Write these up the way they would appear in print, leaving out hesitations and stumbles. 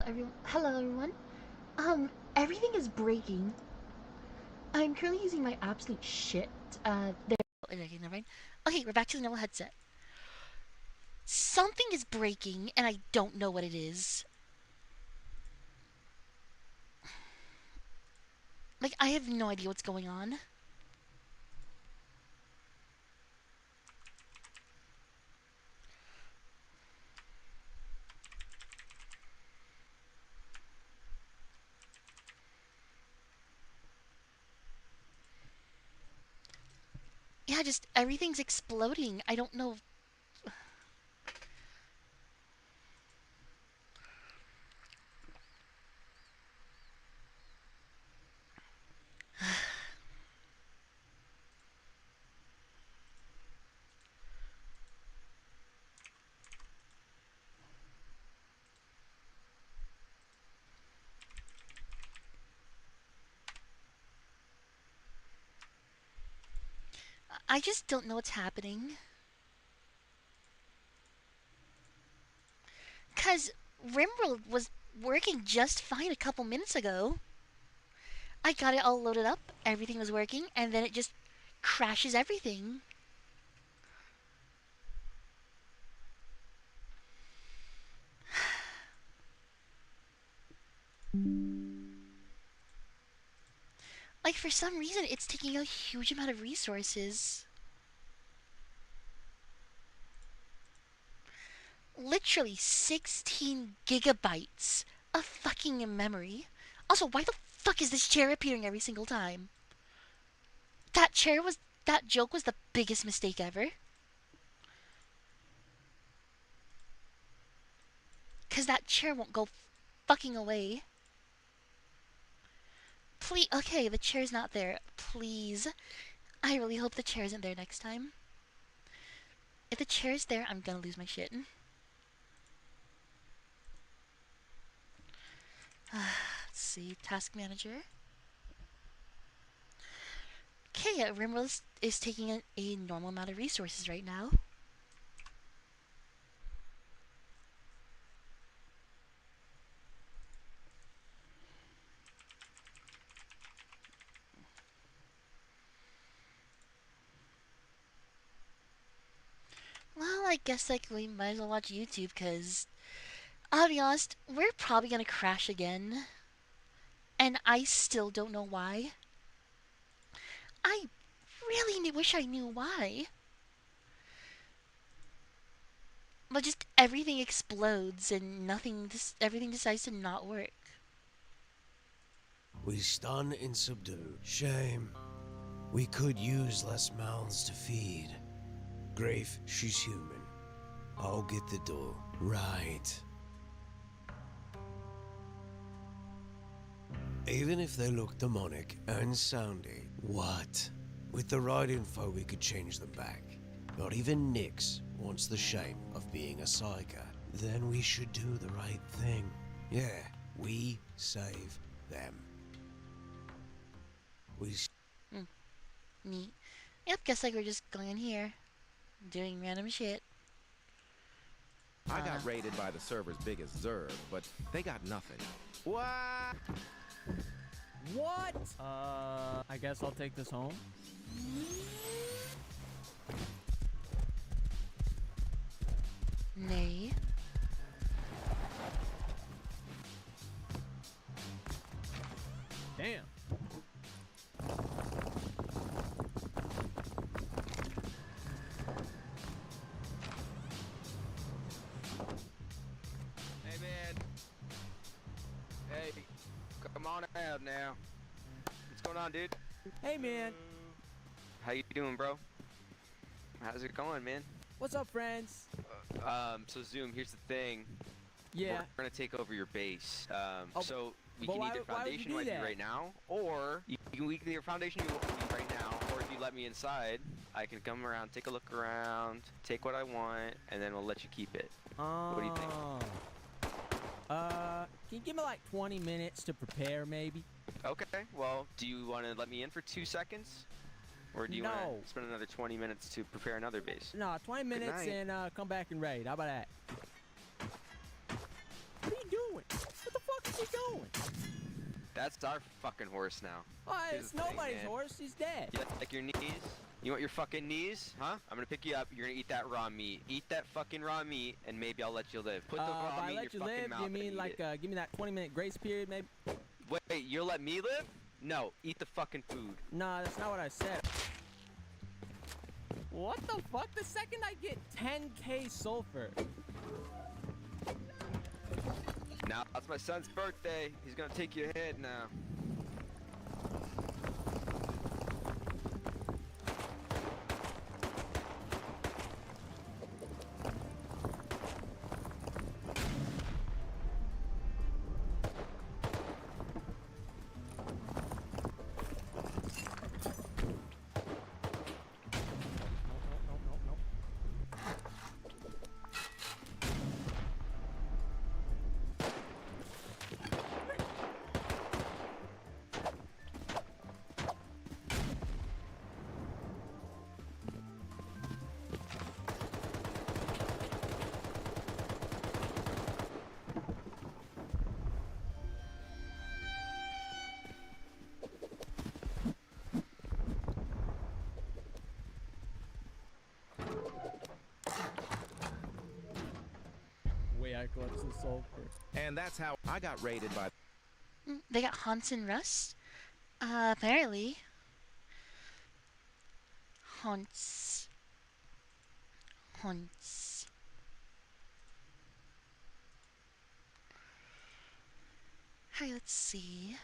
everyone. Hello, everyone. Everything is breaking. I'm currently using my absolute shit. There. Okay, never mind. Okay, we're back to the normal headset. Something is breaking, and I don't know what it is. Like, I have no idea what's going on. Yeah, just everything's exploding. I don't know. I just don't know what's happening. Because Rimworld was working just fine a couple minutes ago. I got it all loaded up, everything was working, and then it just crashes everything. Like, for some reason, it's taking a huge amount of resources. Literally 16 gigabytes of fucking memory. Also, why the fuck is this chair appearing every single time? That joke was the biggest mistake ever. Cause that chair won't go fucking away. Please, okay, the chair's not there. Please. I really hope the chair isn't there next time. If the chair's there, I'm gonna lose my shit. Let's see, task manager. Okay, Rimworld is taking a normal amount of resources right now. Well, I guess like we might as well watch YouTube, cause I'll be honest, we're probably gonna crash again, and I still don't know why. I really wish I knew why. But just everything explodes and everything decides to not work. We stun and subdue. Shame. We could use less mouths to feed. Grafe, she's human. I'll get the door. Right. Even if they look demonic and soundy, what? With the right info, we could change them back. Not even Nyx wants the shame of being a psyker. Then we should do the right thing. Yeah, we save them. We Neat. Yep, guess like we're just going in here, doing random shit. I got raided by the server's biggest Zerg, but they got nothing. What? What? I guess I'll take this home. Nay. Damn. Hey, man. Hey, come on out now. What's going on, dude? Hey, man. How you doing, bro? How's it going, man? What's up, friends? So Zoom, here's the thing. Yeah. We're gonna take over your base. Oh, So we but can why- either why would you foundation do wipe you that? right now, or you can either your foundation you right now, or if you let me inside, I can come around, take a look around, take what I want, and then we'll let you keep it. What do you think? Can you give me like 20 minutes to prepare, maybe? Okay. Well, do you want to let me in for 2 seconds, or do you No. want to spend another 20 minutes to prepare another base? No, 20 minutes night. and come back and raid. How about that? What are you doing? What the he going? That's our fucking horse now. Here's It's the thing, nobody's man. horse. He's dead. You like your knees? You want your fucking knees? Huh? I'm gonna pick you up. You're gonna eat that raw meat. Eat that fucking raw meat, and maybe I'll let you live. Put the raw By meat in let you your fucking live, mouth you and mean eat like it. give me that 20-minute grace period, maybe? Wait, you'll let me live? No, eat the fucking food. Nah, that's not what I said. What the fuck? The second I get 10k sulfur. Now, it's my son's birthday. He's gonna take your head now. Wait, I collected the sulfur. And that's how I got raided by. They got haunts and rust? Apparently. Haunts. Haunts. Hi, let's see.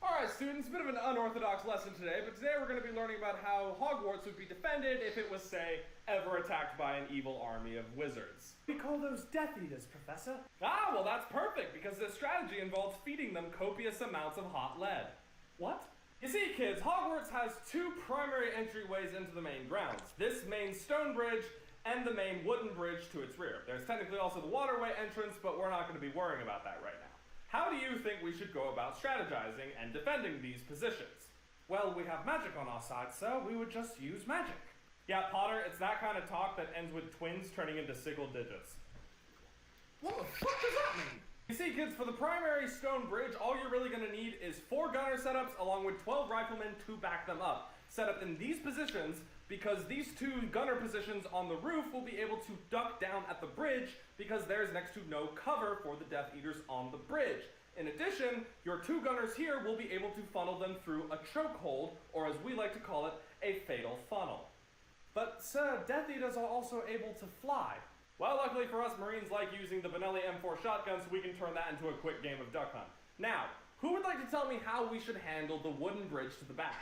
Alright students, a bit of an unorthodox lesson today, but today we're going to be learning about how Hogwarts would be defended if it was, say, ever attacked by an evil army of wizards. We call those Death Eaters, Professor. Ah, well that's perfect, because this strategy involves feeding them copious amounts of hot lead. What? You see, kids, Hogwarts has two primary entryways into the main grounds. This main stone bridge and the main wooden bridge to its rear. There's technically also the waterway entrance, but we're not going to be worrying about that right now. How do you think we should go about strategizing and defending these positions? Well, we have magic on our side, so we would just use magic. Yeah, Potter, it's that kind of talk that ends with twins turning into single digits. What the fuck does that mean? You see, kids, for the primary stone bridge, all you're really going to need is 4 gunner setups along with 12 riflemen to back them up. Set up in these positions because these 2 gunner positions on the roof will be able to duck down at the bridge because there's next to no cover for the Death Eaters on the bridge. In addition, your 2 gunners here will be able to funnel them through a chokehold, or as we like to call it, a fatal funnel. But, sir, Death Eaters are also able to fly. Well, luckily for us, Marines like using the Benelli M4 shotgun, so we can turn that into a quick game of Duck Hunt. Now, who would like to tell me how we should handle the wooden bridge to the back?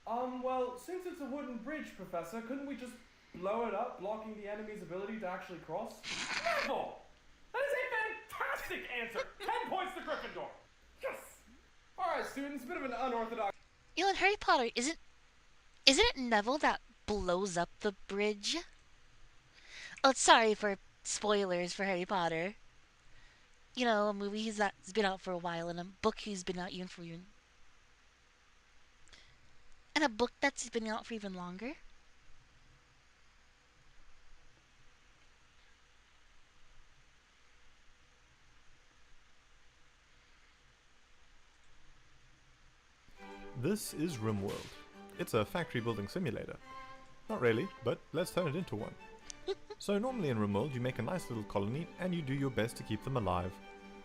Well, since it's a wooden bridge, Professor, couldn't we just blow it up, blocking the enemy's ability to actually cross? Neville! That is a fantastic answer! 10 points to Gryffindor! Yes! Alright, students, a bit of an unorthodox... You know, in Harry Potter, isn't it Neville that blows up the bridge? Oh, sorry for spoilers for Harry Potter. You know, a movie that's been out for a while, and a book who's been out even for even... And a book that's been out for even longer? This is RimWorld. It's a factory building simulator. Not really, but let's turn it into one. So normally in RimWorld you make a nice little colony and you do your best to keep them alive,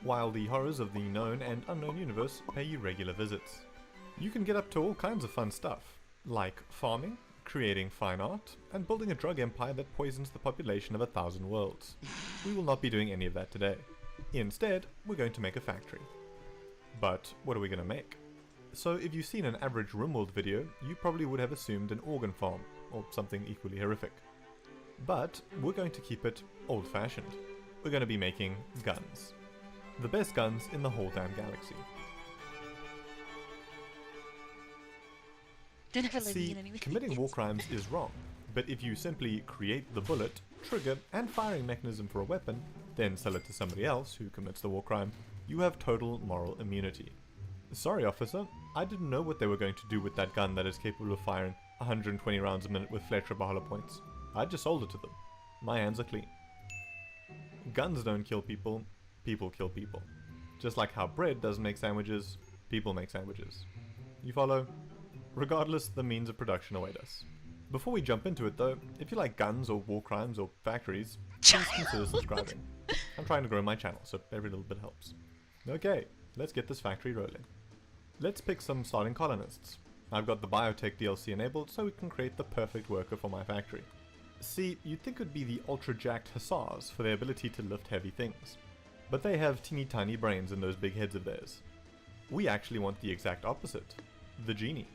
while the horrors of the known and unknown universe pay you regular visits. You can get up to all kinds of fun stuff, like farming, creating fine art, and building a drug empire that poisons the population of 1,000 worlds. We will not be doing any of that today. Instead, we're going to make a factory. But what are we going to make? So if you've seen an average RimWorld video, you probably would have assumed an organ farm, or something equally horrific. But we're going to keep it old-fashioned. We're going to be making guns. The best guns in the whole damn galaxy. Don't ever let me See, in anything. committing war crimes is wrong, but if you simply create the bullet, trigger, and firing mechanism for a weapon, then sell it to somebody else who commits the war crime, you have total moral immunity. Sorry, officer, I didn't know what they were going to do with that gun that is capable of firing 120 rounds a minute with Fletcher hollow points. I just sold it to them. My hands are clean. Guns don't kill people, people kill people. Just like how bread doesn't make sandwiches, people make sandwiches. You follow? Regardless, the means of production await us. Before we jump into it though, if you like guns or war crimes or factories, please consider subscribing. I'm trying to grow my channel, so every little bit helps. Okay, let's get this factory rolling. Let's pick some starting colonists. I've got the biotech DLC enabled so we can create the perfect worker for my factory. See, you'd think it would be the ultra-jacked hussars for their ability to lift heavy things. But they have teeny tiny brains in those big heads of theirs. We actually want the exact opposite. The genie.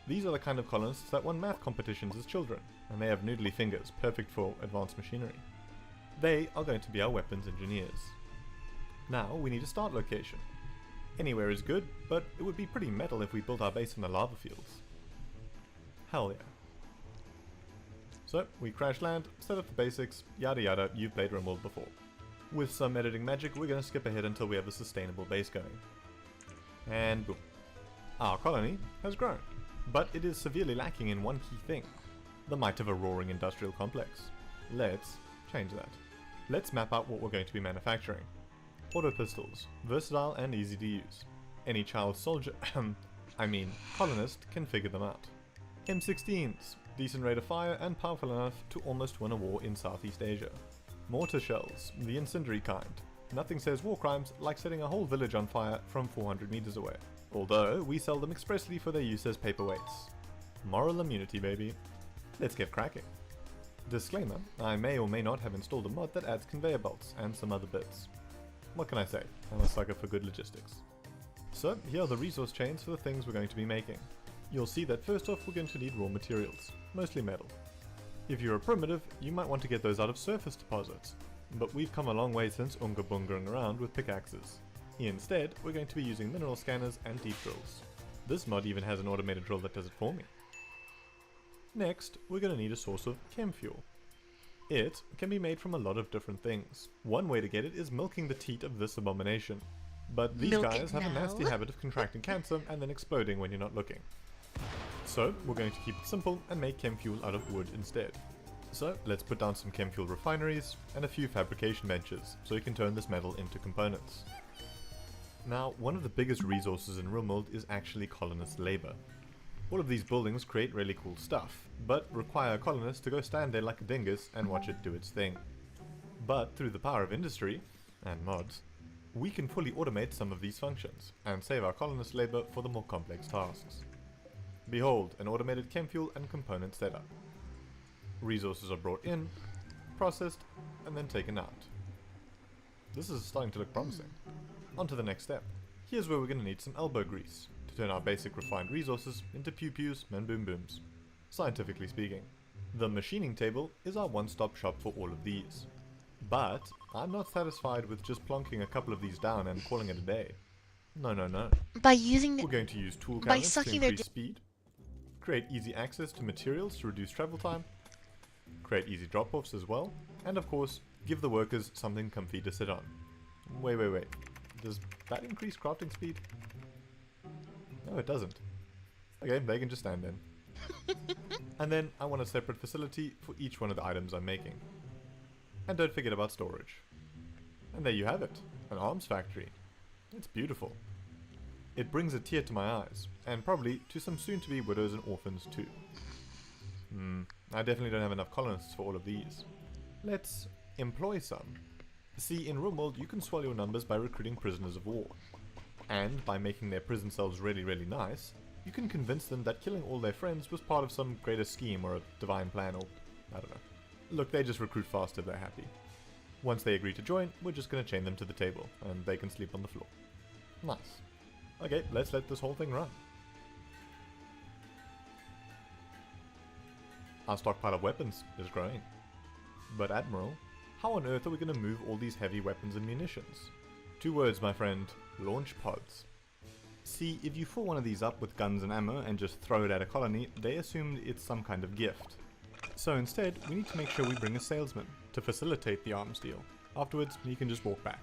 These are the kind of colonists that won math competitions as children, and they have noodly fingers, perfect for advanced machinery. They are going to be our weapons engineers. Now we need a start location. Anywhere is good, but it would be pretty metal if we built our base in the lava fields. Hell yeah. So, we crash land, set up the basics, yada yada, you've played RimWorld before. With some editing magic, we're going to skip ahead until we have a sustainable base going. And boom. Our colony has grown, but it is severely lacking in one key thing. The might of a roaring industrial complex. Let's change that. Let's map out what we're going to be manufacturing. Auto pistols, versatile and easy to use. Any child soldier, colonist can figure them out. M16s, decent rate of fire and powerful enough to almost win a war in Southeast Asia. Mortar shells, the incendiary kind. Nothing says war crimes like setting a whole village on fire from 400 meters away. Although, we sell them expressly for their use as paperweights. Moral immunity, baby. Let's get cracking. Disclaimer, I may or may not have installed a mod that adds conveyor belts and some other bits. What can I say? I'm a sucker for good logistics. So, here are the resource chains for the things we're going to be making. You'll see that first off we're going to need raw materials, mostly metal. If you're a primitive, you might want to get those out of surface deposits, but we've come a long way since unga bungering around with pickaxes. Instead, we're going to be using mineral scanners and deep drills. This mod even has an automated drill that does it for me. Next, we're going to need a source of chem fuel. It can be made from a lot of different things. One way to get it is milking the teat of this abomination. But these Milk guys it have a now. nasty habit of contracting cancer and then exploding when you're not looking. So, we're going to keep it simple and make chem fuel out of wood instead. So, let's put down some chem fuel refineries and a few fabrication benches so you can turn this metal into components. Now, one of the biggest resources in RimWorld is actually colonist labor. All of these buildings create really cool stuff, but require a colonist to go stand there like a dingus and watch it do its thing. But through the power of industry, and mods, we can fully automate some of these functions, and save our colonist labor for the more complex tasks. Behold, an automated chem fuel and component setup. Resources are brought in, processed, and then taken out. This is starting to look promising. On to the next step. Here's where we're going to need some elbow grease, to turn our basic refined resources into pew-pews and boom-booms. Scientifically speaking. The machining table is our one-stop shop for all of these. But I'm not satisfied with just plonking a couple of these down and calling it a day. No, no, no. By using We're going to use tool by counters to sucking their increase speed, create easy access to materials to reduce travel time, create easy drop-offs as well, and of course, give the workers something comfy to sit on. Wait. Does that increase crafting speed? No, it doesn't. Okay, they can just stand in. And then I want a separate facility for each one of the items I'm making. And don't forget about storage. And there you have it, an arms factory. It's beautiful. It brings a tear to my eyes, and probably to some soon-to-be widows and orphans too. I definitely don't have enough colonists for all of these. Let's employ some. See, in RimWorld you can swell your numbers by recruiting prisoners of war. And by making their prison cells really, really nice, you can convince them that killing all their friends was part of some greater scheme or a divine plan or I don't know. Look, they just recruit fast if they're happy. Once they agree to join, we're just going to chain them to the table, and they can sleep on the floor. Nice. Okay, let's let this whole thing run. Our stockpile of weapons is growing. But Admiral, how on earth are we going to move all these heavy weapons and munitions? 2 words, my friend. Launch pods. See, if you fill one of these up with guns and ammo and just throw it at a colony, they assumed it's some kind of gift. So instead, we need to make sure we bring a salesman to facilitate the arms deal. Afterwards, he can just walk back.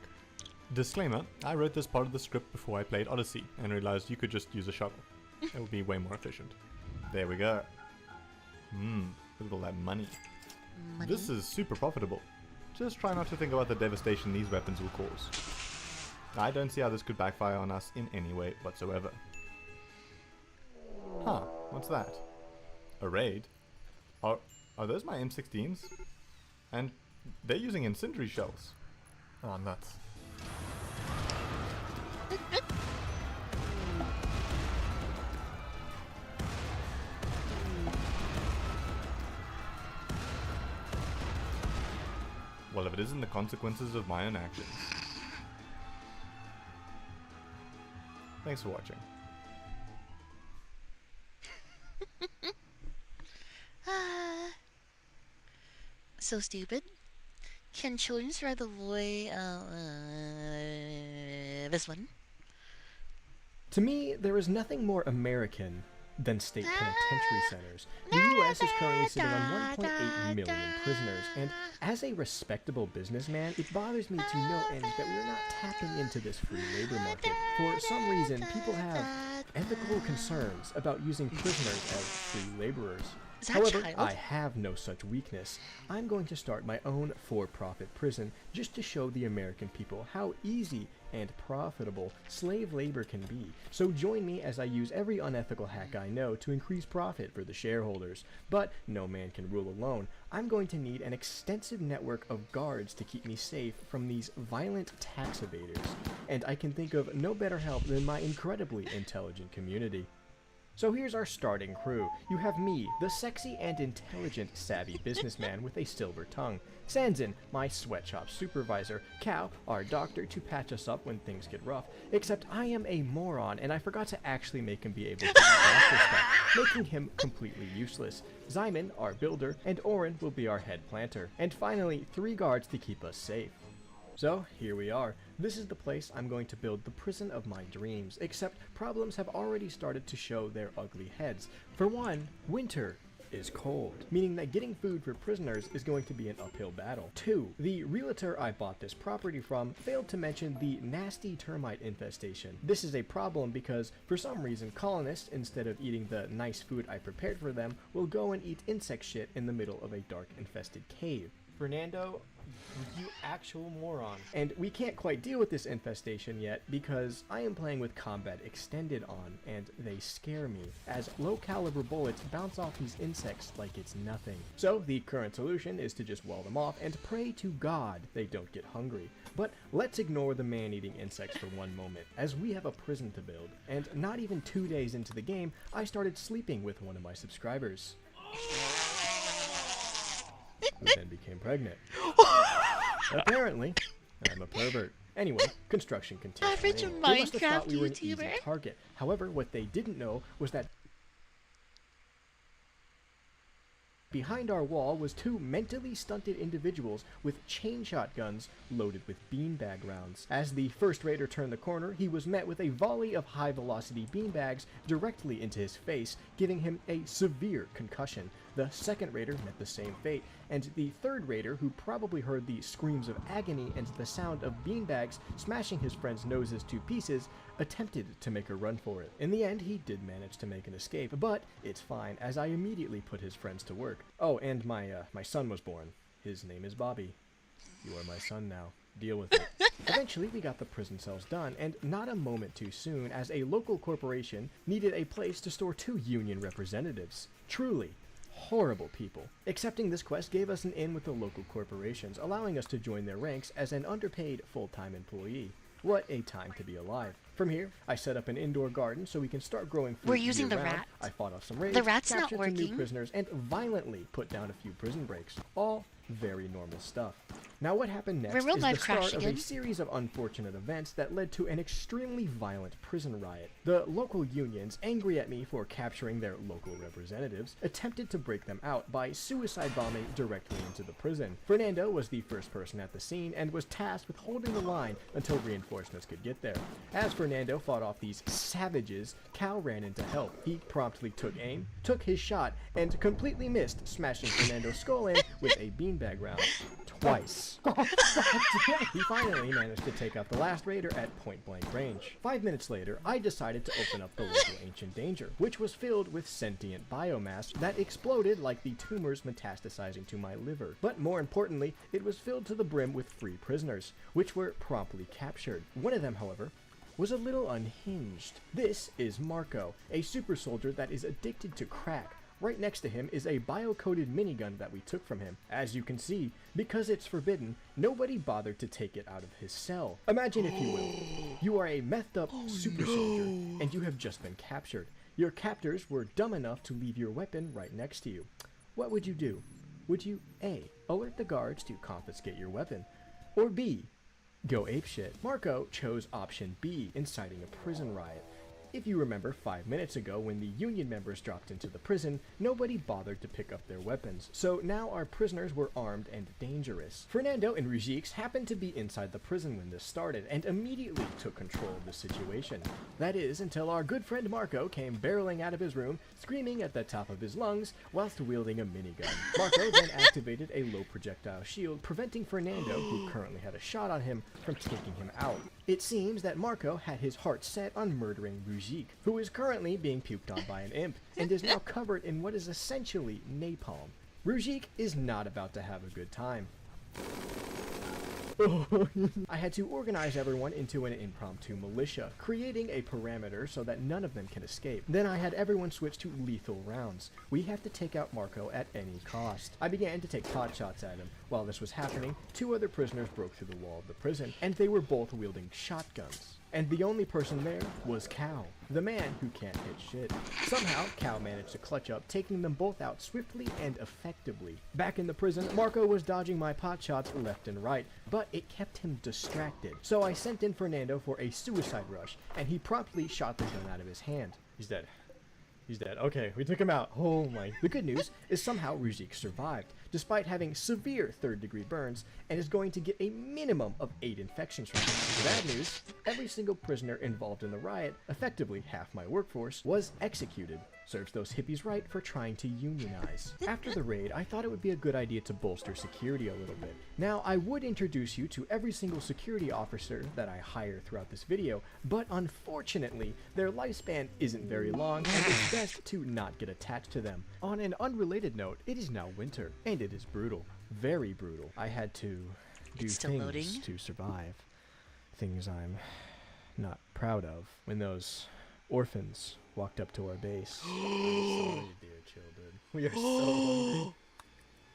Disclaimer, I wrote this part of the script before I played Odyssey and realized you could just use a shovel. It would be way more efficient. There we go. Look at all that money. This is super profitable. just try not to think about the devastation these weapons will cause. I don't see how this could backfire on us in any way whatsoever. Huh, what's that? A raid? Are those my M16s? And they're using incendiary shells. Oh, nuts. Well, if it isn't the consequences of my own actions. Thanks for watching. So stupid. Can children survive the void? This one. To me, there is nothing more American than state penitentiary centers. The U.S. is currently sitting on 1.8 million prisoners, and as a respectable businessman, it bothers me to no end that we are not tapping into this free labor market. For some reason, people have ethical concerns about using prisoners as free laborers. However, I have no such weakness. I'm going to start my own for-profit prison just to show the American people how easy and profitable slave labor can be. So join me as I use every unethical hack I know to increase profit for the shareholders. But no man can rule alone. I'm going to need an extensive network of guards to keep me safe from these violent tax evaders. And I can think of no better help than my incredibly intelligent community. So here's our starting crew. You have me, the sexy and intelligent savvy businessman with a silver tongue. Sanzin, my sweatshop supervisor. Cal, our doctor to patch us up when things get rough. Except I am a moron and I forgot to actually make him be able to master stuff, making him completely useless. Zyman, our builder, and Oren will be our head planter. And finally, 3 guards to keep us safe. So, here we are. This is the place I'm going to build the prison of my dreams, except problems have already started to show their ugly heads. For one, winter is cold, meaning that getting food for prisoners is going to be an uphill battle. 2, the realtor I bought this property from failed to mention the nasty termite infestation. This is a problem because, for some reason, colonists, instead of eating the nice food I prepared for them, will go and eat insect shit in the middle of a dark infested cave. Fernando, you actual moron. And we can't quite deal with this infestation yet because I am playing with combat extended on and they scare me as low caliber bullets bounce off these insects like it's nothing. So the current solution is to just wall them off and pray to God they don't get hungry. But let's ignore the man-eating insects for one moment as we have a prison to build. And not even 2 days into the game, I started sleeping with one of my subscribers. Who then became pregnant. Apparently, I'm a pervert. Anyway, construction continues. Average They must have thought Minecraft we were an easy YouTuber. target. However, what they didn't know was that behind our wall was 2 mentally stunted individuals with chain shotguns loaded with beanbag rounds. As the first raider turned the corner, he was met with a volley of high-velocity beanbags directly into his face, giving him a severe concussion. The second raider met the same fate, and the third raider, who probably heard the screams of agony and the sound of beanbags smashing his friend's noses to pieces, attempted to make a run for it. In the end, he did manage to make an escape, but it's fine, as I immediately put his friends to work. Oh, and my son was born. His name is Bobby. You are my son now. Deal with it. Eventually, we got the prison cells done, and not a moment too soon, as a local corporation needed a place to store 2 union representatives. Truly horrible people. Accepting this quest gave us an in with the local corporations, allowing us to join their ranks as an underpaid full-time employee. What a time to be alive. From here, I set up an indoor garden so we can start growing food We're using the year-round. rat. I fought off some raids, The rat's not captured some new working. prisoners, and violently put down a few prison breaks. All very normal stuff. Now what happened next Real is life the start crash of again. a series of unfortunate events that led to an extremely violent prison riot. The local unions, angry at me for capturing their local representatives, attempted to break them out by suicide bombing directly into the prison. Fernando was the first person at the scene and was tasked with holding the line until reinforcements could get there. As Fernando fought off these savages, Cal ran in to help. He promptly took aim, took his shot, and completely missed, smashing Fernando's skull in with a beanbag round. twice. He finally managed to take out the last raider at point-blank range. 5 minutes later, I decided to open up the local ancient danger, which was filled with sentient biomass that exploded like the tumors metastasizing to my liver. But more importantly, it was filled to the brim with free prisoners, which were promptly captured. One of them, however, was a little unhinged. This is Marco, a super soldier that is addicted to crack. Right next to him is a bio-coated minigun that we took from him. As you can see, because it's forbidden, nobody bothered to take it out of his cell. Imagine, if you will, you are a methed up super soldier, and you have just been captured. Your captors were dumb enough to leave your weapon right next to you. What would you do? Would you A, alert the guards to confiscate your weapon, or B, go apeshit? Marco chose option B, inciting a prison riot. If you remember 5 minutes ago when the Union members dropped into the prison, nobody bothered to pick up their weapons, so now our prisoners were armed and dangerous. Fernando and Rujix happened to be inside the prison when this started, and immediately took control of the situation. That is, until our good friend Marco came barreling out of his room, screaming at the top of his lungs, whilst wielding a minigun. Marco then activated a low projectile shield, preventing Fernando, who currently had a shot on him, from taking him out. It seems that Marco had his heart set on murdering Rujik, who is currently being puked on by an imp, and is now covered in what is essentially napalm. Rujik is not about to have a good time. I had to organize everyone into an impromptu militia, creating a parameter so that none of them can escape. Then I had everyone switch to lethal rounds. We have to take out Marco at any cost. I began to take pot shots at him. While this was happening, 2 other prisoners broke through the wall of the prison, and they were both wielding shotguns. And the only person there was Cal, the man who can't hit shit. Somehow, Cal managed to clutch up, taking them both out swiftly and effectively. Back in the prison, Marco was dodging my pot shots left and right, but it kept him distracted. So I sent in Fernando for a suicide rush, and he promptly shot the gun out of his hand. He's dead. He's dead. Okay, we took him out. Oh my. The good news is somehow Rujik survived, despite having severe 3rd-degree burns, and is going to get a minimum of 8 infections from this. The bad news, every single prisoner involved in the riot, effectively half my workforce, was executed. Serves those hippies right for trying to unionize. After the raid, I thought it would be a good idea to bolster security a little bit. Now, I would introduce you to every single security officer that I hire throughout this video, but unfortunately, their lifespan isn't very long, and it's best to not get attached to them. On an unrelated note, it is now winter, and it is brutal. Very brutal. I had to do things to survive. Things I'm not proud of. When those orphans walked up to our base. I'm sorry, dear children. We are so hungry.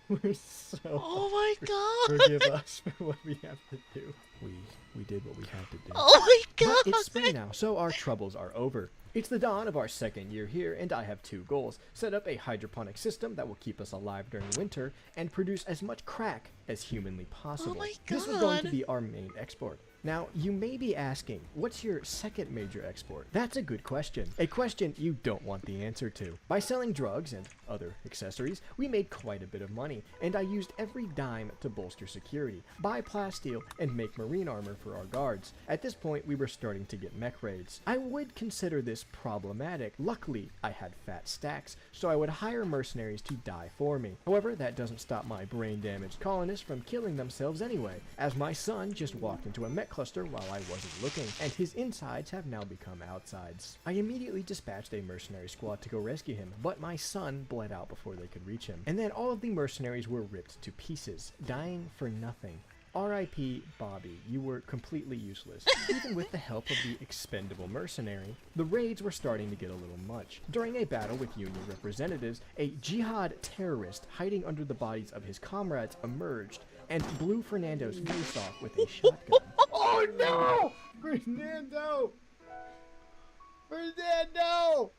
We're so Oh my god! Forgive us for what we have to do. We did what we had to do. Oh my god! But it's spring now, so our troubles are over. It's the dawn of our 2nd year here, and I have 2 goals. Set up a hydroponic system that will keep us alive during winter, and produce as much crack as humanly possible. Oh my This was going to god. be our main export. Now, you may be asking, what's your 2nd major export? That's a good question. A question you don't want the answer to. By selling drugs and other accessories, we made quite a bit of money, and I used every dime to bolster security, buy plasteel, and make marine armor for our guards. At this point, we were starting to get mech raids. I would consider this problematic. Luckily, I had fat stacks, so I would hire mercenaries to die for me. However, that doesn't stop my brain-damaged colonists from killing themselves anyway, as my son just walked into a mech cluster while I wasn't looking, and his insides have now become outsides. I immediately dispatched a mercenary squad to go rescue him, but my son bled out before they could reach him. And then all of the mercenaries were ripped to pieces, dying for nothing. R.I.P. Bobby, you were completely useless. Even with the help of the expendable mercenary, the raids were starting to get a little much. During a battle with Union representatives, a jihad terrorist hiding under the bodies of his comrades emerged and blew Fernando's face off with a shotgun. Oh no! Fernando! Fernando!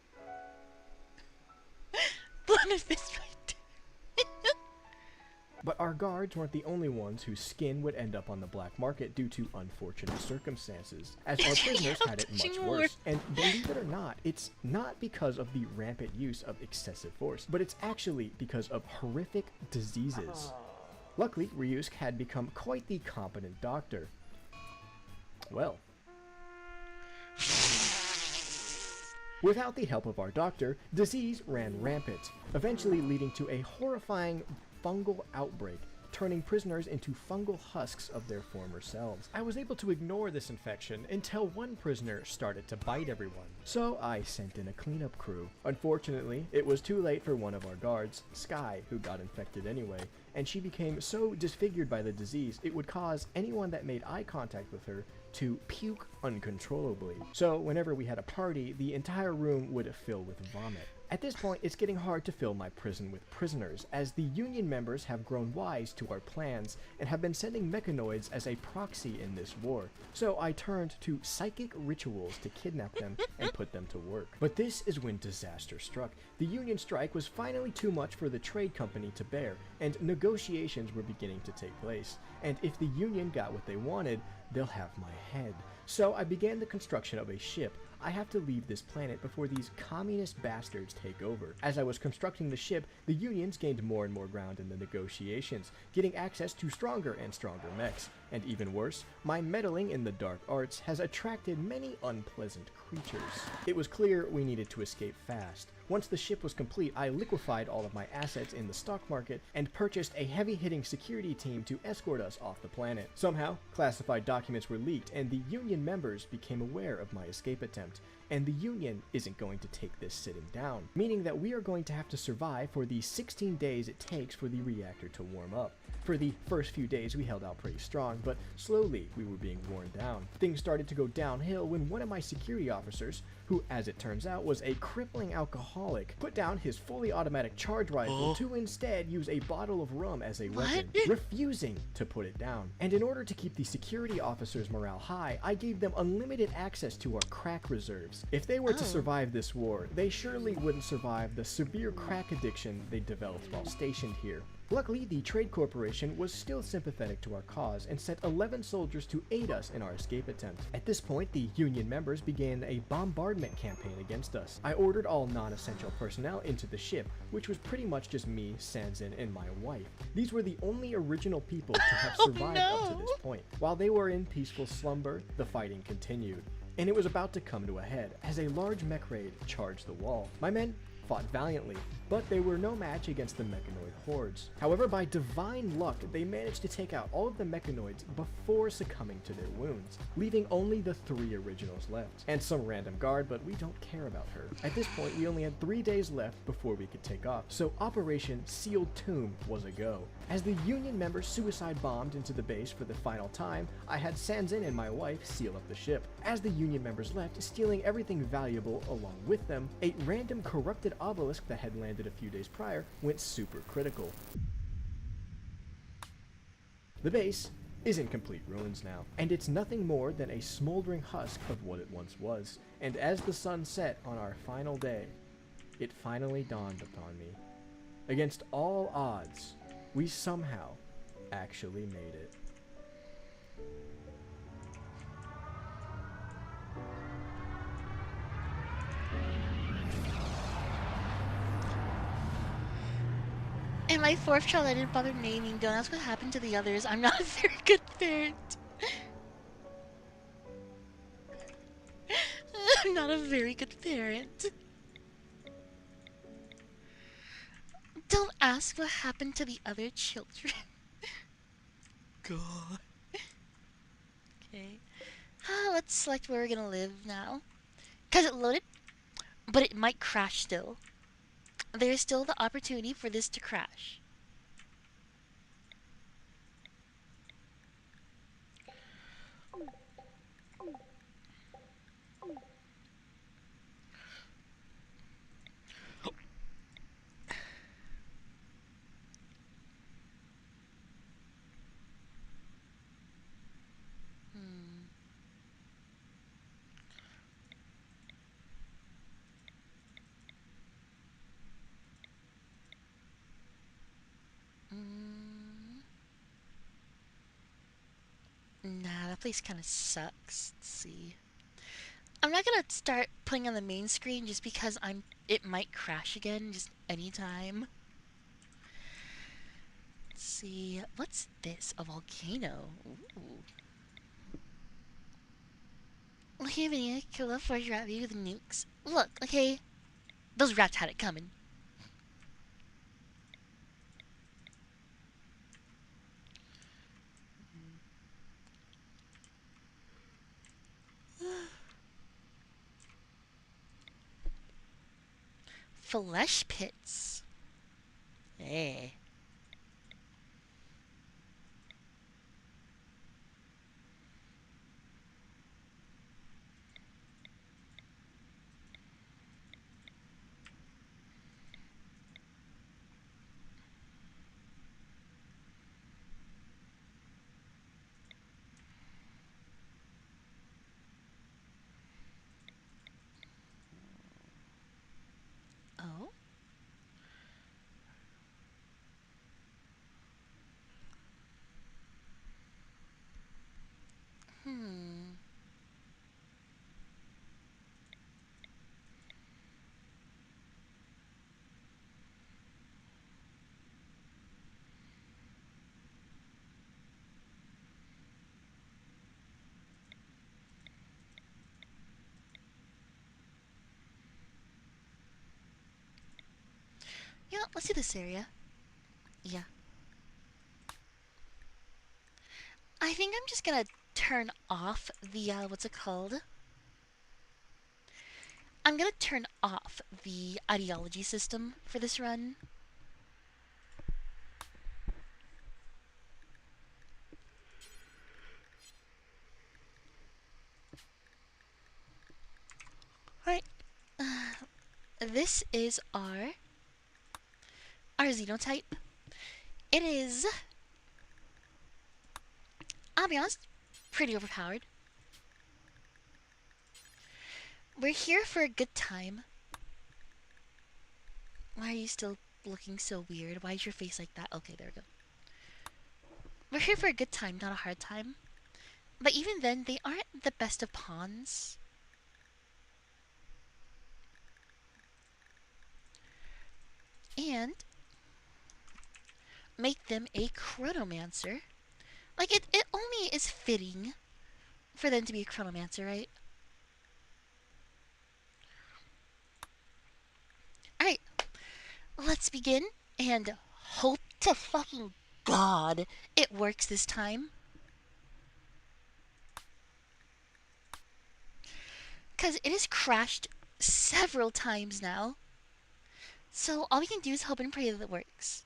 But our guards weren't the only ones whose skin would end up on the black market due to unfortunate circumstances, as our prisoners had it much worse. And believe it or not, it's not because of the rampant use of excessive force, but it's actually because of horrific diseases. Luckily, Ryusk had become quite the competent doctor. Well, without the help of our doctor, disease ran rampant, eventually leading to a horrifying fungal outbreak, turning prisoners into fungal husks of their former selves. I was able to ignore this infection until one prisoner started to bite everyone, so I sent in a cleanup crew. Unfortunately, it was too late for one of our guards, Sky, who got infected anyway, and she became so disfigured by the disease it would cause anyone that made eye contact with her to puke uncontrollably. So whenever we had a party, the entire room would fill with vomit. At this point, it's getting hard to fill my prison with prisoners, as the Union members have grown wise to our plans and have been sending mechanoids as a proxy in this war. So I turned to psychic rituals to kidnap them and put them to work. But this is when disaster struck. The Union strike was finally too much for the trade company to bear, and negotiations were beginning to take place. And if the Union got what they wanted, they'll have my head. So I began the construction of a ship. I have to leave this planet before these communist bastards take over. As I was constructing the ship, the Unions gained more and more ground in the negotiations, getting access to stronger and stronger mechs. And even worse, my meddling in the dark arts has attracted many unpleasant creatures. It was clear we needed to escape fast. Once the ship was complete, I liquefied all of my assets in the stock market and purchased a heavy-hitting security team to escort us off the planet. Somehow, classified documents were leaked and the Union members became aware of my escape attempt. And the Union isn't going to take this sitting down, meaning that we are going to have to survive for the 16 days it takes for the reactor to warm up. For the first few days we held out pretty strong, but slowly we were being worn down. Things started to go downhill when one of my security officers, who as it turns out was a crippling alcoholic, put down his fully automatic charge rifle to instead use a bottle of rum as a weapon, refusing to put it down. And in order to keep the security officers' morale high, I gave them unlimited access to our crack reserves. If they were to survive this war, they surely wouldn't survive the severe crack addiction they developed while stationed here. Luckily, the Trade Corporation was still sympathetic to our cause and sent 11 soldiers to aid us in our escape attempt. At this point, the Union members began a bombardment campaign against us. I ordered all non-essential personnel into the ship, which was pretty much just me, Sanzin, and my wife. These were the only original people to have survived up to this point. While they were in peaceful slumber, the fighting continued. And it was about to come to a head as a large mech raid charged the wall. My men fought valiantly, but they were no match against the mechanoid hordes. However, by divine luck, they managed to take out all of the mechanoids before succumbing to their wounds, leaving only the 3 originals left, and some random guard, but we don't care about her. At this point, we only had 3 days left before we could take off, so Operation Sealed Tomb was a go. As the Union members suicide bombed into the base for the final time, I had Sanzin and my wife seal up the ship. As the Union members left, stealing everything valuable along with them, a random corrupted obelisk that had landed a few days prior went super critical. The base is in complete ruins now, and it's nothing more than a smoldering husk of what it once was. And as the sun set on our final day, it finally dawned upon me. Against all odds, we somehow actually made it. And my 4th child I didn't bother naming. Don't ask what happened to the others. I'm not a very good parent. I'm not a very good parent. Don't ask what happened to the other children. God. Okay. Let's select where we're gonna live now. Because it loaded, but it might crash still. There's still the opportunity for this to crash. Nah, that place kind of sucks. Let's see. I'm not gonna start putting on the main screen just because it might crash again just anytime. Let's see. What's this? A volcano. Ooh. Okay, Vinny, kill a first rat with nukes. Look, okay. Those rats had it coming. Flesh pits. Eh. Oh? Hmm. Yeah, let's do this area. Yeah. I think I'm just gonna turn off the, what's it called? I'm gonna turn off the ideology system for this run. Alright. This is our xenotype. It is, I'll be honest, pretty overpowered. We're here for a good time. Why are you still looking so weird? Why is your face like that? Okay, there we go. We're here for a good time, not a hard time. But even then, they aren't the best of pawns. And make them a chronomancer. Like, it only is fitting for them to be a chronomancer, right? Alright, let's begin and hope to fucking God it works this time. Because it has crashed several times now. So all we can do is hope and pray that it works.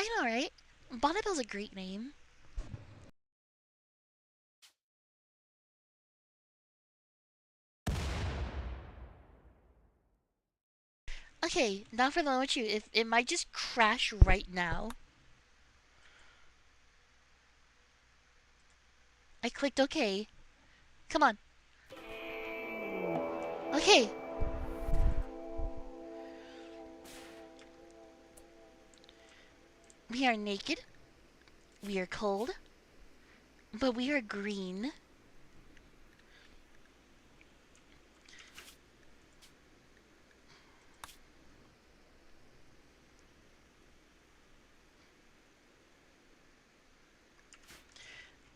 I know, right? Bonneville's a great name. Okay, now for the moment you, if it might just crash right now. I clicked OK. Come on. Okay. We are naked. We are cold. But we are green.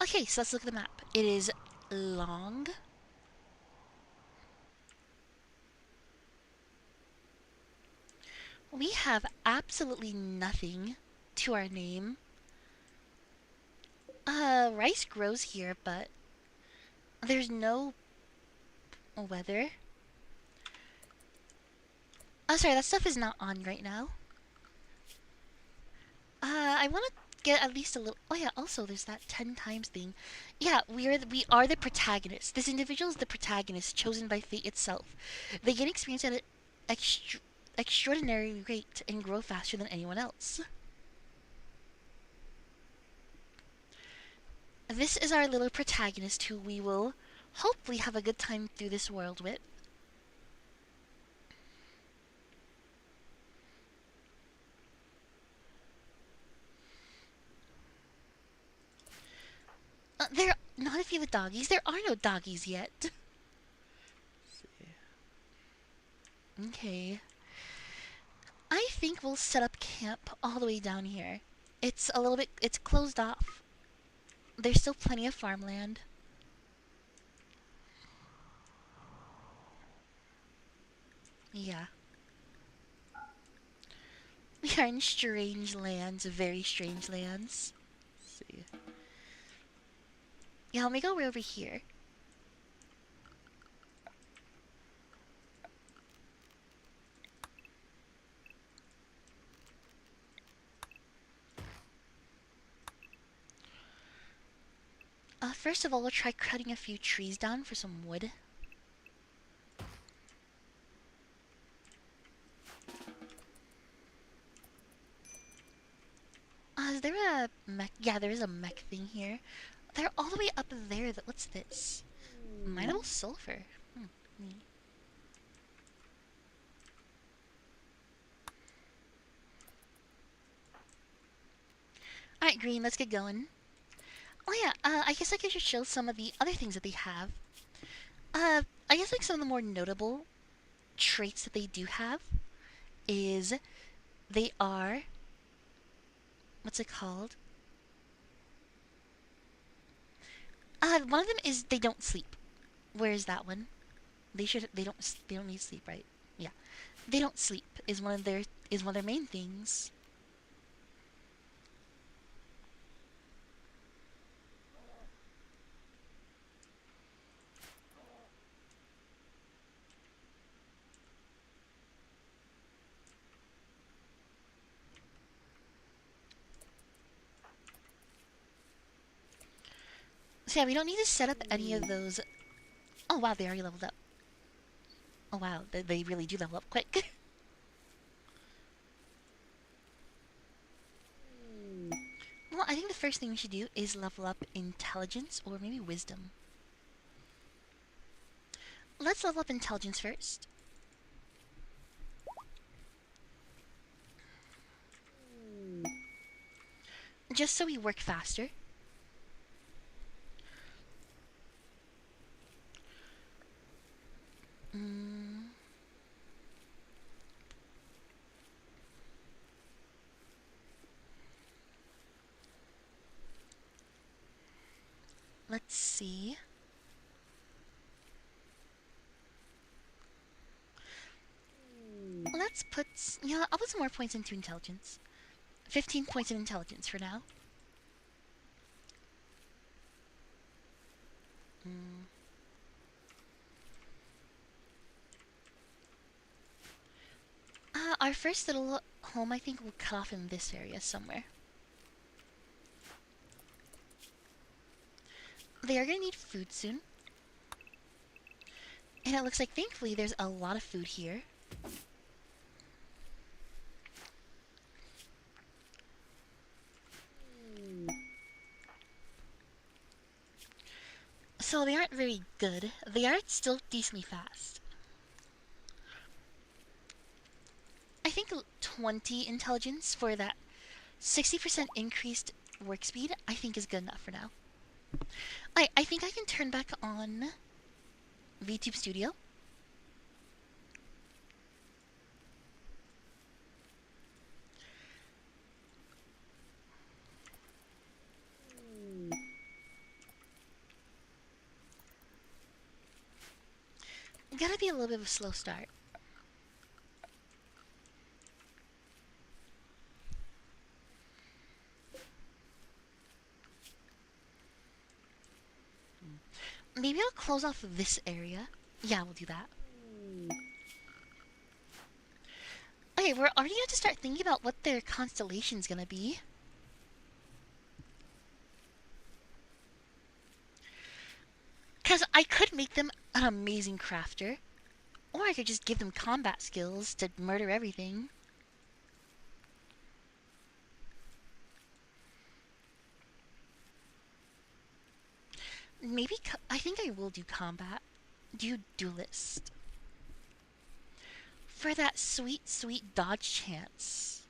Okay, so let's look at the map. It is long. We have absolutely nothing to our name. Rice grows here, but there's no weather. Oh, sorry, that stuff is not on right now. I want to get at least a little. Oh yeah, also there's that 10 times thing. Yeah, we are the protagonists. This individual is the protagonist chosen by fate itself. They gain experience at an extraordinary rate and grow faster than anyone else. This is our little protagonist who we will hopefully have a good time through this world with. There, not if you have doggies. There are no doggies yet. Okay. I think we'll set up camp all the way down here. It's a little bit, it's closed off. There's still plenty of farmland. Yeah. We are in strange lands, very strange lands. Let's see. Yeah, let me go over here. first of all, we'll try cutting a few trees down for some wood. Is there a mech? Yeah, there is a mech thing here. They're all the way up there. What's this? Mineable sulfur. Neat. Alright, Green, let's get going. Oh yeah, I guess I could just show some of the other things that they have. I guess like some of the more notable traits that they do have is they are, what's it called? One of them is they don't sleep. Where is that one? They don't need sleep, right? Yeah. They don't sleep is one of their main things. So yeah, we don't need to set up any of those. Oh wow, they already leveled up. Oh wow, they really do level up quick. Well, I think the first thing we should do is level up intelligence or maybe wisdom. Let's level up intelligence first. Just so we work faster. Let's see. Let's put... Yeah, I'll put some more points into intelligence. 15 points in intelligence for now. Our first little home, I think, will cut off in this area somewhere. They are gonna need food soon. And it looks like, thankfully, there's a lot of food here. So they aren't very good. They are still decently fast. I think 20 intelligence for that 60% increased work speed, I think is good enough for now. I think I can turn back on VTube Studio. Gotta be a little bit of a slow start. Maybe I'll close off this area. Yeah, we'll do that. Okay, we're already going to start thinking about what their constellation's gonna be. Because I could make them an amazing crafter. Or I could just give them combat skills to murder everything. Maybe... I think I will do combat. Do duelist. For that sweet, sweet dodge chance.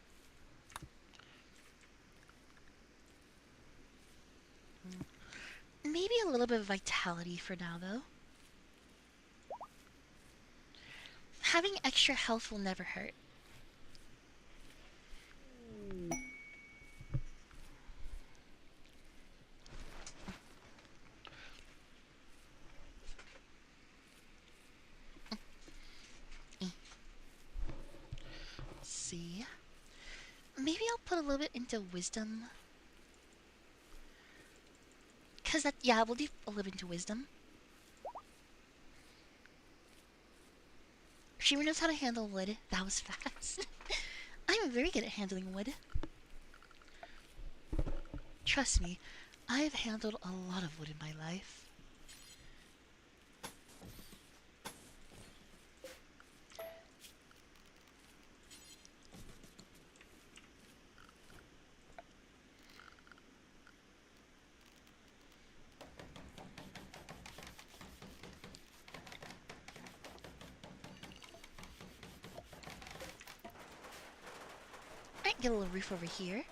Maybe a little bit of vitality for now, though. Having extra health will never hurt. Let's see. Maybe I'll put a little bit into wisdom. Because that, yeah, we'll do a little bit into wisdom. Shimmer knows how to handle wood. That was fast. I'm very good at handling wood. Trust me. I have handled a lot of wood in my life. Alright, get a little roof over here.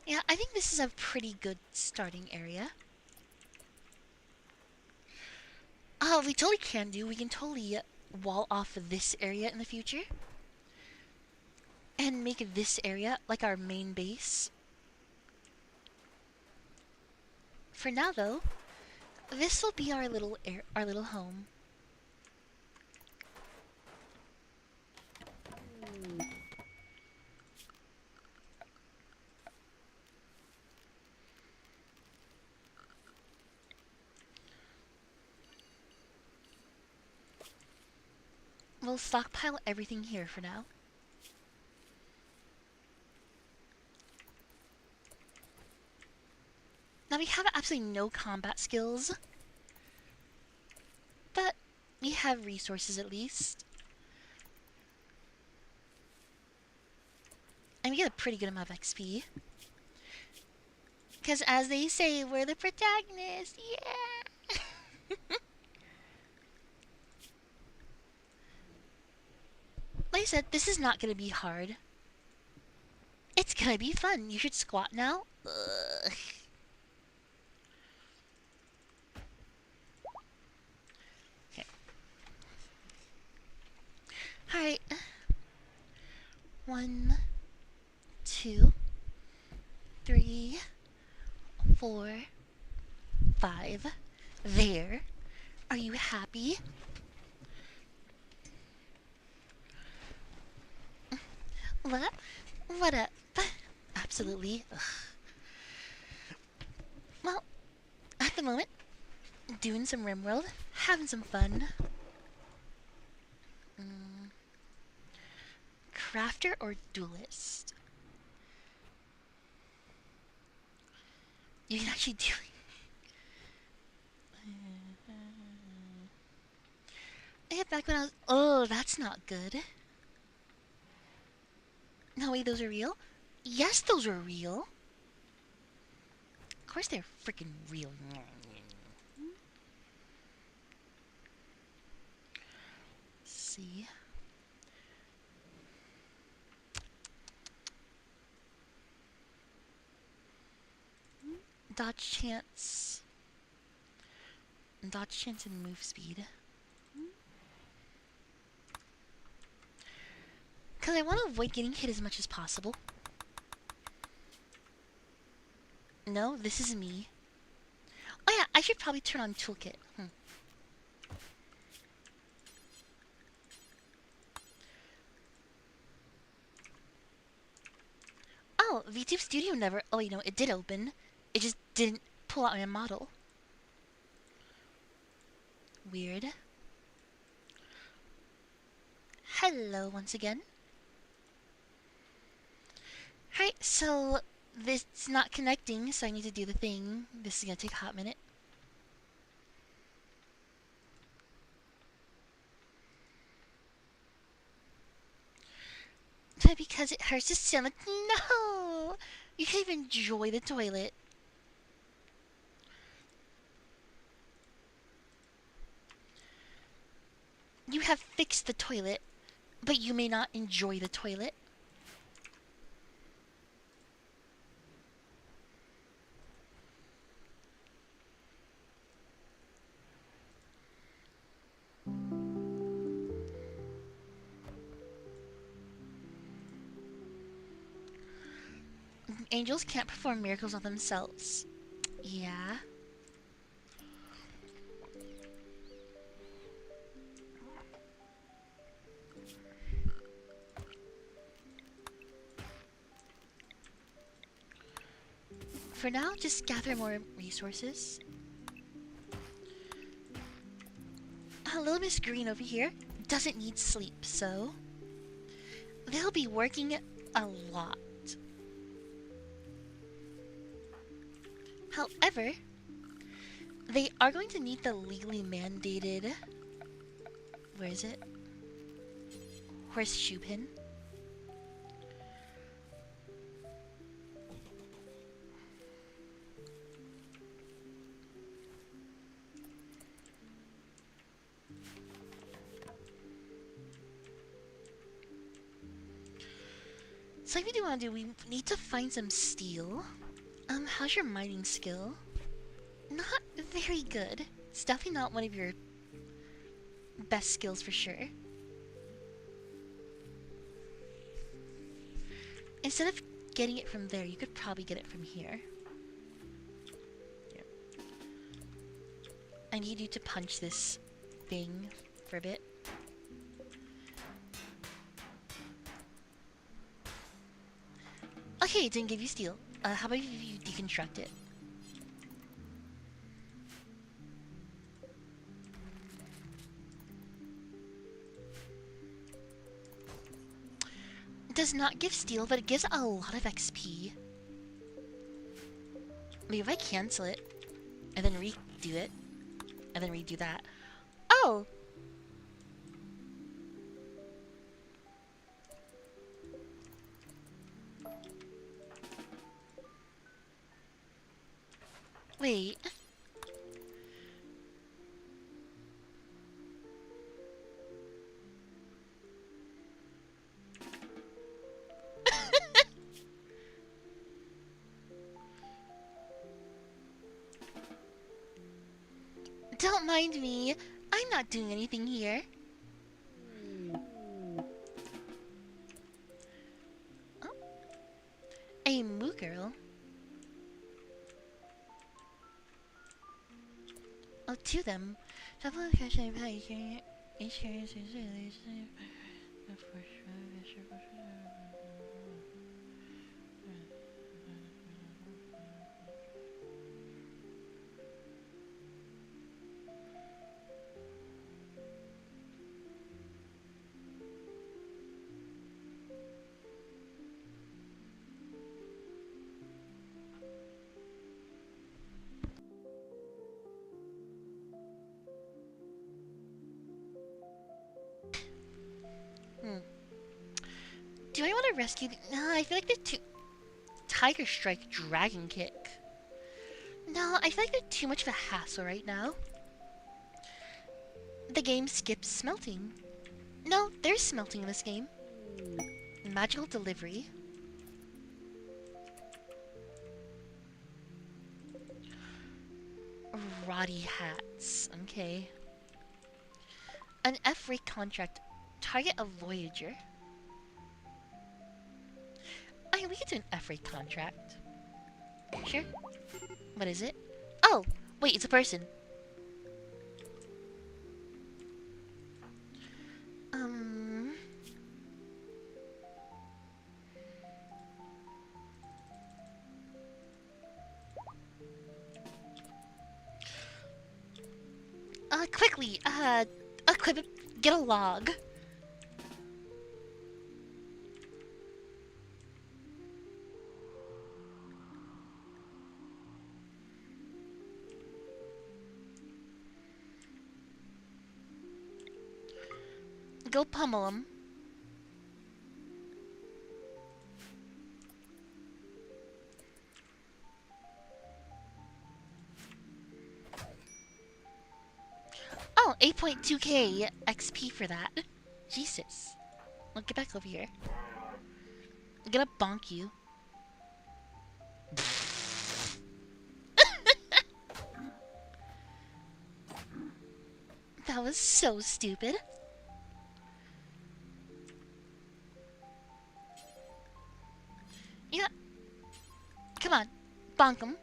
Yeah, I think this is a pretty good starting area. Oh, we totally can do. We can totally wall off this area in the future. And make this area like our main base. For now, though, this will be our little home. We'll stockpile everything here for now. Now we have absolutely no combat skills, but we have resources at least. And we get a pretty good amount of XP. Because as they say, we're the protagonists, yeah! Like I said, this is not going to be hard. It's going to be fun. You should squat now. Ugh. Okay. Alright. 1, 2, 3, 4, 5. There. Are you happy? What? What up? Absolutely. Ugh. Well, at the moment, doing some RimWorld, having some fun. Crafter or duelist? You can actually do it. Yeah, back when I was... Oh, that's not good. No, wait, those are real? Yes, those are real. Of course they're freaking real. See. Dodge chance. Dodge chance and move speed. Because I want to avoid getting hit as much as possible. No, this is me. Oh yeah, I should probably turn on toolkit. Oh, VTube Studio never... Oh, you know, it did open. It just didn't pull out my model. Weird. Hello, once again. Alright, so... This is not connecting, so I need to do the thing. This is gonna take a hot minute. Because it hurts to stomach. No! You can't even enjoy the toilet. You have fixed the toilet, but you may not enjoy the toilet. Angels can't perform miracles on themselves. Yeah. For now, just gather more resources. Little Miss Green over here doesn't need sleep, so they'll be working a lot. However, they are going to need the legally mandated... Where is it? Horseshoe pin. So what we do want to do, we need to find some steel. How's your mining skill? Not very good. It's definitely not one of your best skills for sure. Instead of getting it from there, you could probably get it from here. Yeah. I need you to punch this thing for a bit. Okay, it didn't give you steel. How about if you deconstruct it? It does not give steel, but it gives a lot of XP. Maybe if I cancel it, and then redo it, and then redo that. Oh! Wait. Don't mind me. I'm not doing anything here. Oh. A moo girl. Oh, to them. Do I want to rescue the... No, I feel like they're too... Tiger Strike, Dragon Kick. No, I feel like they're too much of a hassle right now. The game skips smelting. No, there's smelting in this game. Magical Delivery. Roddy Hats. Okay. An F-rate contract. Target a Voyager. Oh yeah, we could do an F-rate contract. Sure. What is it? Oh! Wait, it's a person. Quickly! Equip it. Get a log. Go pummel him. Oh, 8.2k XP for that. Jesus. Well, get back over here. I'm gonna bonk you. That was so stupid. Yeah. Come on. Bonk him.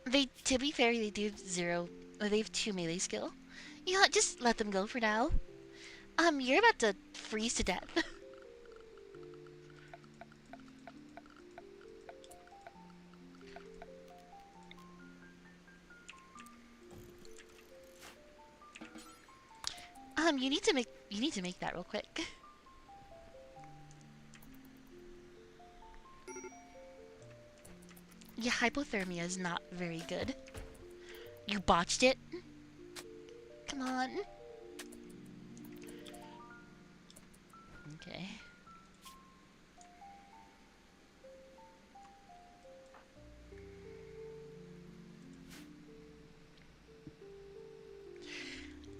They, to be fair, they do have zero... They have 2 melee skill. Yeah, just let them go for now. You're about to freeze to death. you need to make that real quick. Yeah, hypothermia is not very good. You botched it? Come on. Okay.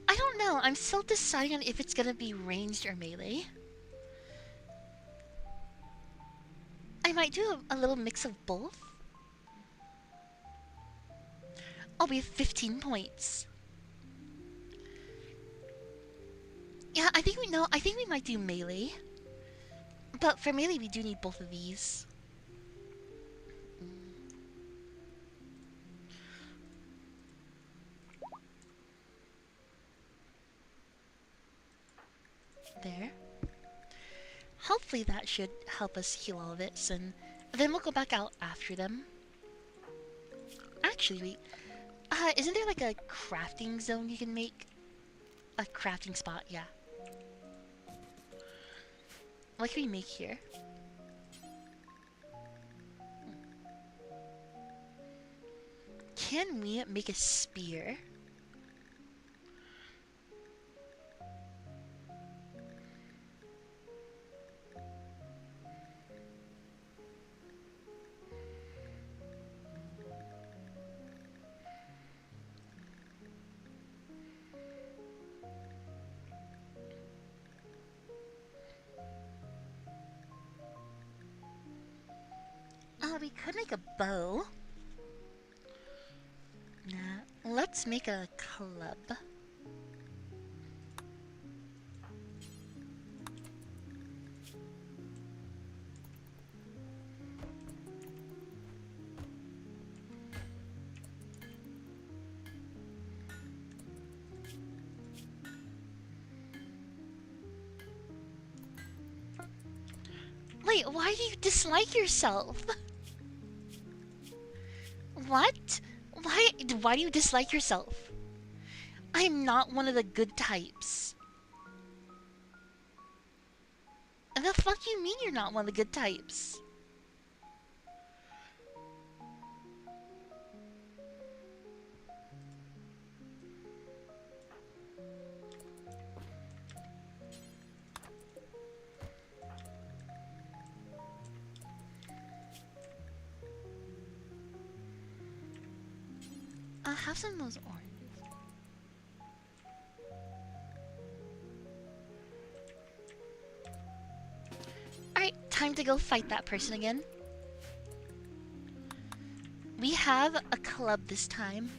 I don't know. I'm still deciding on if it's gonna be ranged or melee. I might do a little mix of both. I'll be 15 points. Yeah, I think we might do melee. But for melee, we do need both of these. There. Hopefully that should help us heal all of it, and then we'll go back out after them. Actually, wait. Isn't there like a crafting zone you can make? A crafting spot, yeah. What can we make here? Can we make a spear? We could make a bow. Nah, let's make a club. Wait, why do you dislike yourself? What? Why do you dislike yourself? I'm not one of the good types. The fuck you mean you're not one of the good types? I'll have some of those oranges. Alright, time to go fight that person again. We have a club this time.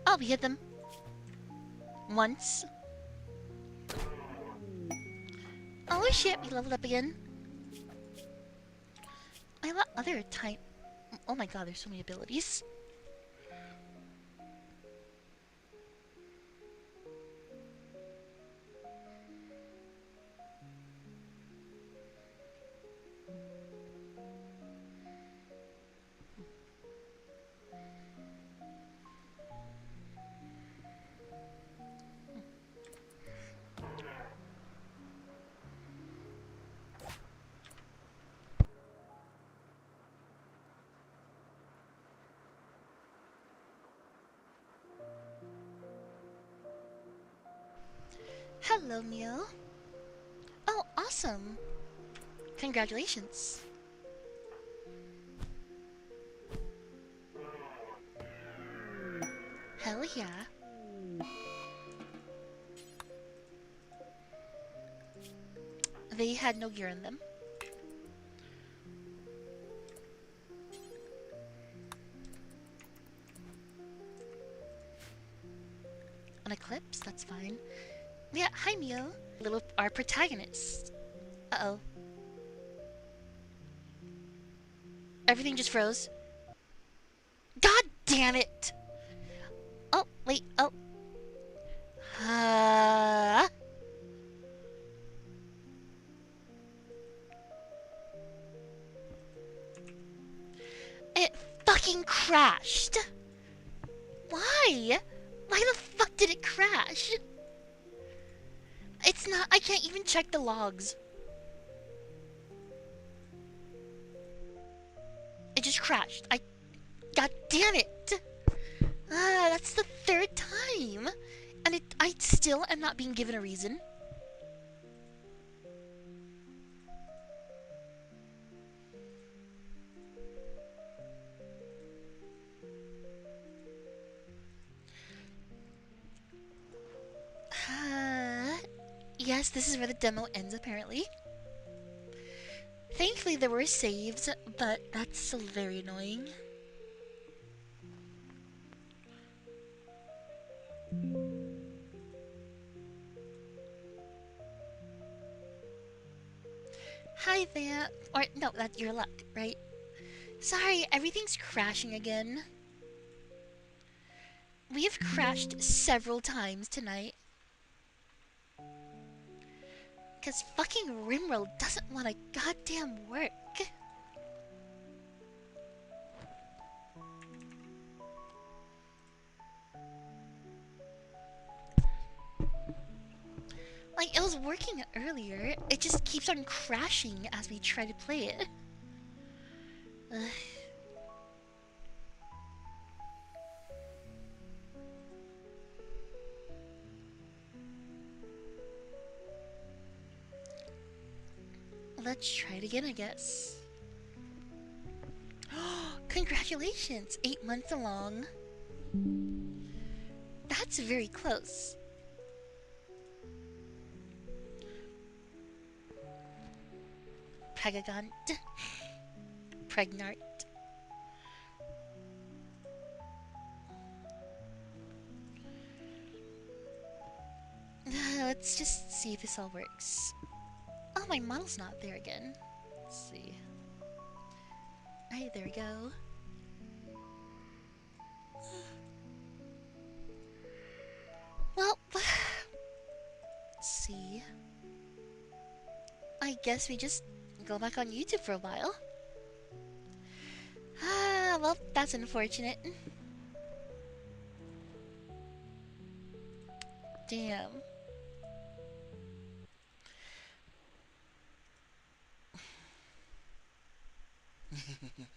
Oh, we hit them. Once. Oh shit, we leveled up again. I have other type. Oh my god, there's so many abilities. Hello, Mio. Oh, awesome. Congratulations. Hell yeah. They had no gear in them. An eclipse? That's fine. Yeah, hi Mio. Our protagonist. Uh-oh. Everything just froze. God damn it! Oh, wait, oh. It fucking crashed. Why? Why the fuck did it crash? It's not. I can't even check the logs. It just crashed. God damn it! That's the third time, and I still am not being given a reason. Yes, this is where the demo ends, apparently. Thankfully, there were saves, but that's still very annoying. Hi there. Or, no, that's your luck, right? Sorry, everything's crashing again. We have crashed several times tonight. Because fucking Rimworld doesn't want to goddamn work. Like, it was working earlier. It just keeps on crashing as we try to play it. Ugh. Let's try it again, I guess. Congratulations! 8 months along. That's very close. Pregagant. Pregnart. Let's just see if this all works. Oh, my model's not there again. Let's see. Alright, there we go. Well, let's see. I guess we just go back on YouTube for a while. Well, that's unfortunate. Damn.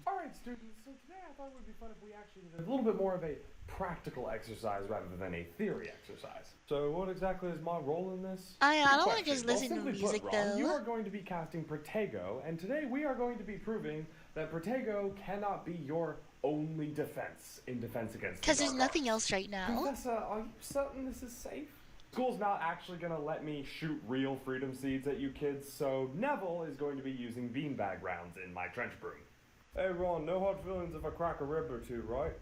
Alright, students, so today I thought it would be fun if we actually did a little bit more of a practical exercise rather than a theory exercise. So what exactly is my role in this? I Good don't want to question. just Well, listen to simply music, put, Ron, though. you are going to be casting Protego, and today we are going to be proving that Protego cannot be your only defense in defense against Because the there's dark nothing arts. else right now. Professor, are you certain this is safe? School's not actually going to let me shoot real freedom seeds at you kids, so Neville is going to be using beanbag rounds in my trench broom. Hey Ron, no hard feelings if I crack a rib or two, right?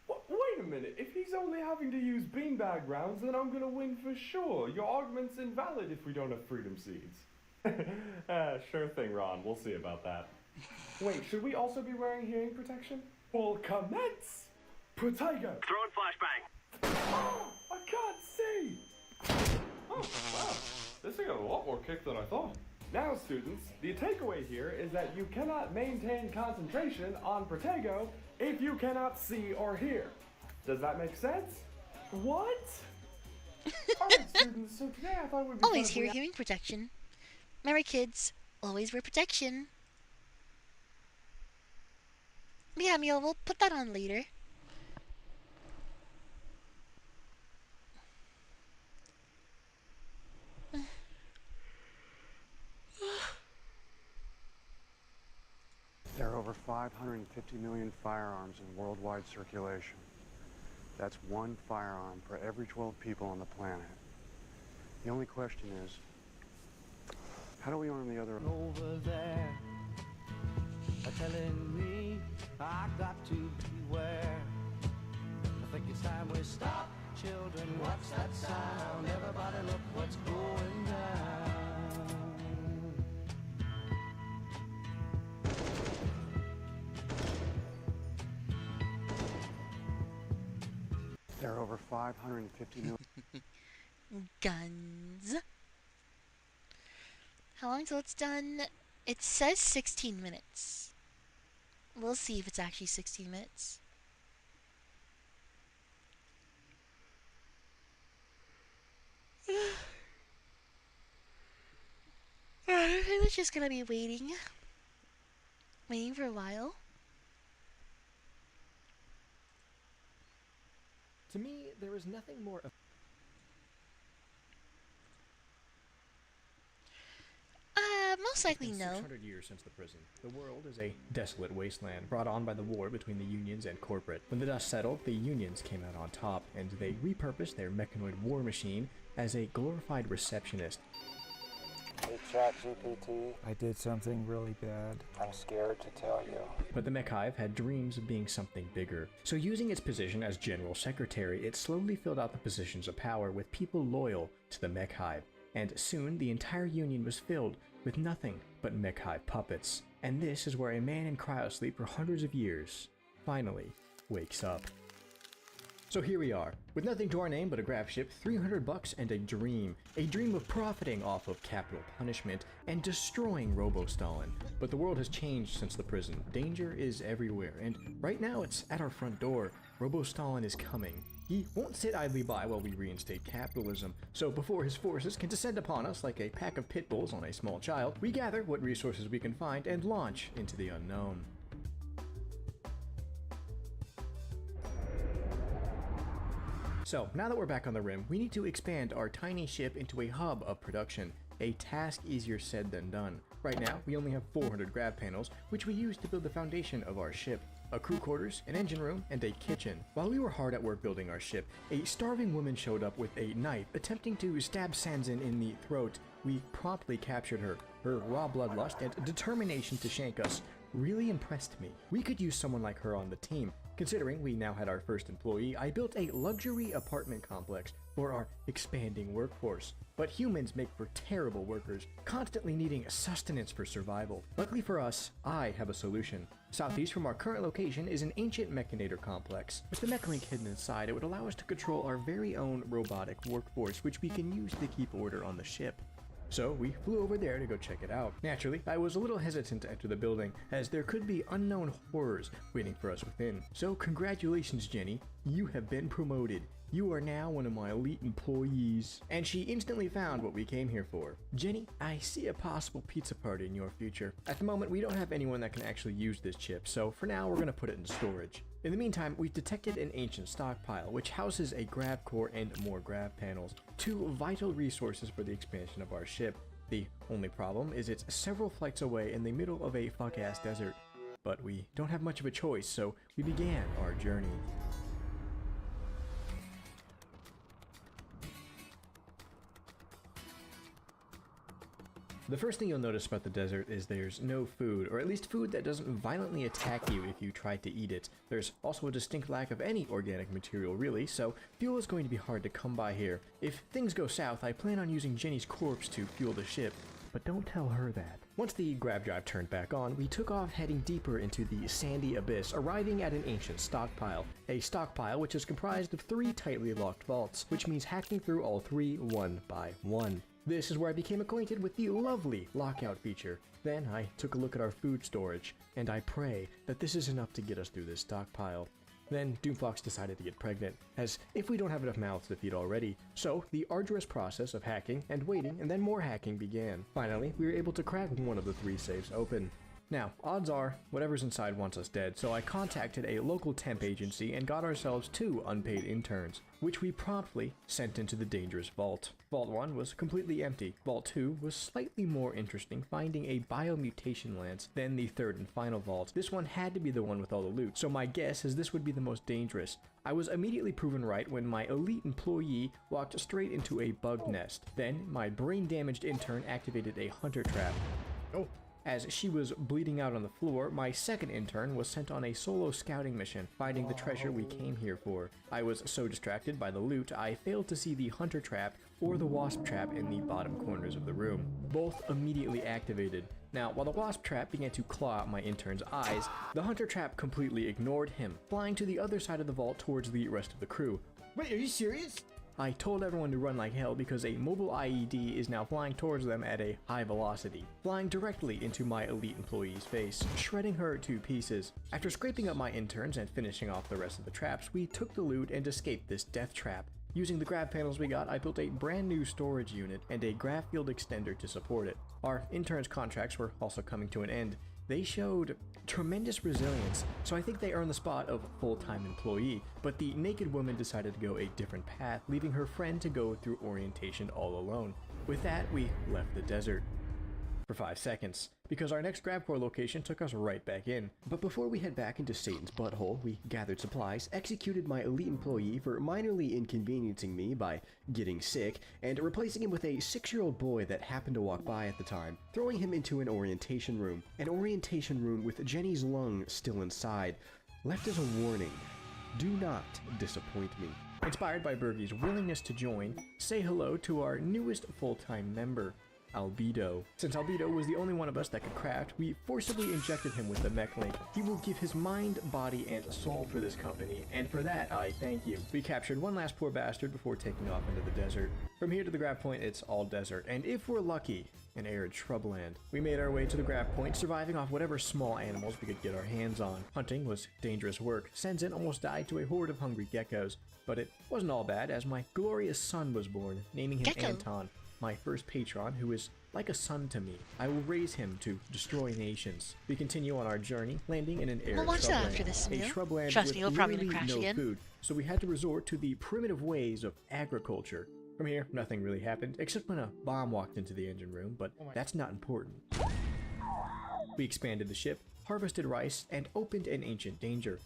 Wait a minute, if he's only having to use beanbag rounds, then I'm gonna win for sure. Your argument's invalid if we don't have freedom seeds. Sure thing, Ron, we'll see about that. Wait, should we also be wearing hearing protection? Well, commence! Protego! Throwing flashbang. Oh, I can't see! Oh, wow, this thing got a lot more kick than I thought. Now, students, the takeaway here is that you cannot maintain concentration on Protego if you cannot see or hear. Does that make sense? What? Alright, students, so today I thought it would be Always fun if we hearing protection. Remember, kids, always wear protection. Yeah, Mio, we'll put that on later. There are over 550 million firearms in worldwide circulation. That's one firearm for every 12 people on the planet. The only question is, how do we arm the other? Over there, telling me I got to beware. I think it's time we stop, children. What's that sound? Everybody, look what's going down. There are over 550 million. Guns. How long till it's done? It says 16 minutes. We'll see if it's actually 16 minutes. we're just gonna be waiting for a while. To me, there is nothing more. Most It's likely been no. 600 years since the prison. The world is a desolate wasteland brought on by the war between the Unions and corporate. When the dust settled, the Unions came out on top, and they repurposed their mechanoid war machine as a glorified receptionist. Hey ChatGPT, I did something really bad. I'm scared to tell you. But the mech hive had dreams of being something bigger. So using its position as general secretary, it slowly filled out the positions of power with people loyal to the mech hive. And soon the entire Union was filled with nothing but mech hive puppets. And this is where a man in cryosleep for hundreds of years finally wakes up. So here we are, with nothing to our name but a graph ship, $300 and a dream of profiting off of capital punishment and destroying Robo-Stalin. But the world has changed since the prison. Danger is everywhere, and right now it's at our front door. Robo-Stalin is coming. He won't sit idly by while we reinstate capitalism, so before his forces can descend upon us like a pack of pit bulls on a small child, we gather what resources we can find and launch into the unknown. So, now that we're back on the rim, we need to expand our tiny ship into a hub of production. A task easier said than done. Right now, we only have 400 grav panels, which we use to build the foundation of our ship. A crew quarters, an engine room, and a kitchen. While we were hard at work building our ship, a starving woman showed up with a knife, attempting to stab Sanzin in the throat. We promptly captured her. Her raw bloodlust and determination to shank us really impressed me. We could use someone like her on the team. Considering we now had our first employee, I built a luxury apartment complex for our expanding workforce. But humans make for terrible workers, constantly needing sustenance for survival. Luckily for us, I have a solution. Southeast from our current location is an ancient mechanator complex. With the mech link hidden inside, it would allow us to control our very own robotic workforce, which we can use to keep order on the ship. So we flew over there to go check it out. Naturally, I was a little hesitant to enter the building, as there could be unknown horrors waiting for us within. So congratulations, Jenny, you have been promoted. You are now one of my elite employees. And she instantly found what we came here for. Jenny, I see a possible pizza party in your future. At the moment, we don't have anyone that can actually use this chip, so for now we're gonna put it in storage. In the meantime, we've detected an ancient stockpile, which houses a grav core and more grav panels, two vital resources for the expansion of our ship. The only problem is it's several flights away in the middle of a fuck-ass desert. But we don't have much of a choice, so we began our journey. The first thing you'll notice about the desert is there's no food, or at least food that doesn't violently attack you if you try to eat it. There's also a distinct lack of any organic material really, so fuel is going to be hard to come by here. If things go south, I plan on using Jenny's corpse to fuel the ship, but don't tell her that. Once the grav drive turned back on, we took off heading deeper into the sandy abyss, arriving at an ancient stockpile. A stockpile which is comprised of 3 tightly locked vaults, which means hacking through all 3 one by one. This is where I became acquainted with the lovely lockout feature. Then I took a look at our food storage, and I pray that this is enough to get us through this stockpile. Then Doomflox decided to get pregnant, as if we don't have enough mouths to feed already. So the arduous process of hacking and waiting and then more hacking began. Finally, we were able to crack one of the 3 safes open. Now, odds are, whatever's inside wants us dead, so I contacted a local temp agency and got ourselves 2 unpaid interns, which we promptly sent into the dangerous vault. Vault 1 was completely empty. Vault 2 was slightly more interesting, finding a biomutation lance than the 3rd and final vault. This one had to be the one with all the loot, so my guess is this would be the most dangerous. I was immediately proven right when my elite employee walked straight into a bug nest. Then, my brain-damaged intern activated a hunter trap. Oh. As she was bleeding out on the floor, my second intern was sent on a solo scouting mission, finding the treasure we came here for. I was so distracted by the loot, I failed to see the hunter trap or the wasp trap in the bottom corners of the room. Both immediately activated. Now, while the wasp trap began to claw out my intern's eyes, the hunter trap completely ignored him, flying to the other side of the vault towards the rest of the crew. Wait, are you serious? I told everyone to run like hell because a mobile IED is now flying towards them at a high velocity, flying directly into my elite employee's face, shredding her to pieces. After scraping up my interns and finishing off the rest of the traps, we took the loot and escaped this death trap. Using the grab panels we got, I built a brand new storage unit and a graph field extender to support it. Our interns' contracts were also coming to an end. They showed tremendous resilience, so I think they earned the spot of full-time employee, but the naked woman decided to go a different path, leaving her friend to go through orientation all alone. With that, we left the desert. For 5 seconds, because our next GrabCore location took us right back in. But before we head back into Satan's butthole, we gathered supplies, executed my elite employee for minorly inconveniencing me by getting sick, and replacing him with a 6-year-old boy that happened to walk by at the time, throwing him into an orientation room with Jenny's lung still inside, left as a warning: do not disappoint me. Inspired by Bergie's willingness to join, say hello to our newest full-time member, Albedo. Since Albedo was the only one of us that could craft, we forcibly injected him with the mech link. He will give his mind, body, and soul for this company, and for that I thank you. We captured one last poor bastard before taking off into the desert. From here to the grab point, it's all desert, and if we're lucky, an arid shrubland. We made our way to the grab point, surviving off whatever small animals we could get our hands on. Hunting was dangerous work. Senzin almost died to a horde of hungry geckos, but it wasn't all bad as my glorious son was born, naming him Anton, my first patron, who is like a son to me. I will raise him to destroy nations. We continue on our journey, landing in an arid We'll watch that shrubland. after this, A Emil. shrubland Trust with me, we're probably gonna literally crash no again. food, so we had to resort to the primitive ways of agriculture. From here, nothing really happened, except when a bomb walked into the engine room, but that's not important. We expanded the ship, harvested rice, and opened an ancient danger,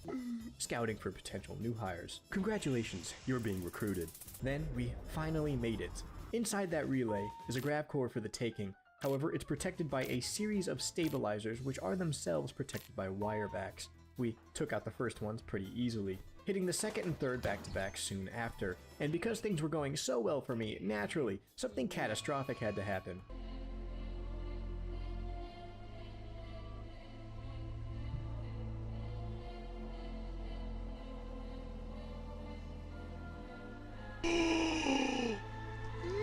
scouting for potential new hires. Congratulations, you're being recruited. Then we finally made it. Inside that relay is a grab core for the taking. However, it's protected by a series of stabilizers, which are themselves protected by wire backs. We took out the first ones pretty easily, hitting the second and third back-to-back soon after. And because things were going so well for me, naturally, something catastrophic had to happen.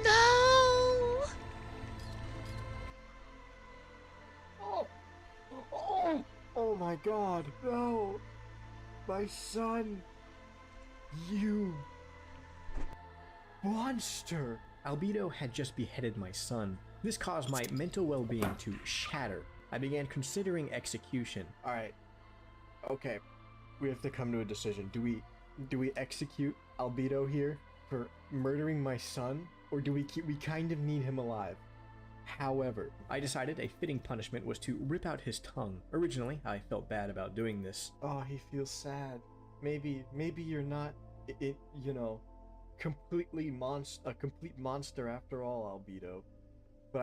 No! Oh my god, no! My son! You... monster! Albedo had just beheaded my son. This caused my mental well-being to shatter. I began considering execution. Alright. Okay. We have to come to a decision. Do we execute Albedo here for murdering my son? Or do we kind of need him alive? However, I decided a fitting punishment was to rip out his tongue. Originally, I felt bad about doing this. Oh, he feels sad. Maybe you're not, completely a complete monster after all, Albedo. But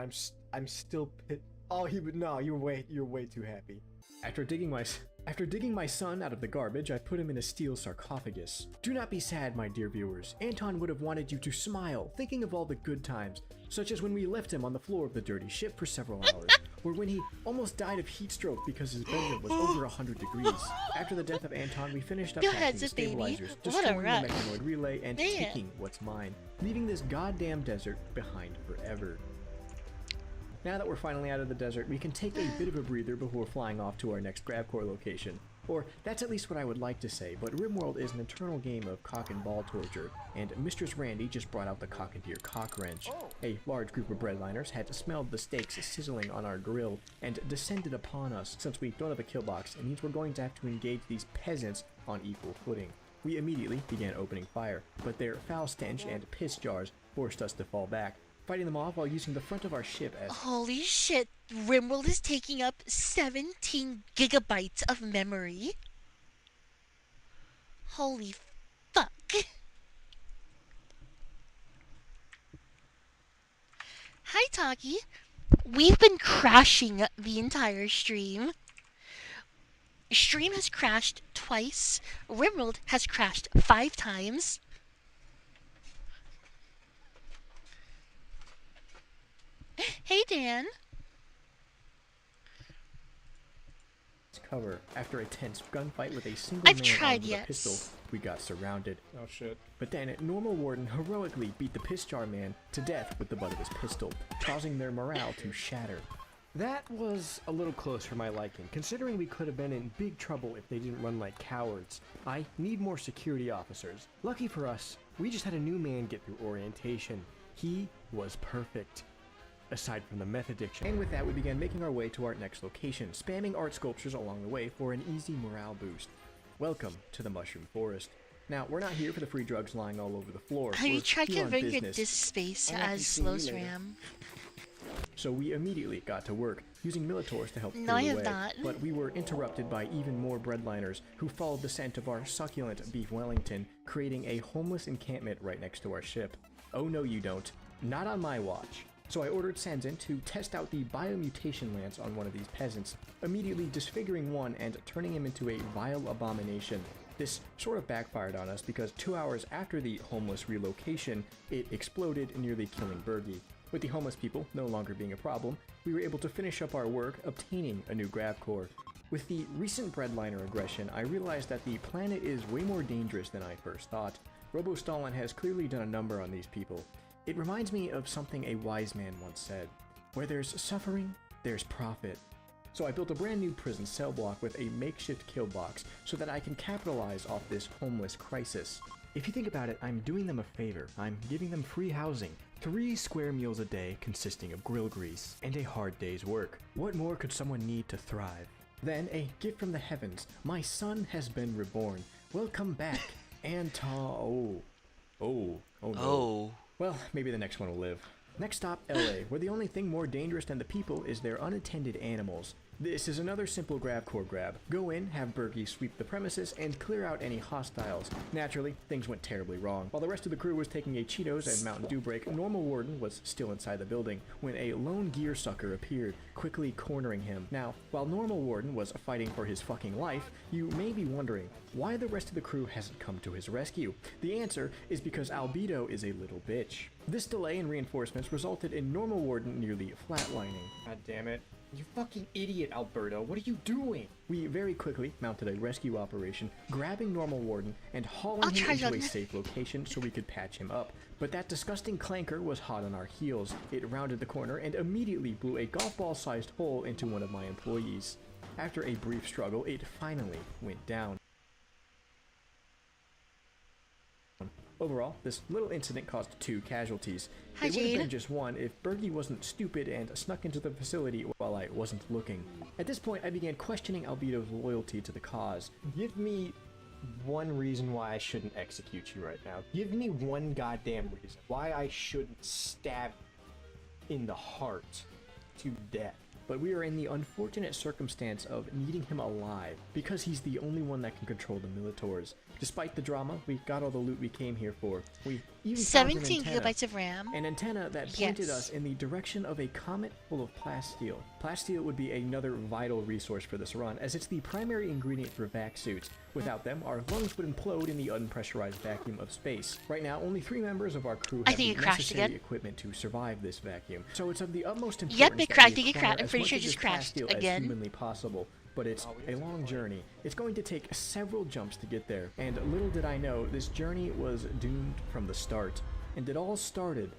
I'm still pit. Oh, you're way too happy. After digging my son out of the garbage, I put him in a steel sarcophagus. Do not be sad, my dear viewers. Anton would have wanted you to smile, thinking of all the good times, such as when we left him on the floor of the dirty ship for several hours, or when he almost died of heat stroke because his bedroom was over 100 degrees. After the death of Anton, we finished up Your packing head's the a baby. stabilizers, What a destroying the rush. mechanoid relay, and Man. taking what's mine, leaving this goddamn desert behind forever. Now that we're finally out of the desert, we can take a bit of a breather before flying off to our next GrabCore location. Or, that's at least what I would like to say, but RimWorld is an eternal game of cock and ball torture, and Mistress Randy just brought out the Cockadeer cock wrench. A large group of breadliners had smelled the steaks sizzling on our grill, and descended upon us. Since we don't have a kill box, it means we're going to have to engage these peasants on equal footing. We immediately began opening fire, but their foul stench and piss jars forced us to fall back, fighting them off while using the front of our ship as... Holy shit, RimWorld is taking up 17 gigabytes of memory. Holy fuck. Hi, Taki. We've been crashing the entire stream. Stream has crashed twice. RimWorld has crashed 5 times. Hey, Dan. cover. After a tense gunfight with a single man armed with a pistol, we got surrounded. Oh shit. But then, Normal Warden heroically beat the piss jar man to death with the butt of his pistol, causing their morale to shatter. That was a little close for my liking, considering we could have been in big trouble if they didn't run like cowards. I need more security officers. Lucky for us, we just had a new man get through orientation. He was perfect, aside from the meth addiction. And with that, we began making our way to our next location, spamming art sculptures along the way for an easy morale boost. Welcome to the Mushroom Forest. Now, we're not here for the free drugs lying all over the floor. Have you We're tried here on converting your business. disk space I'll have to as see you slow later. RAM? So we immediately got to work, using Militors to help No, clear I the have way. not. But we were interrupted by even more breadliners who followed the scent of our succulent beef Wellington, creating a homeless encampment right next to our ship. Oh no you don't. Not on my watch. So I ordered Sanzin to test out the biomutation lance on one of these peasants, immediately disfiguring one and turning him into a vile abomination. This sort of backfired on us because 2 hours after the homeless relocation, it exploded, nearly killing Bergie. With the homeless people no longer being a problem, we were able to finish up our work obtaining a new grav core. With the recent breadliner aggression, I realized that the planet is way more dangerous than I first thought. Robo-Stalin has clearly done a number on these people. It reminds me of something a wise man once said, where there's suffering, there's profit. So I built a brand new prison cell block with a makeshift kill box so that I can capitalize off this homeless crisis. If you think about it, I'm doing them a favor. I'm giving them free housing, 3 square meals a day consisting of grill grease, and a hard day's work. What more could someone need to thrive? Then, a gift from the heavens. My son has been reborn. Welcome back, Oh no. Oh. Well, maybe the next one will live. Next stop, LA, where the only thing more dangerous than the people is their unattended animals. This is another simple grav core grab. Go in, have Bergie sweep the premises, and clear out any hostiles. Naturally, things went terribly wrong. While the rest of the crew was taking a Cheetos and Mountain Dew break, Normal Warden was still inside the building when a lone gear sucker appeared, quickly cornering him. Now, while Normal Warden was fighting for his fucking life, you may be wondering why the rest of the crew hasn't come to his rescue. The answer is because Albedo is a little bitch. This delay in reinforcements resulted in Normal Warden nearly flatlining. God damn it. You fucking idiot, Alberto. What are you doing? We very quickly mounted a rescue operation, grabbing Normal Warden and hauling him into a safe location so we could patch him up. But that disgusting clanker was hot on our heels. It rounded the corner and immediately blew a golf ball-sized hole into one of my employees. After a brief struggle, it finally went down. Overall, this little incident caused 2 casualties. Hi, It would have Jade. been just 1 if Bergie wasn't stupid and snuck into the facility while I wasn't looking. At this point, I began questioning Albedo's loyalty to the cause. Give me one reason why I shouldn't execute you right now. Give me one goddamn reason why I shouldn't stab in the heart to death. But we are in the unfortunate circumstance of needing him alive, because he's the only one that can control the Militors. Despite the drama, we got all the loot we came here for. We even found an 17 antenna. gigabytes of RAM. An antenna that pointed Yes. us in the direction of a comet full of plasteel. Plasteel would be another vital resource for this run, as it's the primary ingredient for vac suits. Without them, our lungs would implode in the unpressurized vacuum of space. Right now, only 3 members of our crew I have think the it crashed necessary again. equipment to survive this vacuum. So it's of the utmost importance Yep, it that crashed. we It crashed. acquire I'm as pretty much sure of it just this crashed plasteel as again. humanly possible. But it's a long journey. It's going to take several jumps to get there, and little did I know, this journey was doomed from the start. And it all started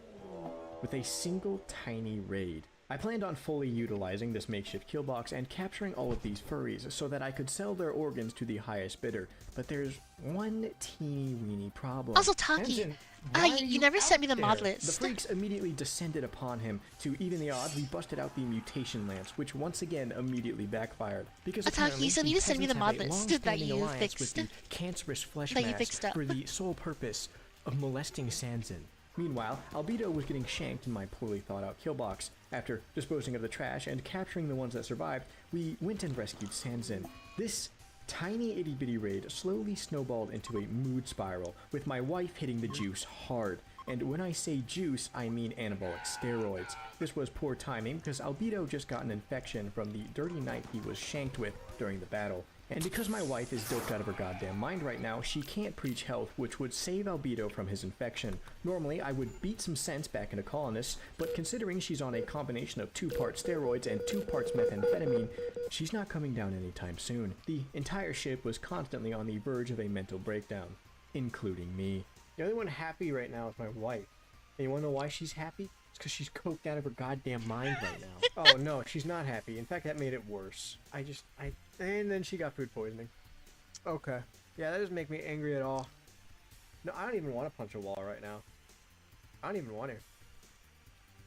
with a single tiny raid. I planned on fully utilizing this makeshift kill box and capturing all of these furries so that I could sell their organs to the highest bidder. But there's one teeny weeny problem. Also, Taki, Tenzin, why are you never sent me the out mod there? list. The freaks immediately descended upon him. To even the odds, we busted out the mutation lance, which once again immediately backfired. Because Taki, apparently, so you need the to send me the peasants mod have a list that long-standing you alliance with fixed. the cancerous flesh That you mass fixed up. for the sole purpose of molesting Sanzin. Meanwhile, Albedo was getting shanked in my poorly thought out kill box. After disposing of the trash and capturing the ones that survived, we went and rescued Sanzin. This tiny itty bitty raid slowly snowballed into a mood spiral, with my wife hitting the juice hard. And when I say juice, I mean anabolic steroids. This was poor timing because Albedo just got an infection from the dirty knife he was shanked with during the battle. And because my wife is doped out of her goddamn mind right now, she can't preach health, which would save Albedo from his infection. Normally, I would beat some sense back into colonists, but considering she's on a combination of 2 parts steroids and 2 parts methamphetamine, she's not coming down anytime soon. The entire ship was constantly on the verge of a mental breakdown, including me. The only one happy right now is my wife. And you wanna know why she's happy? It's because she's coked out of her goddamn mind right now. Oh no, she's not happy. In fact, that made it worse. And then she got food poisoning. Okay. Yeah, that doesn't make me angry at all. No, I don't even want to punch a wall right now. I don't even want to.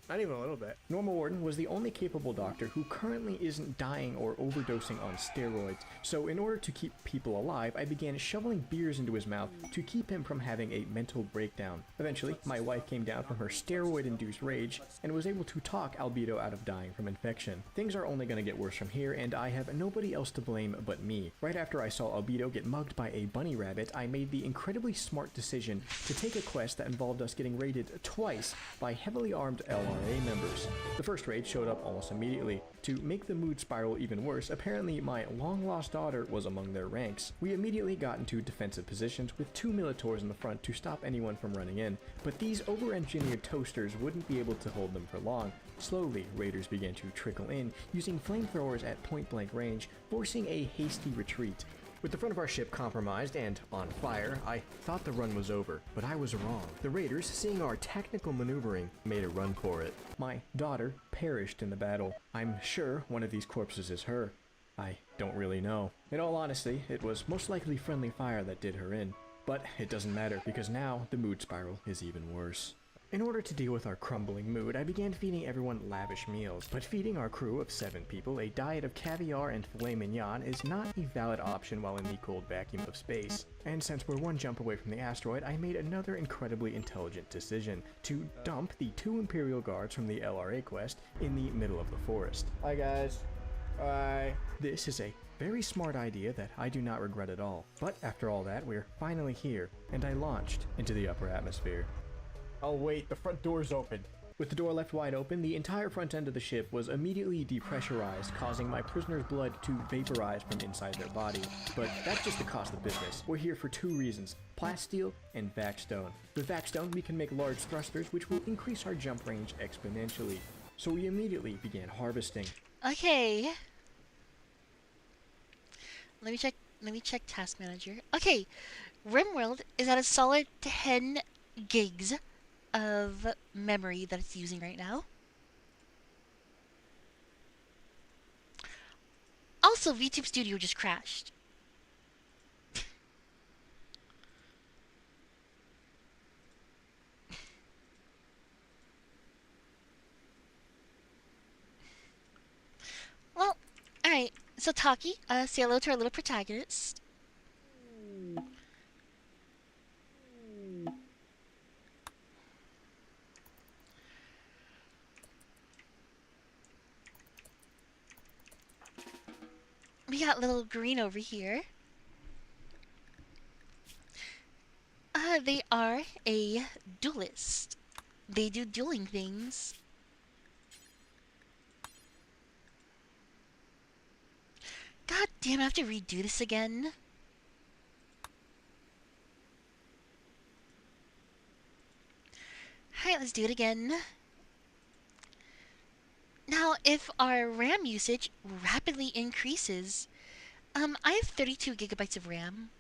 Not even a little bit. Norma Warden was the only capable doctor who currently isn't dying or overdosing on steroids, so in order to keep people alive, I began shoveling beers into his mouth to keep him from having a mental breakdown. Eventually, my wife came down from her steroid-induced rage and was able to talk Albedo out of dying from infection. Things are only going to get worse from here, and I have nobody else to blame but me. Right after I saw Albedo get mugged by a bunny rabbit, I made the incredibly smart decision to take a quest that involved us getting raided twice by heavily armed LRA members. The first raid showed up almost immediately. To make the mood spiral even worse, apparently my long-lost daughter was among their ranks. We immediately got into defensive positions with 2 Militors in the front to stop anyone from running in, but these over-engineered toasters wouldn't be able to hold them for long. Slowly, raiders began to trickle in, using flamethrowers at point-blank range, forcing a hasty retreat. With the front of our ship compromised and on fire, I thought the run was over, but I was wrong. The raiders, seeing our tactical maneuvering, made a run for it. My daughter perished in the battle. I'm sure one of these corpses is her. I don't really know. In all honesty, it was most likely friendly fire that did her in. But it doesn't matter, because now the mood spiral is even worse. In order to deal with our crumbling mood, I began feeding everyone lavish meals, but feeding our crew of 7 people a diet of caviar and filet mignon is not a valid option while in the cold vacuum of space. And since we're one jump away from the asteroid, I made another incredibly intelligent decision, to dump the 2 Imperial Guards from the LRA quest in the middle of the forest. Hi guys. Bye. This is a very smart idea that I do not regret at all. But after all that, we're finally here, and I launched into the upper atmosphere. Oh wait, the front door's open. With the door left wide open, the entire front end of the ship was immediately depressurized, causing my prisoner's blood to vaporize from inside their body. But that's just the cost of business. We're here for 2 reasons, plasteel and vac-stone. With vac-stone, we can make large thrusters, which will increase our jump range exponentially. So we immediately began harvesting. Okay. Let me check Task Manager. Okay, RimWorld is at a solid 10 gigs of memory that it's using right now. Also, VTube Studio just crashed. Well, alright. So Taki, say hello to our little protagonist. We got little green over here. They are a duelist. They do dueling things. God damn, I have to redo this again. Alright, let's do it again. Now, if our RAM usage rapidly increases, I have 32 gigabytes of RAM.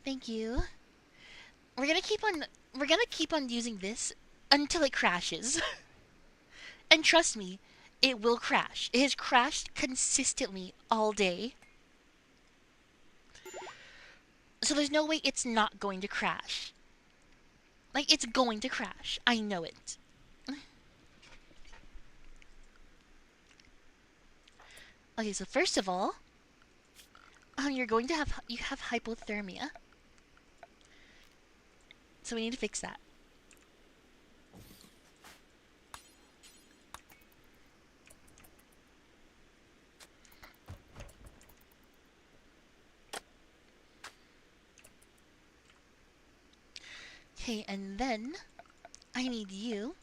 Thank you. We're gonna keep on using this until it crashes. And trust me, it will crash. It has crashed consistently all day. So there's no way it's not going to crash. Like, it's going to crash. I know it. Okay, so first of all, you have hypothermia. So we need to fix that. Okay, and then I need you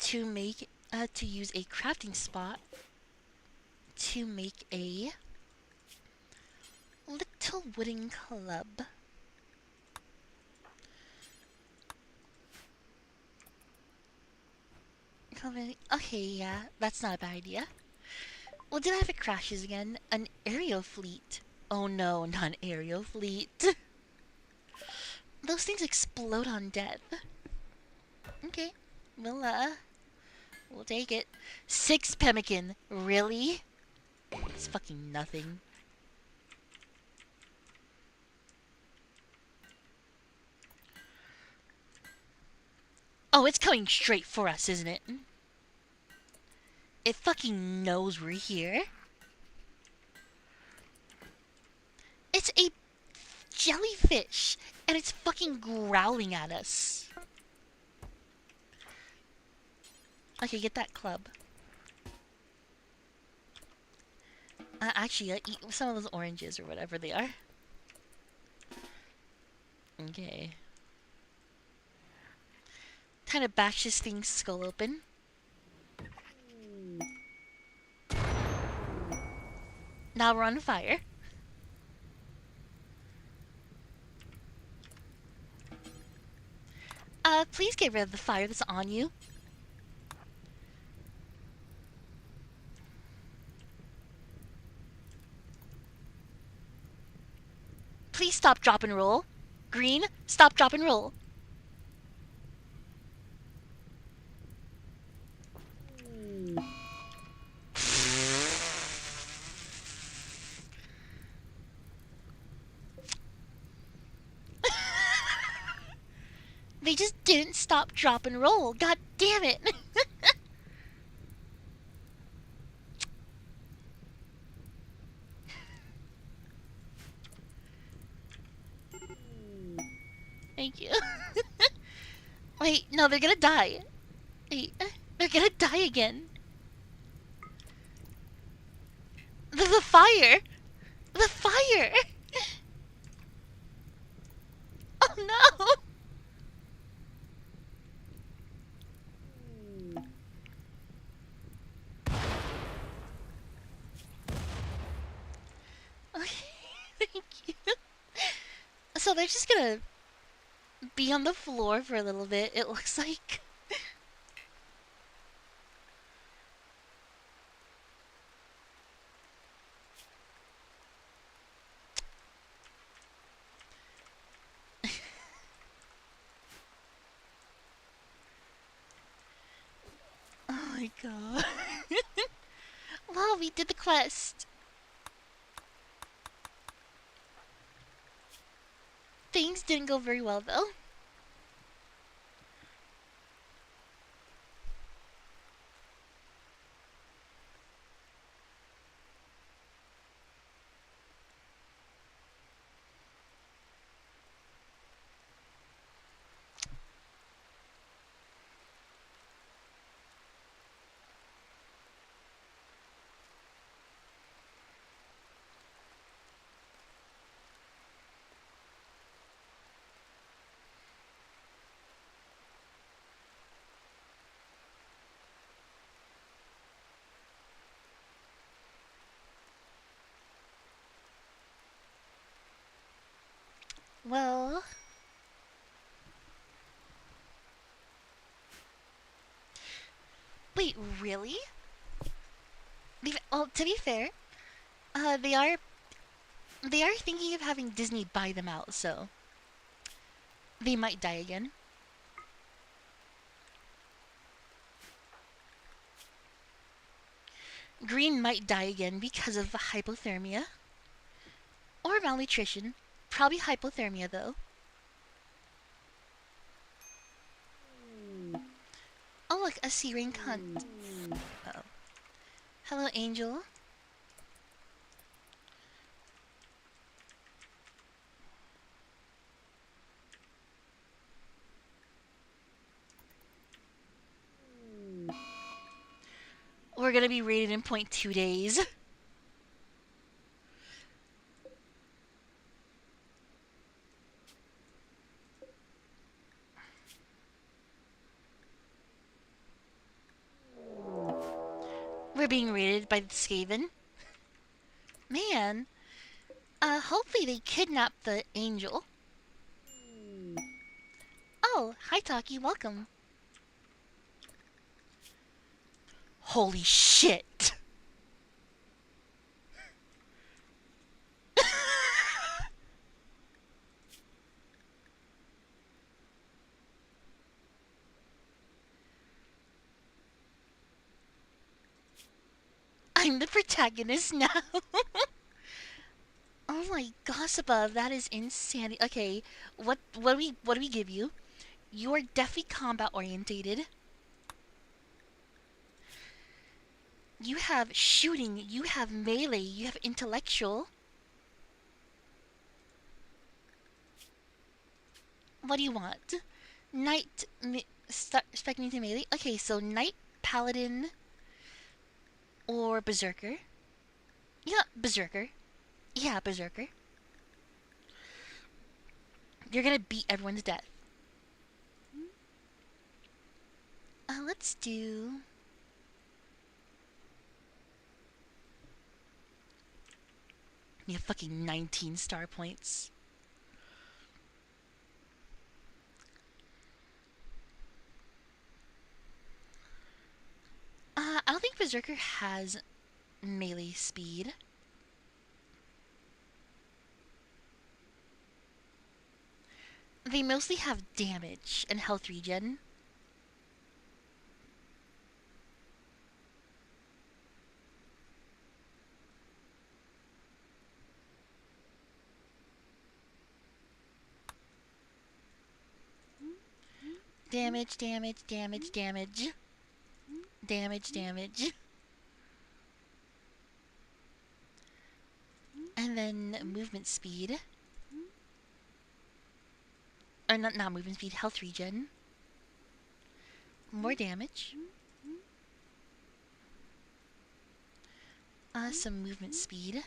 to make to use a crafting spot to make a little wooden club. Okay, yeah, that's not a bad idea. Well, did I have it crashes again? An aerial fleet. Oh no, not an aerial fleet. Those things explode on death. Okay, we'll take it. 6 pemmican. Really? It's fucking nothing. Oh, it's coming straight for us, isn't it? It fucking knows we're here. It's a jellyfish, and it's fucking growling at us. Okay, get that club. Actually, eat some of those oranges or whatever they are. Okay. Kind of bash this thing's skull open. Now we're on fire. Please get rid of the fire that's on you. Please stop, drop, and roll. Green, stop, drop, and roll. They just didn't stop, drop, and roll. God damn it. Thank you. Wait, no, they're gonna die. Wait, they're gonna die again. The fire! The fire! Oh no! Okay, thank you. So they're just gonna be on the floor for a little bit, it looks like. Oh my god. Wow, we did the quest. Things didn't go very well though. Well, wait, really? Well, to be fair, they are thinking of having Disney buy them out, so they might die again. Green might die again because of hypothermia or malnutrition. Probably hypothermia though. Oh look, a sea ring cunt. Uh oh. Hello, Angel. We're gonna be rated in 0.2 days. We're being raided by the Skaven. Man. Hopefully they kidnap the angel. Oh, hi Taki, welcome. Holy shit! I'm the protagonist now. Oh my gossapa, that is insanity. Okay, what do we give you? You are definitely combat orientated. You have shooting, you have melee, you have intellectual. What do you want? Knight, specking to melee. Okay, so knight, paladin, or berserker. Yeah, berserker. Yeah, berserker. You're gonna beat everyone to death. Let's do. You have fucking 19 star points. I don't think berserker has melee speed. They mostly have damage and health regen. Damage, damage, damage, damage. Damage, damage. And then movement speed. Or not movement speed, health regen. More damage. Some movement speed.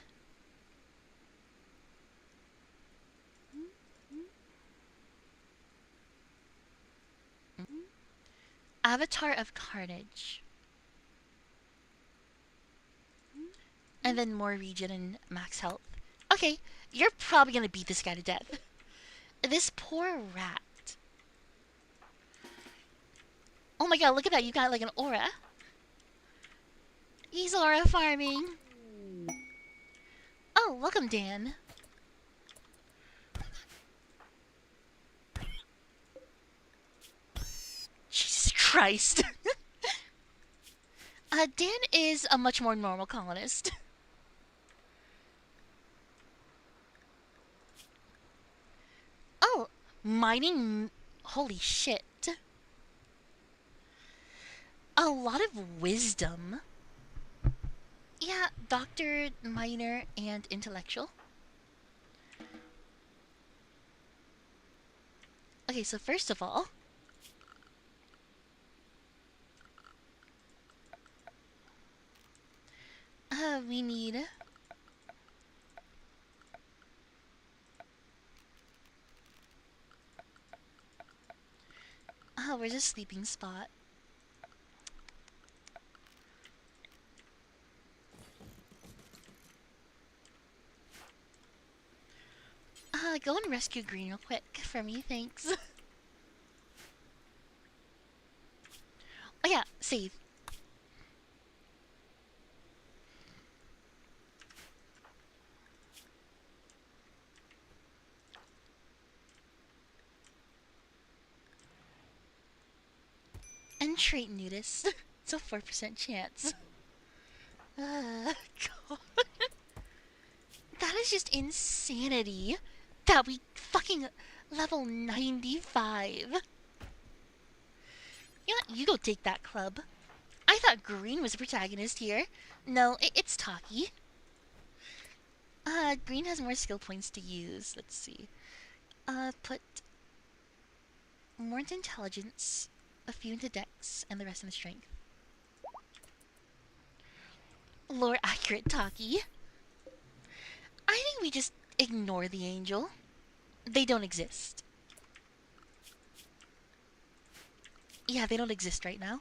Avatar of Carnage. And then more regen and max health. Okay, you're probably gonna beat this guy to death. This poor rat. Oh my god, look at that, you got like an aura. He's aura farming. Oh, welcome, Dan. Jesus Christ. Dan is a much more normal colonist. Oh, mining. Holy shit. A lot of wisdom. Yeah, doctor, minor, and intellectual. Okay, so first of all, we need. Where's a sleeping spot? Go and rescue Green real quick for me, thanks. Oh yeah, save. And trait nudist. It's a 4% chance. God. That is just insanity. That we fucking level 95. You go take that club. I thought Green was the protagonist here. No, it's Taki. Green has more skill points to use. Let's see. Put more into intelligence, a few into dex, and the rest into strength. Lore accurate Taki. I think we just ignore the angel. They don't exist. Yeah, they don't exist right now.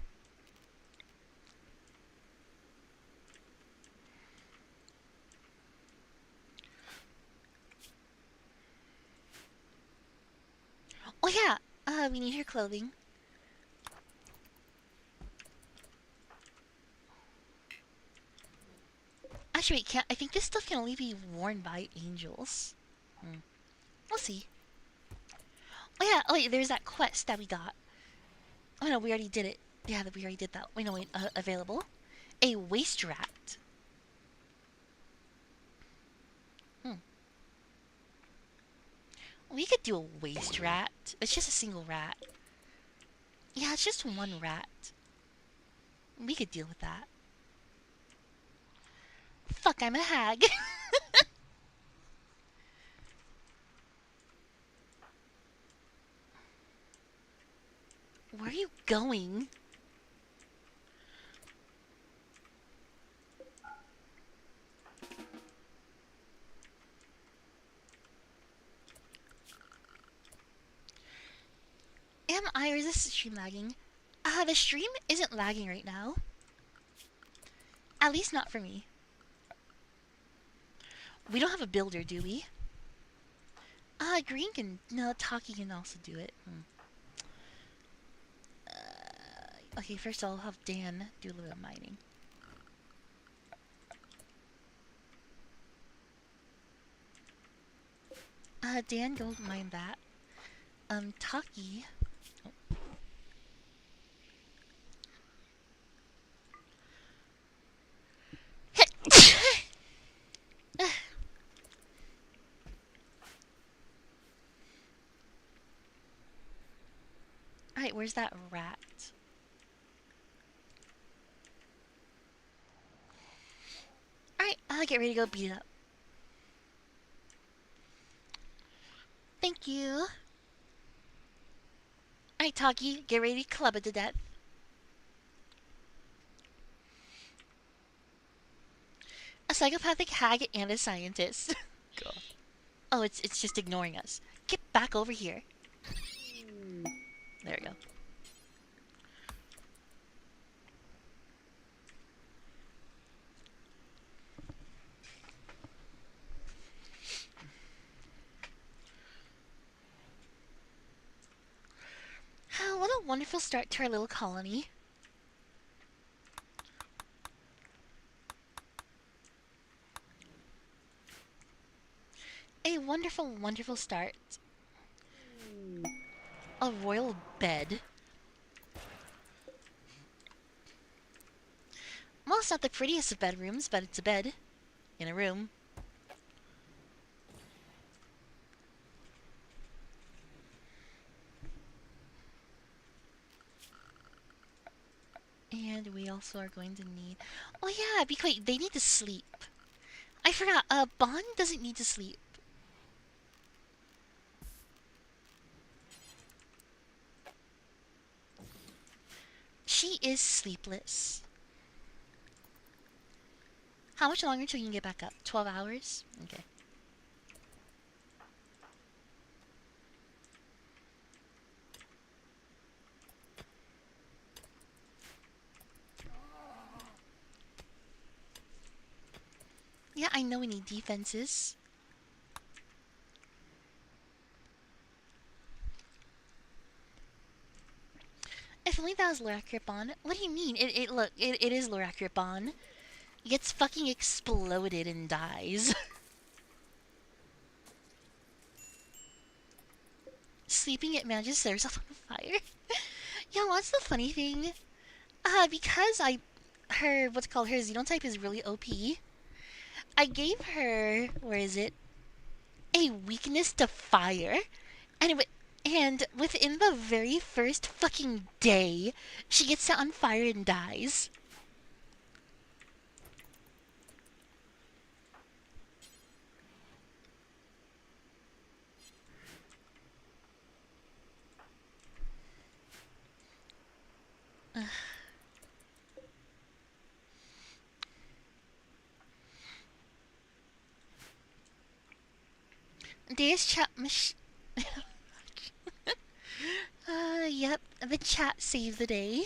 Oh yeah, we need her clothing. Actually, wait, can't. I think this stuff can only be worn by angels. We'll see. Oh yeah. Oh wait, there's that quest that we got. Oh no, we already did it. Yeah, we already did that. Wait, no, wait. Available. A waste rat. We could do a waste rat. It's just a single rat. Yeah, it's just one rat. We could deal with that. Fuck, I'm a hag. Where are you going? Am I, or is this stream lagging? The stream isn't lagging right now. At least not for me. We don't have a builder, do we? Green can... No, Taki can also do it. Okay, first I'll have Dan do a little bit of mining. Dan, go mine that. Taki... Alright, where's that rat? Alright, I'll get ready to go beat it up. Thank you. Alright, Taki, get ready to club it to death. A psychopathic hag and a scientist. God. Oh, it's just ignoring us. Get back over here. There we go. Oh, what a wonderful start to our little colony. A wonderful, wonderful start. A royal bed. Well, it's not the prettiest of bedrooms, but it's a bed. In a room. And we also are going to need... Oh yeah, because they need to sleep. I forgot, Bond doesn't need to sleep. She is sleepless. How much longer until you can get back up? 12 hours? Okay. Yeah, I know we need defenses. If only that was Lorak Rippon. What do you mean? It is Lorak Rippon. He gets fucking exploded and dies. Sleeping, it manages to set herself on fire. Yeah, what's the funny thing? Because her xenotype is really OP. I gave her, where is it? A weakness to fire. And within the very first fucking day, she gets set on fire and dies. Ugh. Deus chat yep, the chat saved the day.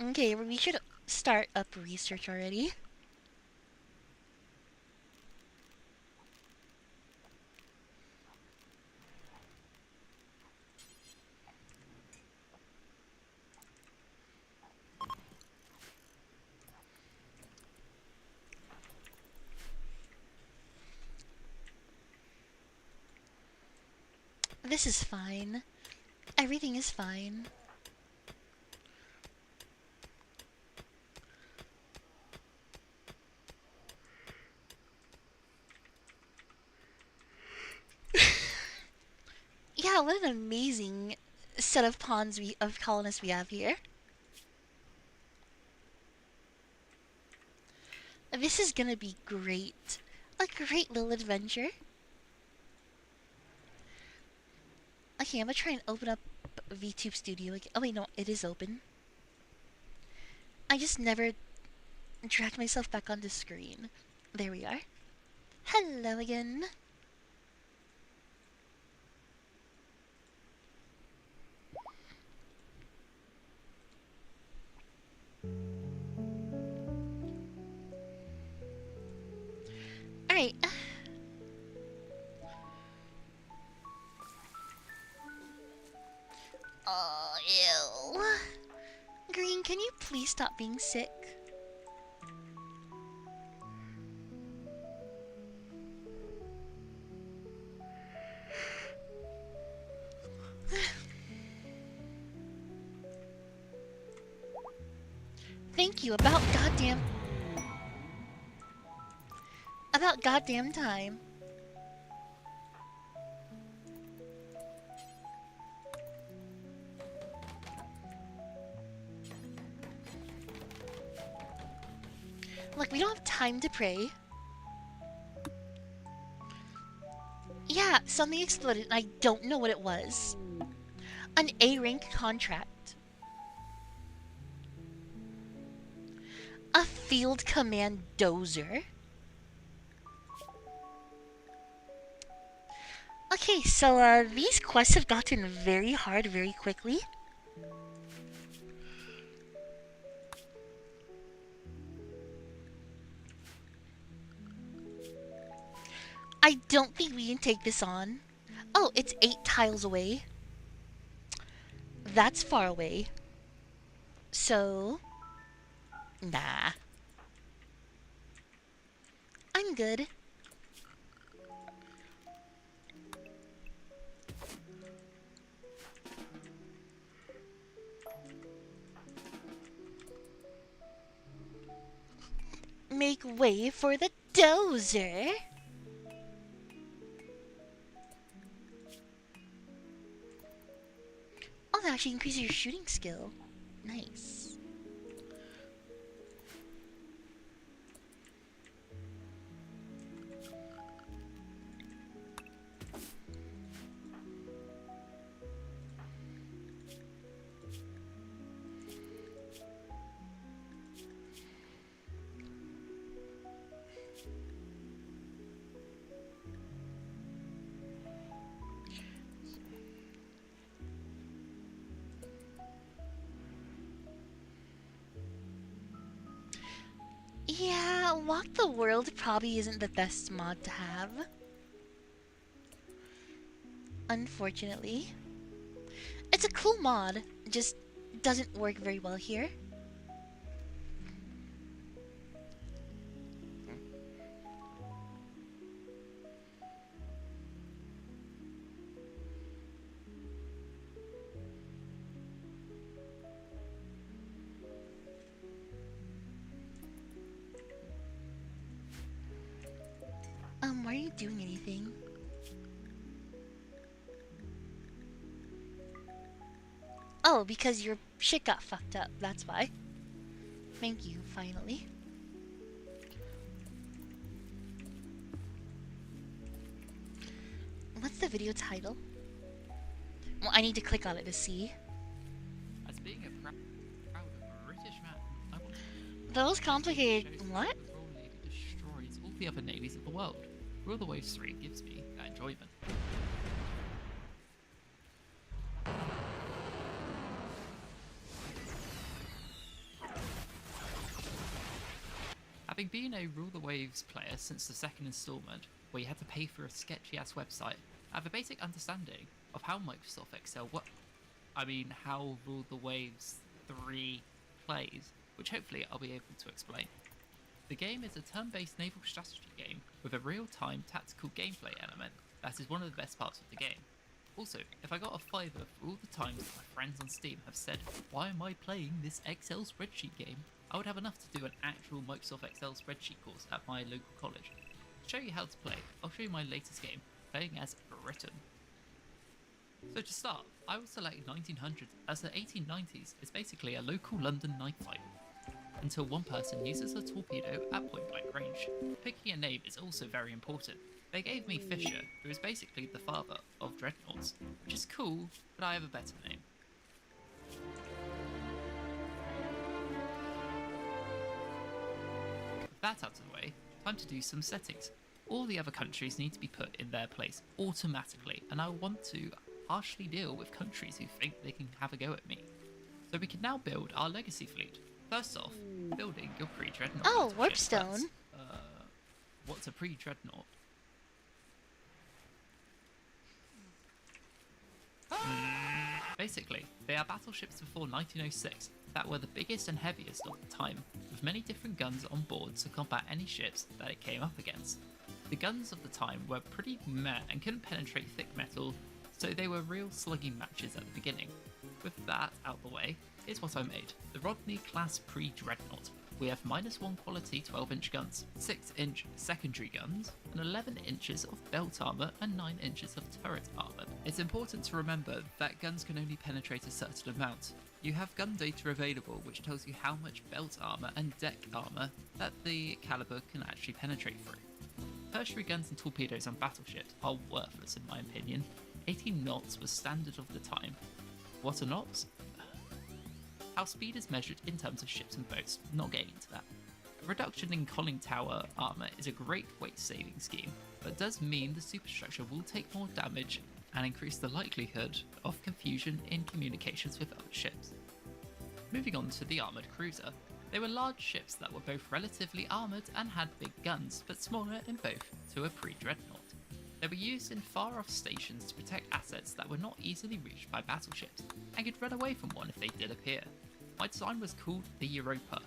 Okay, we should start up research already. This is fine. Everything is fine. Yeah, what an amazing set of colonists we have here. This is gonna be great. A great little adventure. Okay, I'm gonna try and open up VTube Studio again. Oh wait, no, it is open. I just never dragged myself back on the screen. There we are. Hello again. Alright. Oh, ew. Green, can you please stop being sick? Thank you, about goddamn time. Look, we don't have time to pray. Yeah, something exploded and I don't know what it was. An A-rank contract. A field command dozer. Okay, so these quests have gotten very hard very quickly. I don't think we can take this on. Oh, it's 8 tiles away. That's far away. So, nah. I'm good. Make way for the dozer. Oh, that actually increases your shooting skill. Nice. Yeah, Walk the World probably isn't the best mod to have. Unfortunately. It's a cool mod, just doesn't work very well here. Why are you doing anything? Oh, because your shit got fucked up, that's why. Thank you, finally. What's the video title? Well, I need to click on it to see. As being a proud British man, I want Those complicated... What? the Royal Navy destroys all the other navies of the world. Rule the Waves 3 gives me that enjoyment. Having been a Rule the Waves player since the second installment, where you had to pay for a sketchy-ass website, I have a basic understanding of how Microsoft Excel how Rule the Waves 3 plays, which hopefully I'll be able to explain. The game is a turn-based naval strategy game with a real-time tactical gameplay element that is one of the best parts of the game. Also, if I got a fiver for all the times that my friends on Steam have said, why am I playing this Excel spreadsheet game? I would have enough to do an actual Microsoft Excel spreadsheet course at my local college. To show you how to play, I'll show you my latest game, playing as Britain. So to start, I will select 1900 as the 1890s is basically a local London night fight. Until one person uses a torpedo at point blank range. Picking a name is also very important. They gave me Fisher, who is basically the father of dreadnoughts, which is cool, but I have a better name. With that out of the way, time to do some settings. All the other countries need to be put in their place automatically, and I want to harshly deal with countries who think they can have a go at me. So we can now build our legacy fleet. First off, building your pre-dreadnought. Oh, warpstone. What's a pre-dreadnought? Basically, they are battleships before 1906 that were the biggest and heaviest of the time, with many different guns on board to combat any ships that it came up against. The guns of the time were pretty meh and couldn't penetrate thick metal, so they were real slugging matches at the beginning. With that out the way, here's what I made. The Rodney class pre-dreadnought. We have -1 quality 12-inch guns, 6-inch secondary guns, and 11 inches of belt armor and 9 inches of turret armor. It's important to remember that guns can only penetrate a certain amount. You have gun data available which tells you how much belt armor and deck armor that the caliber can actually penetrate through. Tertiary guns and torpedoes on battleships are worthless in my opinion. 18 knots was standard of the time. What are knots? How speed is measured in terms of ships and boats, not getting into that. A reduction in conning tower armor is a great weight saving scheme, but does mean the superstructure will take more damage and increase the likelihood of confusion in communications with other ships. Moving on to the armoured cruiser. They were large ships that were both relatively armoured and had big guns, but smaller in both to a pre-dreadnought. They were used in far-off stations to protect assets that were not easily reached by battleships, and could run away from one if they did appear. My design was called the Europa,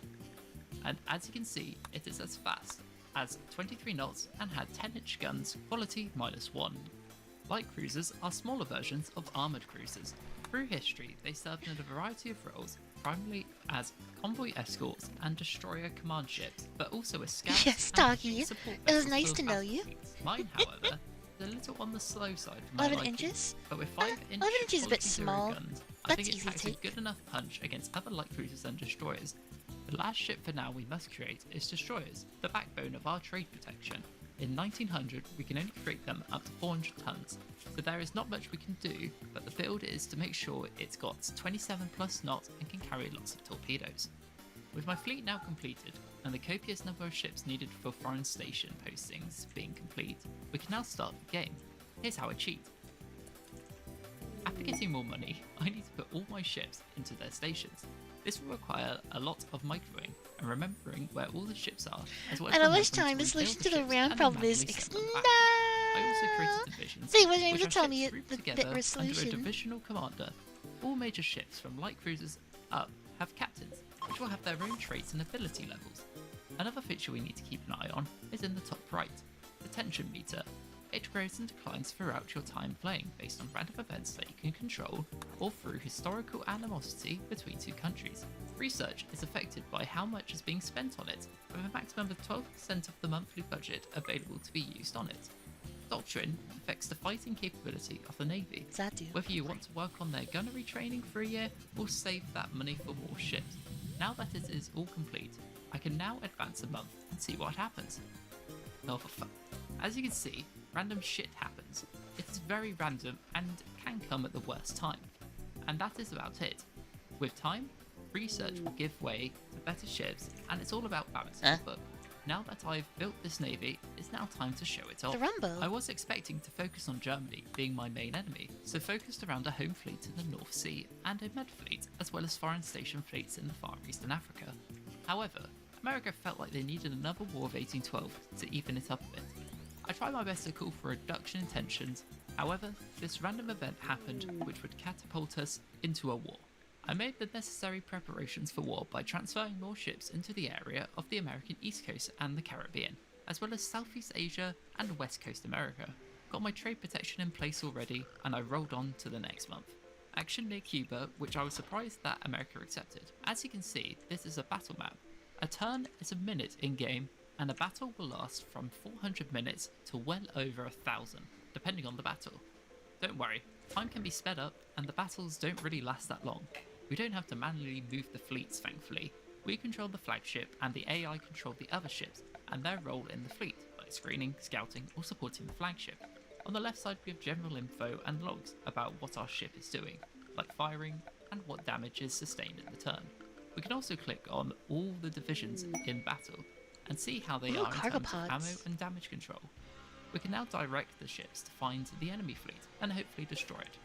and as you can see, it is as fast as 23 knots and had 10-inch guns, quality -1. Light cruisers are smaller versions of armoured cruisers. Through history, they served in a variety of roles, primarily as convoy escorts and destroyer command ships, but also as scouts Yes, and Doggy. support It was vessels nice for to know you. battlefields. Mine, however, is a little on the slow side for my 11 liking, inches? but with 5-inch 11 inches is a bit quality zero small. guns, I That's think it easy to packs a take. good enough punch against other light cruisers and destroyers. The last ship for now we must create is destroyers, the backbone of our trade protection. In 1900, we can only create them up to 400 tons, so there is not much we can do, but the build is to make sure it's got 27 plus knots and can carry lots of torpedoes. With my fleet now completed, and the copious number of ships needed for foreign station postings being complete, we can now start the game. Here's how I cheat. After getting more money, I need to put all my ships into their stations. This will require a lot of microing and remembering where all the ships are, as well as And at which remembering time the rebuild solution to the ships round and problem then is manually set them no. back. I also created divisions, See, wasn't able which to are tell ships me grouped the together under a resolution. divisional commander. All major ships from light cruisers up have captains, which will have their own traits and ability levels. Another feature we need to keep an eye on is in the top right, the tension meter. It grows and declines throughout your time playing based on random events that you can control or through historical animosity between two countries. Research is affected by how much is being spent on it, with a maximum of 12% of the monthly budget available to be used on it. Doctrine affects the fighting capability of the Navy. Whether you want to work on their gunnery training for a year or save that money for more ships. Now that it is all complete, I can now advance a month and see what happens. Now for fun. As you can see, random shit happens. It is very random and can come at the worst time. And that is about it. With time, research will give way to better ships, and it's all about balancing the book. Now that I've built this navy, it's now time to show it off. The Rumble. I was expecting to focus on Germany being my main enemy, so focused around a home fleet in the North Sea and a med fleet, as well as foreign station fleets in the Far East and Africa. However, America felt like they needed another war of 1812 to even it up a bit. I tried my best to call for a reduction in tensions, however, this random event happened which would catapult us into a war. I made the necessary preparations for war by transferring more ships into the area of the American East Coast and the Caribbean, as well as Southeast Asia and West Coast America. got my trade protection in place already, and I rolled on to the next month. Action near Cuba, which I was surprised that America accepted. As you can see, this is a battle map. A turn is a minute in-game, and a battle will last from 400 minutes to well over 1,000, depending on the battle. Don't worry, time can be sped up, and the battles don't really last that long. We don't have to manually move the fleets, thankfully. We control the flagship, and the AI control the other ships, and their role in the fleet, like screening, scouting, or supporting the flagship. On the left side we have general info and logs about what our ship is doing, like firing and what damage is sustained in the turn. We can also click on all the divisions in battle and see how they are in cargo terms of ammo pods. and damage control. We can now direct the ships to find the enemy fleet and hopefully destroy it.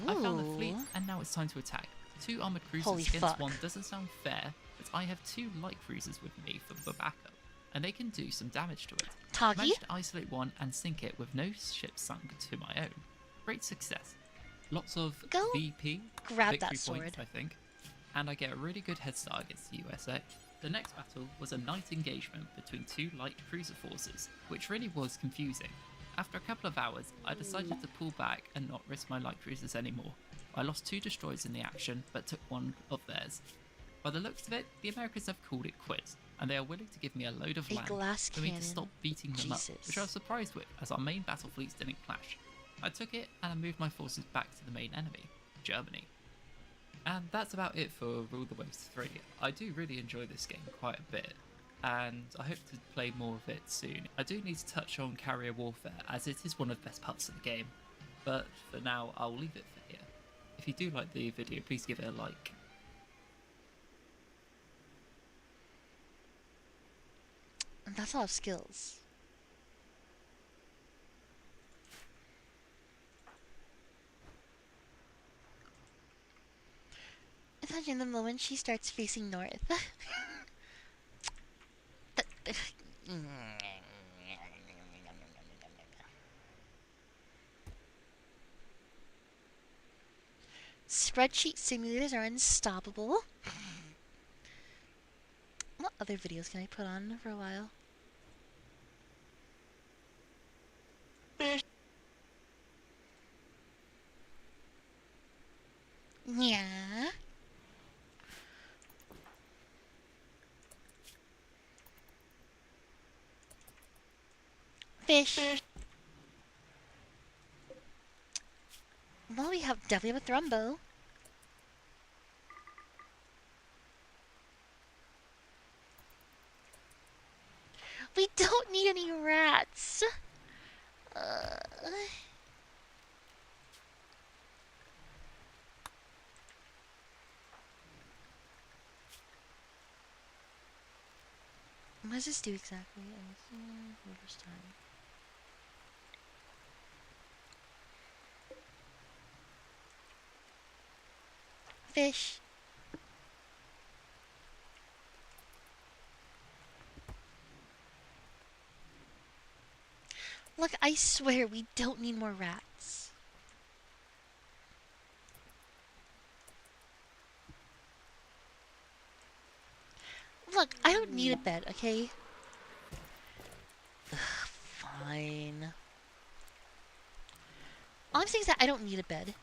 I found the fleet and now it's time to attack. 2 armoured cruisers Holy against fuck. 1 doesn't sound fair, but I have 2 light cruisers with me for backup, and they can do some damage to it. Toggy? Managed to isolate 1 and sink it with no ships sunk to my own. Great success. Lots of Go VP, grab victory that sword. points, I think, and I get a really good head start against the USA. The next battle was a night engagement between 2 light cruiser forces, which really was confusing. After a couple of hours, I decided to pull back and not risk my light cruisers anymore. I lost 2 destroyers in the action, but took 1 of theirs. By the looks of it, the Americans have called it quits, and they are willing to give me a load of A land glass for me to cannon. stop beating them up, Jesus. which I was surprised with, as our main battle fleets didn't clash. I took it, and I moved my forces back to the main enemy, Germany. And that's about it for Rule the Waves 3. I do really enjoy this game quite a bit, and I hope to play more of it soon. I do need to touch on carrier warfare, as it is one of the best parts of the game, but for now I'll leave it for here. If you do like the video, please give it a like. And that's a lot of skills. Imagine the moment she starts facing north. Spreadsheet simulators are unstoppable. What other videos can I put on for a while? Yeah. Fish. Well, we have definitely have a thrumbo. We don't need any rats. What does this do exactly? First time. Fish. Look, I swear we don't need more rats. Look, I don't need a bed, okay? Ugh, fine. All I'm saying is that I don't need a bed.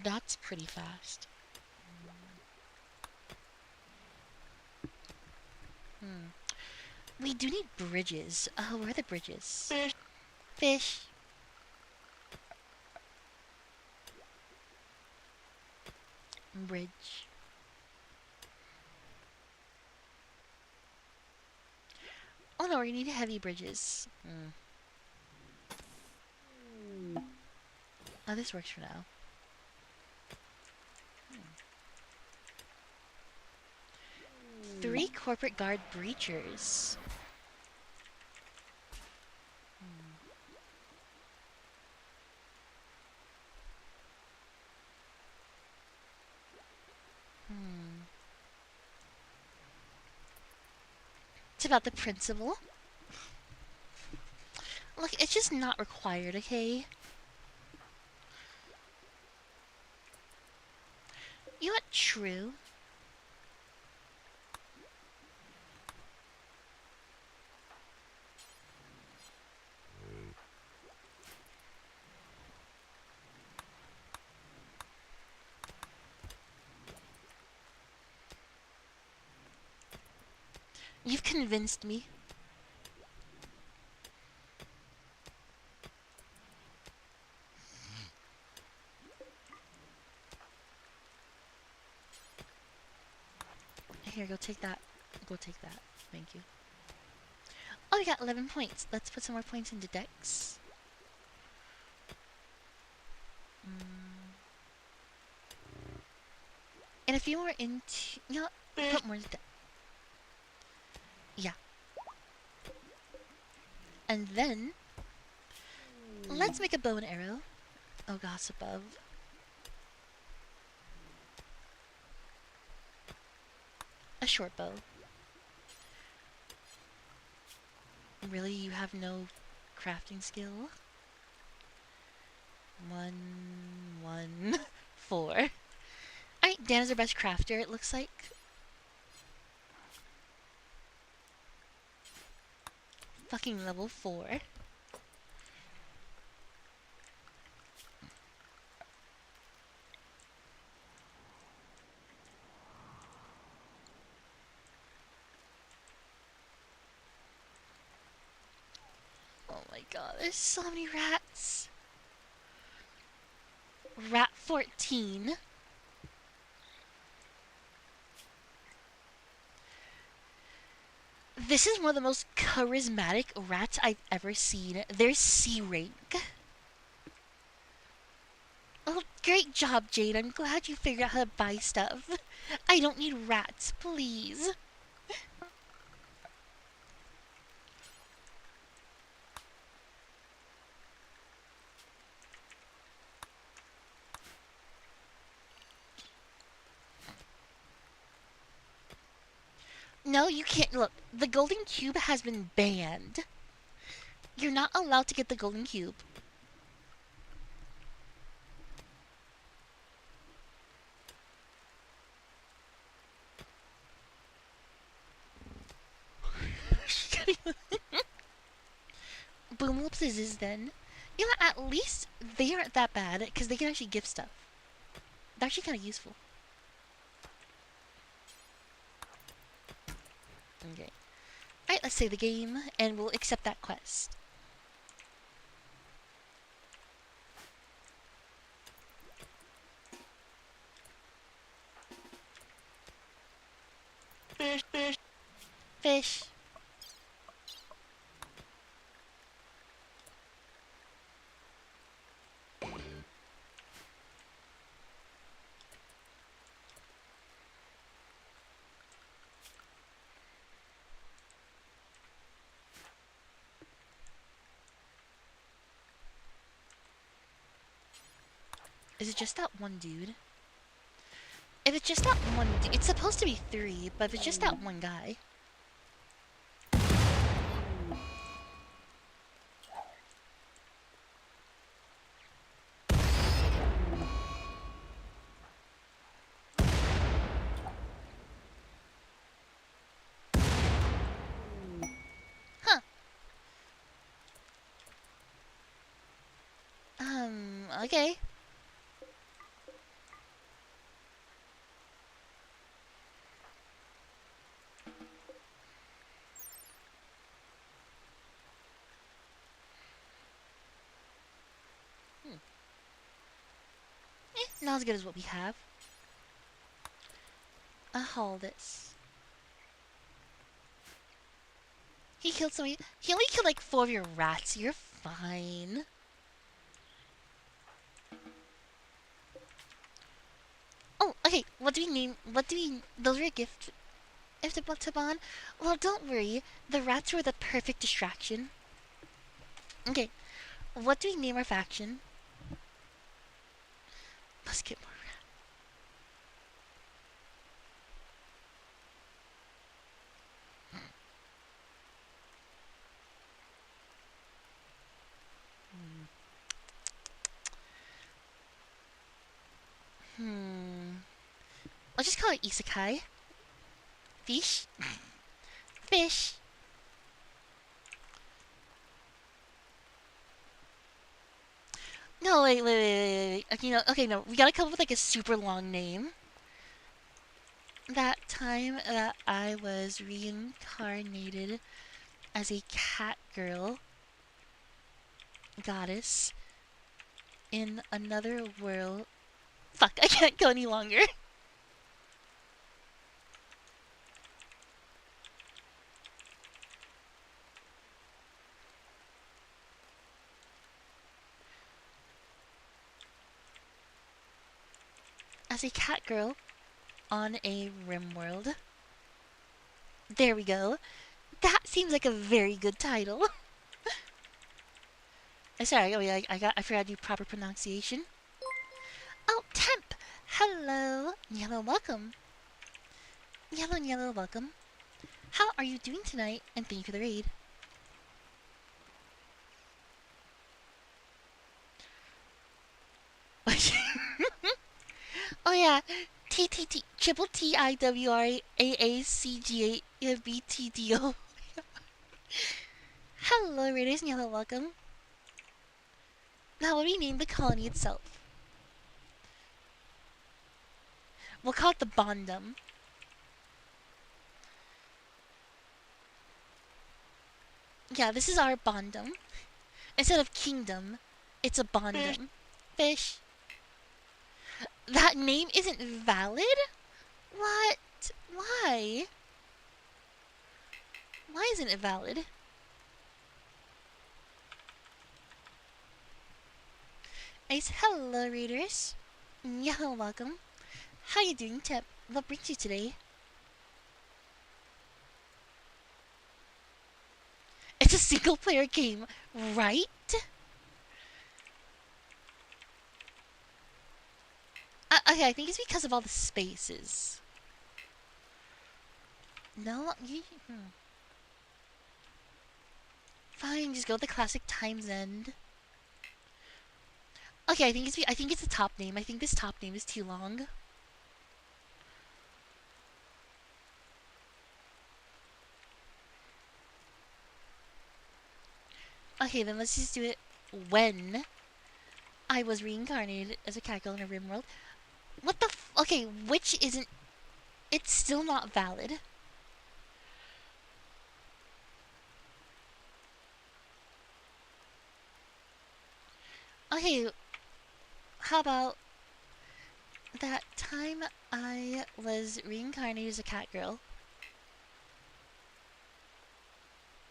That's pretty fast. We do need bridges. Oh, where are the bridges? Fish. Fish. Bridge. Oh no, we need heavy bridges. Oh, this works for now. 3 corporate guard breachers. It's about the principle. Look, it's just not required, okay? You know what? True. You've convinced me. Here, go take that. Go take that. Thank you. Oh, we got 11 points. Let's put some more points into Dex. And a few more into... You know, put more into Dex. Yeah. And then... Let's make a bow and arrow. Oh, gosh, above. A short bow. Really, you have no crafting skill? 1, 1, 4. Alright, Dan is our best crafter, it looks like. Fucking level 4. Oh my god, there's so many rats. Rat 14. This is one of the most charismatic rats I've ever seen. They're C rank. Oh, great job, Jade. I'm glad you figured out how to buy stuff. I don't need rats, please. No, you can't. Look, the golden cube has been banned. You're not allowed to get the golden cube. Boom whoops is then. You know, at least they aren't that bad, because they can actually give stuff. They're actually kind of useful. Okay. Alright, let's save the game, and we'll accept that quest. Fish, fish. Fish. Is it just that one dude? If it's just that one dude, it's supposed to be 3, but if it's just that one guy. Huh. Okay. Not as good as what we have. I'll haul this. He killed somebody. He only killed like 4 of your rats. You're fine. Oh, okay. What do we name? What do we? Those are a gift. If the Taban. Well, don't worry. The rats were the perfect distraction. Okay. What do we name our faction? Let's get more rats. I'll just call it isekai. Fish. Fish. No, wait. Okay, no, we gotta come up with like a super long name. That time that I was reincarnated as a cat girl goddess in another world. Fuck, I can't go any longer. As a cat girl on a rim world. There we go. That seems like a very good title. Sorry, I forgot to do proper pronunciation. Oh, Temp! Hello, Yellow, welcome. Yellow, welcome. How are you doing tonight? And thank you for the raid. Oh yeah, triple TIWRAACGABTDO. Hello, Raiders, and Yellow, welcome. Now, what do we name the colony itself? We'll call it the Bondum. Yeah, this is our Bondum. Instead of kingdom, it's a Bondum. Fish. That name isn't valid? What? Why? Why isn't it valid? Ace, hello, readers. Yeah, welcome. How you doing, Tip? What brings you today? It's a single-player game, right? Okay, I think it's because of all the spaces. No, Fine, just go with the classic Time's End. Okay, I think it's the top name. I think this top name is too long. Okay, then let's just do it when I was reincarnated as a cat girl in a rim world. What the okay, which isn't... It's still not valid. Okay, how about that time I was reincarnated as a cat girl?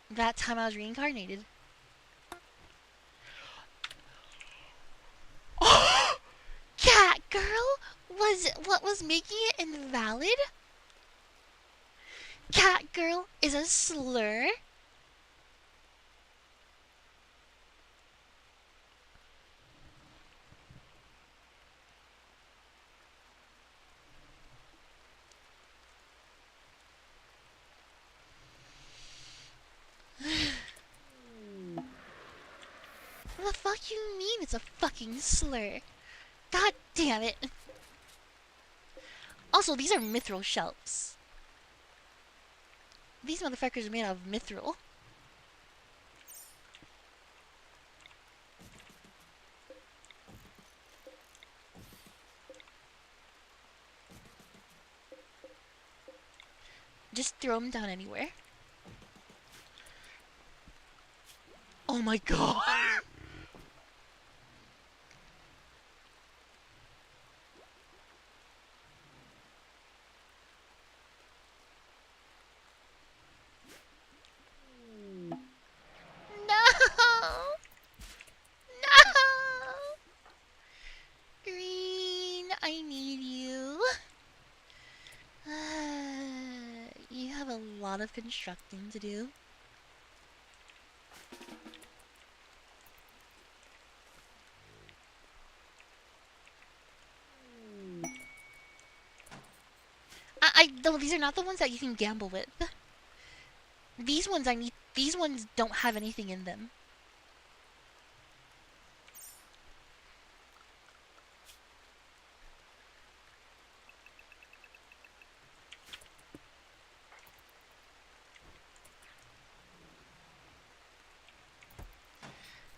That time I was reincarnated. Cat girl was what was making it invalid? Cat girl is a slur? What the fuck you mean it's a fucking slur? God damn it. Also, these are mithril shelves. These motherfuckers are made out of mithril. Just throw them down anywhere. Oh my god! No! No! Green, I need you. You have a lot of constructing to do. No, these are not the ones that you can gamble with. These ones these ones don't have anything in them.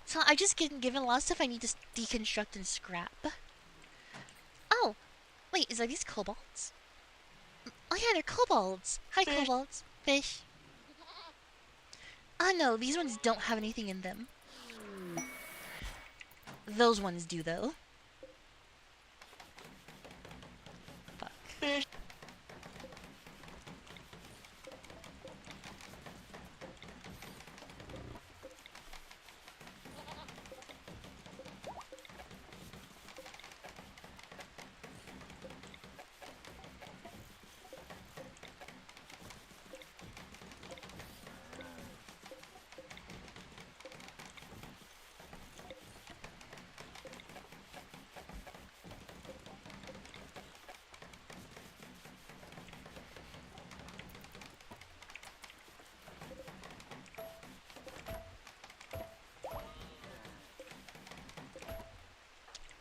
So I just given a lot of stuff I need to deconstruct and scrap. Oh, wait, are these kobolds? Oh yeah, they're kobolds. Hi, kobolds. Fish. Oh no, these ones don't have anything in them. Those ones do, though. Fuck.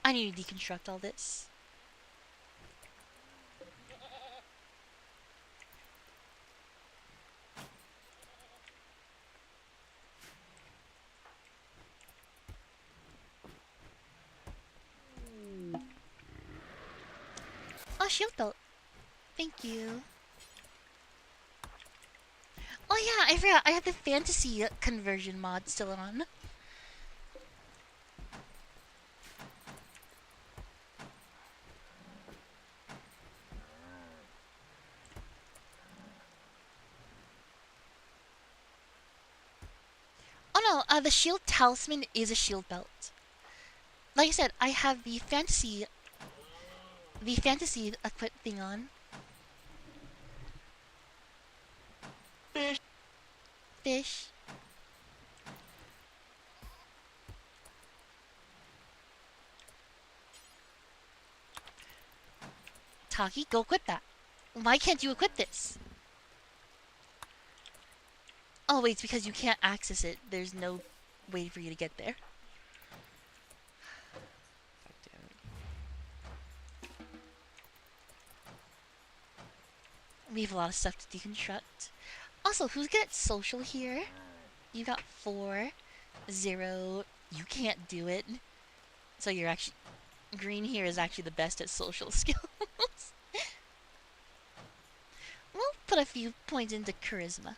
I need to deconstruct all this. Oh, shield belt. Thank you. Oh yeah, I forgot. I have the fantasy conversion mod still on. Oh no, the shield talisman is a shield belt. Like I said, I have the fantasy equip thing on. Fish. Taki, go equip that. Why can't you equip this? Oh wait, it's because you can't access it. There's no way for you to get there. We have a lot of stuff to deconstruct. Also, who's good at social here? You got 4, 0. You can't do it. So you're actually... Green here is actually the best at social skills. We'll put a few points into charisma.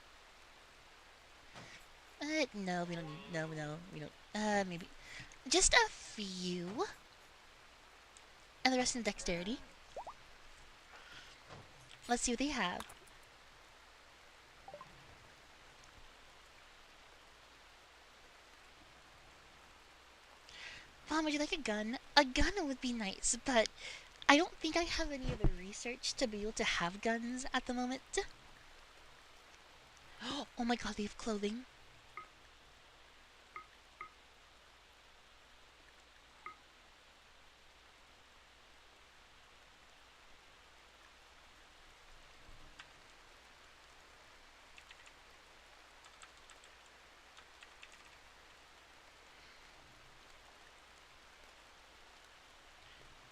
No, we don't need... No, we don't... maybe... Just a few. And the rest in dexterity. Let's see what they have. Mom, would you like a gun? A gun would be nice, but I don't think I have any of the research to be able to have guns at the moment. Oh my god, they have clothing.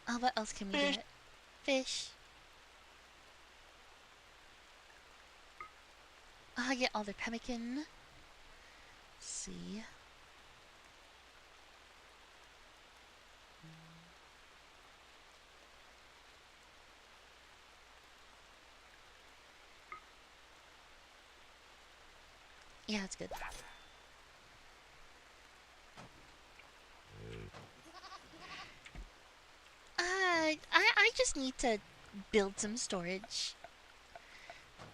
Oh, what else can we get? Fish. I get all their pemmican. Let's see. Yeah, that's good. I just need to build some storage.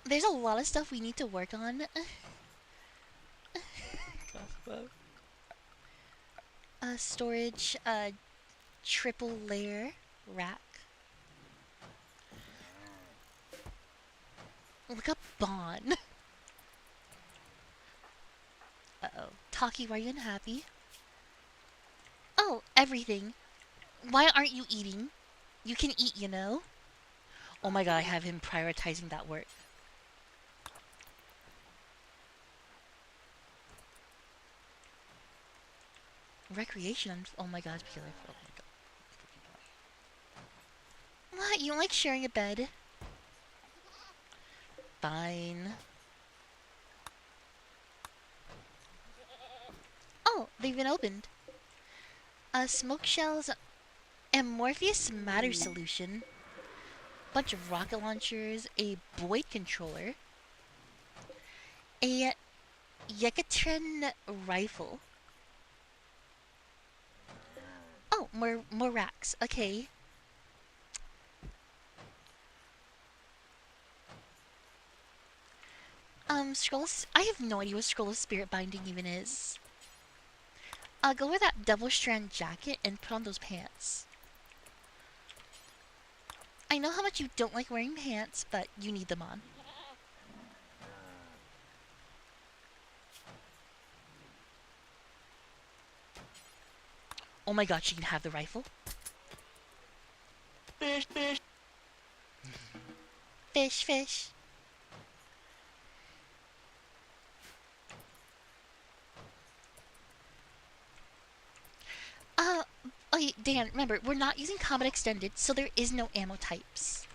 There's a lot of stuff we need to work on. Storage, triple layer rack. Look up Bon. Uh-oh. Taki, why are you unhappy? Oh, everything. Why aren't you eating? You can eat, you know? Oh my god, I have him prioritizing that work. Recreation? Oh my god, oh my god. What? You don't like sharing a bed? Fine. Oh, they've been opened. Smoke shells, amorphous matter solution, bunch of rocket launchers, a Boyd controller, a Yekatrin rifle. Oh, more racks. Okay. Scrolls. I have no idea what Scroll of Spirit Binding even is. I'll go wear that double strand jacket and put on those pants. I know how much you don't like wearing pants, but you need them on. Oh my god, she can have the rifle. Fish, fish. Fish, fish. Oh, Dan, remember, we're not using Combat Extended, so there is no ammo types.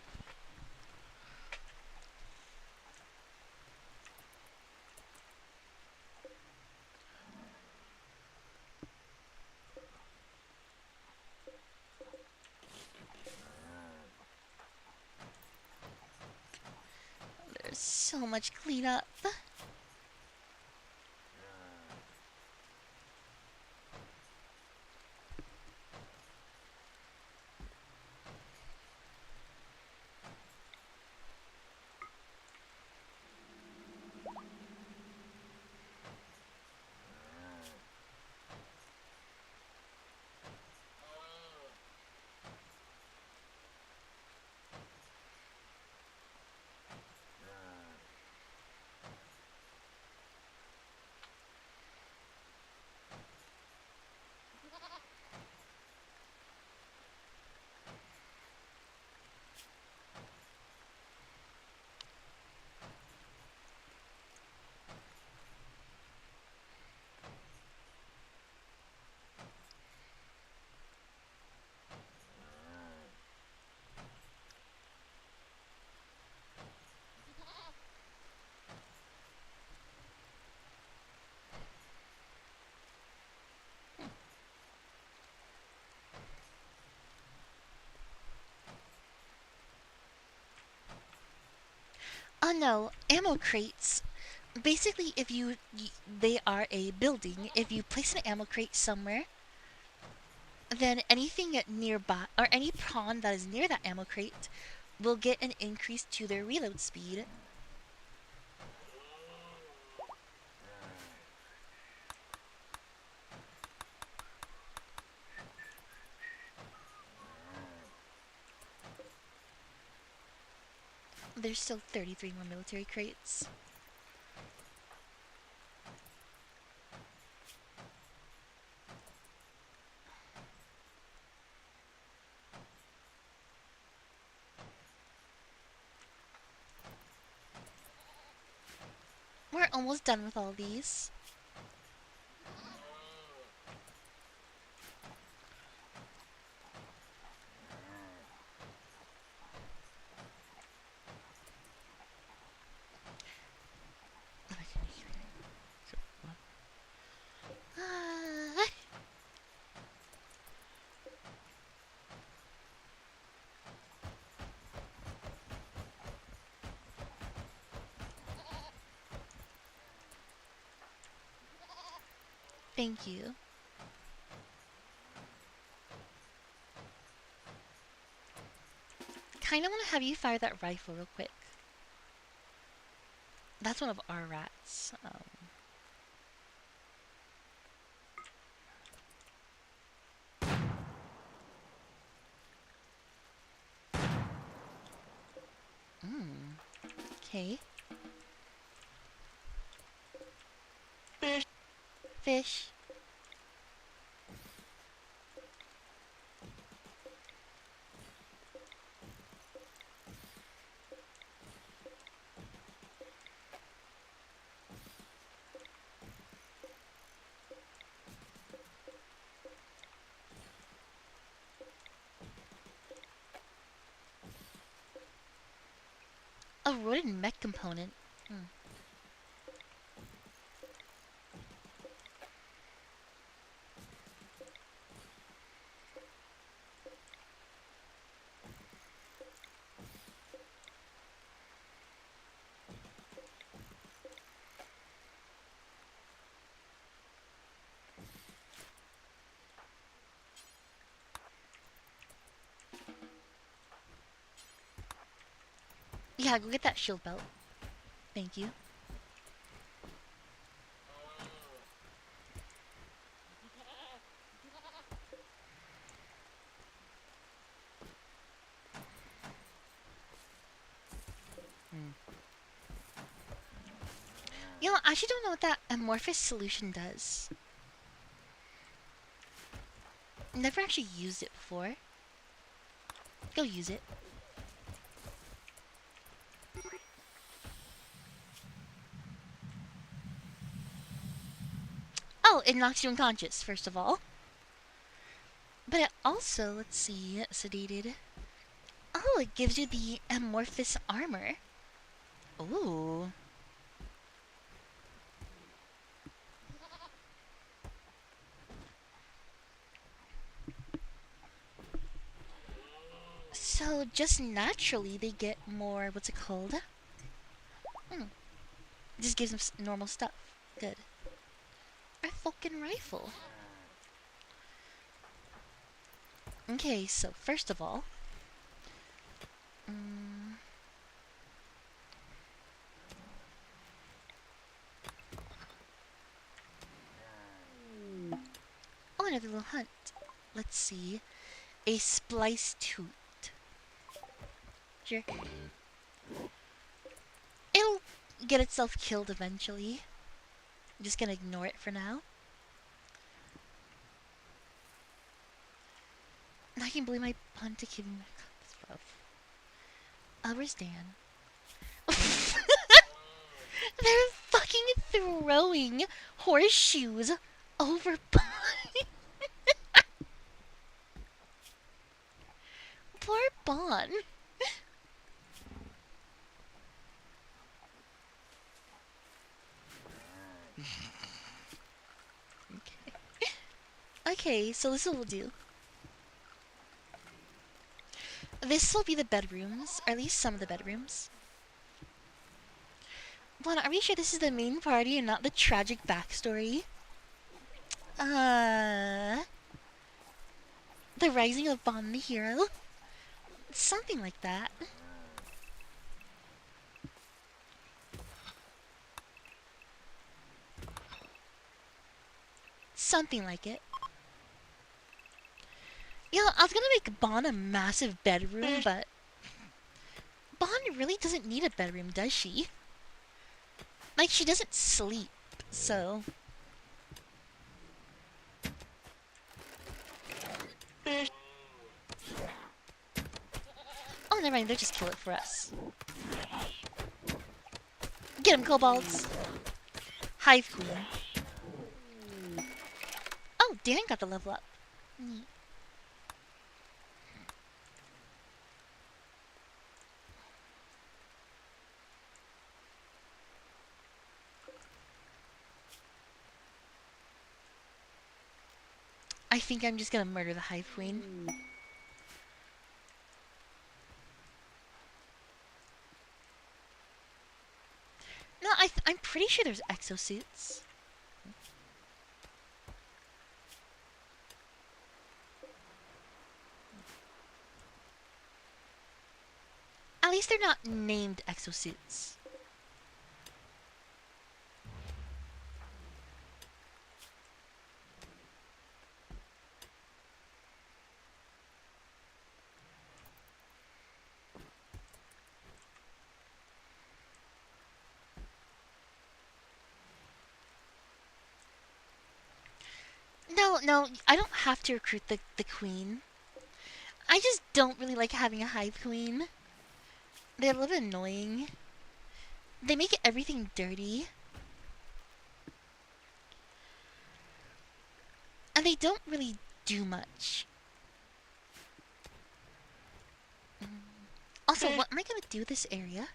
There's so much cleanup. Oh no, ammo crates. Basically, if they are a building. If you place an ammo crate somewhere, then anything nearby, or any pawn that is near that ammo crate, will get an increase to their reload speed. There's still 33 more military crates. We're almost done with all these. Thank you. Kinda wanna have you fire that rifle real quick. That's one of our rats. Okay. Fish. Fish. A rodent mech component. Yeah, go get that shield belt. Thank you. You know, I actually don't know what that amorphous solution does. Never actually used it before. Go use it. Oh, it knocks you unconscious, first of all. But it also, let's see, sedated. Oh, it gives you the amorphous armor. Ooh. So, just naturally, they get more, what's it called? Just gives them normal stuff. Good. A fucking rifle. Okay, so first of all... Oh, another little hunt. Let's see. A splice toot. Sure. It'll get itself killed eventually. I'm just gonna ignore it for now. I can believe my pun to give me stuff. Where's Dan? They're fucking throwing horseshoes over Poor Bon. Okay, so this is what we'll do. This will be the bedrooms, or at least some of the bedrooms. Bon, are we sure this is the main party and not the tragic backstory? The Rising of Bon the Hero? Something like that. Something like it. You know, I was gonna make Bon a massive bedroom, but... Bon really doesn't need a bedroom, does she? Like, she doesn't sleep, so... Oh, never mind, they'll just kill it for us. Get him, kobolds! Hive Queen. Oh, Dan got the level up. Neat. I think I'm just gonna murder the Hive Queen. No, I'm pretty sure there's exosuits. At least they're not named exosuits. No, I don't have to recruit the queen. I just don't really like having a hive queen. They're a little bit annoying. They make everything dirty. And they don't really do much. Also, what am I gonna do with this area?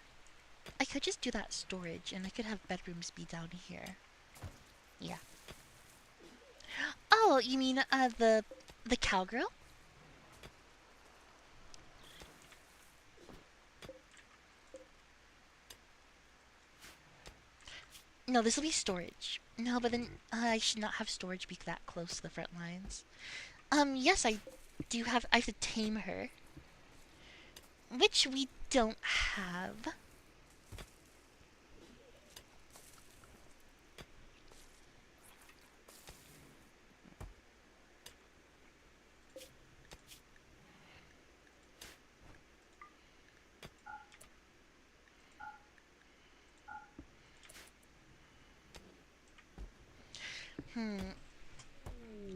I could just do that storage, and I could have bedrooms be down here. Yeah. Oh, you mean, the cowgirl? No, this will be storage. No, but then I should not have storage be that close to the front lines. Yes, I have to tame her. Which we don't have.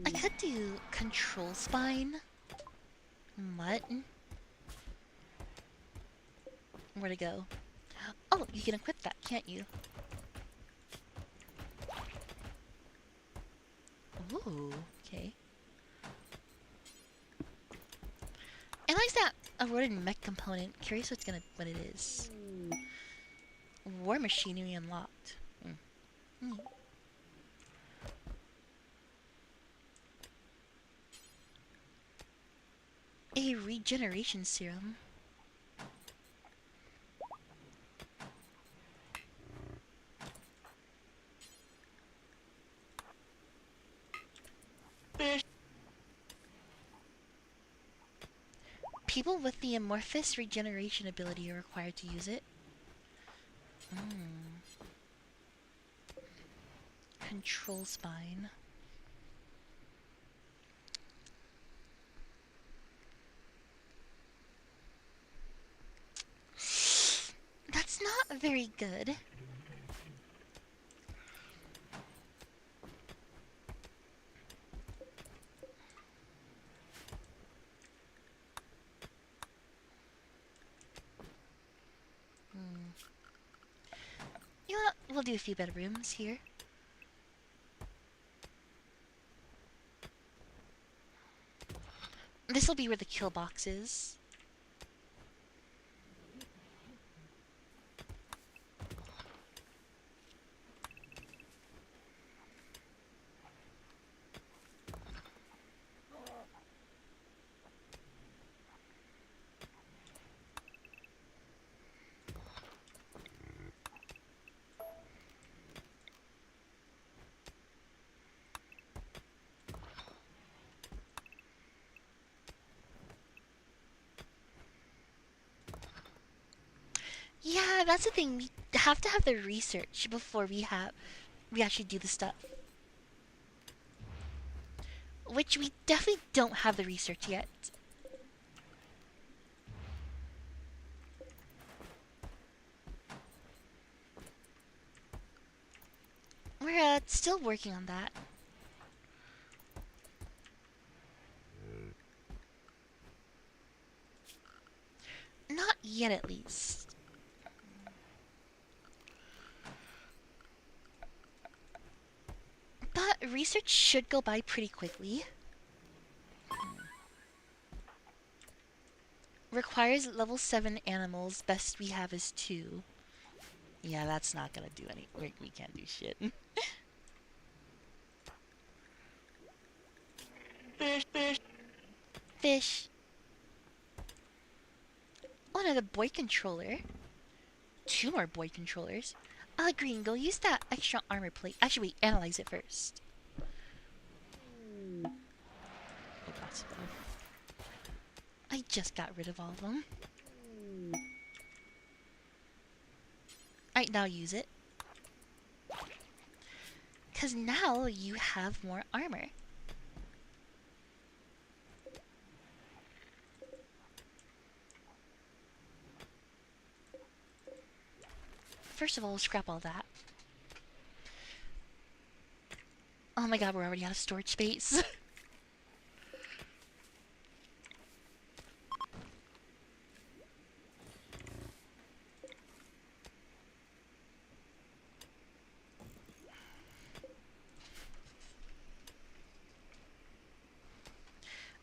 I could do control spine. What? Where'd it go? Oh, you can equip that, can't you? Ooh, okay. I like that eroded mech component. Curious what it is. War machinery unlocked. A regeneration serum. People with the amorphous regeneration ability are required to use it. Control spine. That's not very good. You know what? We'll do a few bedrooms here. This will be where the kill box is. Yeah, that's the thing. We have to have the research before we actually do the stuff. Which we definitely don't have the research yet. We're still working on that. Not yet, at least. But research should go by pretty quickly. Requires level 7 animals. Best we have is 2. Yeah, that's not gonna do any. We can't do shit. Fish. Oh, another boy controller. 2 more boy controllers. Green, go use that extra armor plate. Actually, wait, analyze it first. Oh, that's better. I just got rid of all of them. Alright, now use it. Because now you have more armor. First of all, we'll scrap all that. Oh my god, we're already out of storage space.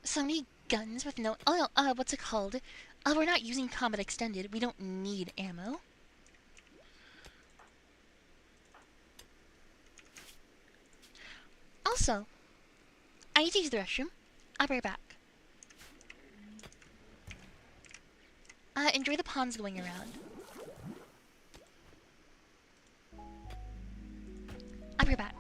So many guns with no... Oh, no, what's it called? We're not using combat extended. We don't need ammo. Also, I need to use the restroom. I'll be right back. Enjoy the ponds going around. I'll be right back.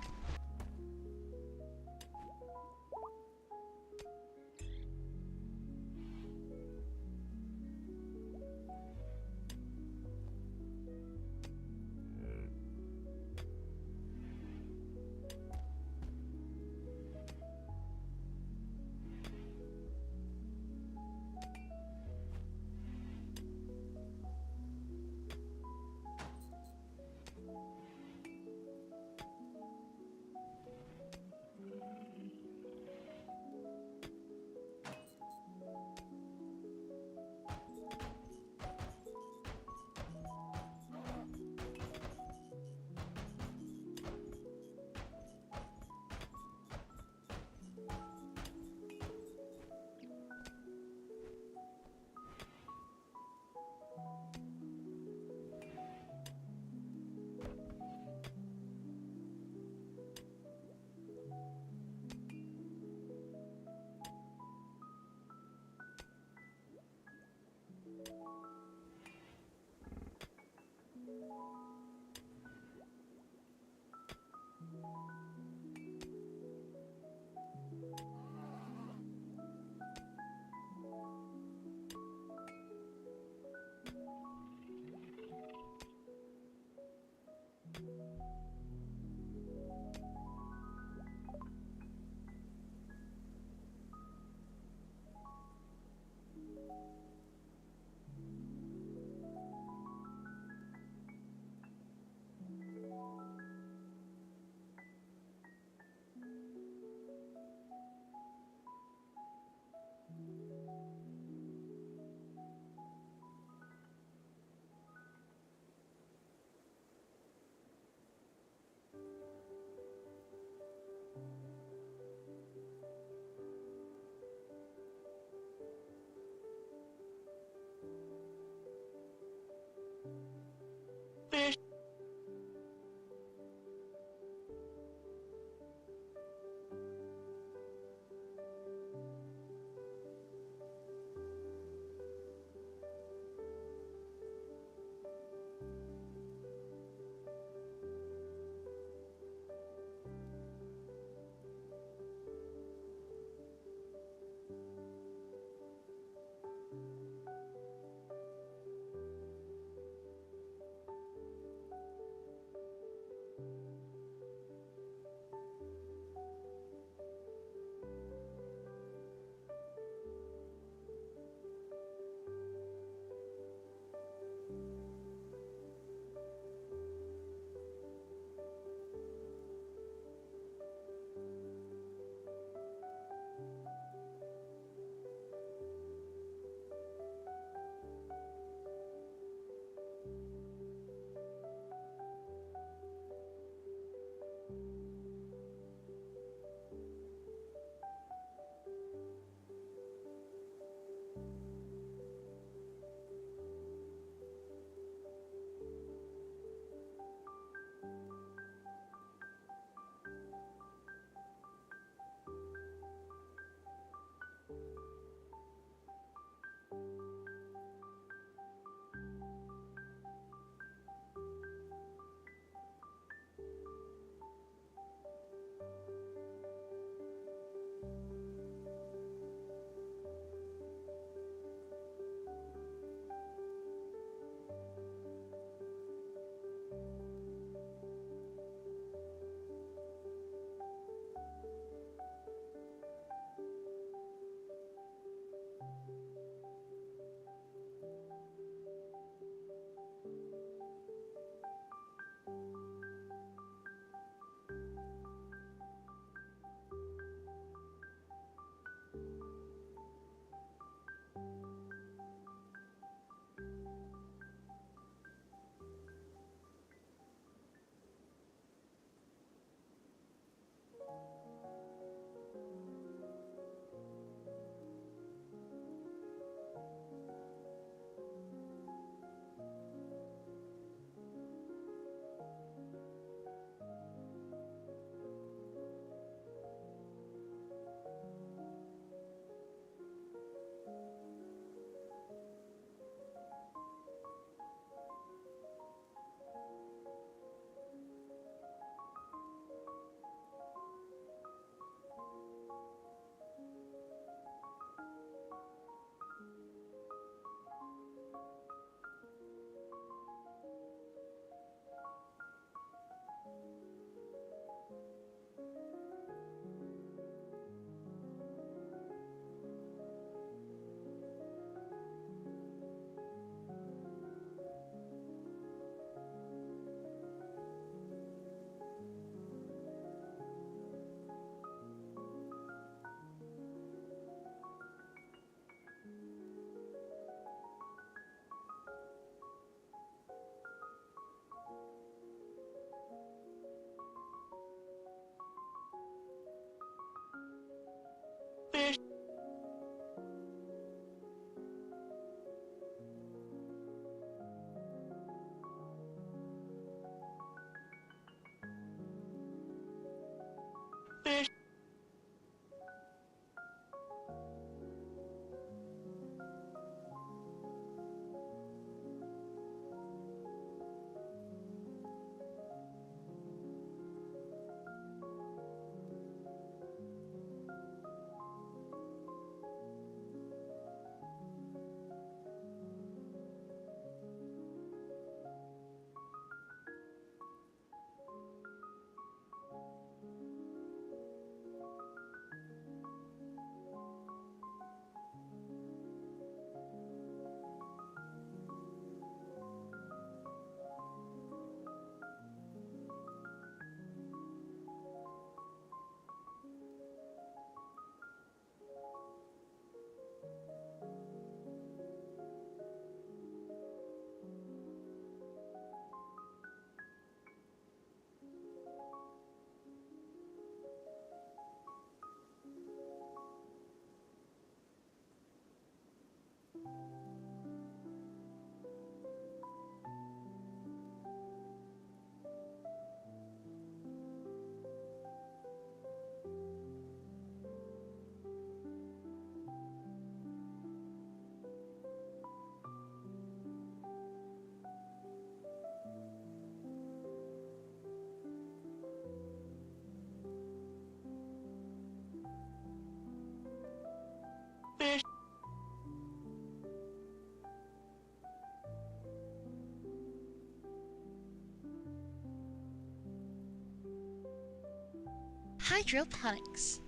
Hydroponics.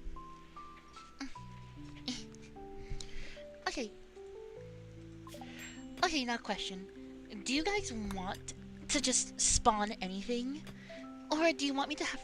Okay. Okay, now question. Do you guys want to just spawn anything? Or do you want me to have...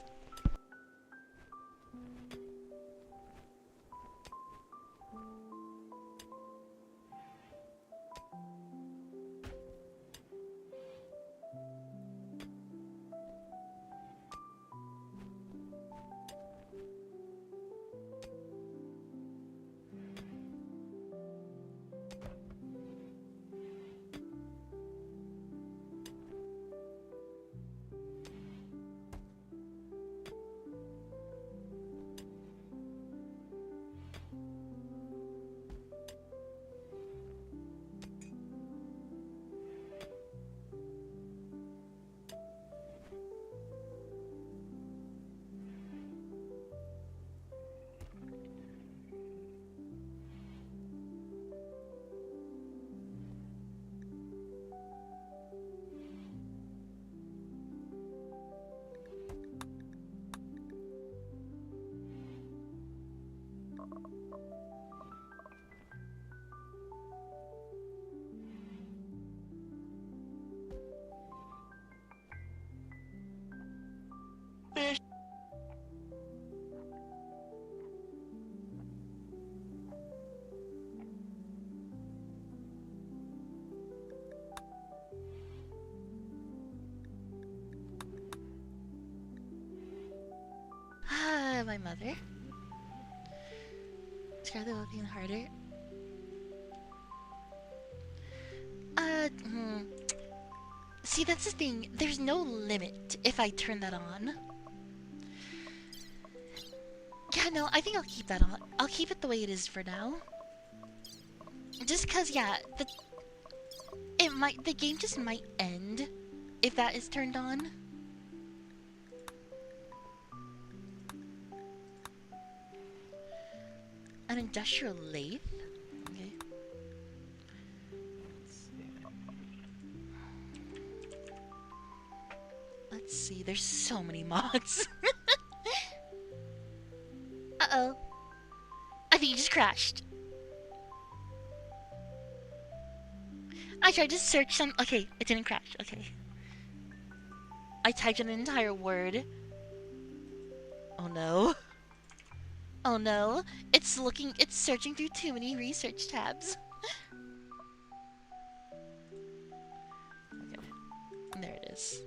my mother. Try the looking harder. See, that's the thing. There's no limit if I turn that on. Yeah, no, I think I'll keep that on. I'll keep it the way it is for now. Just cause, yeah, the game just might end if that is turned on. An industrial lathe? Okay. Let's see, there's so many mods. Uh-oh. I think it just crashed. I tried to search some... Okay, it didn't crash. Okay. I typed an entire word. Oh no. Oh no. It's searching through too many research tabs. Okay. There it is.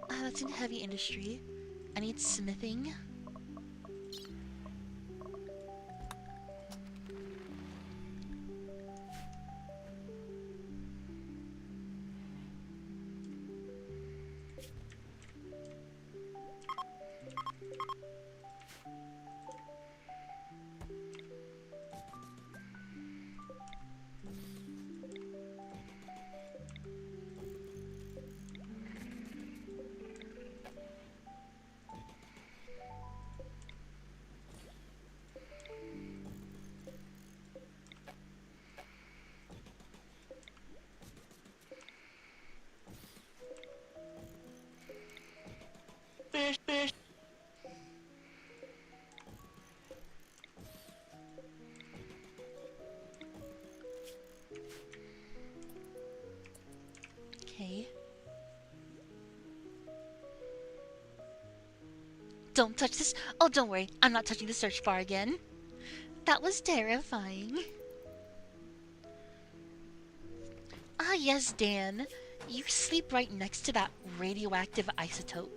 That's in heavy industry. I need smithing. Okay. Don't touch this. Oh, don't worry. I'm not touching the search bar again. That was terrifying. Ah, yes, Dan. You sleep right next to that radioactive isotope.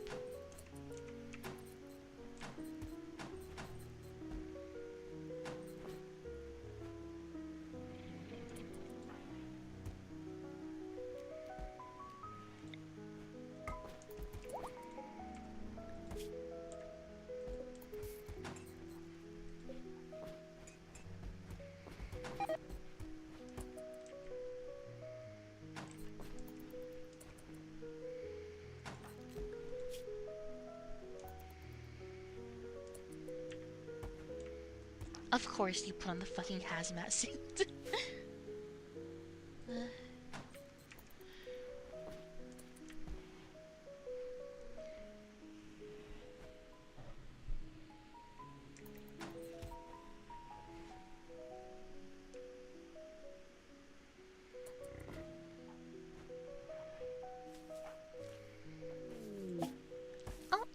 Of course you put on the fucking hazmat suit.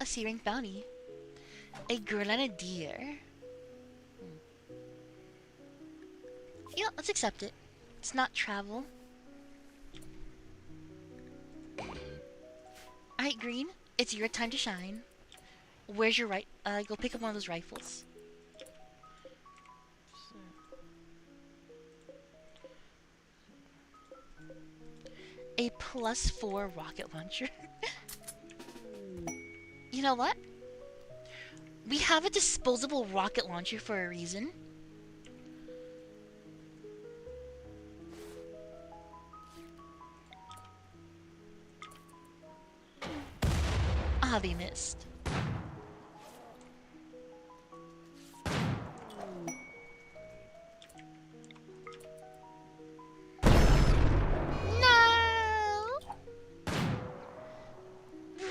C-rank bounty. A grenadier. Yeah, let's accept it. It's not travel. Alright, Green. It's your time to shine. Where's your go pick up one of those rifles. A +4 rocket launcher. You know what? We have a disposable rocket launcher for a reason. Ah, they missed. No!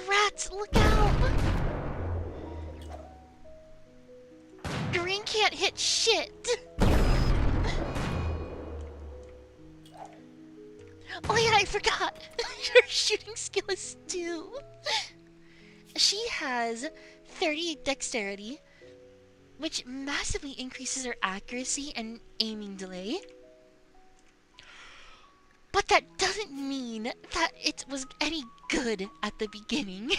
Rats, look out! Green can't hit shit! Oh yeah, I forgot! Your shooting skill is 2! She has 38 dexterity, which massively increases her accuracy and aiming delay. But that doesn't mean that it was any good at the beginning.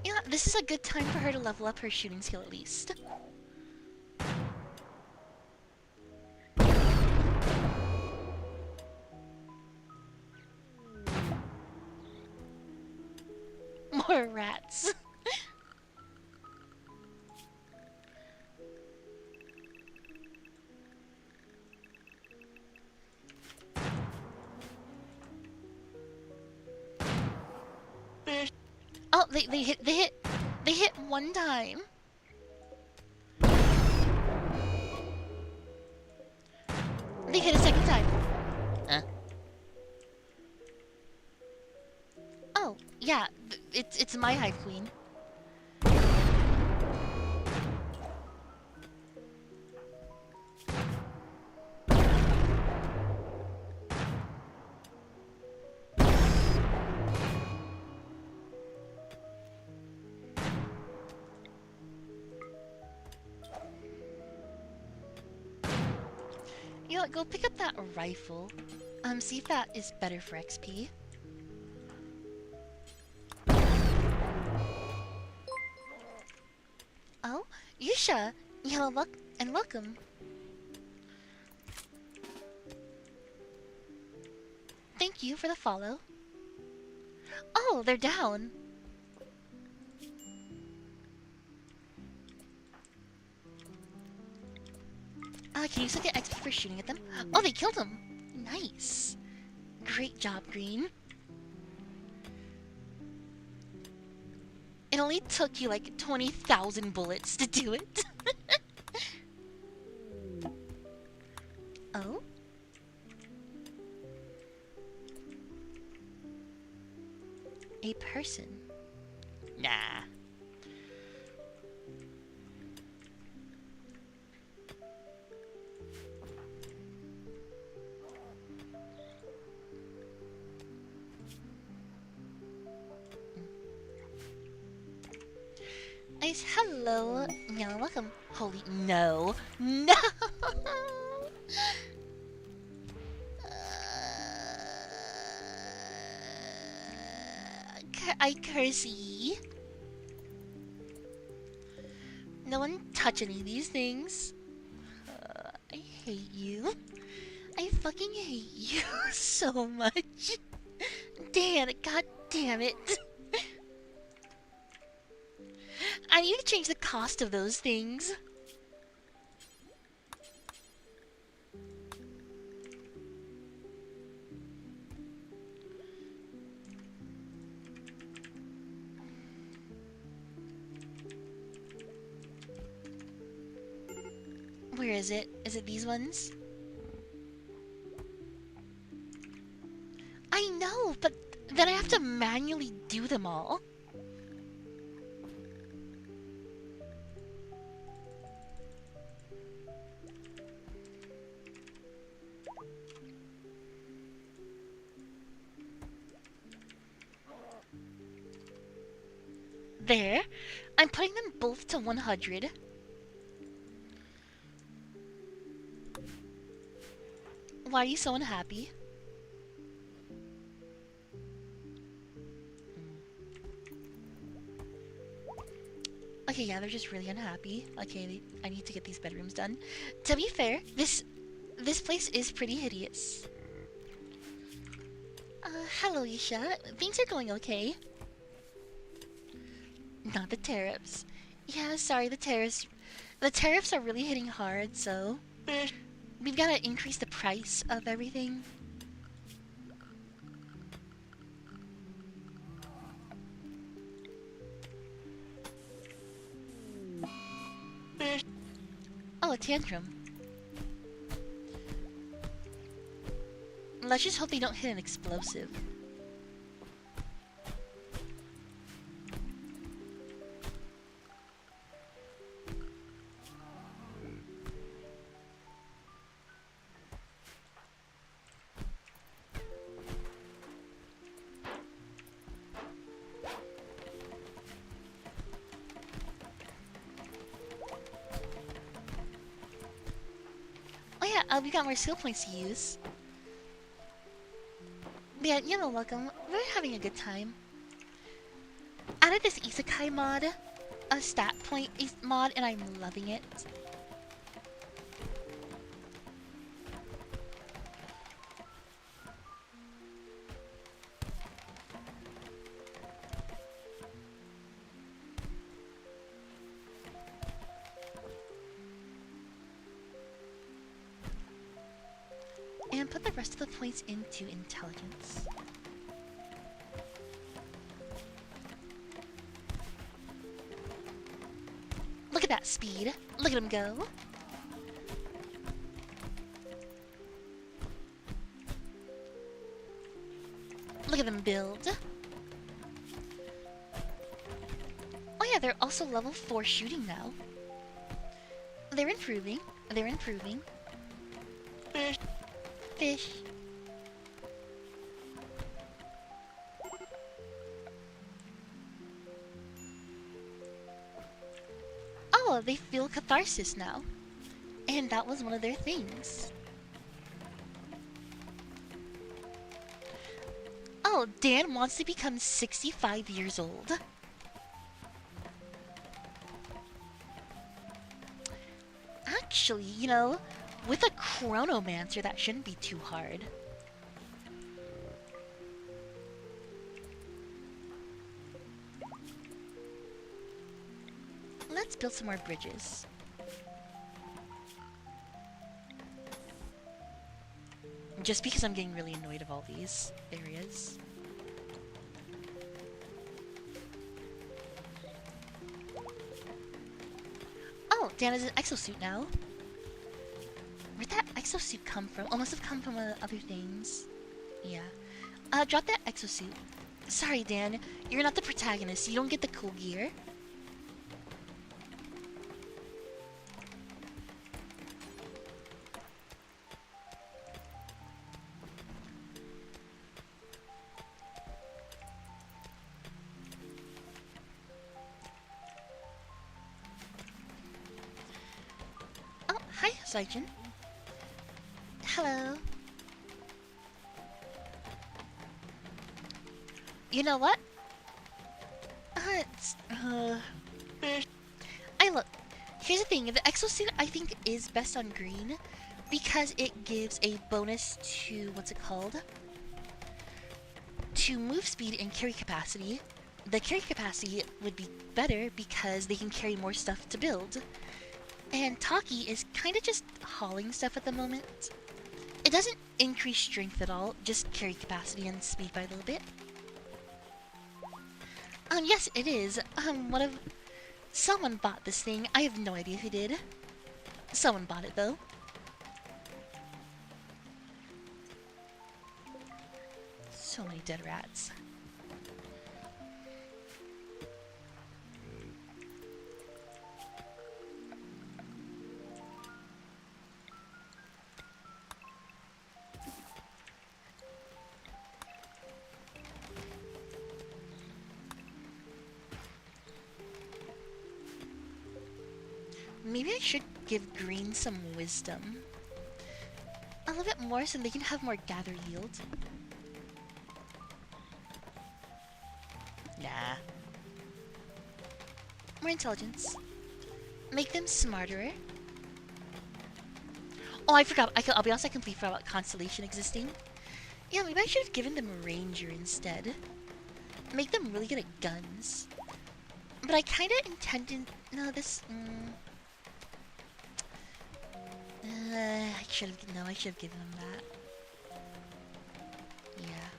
Yeah, this is a good time for her to level up her shooting skill at least. More rats. Oh, they hit one time. They hit a second time. Oh, yeah, it's my Hive Queen. You know what, go pick up that rifle. See if that is better for XP. Oh, Yusha, welcome. Thank you for the follow. Oh, they're down. Can you still get XP for shooting at them? Oh, they killed him. Nice. Great job, Green. It only took you like 20,000 bullets to do it. Oh? A person? Nah. Nice. Hello. Yeah, welcome. Holy no. No! I curse ye. No one touch any of these things. I hate you. I fucking hate you so much. Damn it, god damn it. I need to change the cost of those things. Where is it? Is it these ones? I know, but then I have to manually do them all. There. I'm putting them both to 100. Why are you so unhappy? Okay, yeah, they're just really unhappy. Okay, I need to get these bedrooms done. To be fair, this place is pretty hideous. Hello, Isha. Things are going okay. Not the tariffs. Yeah, sorry, the tariffs. The tariffs are really hitting hard, so we've got to increase the price of everything. Oh, a tantrum. Let's just hope they don't hit an explosive. Oh yeah, we got more skill points to use. But yeah, you're welcome. We're having a good time. Added this isekai mod, a stat point mod, and I'm loving it. And put the rest of the points into intelligence. Look at that speed. Look at him go. Look at them build. Oh yeah, they're also level 4 shooting now. They're improving. They're improving. Fish. Oh, they feel catharsis now. And that was one of their things. Oh, Dan wants to become 65 years old. Actually, you know, with a chronomancer, that shouldn't be too hard. Let's build some more bridges. Just because I'm getting really annoyed of all these areas. Oh, Dan is an exosuit now. Where'd that exosuit come from? Oh, must have come from other things. Yeah. Drop that exosuit. Sorry, Dan. You're not the protagonist. You don't get the cool gear. Oh, hi, Sergeant. Hello. You know what? Look. Here's the thing. The exosuit, I think, is best on green because it gives a bonus to, what's it called? To move speed and carry capacity. The carry capacity would be better because they can carry more stuff to build. And Taki is kind of just hauling stuff at the moment. It doesn't increase strength at all, just carry capacity and speed by a little bit. Yes, it is. Someone bought this thing. I have no idea who did. Someone bought it, though. So many dead rats. Maybe I should give green some wisdom. A little bit more so they can have more gather yield. Nah. More intelligence. Make them smarter. Oh, I forgot. I'll be honest, I completely forgot about Constellation existing. Yeah, maybe I should have given them a Ranger instead. Make them really good at guns. But I kind of intended... No, this... I should have... No, I should have given them that. Yeah.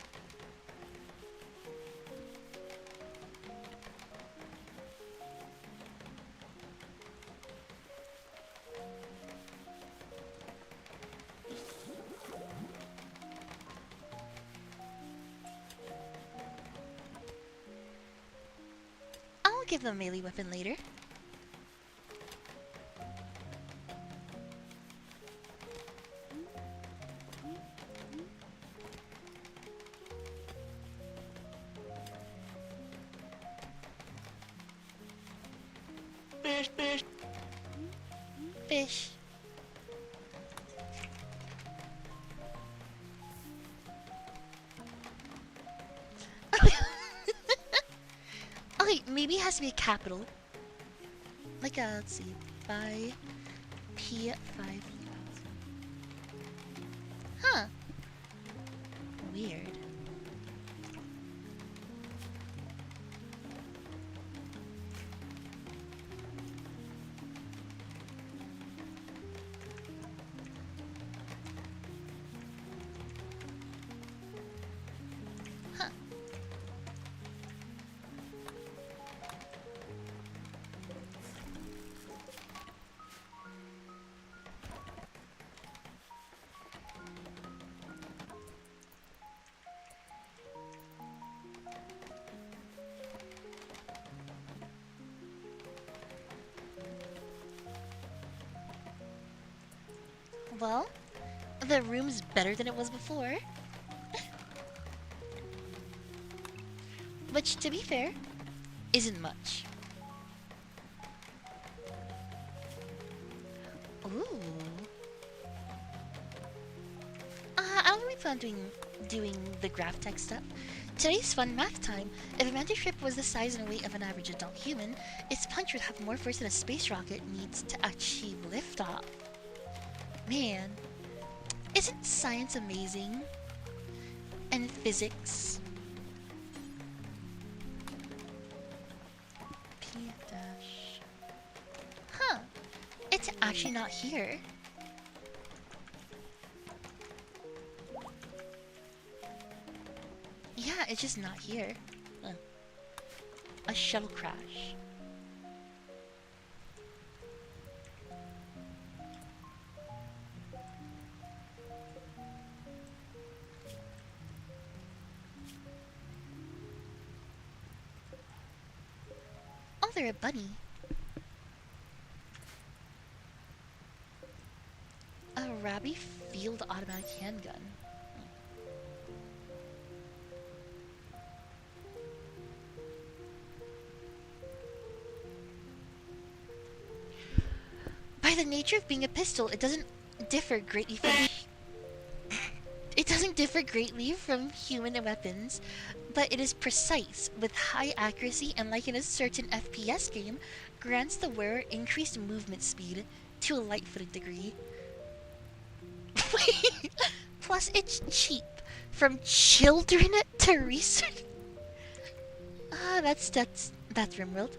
I'll give them a melee weapon later. Fish, fish. Fish. Okay, maybe it has to be a capital. Like a, let's see, by P5000. Huh. Weird. Huh. Well, the room's better than it was before. Which, to be fair, isn't much. Ooh. I don't really plan on doing the graph tech stuff. Today's fun math time. If a mantis ship was the size and weight of an average adult human, its punch would have more force than a space rocket needs to achieve liftoff. Man, isn't science amazing? And physics. P dash. Huh. It's actually not here. Yeah, it's just not here. A shuttle crash. Oh, they're a bunny. A Rabby field automatic handgun. By the nature of being a pistol, it doesn't differ greatly from human weapons, but it is precise, with high accuracy, and like in a certain FPS game, grants the wearer increased movement speed to a light-footed degree. Plus, it's cheap. From children to research. That's RimWorld.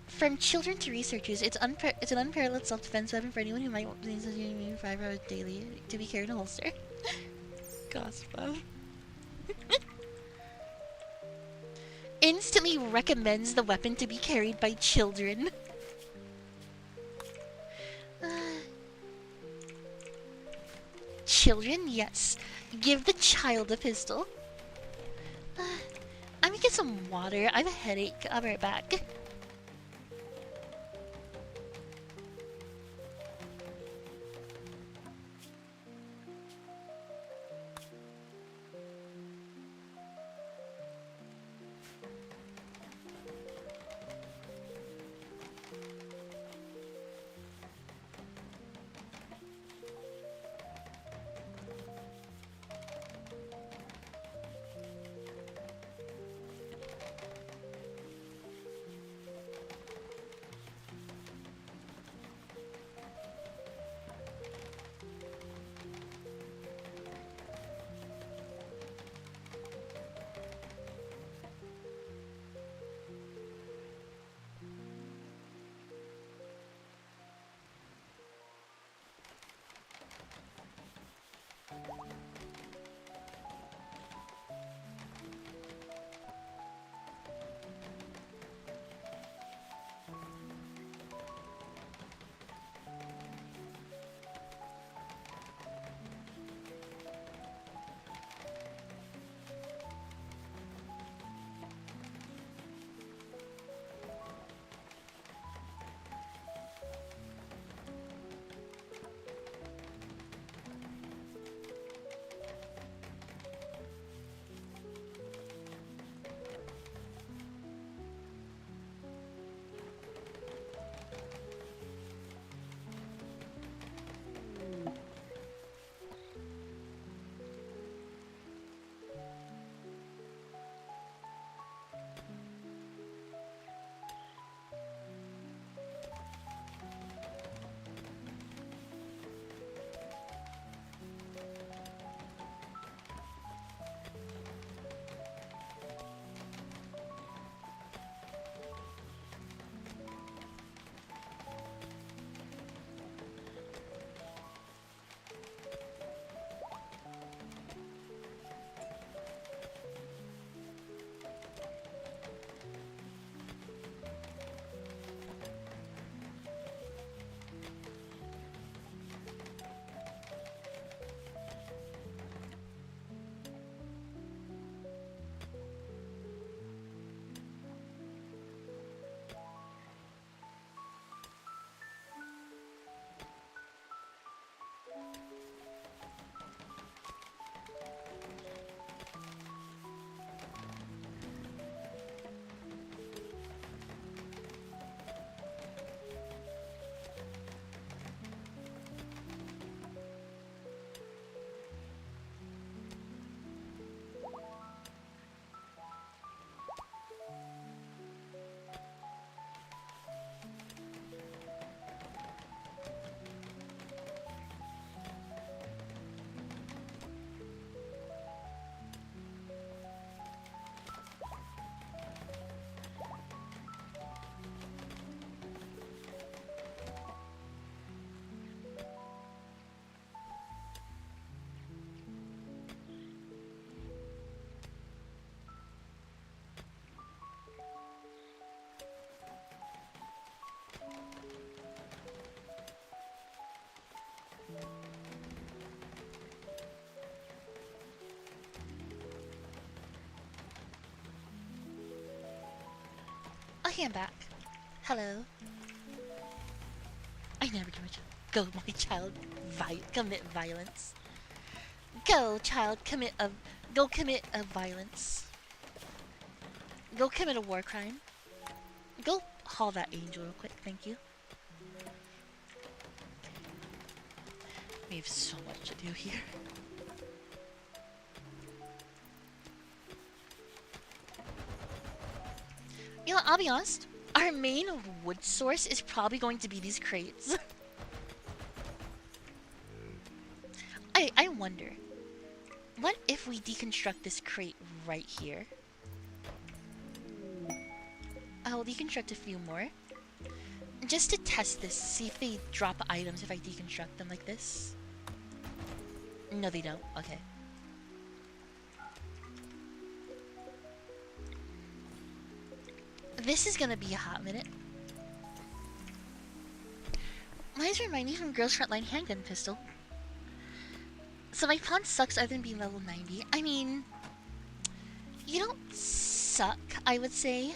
From children to researchers, it's an unparalleled self-defense weapon for anyone who might want to 5 hours daily to be carried in a holster. Gospel. Instantly recommends the weapon to be carried by children. Children, yes. Give the child a pistol. I'm gonna get some water. I have a headache. I'll be right back. hand back. Hello. I never commit. Go, my child. Commit violence. Go, child. Go commit a violence. Go commit a war crime. Go haul that angel real quick. Thank you. We have so much to do here. You know, I'll be honest. Our main wood source is probably going to be these crates. I wonder. What if we deconstruct this crate right here? I'll deconstruct a few more. Just to test this, see if they drop items if I deconstruct them like this. No, they don't. Okay. This is gonna be a hot minute. Why does it remind me from Girls Frontline Handgun Pistol? So my pawn sucks other than being level 90. I mean, you don't suck, I would say.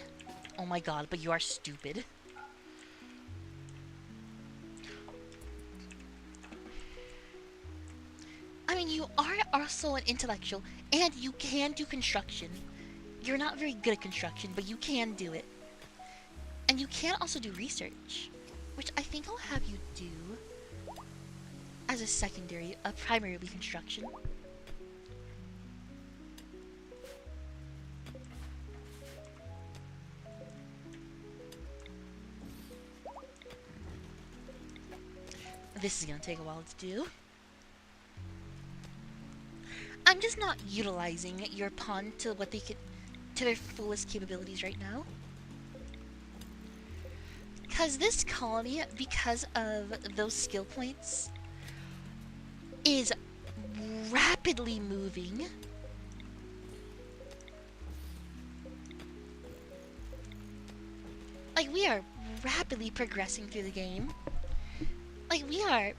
Oh my god, but you are stupid. I mean, you are also an intellectual, and you can do construction. You're not very good at construction, but you can do it. And you can also do research, which I think I'll have you do as a secondary, a primary construction. This is gonna take a while to do. I'm just not utilizing your pawn to what they could, to their fullest capabilities right now. Because this colony, because of those skill points, is rapidly moving. Like, we are rapidly progressing through the game. Like, we are...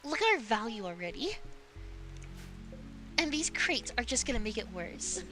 Look at our value already. And these crates are just gonna make it worse.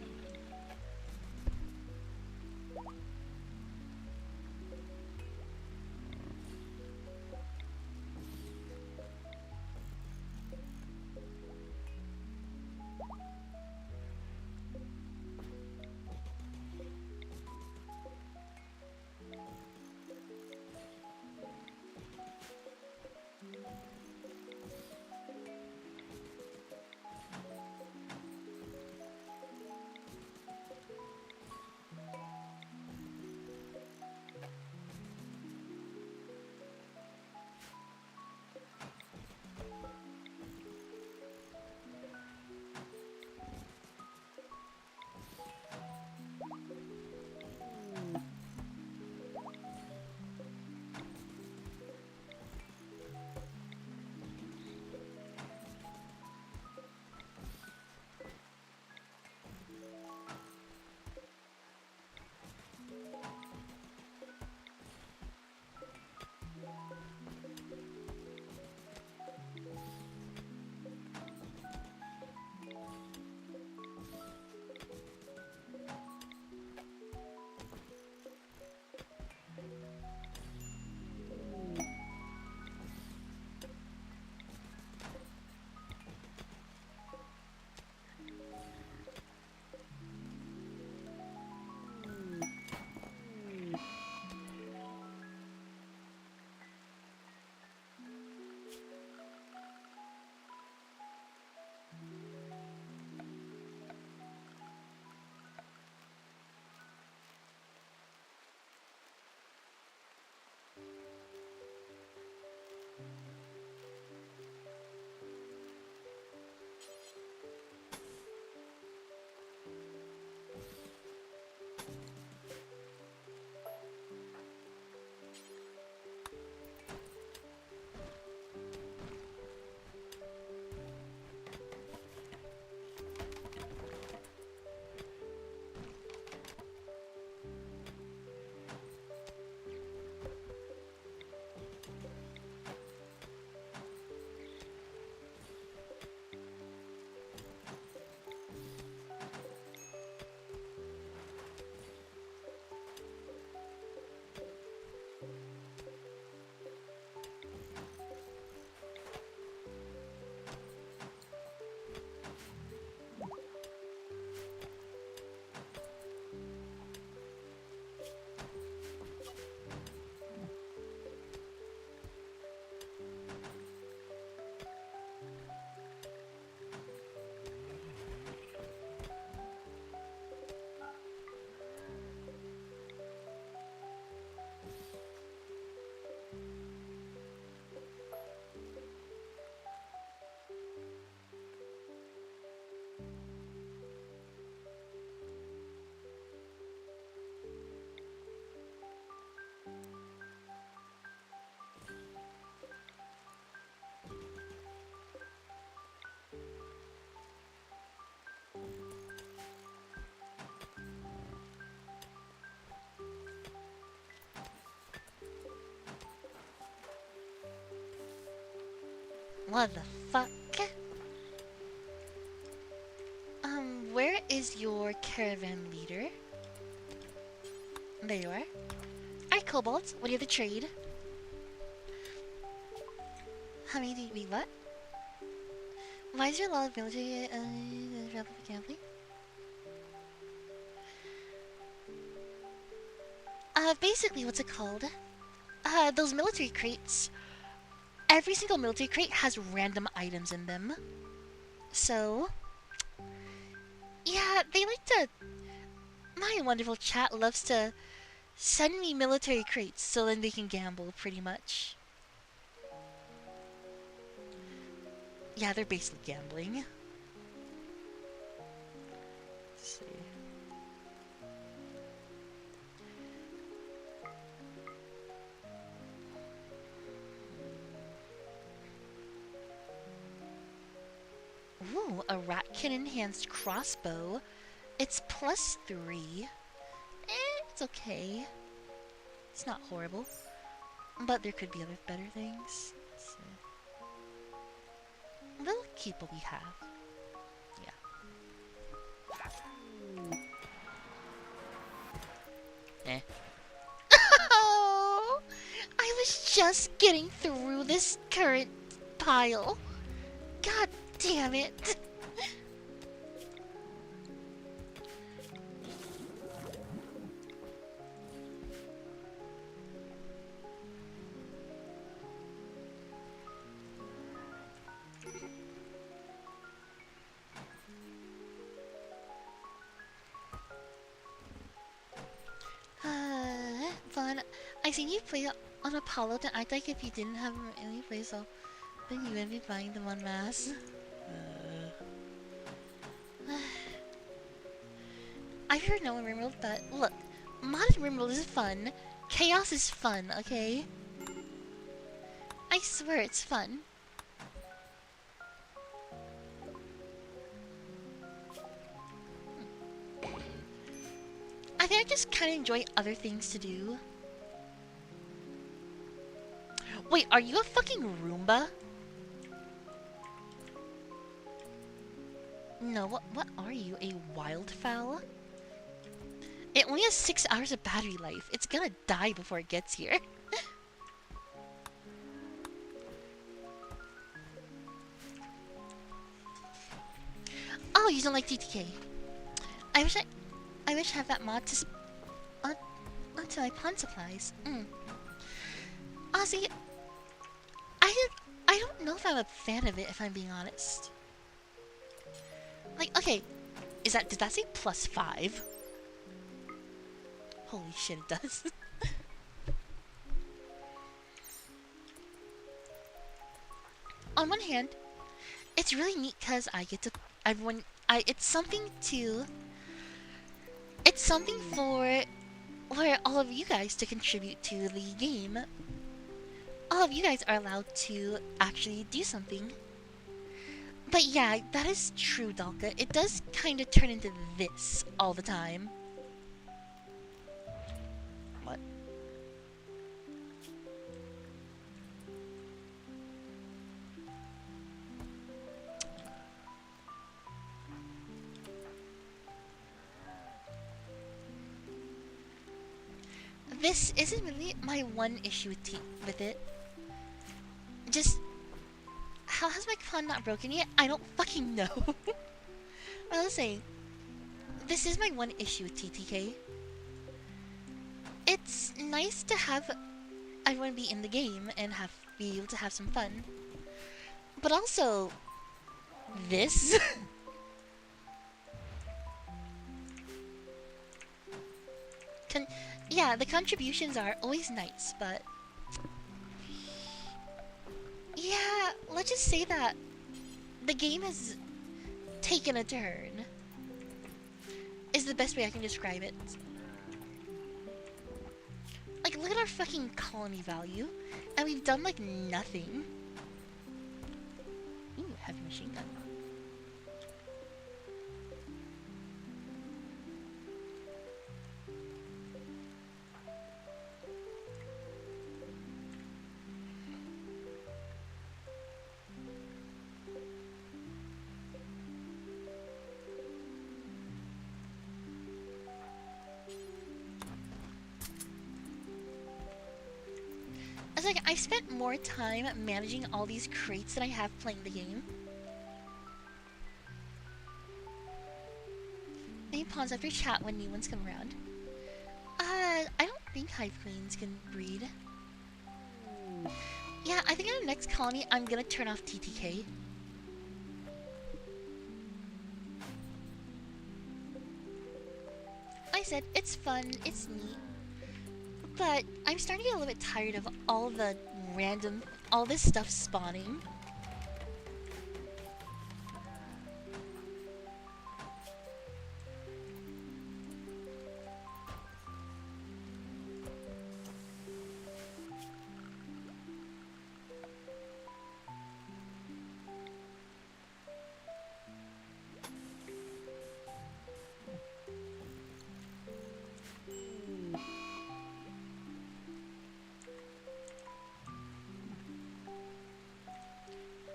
What the fuck? Where is your caravan leader? There you are. Alright, Cobalt, what do you have to trade? How many do you what? Why is there a lot of military gambling? Basically, what's it called? Those military crates. Every single military crate has random items in them. So, yeah, they like to. My wonderful chat loves to send me military crates so then they can gamble, pretty much. Yeah, they're basically gambling. Let's see. Ooh, a Ratkin enhanced crossbow. It's +3. It's okay. It's not horrible. But there could be other better things. Let's see. We'll keep what we have. Yeah. Eh. Oh, I was just getting through this current pile. God damn it. Fun. I seen you play on Apollo, and I think if you didn't have any play, so then you would be buying them en masse. I've heard no one Rimworld, but look, modded Rimworld is fun. Chaos is fun, okay? I swear it's fun. I think I just kind of enjoy other things to do. Wait, are you a fucking Roomba? No, what are you? A wildfowl? It only has 6 hours of battery life. It's gonna die before it gets here. Oh, you don't like TTK. I wish I had that mod to onto my pawn supplies. Honestly, I don't know if I'm a fan of it, if I'm being honest. Like, okay, did that say +5? Holy shit, it does. On one hand, it's really neat because I get to it's something for all of you guys to contribute to the game. All of you guys are allowed to actually do something. But yeah, that is true, Dalka. It does kind of turn into this all the time. What? This isn't really my one issue with it. Just, how has my pawn not broken yet? I don't fucking know. I was saying, this is my one issue with TTK. It's nice to have everyone be in the game and be able to have some fun. But also, this? Yeah, the contributions are always nice, but... Yeah, let's just say that the game has taken a turn. Is the best way I can describe it. Like, look at our fucking colony value, and we've done, like, nothing. Ooh, heavy machine gun. It's like I spent more time managing all these crates than I have playing the game. Name pawns after chat when new ones come around. I don't think hive queens can breed. Yeah, I think in the next colony I'm gonna turn off TTK. I said it's fun, it's neat, but I'm starting to get a little bit tired of all the all this stuff spawning.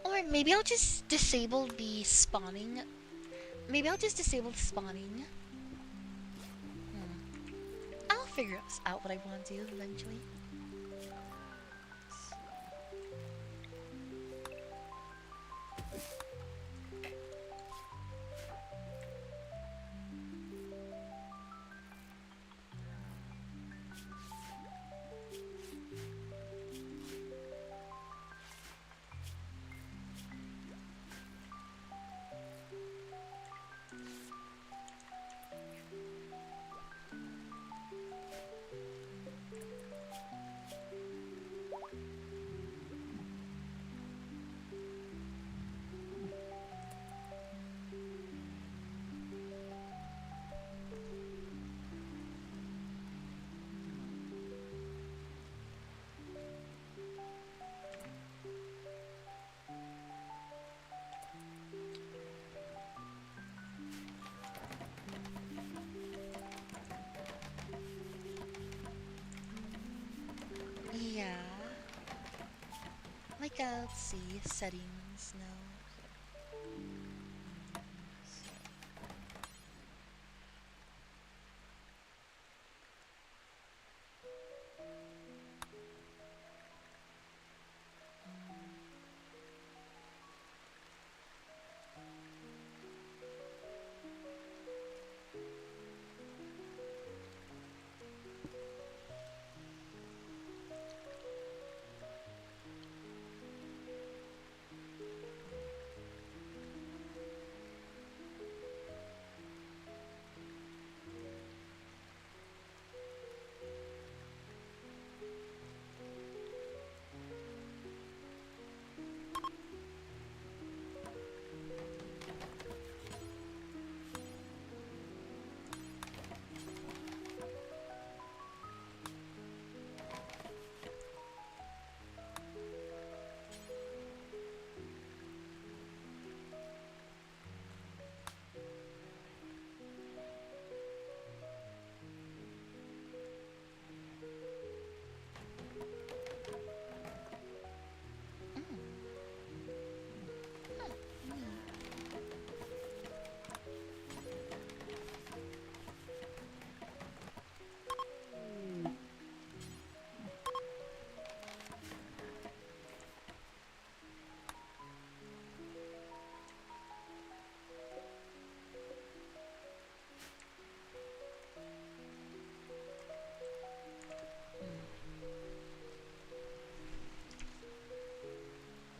Or maybe I'll just disable the spawning. Maybe I'll just disable the spawning. I'll figure out what I want to do eventually. Yeah. Like, let's see, settings, no.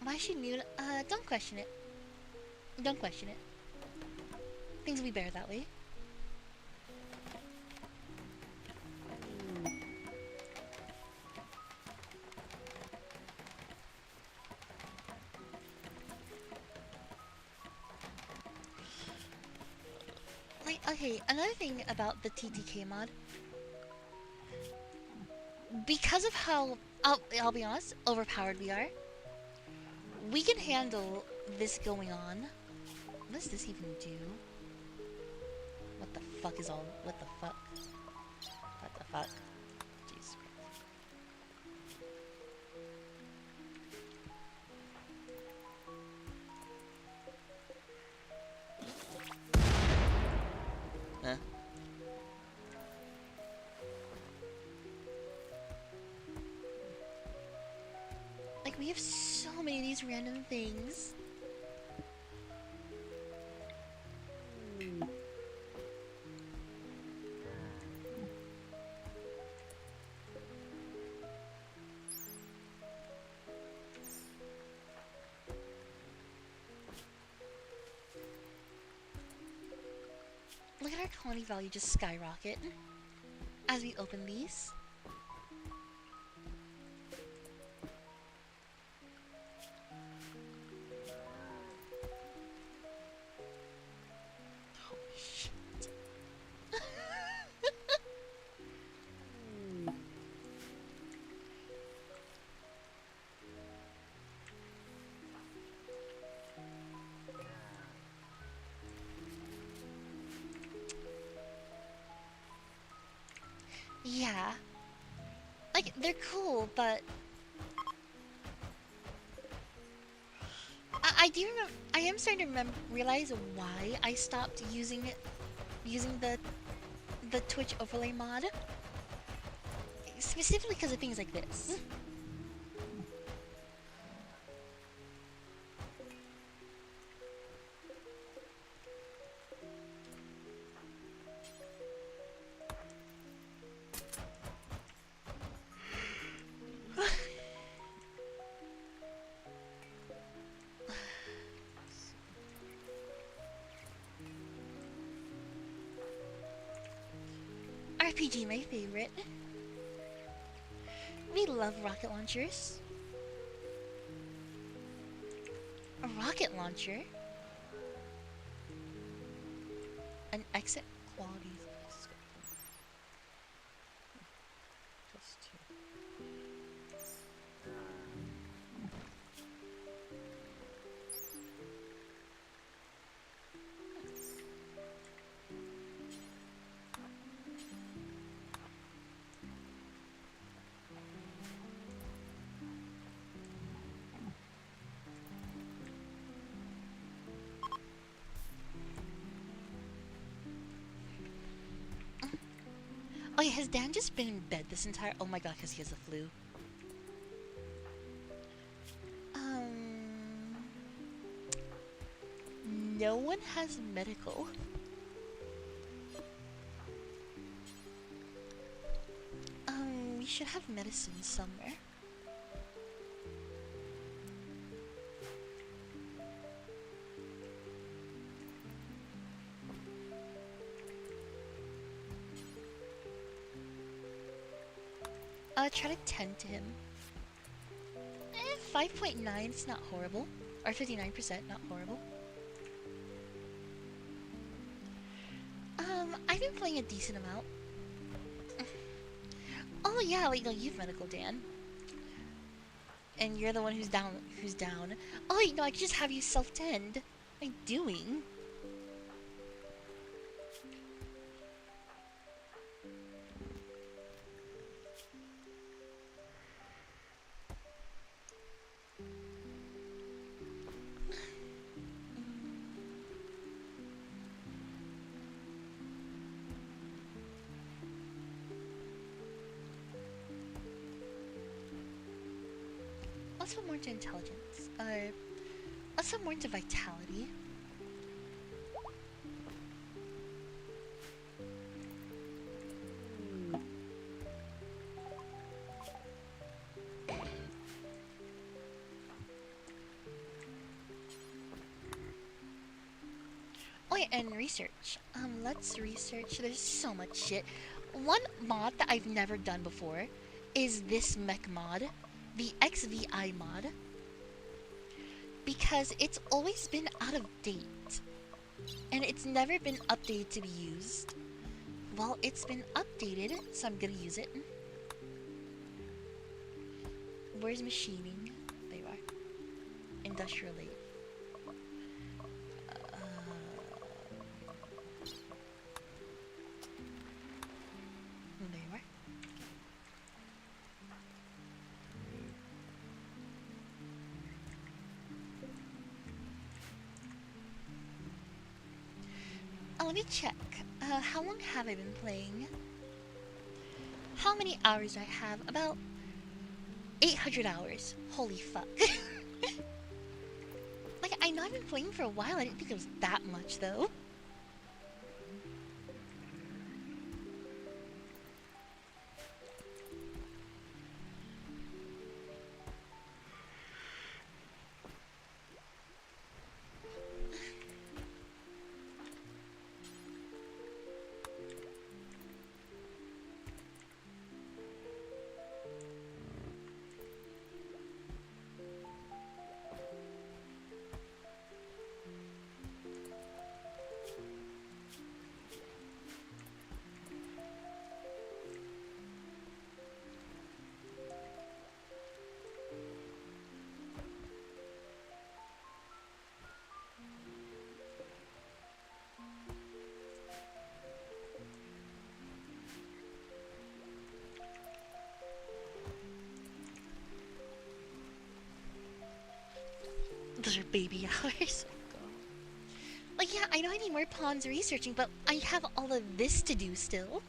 Why is she new? Don't question it. Don't question it. Things will be better that way. Like, okay, another thing about the TTK mod, because of how, I'll be honest, overpowered we are, we can handle this going on. What does this even do? What the fuck is all, what the fuck? What the fuck? Jeez. Huh? Like, we have so many of these random things. Look at our colony value just skyrocket as we open these. Oh shit. Yeah. Like, they're cool, but I do remember. I am starting to realize why I stopped using the Twitch overlay mod, specifically because of things like this. RPG, my favorite. We love rocket launchers. A rocket launcher? An exit quality. Oh yeah, has Dan just been in bed this entire— oh my god, because he has the flu. No one has medical. We should have medicine somewhere. Try to tend to him. 5.9, it's not horrible. Or 59%, not horrible. I've been playing a decent amount. Oh yeah, wait, no, you've medical, Dan. And you're the one who's down, Oh wait, no, I could just have you self-tend. What am I doing? Let's put more into intelligence. Let's put more into vitality. Oh yeah, and research. Let's research. There's so much shit. One mod that I've never done before is this mech mod, the XVI mod, because it's always been out of date and it's never been updated to be used. Well, it's been updated, so I'm gonna use it. Where's machining? There you are. Industrial lathe. There you are. Oh, let me check. How long have I been playing? How many hours do I have? About 800 hours. Holy fuck. Like, I know I've been playing for a while. I didn't think it was that much, though. Those are baby hours. Like, yeah, I know I need more pawns researching, but I have all of this to do still.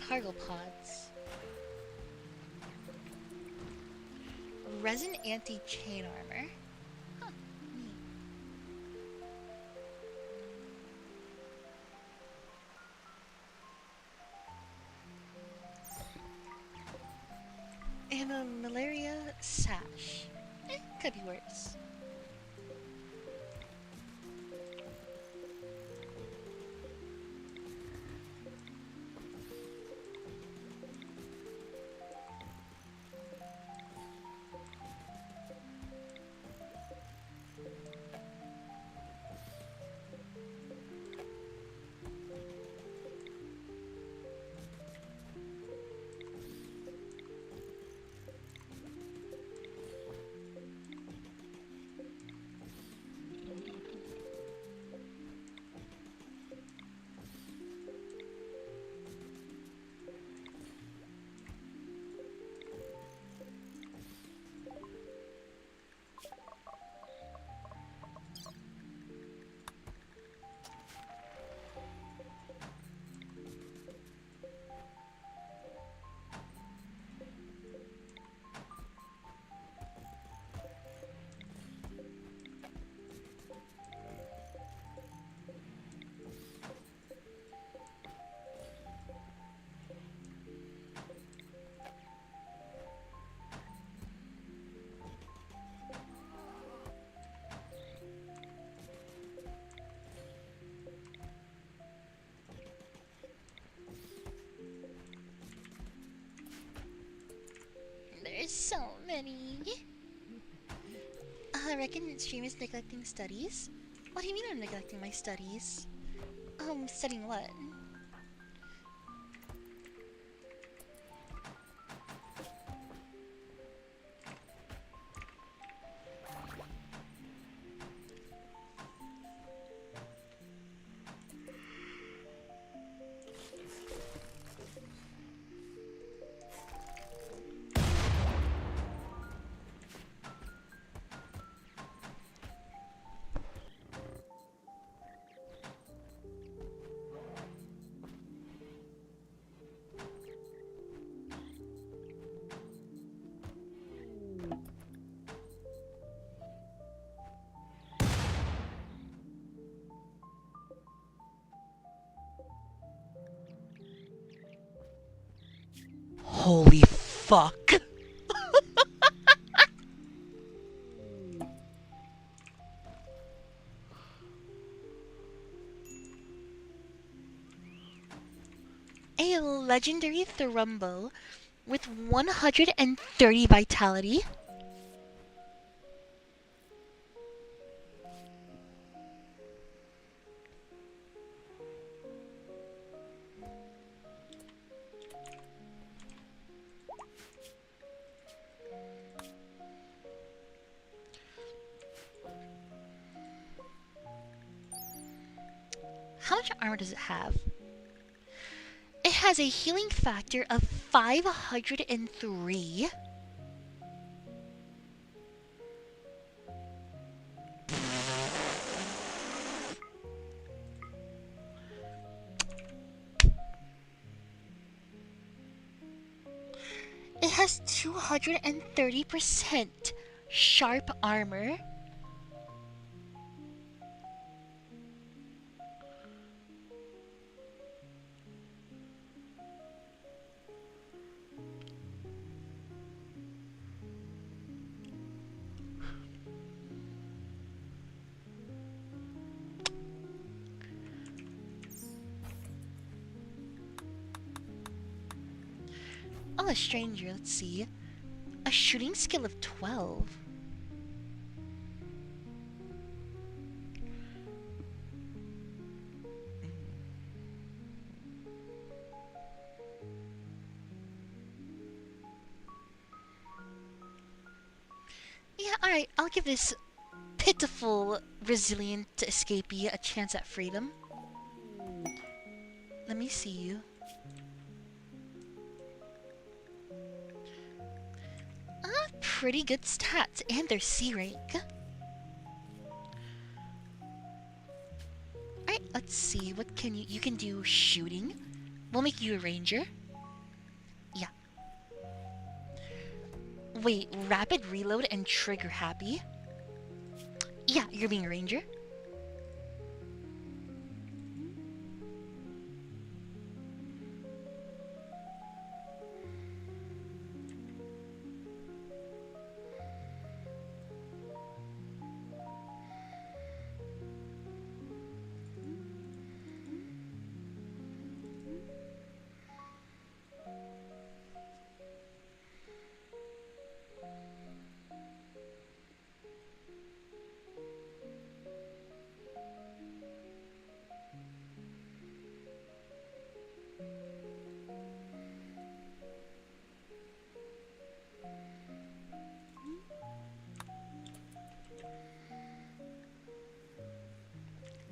Cargo pods. Resin anti-chain armor. Huh, neat. And a malaria sash. Could be worse. There's so many. I reckon stream is neglecting studies. What do you mean I'm neglecting my studies? Studying what? Holy fuck. A legendary Thrumbo with 130 vitality. How much armor does it have? It has a healing factor of 503. It has 230% sharp armor. Oh, a stranger, let's see. A shooting skill of 12. Yeah, alright, I'll give this pitiful, resilient escapee a chance at freedom. Let me see you. Pretty good stats, and their C rank. Alright, let's see, what can you can do shooting. We'll make you a ranger. Yeah. Wait, rapid reload and trigger happy. Yeah, you're being a ranger.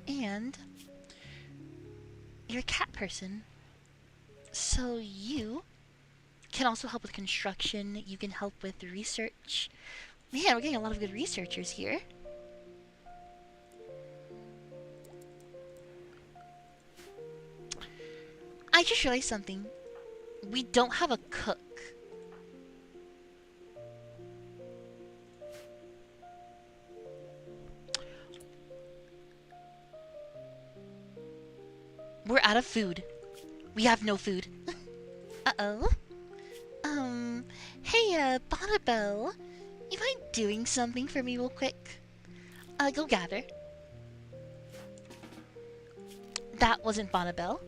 And you're a cat person. So you can also help with construction. You can help with research. Man, we're getting a lot of good researchers here. I just realized something. We don't have a cook. We're out of food. We have no food. Uh-oh. Hey, Bonnabelle. You mind doing something for me real quick? Go gather. That wasn't Bonnabelle.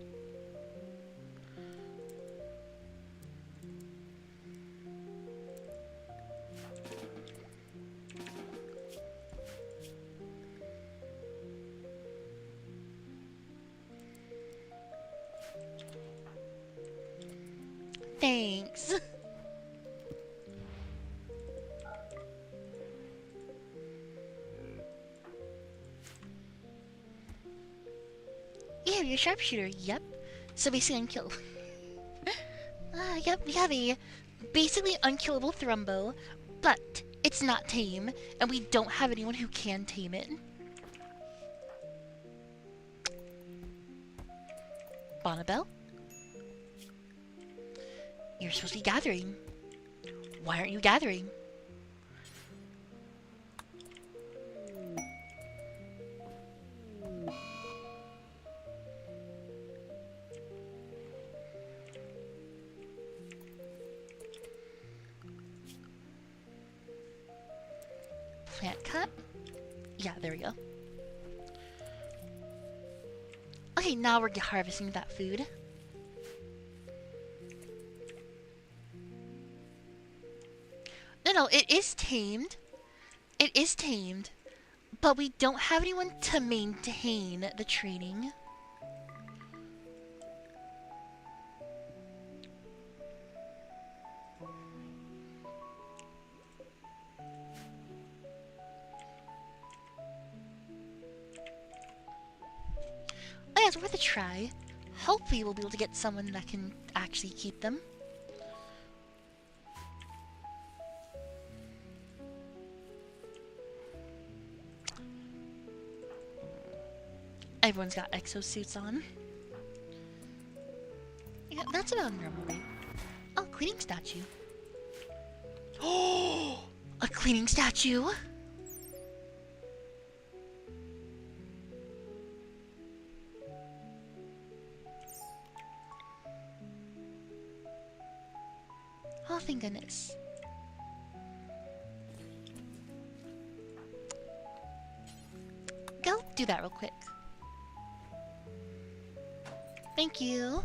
Thanks. Yeah, you're a sharpshooter. Yep. So basically unkill. Yep, we have a basically unkillable Thrumbo, but it's not tame, and we don't have anyone who can tame it. Bonnabelle? You're supposed to be gathering. Why aren't you gathering? Plant cut? Yeah, there we go. Okay, now we're harvesting that food. No, it is tamed. It is tamed. But we don't have anyone to maintain the training. Oh yeah, it's worth a try. Hopefully we'll be able to get someone that can actually keep them. Everyone's got exosuits on. Yeah, that's about normal, right? Oh, cleaning statue. Oh, a cleaning statue? Oh, thank goodness. Go do that real quick. Thank you.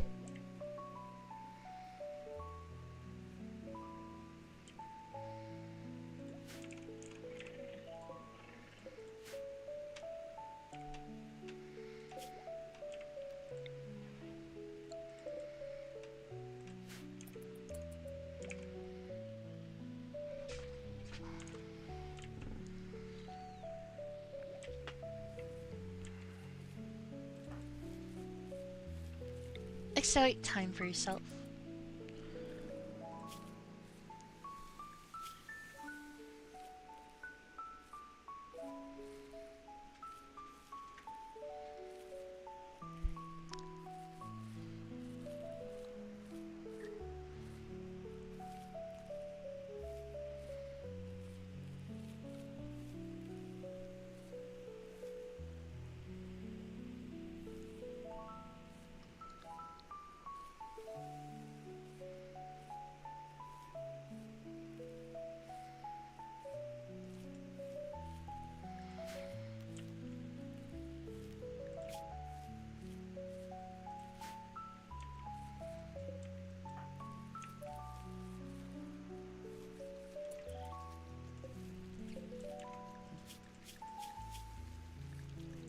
Accelerate time for yourself.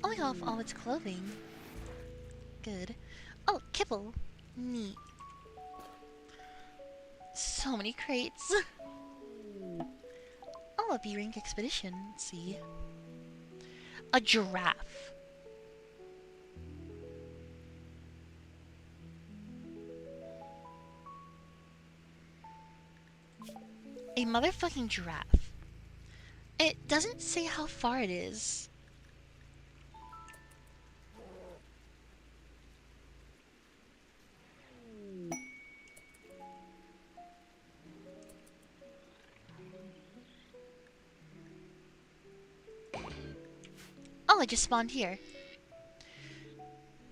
Only off all its clothing. Good. Oh, kibble. Neat. So many crates. Oh, a B-rank expedition. Let's see. A giraffe. A motherfucking giraffe. It doesn't say how far it is. Oh, I just spawned here.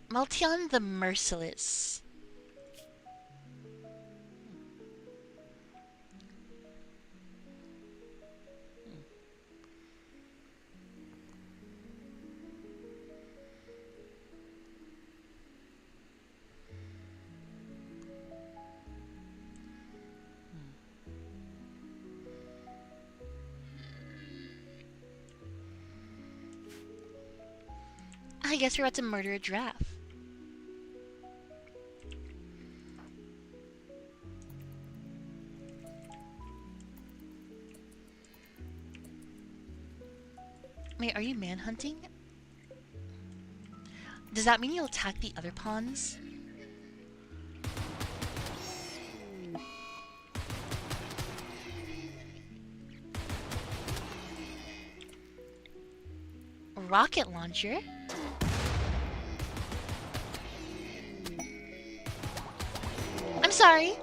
Maltion the Merciless. I guess we're about to murder a giraffe. Wait, are you manhunting? Does that mean you'll attack the other pawns? Rocket launcher? I'm sorry.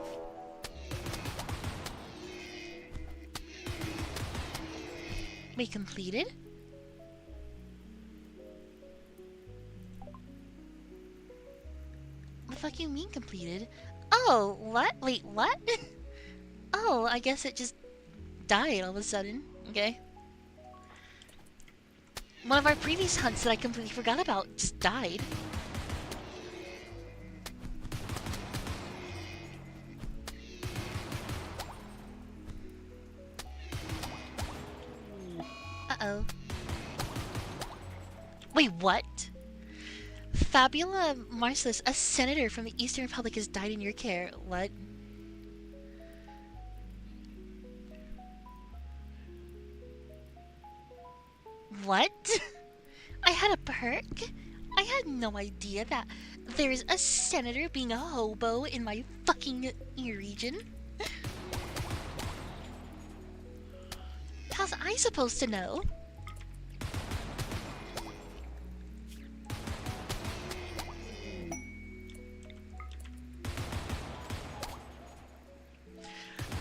We completed? What the fuck you mean completed? Oh, what? Wait, what? Oh, I guess it just died all of a sudden. Okay. One of our previous hunts that I completely forgot about just died. Uh-oh. Wait, what? Fabula Marcellus, a senator from the Eastern Republic, has died in your care. What? What? I had a perk? I had no idea that there's a senator being a hobo in my fucking region. How's I supposed to know?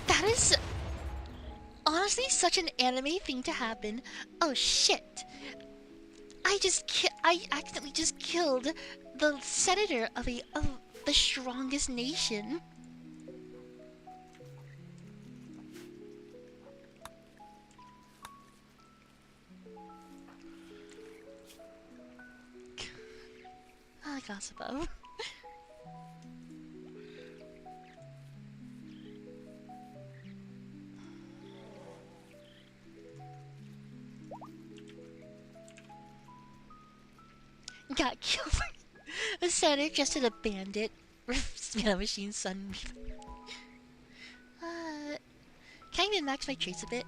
That is honestly such an anime thing to happen. Oh shit. I accidentally just killed the senator of the strongest nation. I gossip of. Got killed. The senator just did a bandit. Piano machine son. Can I even max my traits a bit?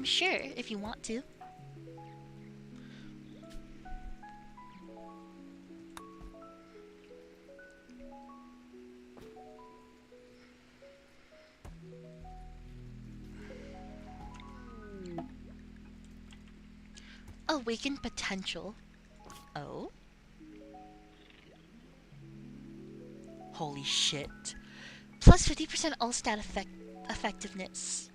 Sure, if you want to. Awaken potential. Oh? Holy shit. Plus 50% all stat effectiveness.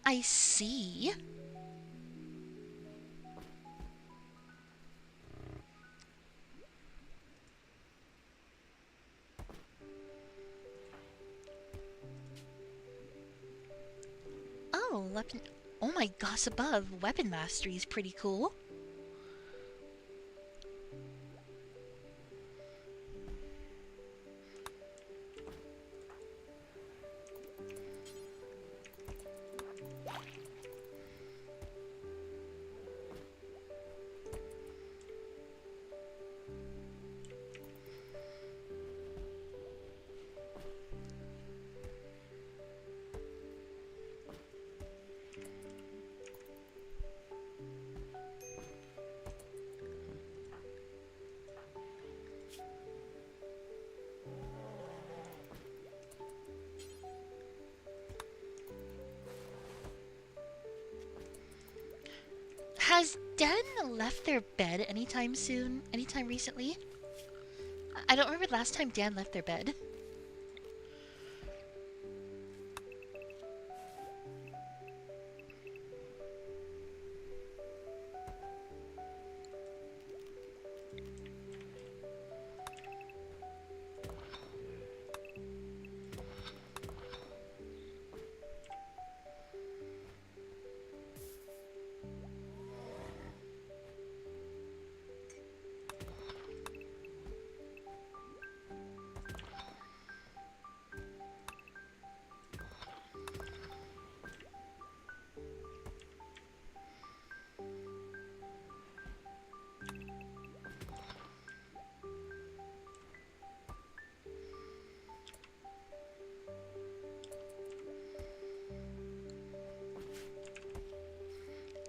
I see. Oh, weapon. Oh my gosh, above. Weapon mastery is pretty cool. Has Dan left their bed anytime soon? Anytime recently? I don't remember the last time Dan left their bed.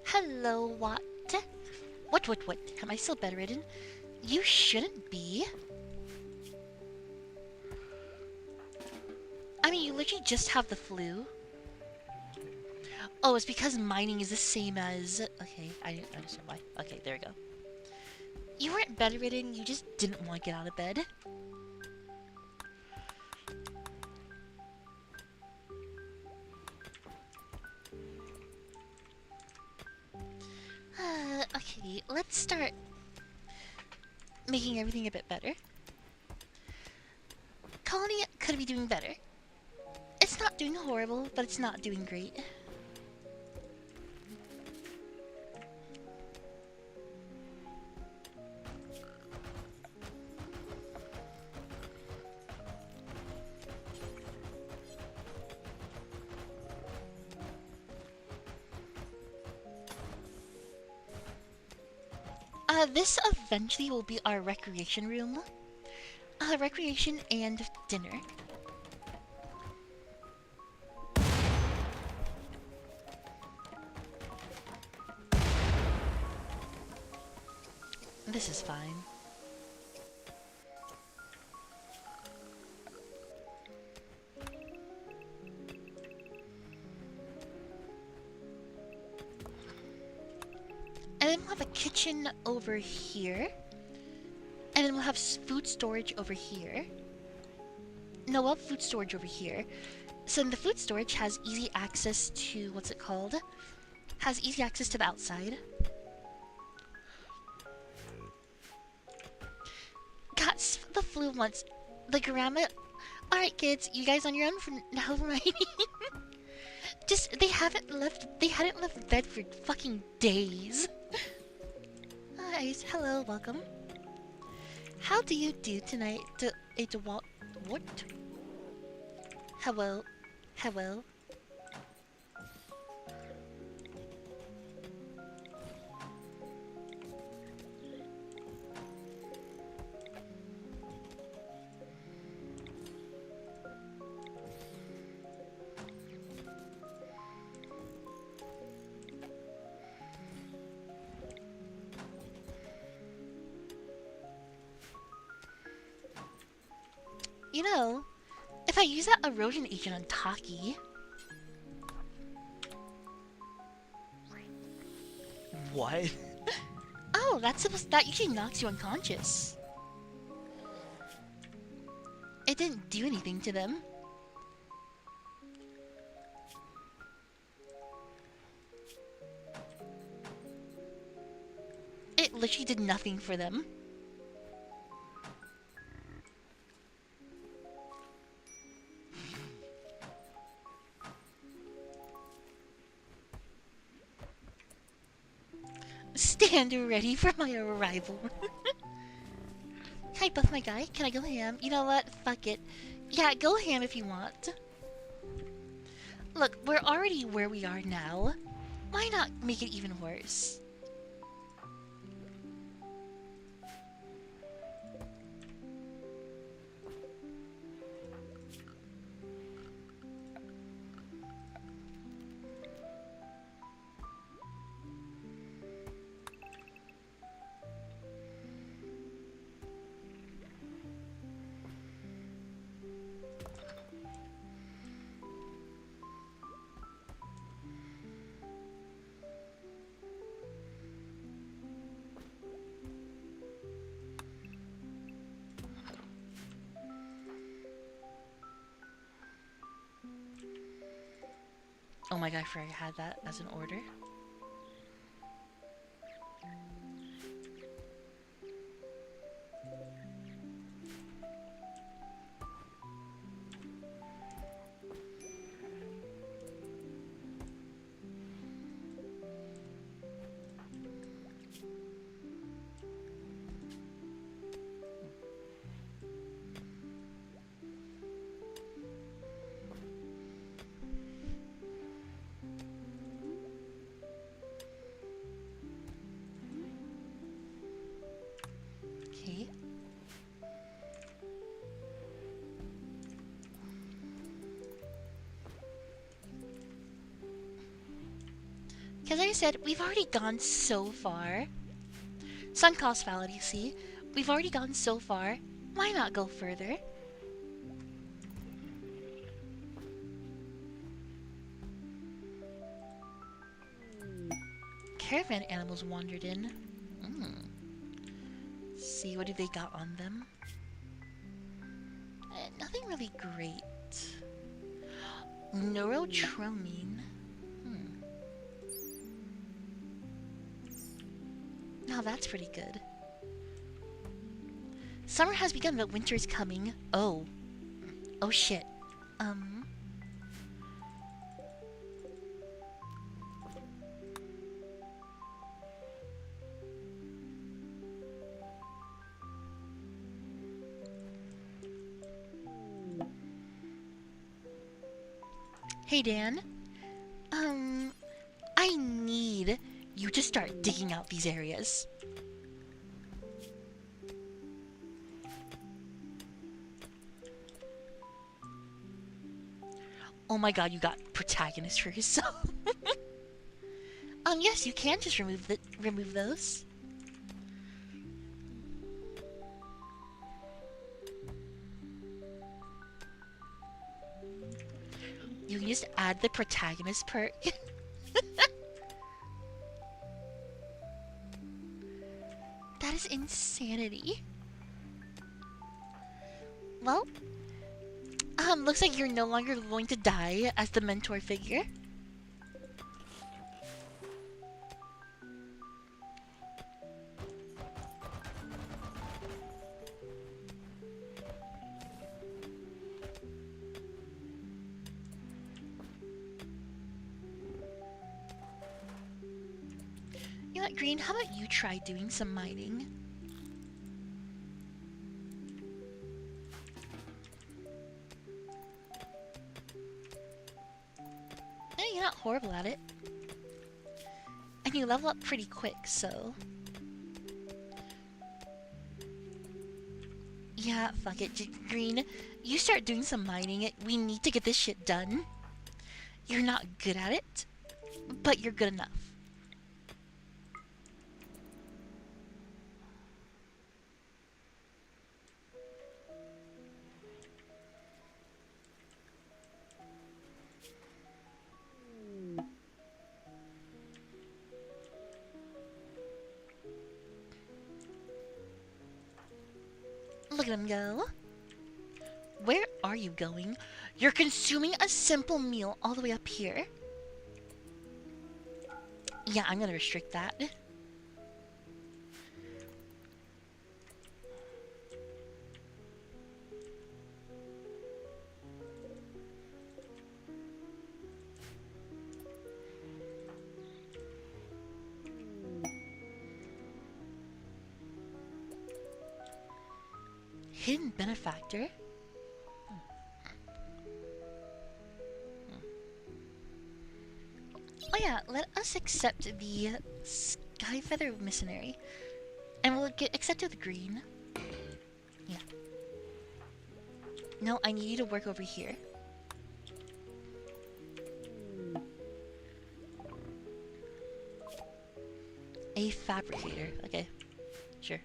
Hello, what? What? Am I still bedridden? You shouldn't be. I mean, you literally just have the flu. Oh, it's because mining is the same as... Okay, I understand why. Okay, there we go. You weren't bedridden, you just didn't want to get out of bed. Okay, let's start making everything a bit better. Colony could be doing better. It's not doing horrible, but it's not doing great. This eventually will be our recreation room. Recreation and dinner. This is fine. And then we'll have a kitchen over here. And then we'll have food storage over here. No, we'll have food storage over here. So then the food storage has easy access to, what's it called? Has easy access to the outside. Got the flu once. The grandma... Alright kids, you guys on your own from now, right? Just, they hadn't left bed for fucking days. Hi, hello, welcome. How do you do tonight? What? Hello. Hello. You know, if I use that erosion agent on Taki... What? Oh, that usually knocks you unconscious. It didn't do anything to them. It literally did nothing for them. Stand ready for my arrival. Hi, Buff, my guy. Can I go ham? You know what? Fuck it. Yeah, go ham if you want. Look, we're already where we are now. Why not make it even worse? Oh my god, I forgot I had that as an order. Okay. Because like I said, we've already gone so far. Sun cost fallacy. We've already gone so far. Why not go further? Caravan animals wandered in. See, what do they got on them? Nothing really great. Neurotromine. Now that's pretty good. Summer has begun, but winter is coming. Oh. Oh shit. Hey Dan. I need you to start digging out these areas. Oh my god, you got protagonist for yourself. Yes, you can just remove those. You can just add the protagonist perk. That is insanity. Well, looks like you're no longer going to die as the mentor figure. You know what, Green, how about you try doing some mining? Yeah, you're not horrible at it. And you level up pretty quick, so... Yeah, fuck it, Green. You start doing some mining. We need to get this shit done. You're not good at it, but you're good enough. Look at him go. Where are you going? You're consuming a simple meal all the way up here? Yeah, I'm gonna restrict that. Hidden benefactor? Oh yeah, let us accept the Skyfeather Missionary. And we'll get accepted with green. Yeah. No, I need you to work over here. A fabricator. Okay. Sure.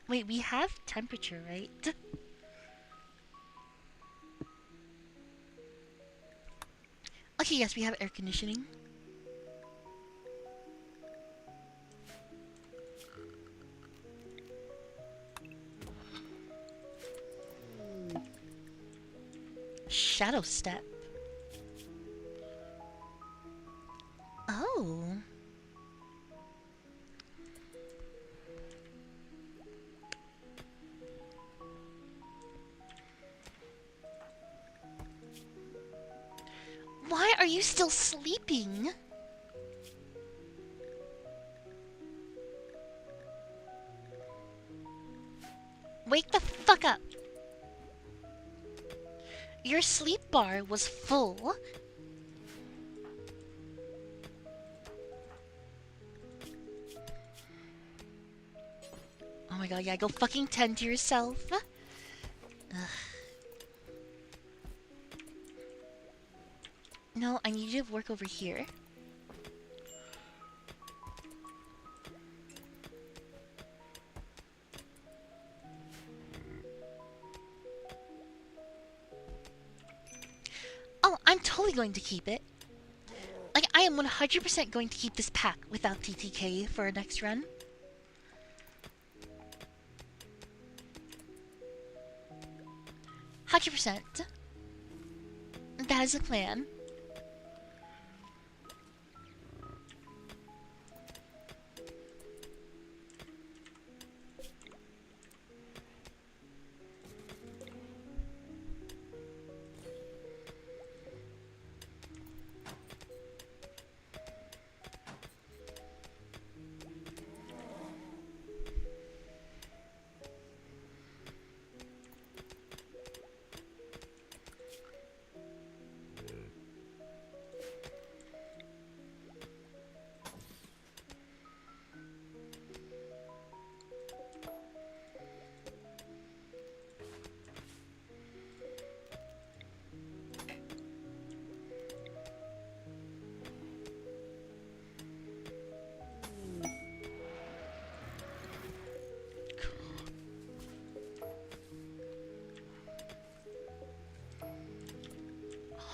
Wait, we have temperature, right? Okay, yes, we have air conditioning. Shadow step. Oh. Why are you still sleeping? Wake the fuck up. Your sleep bar was full. Oh my god, yeah, go fucking tend to yourself. Ugh. No, I need you to work over here. Oh, I'm totally going to keep it. Like, I am 100% going to keep this pack without TTK for our next run. %. That is the plan.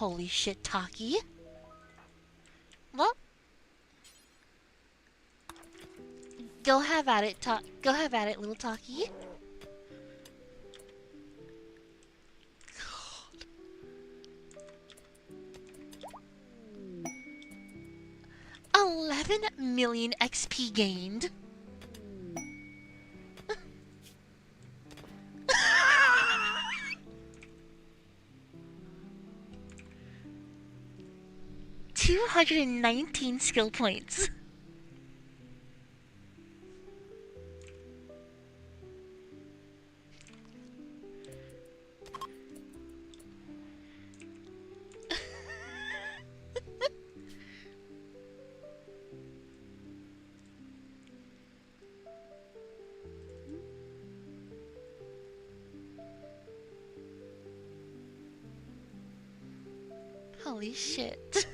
Holy shit, Taki. Well, go have at it, go have at it, little Taki. 11 million XP gained. $219 skill points. Holy shit.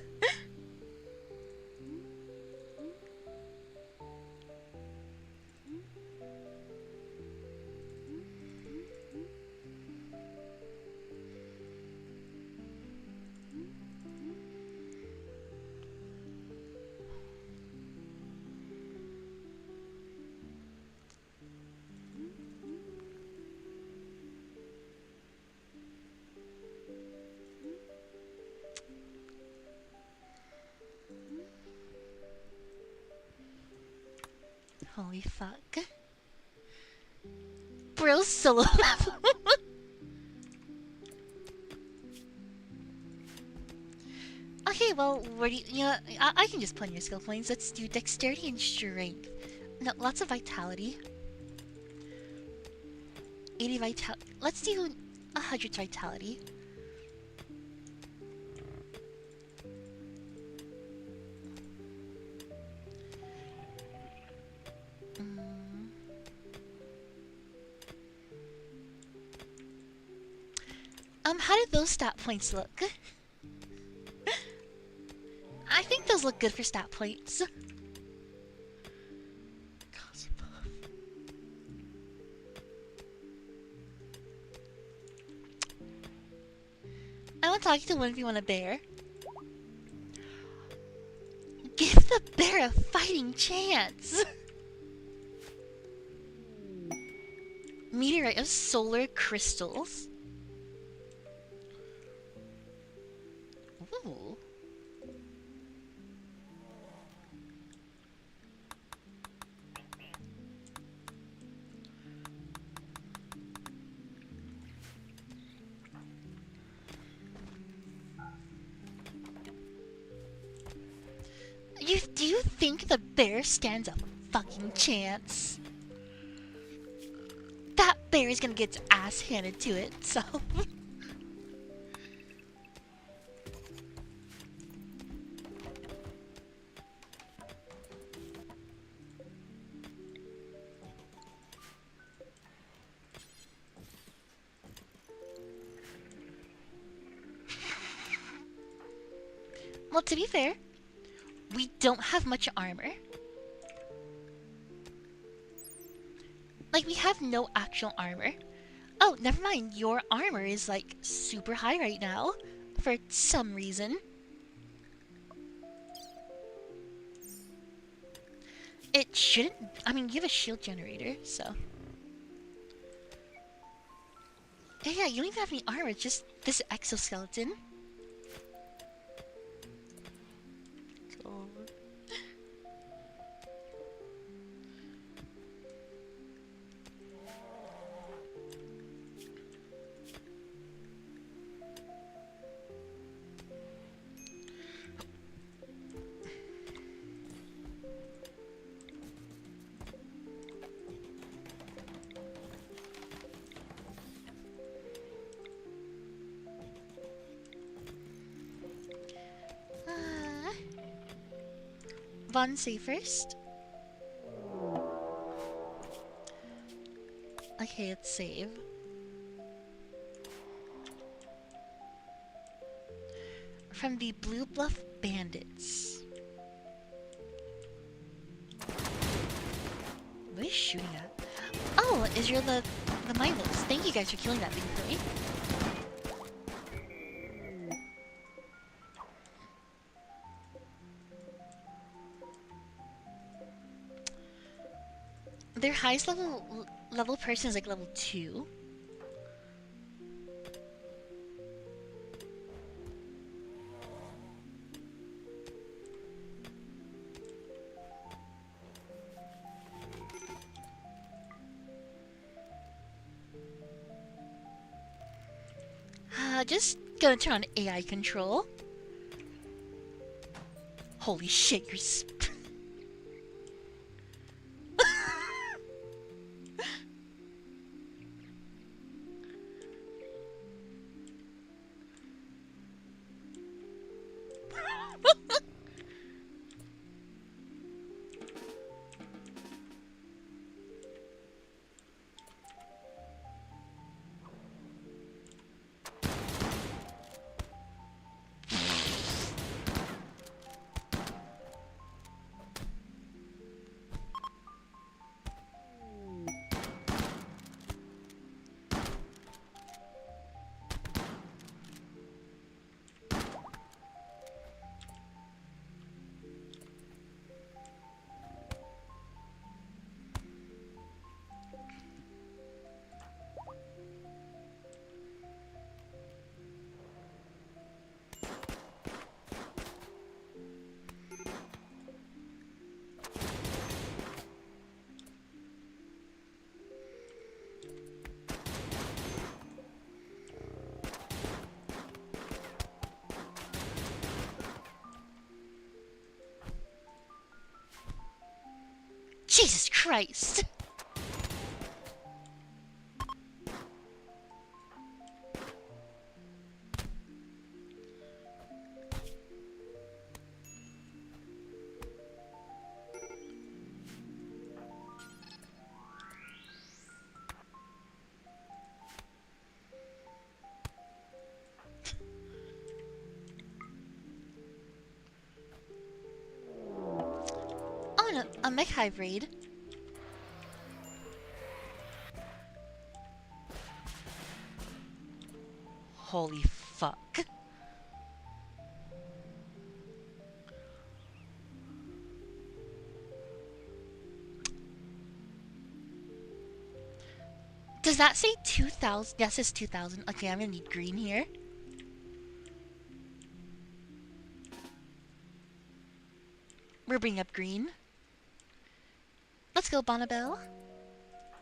Holy fuck. Bro solo level. Okay, well, where do you know, I can just put in your skill points. Let's do dexterity and strength. No, lots of vitality. 80 vitality. Let's do 100 vitality. How did those stat points look? I think those look good for stat points. I want to talk to one if you want a bear. Give the bear a fighting chance! Meteorite of solar crystals. Ooh. Do you think the bear stands a fucking chance? That bear is gonna get its ass handed to it, so... Well, to be fair, we don't have much armor. Like, we have no actual armor. Oh, never mind. Your armor is, like, super high right now. For some reason. It shouldn't... I mean, you have a shield generator, so... Yeah, you don't even have any armor. It's just this exoskeleton. Von, say first. Okay, let's save. From the Blue Bluff Bandits. What are you shooting at? Oh, Israel, the mindless. Thank you guys for killing that thing for me. Their highest level person is like level 2. Just gonna turn on AI control. Holy shit, you're Jesus Christ! Oh no, a mech hive raid. Holy fuck. Does that say 2,000? Yes, it says 2,000. Okay, I'm gonna need green here. We're bringing up green. Let's go, Bonnabelle.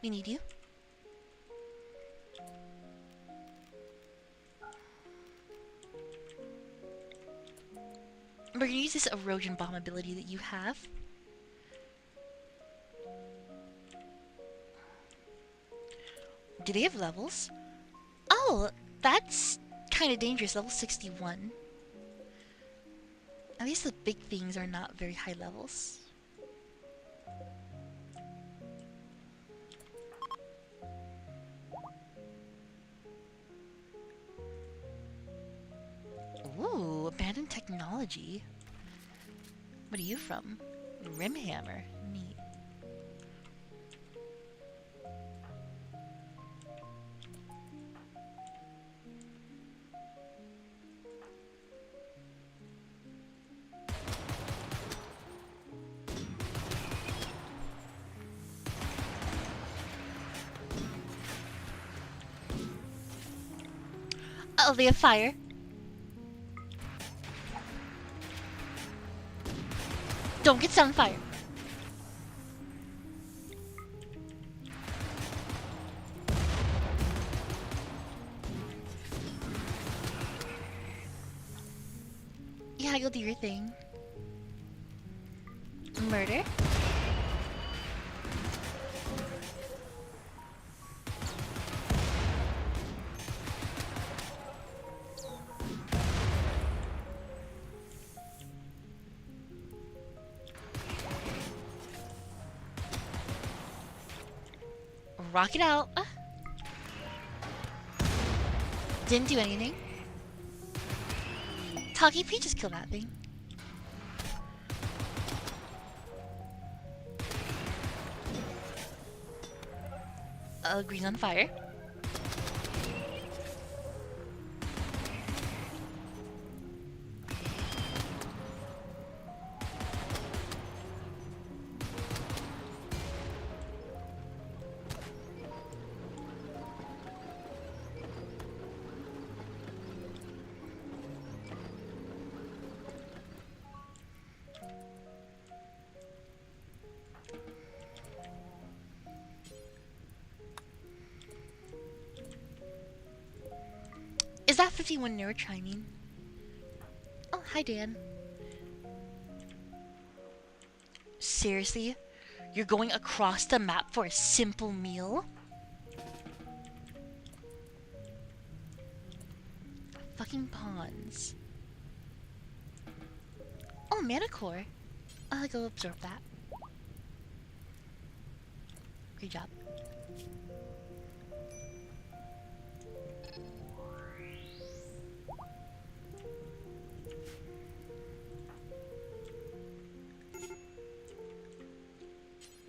We need you. We're gonna use this erosion bomb ability that you have. Do they have levels? Oh, that's kind of dangerous. Level 61. At least the big things are not very high levels. Ooh, abandoned technology. What are you from? Rimhammer. Neat. Oh, they have fire. Don't get set on fire. Yeah, you'll do your thing. Murder? Rock it out. Didn't do anything. Talkie P just killed that thing. Green on fire. Is that 51 neurochiming? Oh, hi, Dan. Seriously? You're going across the map for a simple meal? Fucking pawns. Oh, Manicore. I'll go absorb that. Great job.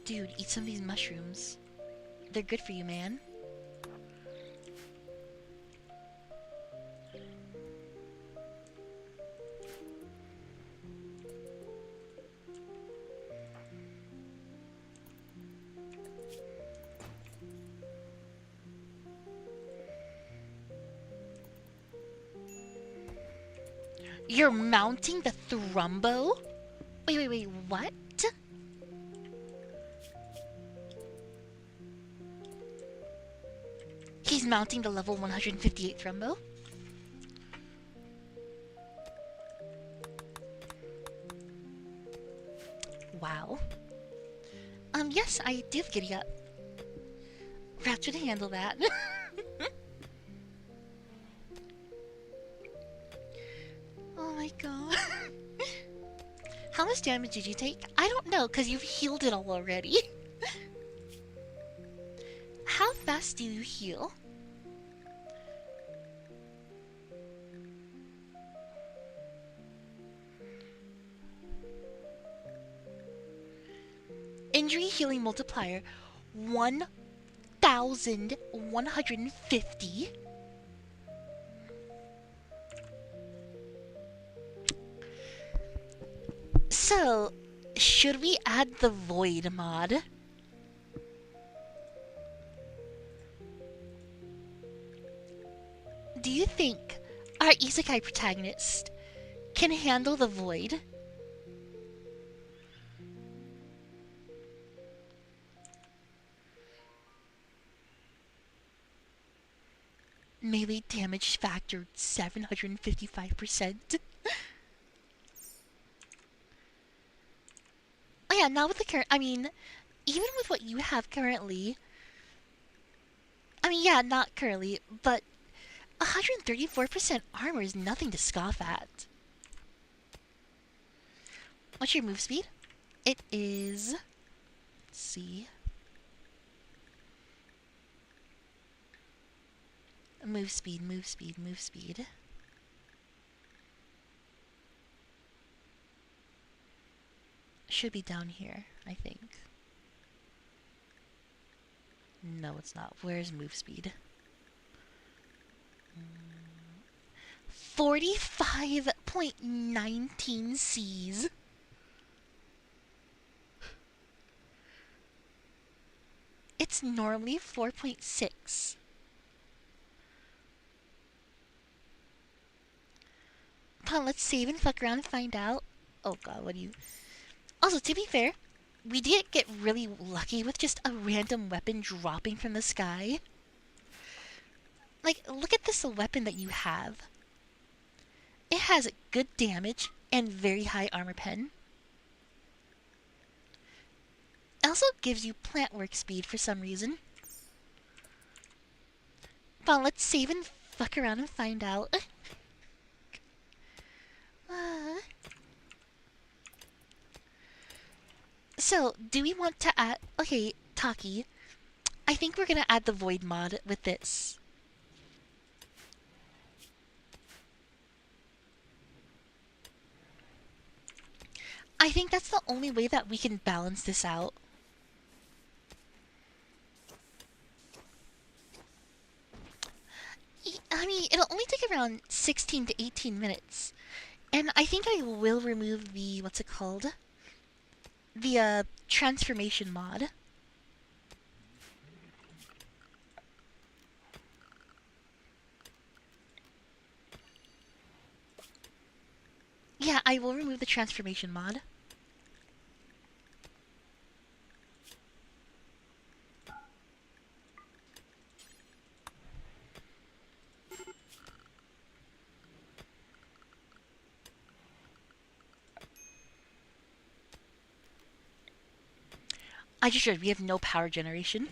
Dude, eat some of these mushrooms. They're good for you, man. You're mounting the Thrumbo? Wait, what? He's mounting the level 158 Thrumbo? Wow. Yes, I did giddy up. Rat should handle that. Oh my god. How much damage did you take? I don't know, because you've healed it all already. How fast do you heal? Injury healing multiplier 1150. So, should we add the void mod? Do you think our isekai protagonist can handle the void? Melee damage factor 755%. Oh yeah, not with the current. I mean, even with what you have currently. I mean, yeah, not currently, but 134% armor is nothing to scoff at. What's your move speed? It is. Let's see. Move speed, move speed, move speed. Should be down here, I think. No, it's not. Where's move speed? 45.19 Cs. It's normally 4.6. Come on, let's save and fuck around and find out. Oh god, what do you... Also, to be fair, we did get really lucky with just a random weapon dropping from the sky. Like, look at this weapon that you have. It has good damage and very high armor pen. It also gives you plant work speed for some reason. Come on, let's save and fuck around and find out. So, do we want to add... Okay, Taki. I think we're gonna add the void mod with this. I think that's the only way that we can balance this out. I mean, it'll only take around 16 to 18 minutes. And I think I will remove the... What's it called? The, transformation mod. Yeah, I will remove the transformation mod. I just read we have no power generation.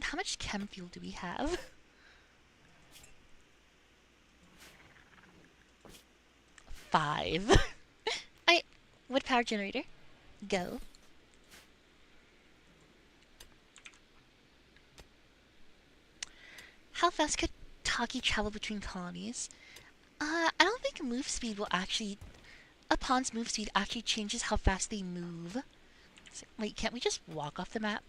How much chem fuel do we have? 5. Wood power generator. Go. How fast could Taki travel between colonies? I don't think move speed will actually... A pawn's move speed actually changes how fast they move. So, wait, can't we just walk off the map?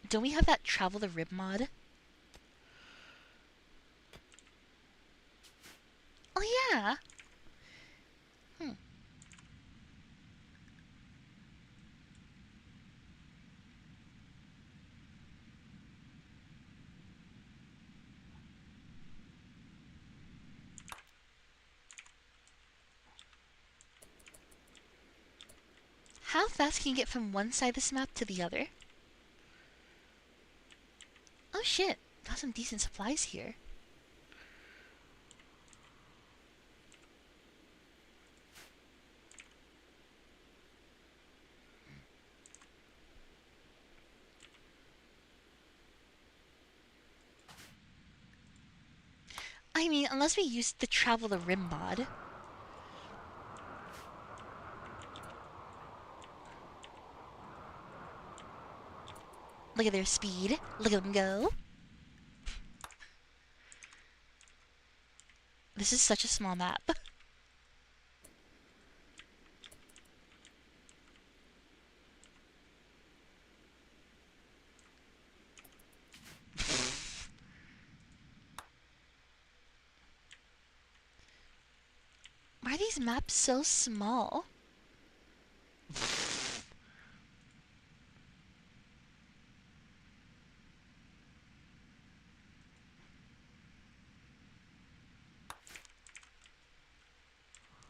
Don't we have that travel the rib mod? Oh yeah! How fast can you get from one side of this map to the other? Oh shit, got some decent supplies here. I mean, unless we use the travel the rim mod. Look at their speed. Look at them go. This is such a small map. Why are these maps so small?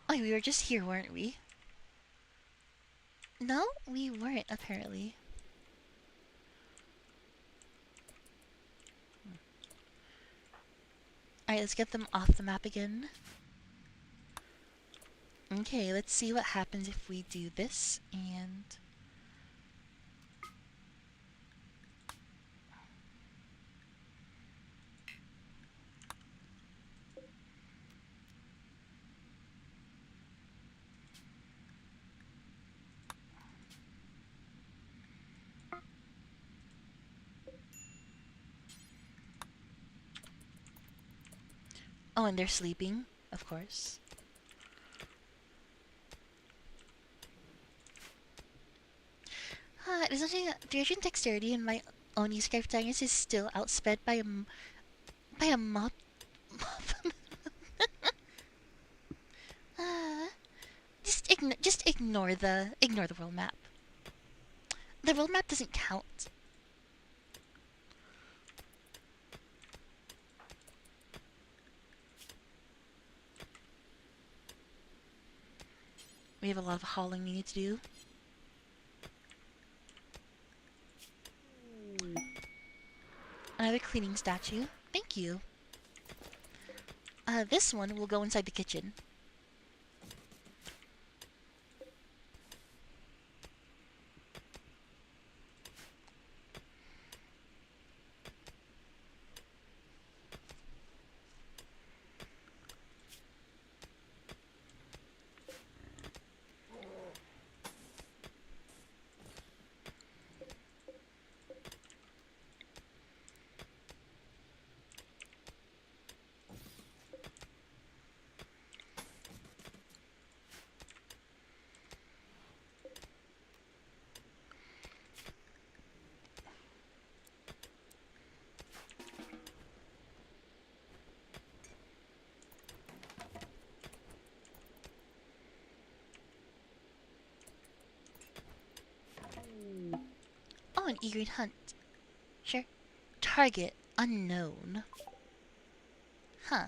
Oh, we were just here, weren't we? No, we weren't, apparently. Alright, let's get them off the map again. Okay, let's see what happens if we do this, and... Oh, and they're sleeping, of course. There's nothing. Duration dexterity in my Oni Skype Tigers is still outsped by a mob. Just ignore the world map. The world map doesn't count. We have a lot of hauling we need to do. Another cleaning statue. Thank you. This one will go inside the kitchen. Oh, an eager hunt. Sure. Target unknown. Huh.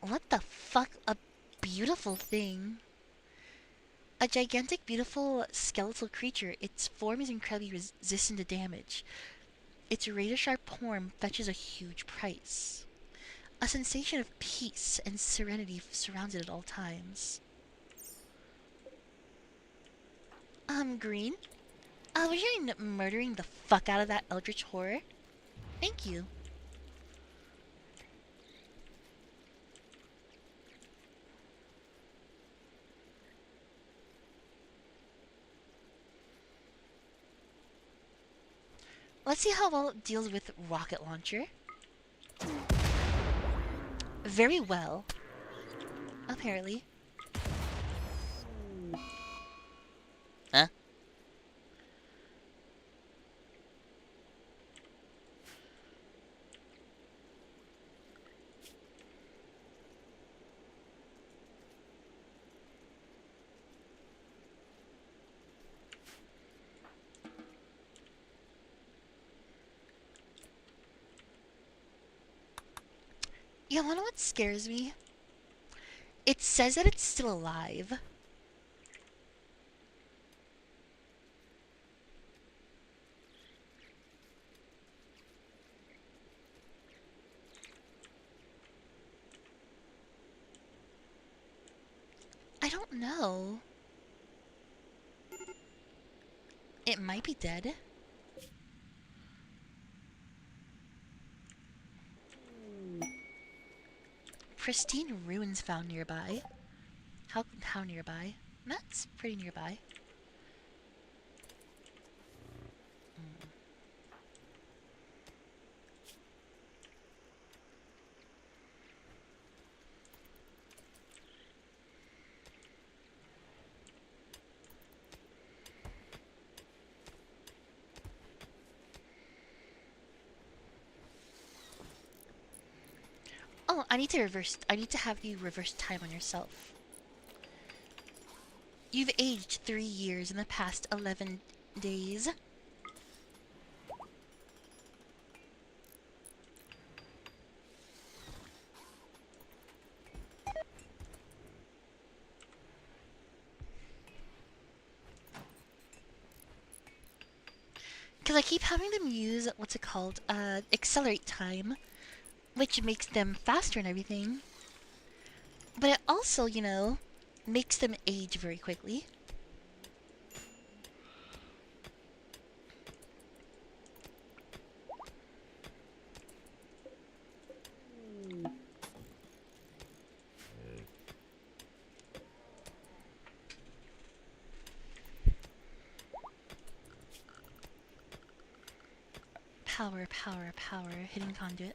What the fuck? A bee beautiful thing. A gigantic, beautiful skeletal creature. Its form is incredibly resistant to damage. Its razor-sharp horn fetches a huge price. A sensation of peace and serenity surrounds it at all times. Green? Would you mind murdering the fuck out of that eldritch horror? Thank you. Let's see how well it deals with rocket launcher. Very well. Apparently. Huh? You wanna know what scares me? It says that it's still alive. I don't know. It might be dead. Pristine ruins found nearby. How nearby? That's pretty nearby. Oh, I need to have you reverse time on yourself. You've aged 3 years in the past 11 days. Because I keep having them use, what's it called, accelerate time, which makes them faster and everything. But it also, you know, makes them age very quickly. Power, power, power, hidden conduit.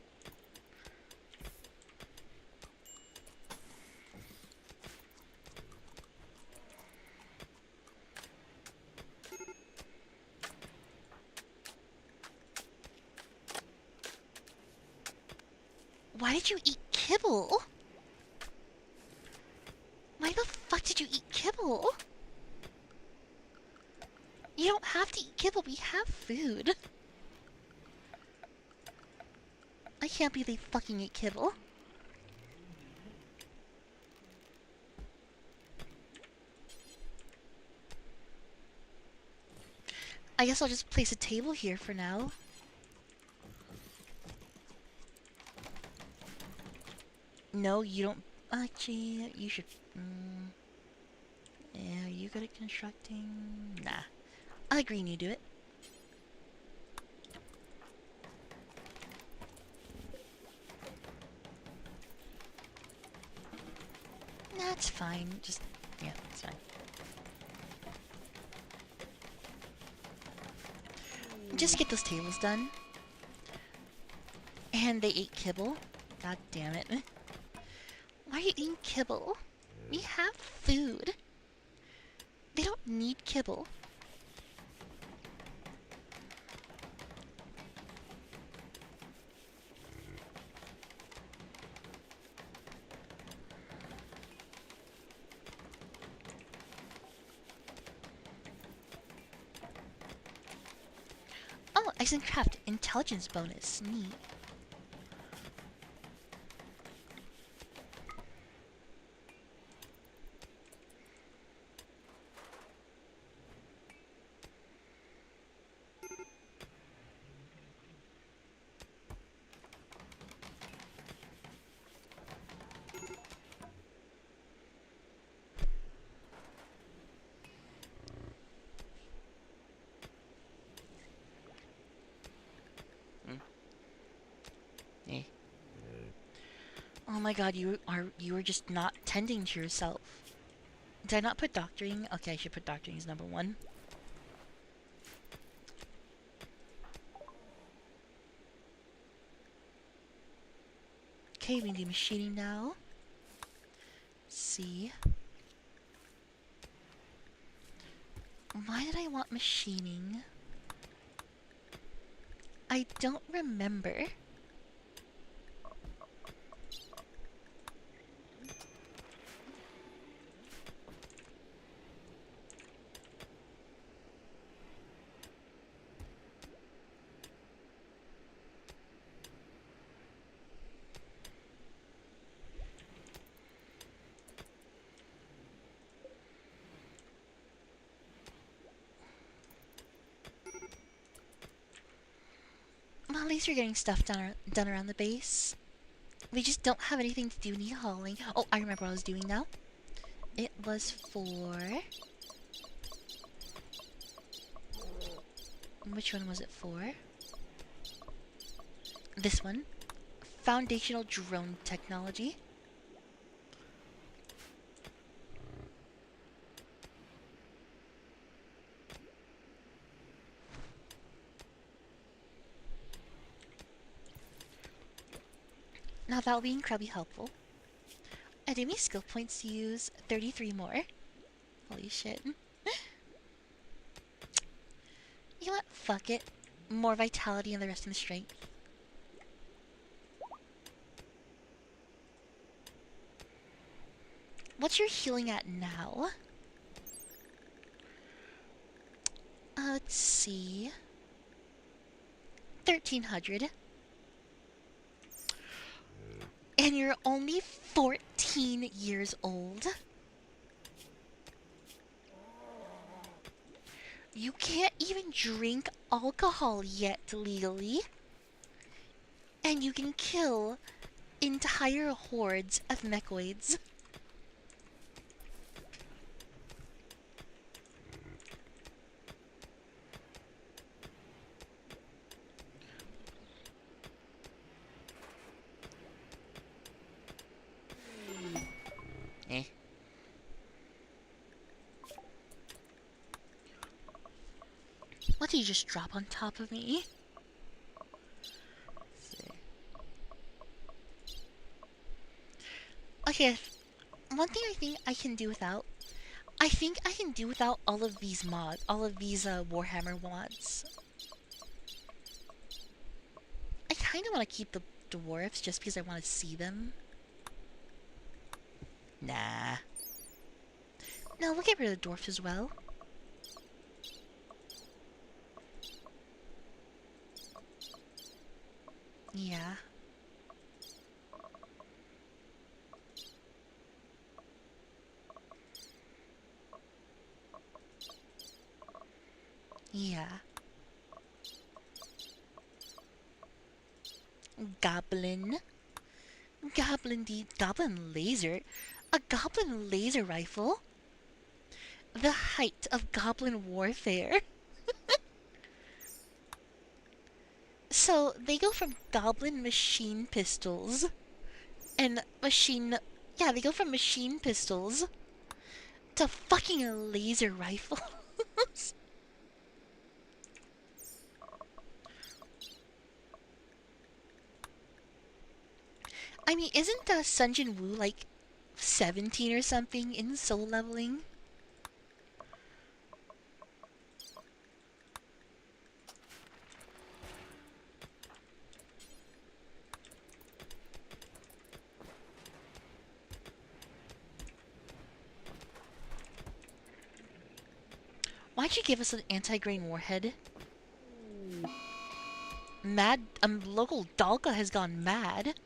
Why did you eat kibble? Why the fuck did you eat kibble? You don't have to eat kibble, we have food. I can't believe they fucking ate kibble. I guess I'll just place a table here for now. No, you don't. Actually, you should. Yeah, are you good at constructing? Nah. I agree, you do it. That's fine. Just, yeah, it's fine. Just get those tables done. And they ate kibble. God damn it. Why are you eating kibble? We have food. They don't need kibble. Oh, Eisencraft intelligence bonus. Neat. my god, you are just not tending to yourself. Did I not put doctoring? Okay, I should put doctoring as number 1. Okay, we can do machining now. See. Why did I want machining? I don't remember. Well, at least you're getting stuff done around the base. We just don't have anything to do in the hauling. Oh, I remember what I was doing now. It was for... Which one was it for? This one. Foundational drone technology. Now that'll be incredibly helpful. Enemy skill points to use 33 more. Holy shit. You know what? Fuck it. More vitality and the rest in the strength. What's your healing at now? Let's see. 1300. And you're only 14 years old? You can't even drink alcohol yet legally. And you can kill entire hordes of mechoids. Eh. What did you just drop on top of me? Okay, one thing I think I can do without. I think I can do without all of these mods, all of these Warhammer mods. I kind of want to keep the dwarves just because I want to see them. Nah. No, we'll get rid of the dwarfs as well. Yeah. Yeah. Goblin. Goblin laser? A goblin laser rifle? The height of goblin warfare? So, they go from goblin machine pistols and yeah, they go from machine pistols to fucking laser rifles. I mean, isn't Sun Jin Woo like 17 or something in soul leveling? Why'd you give us an anti-grain warhead? Mad, local Dalka has gone mad.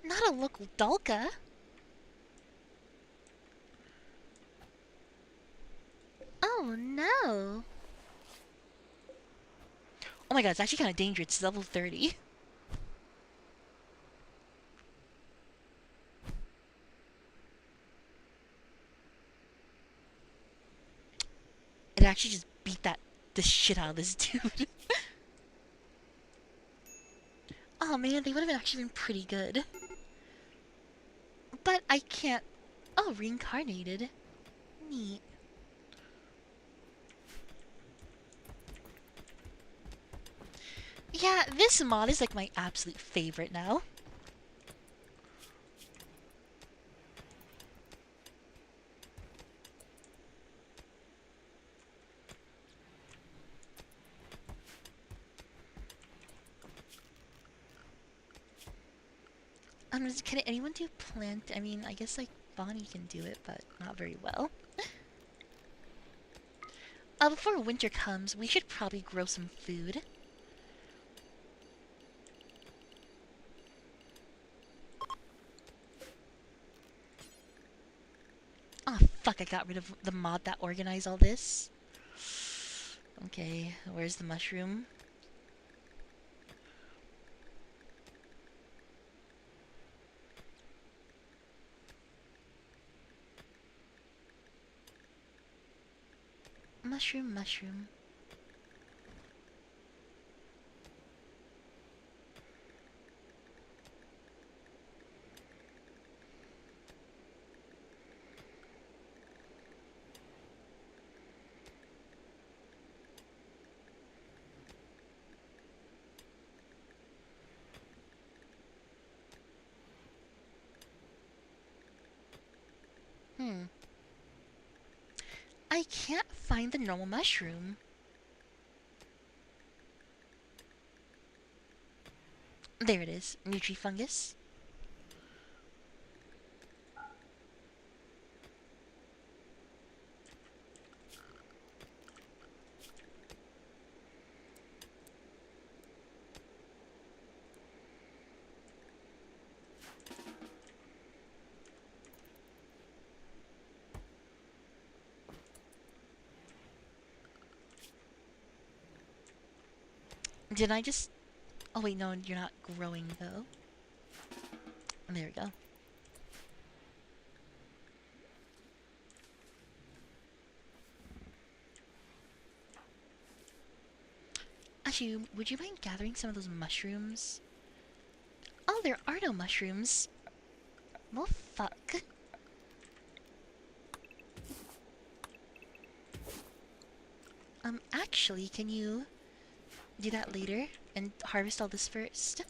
Not a local Dalka. Oh no. Oh my god, it's actually kind of dangerous. It's level 30. It actually just beat the shit out of this dude. Oh man, they would have actually been pretty good. But I can't... Oh, reincarnated. Neat. Yeah, this mod is like my absolute favorite now. Can anyone do plant? I mean, I guess like Bonnie can do it, but not very well. Before winter comes, we should probably grow some food. Oh fuck, I got rid of the mod that organized all this. Okay, where's the mushroom? Mushroom, mushroom. I can't find the normal mushroom. There it is, Nutrifungus. Did I just... Oh wait, no, you're not growing though. There we go. Actually, would you mind gathering some of those mushrooms? Oh, there are no mushrooms. Well, fuck. Actually, can you do that later and harvest all this first?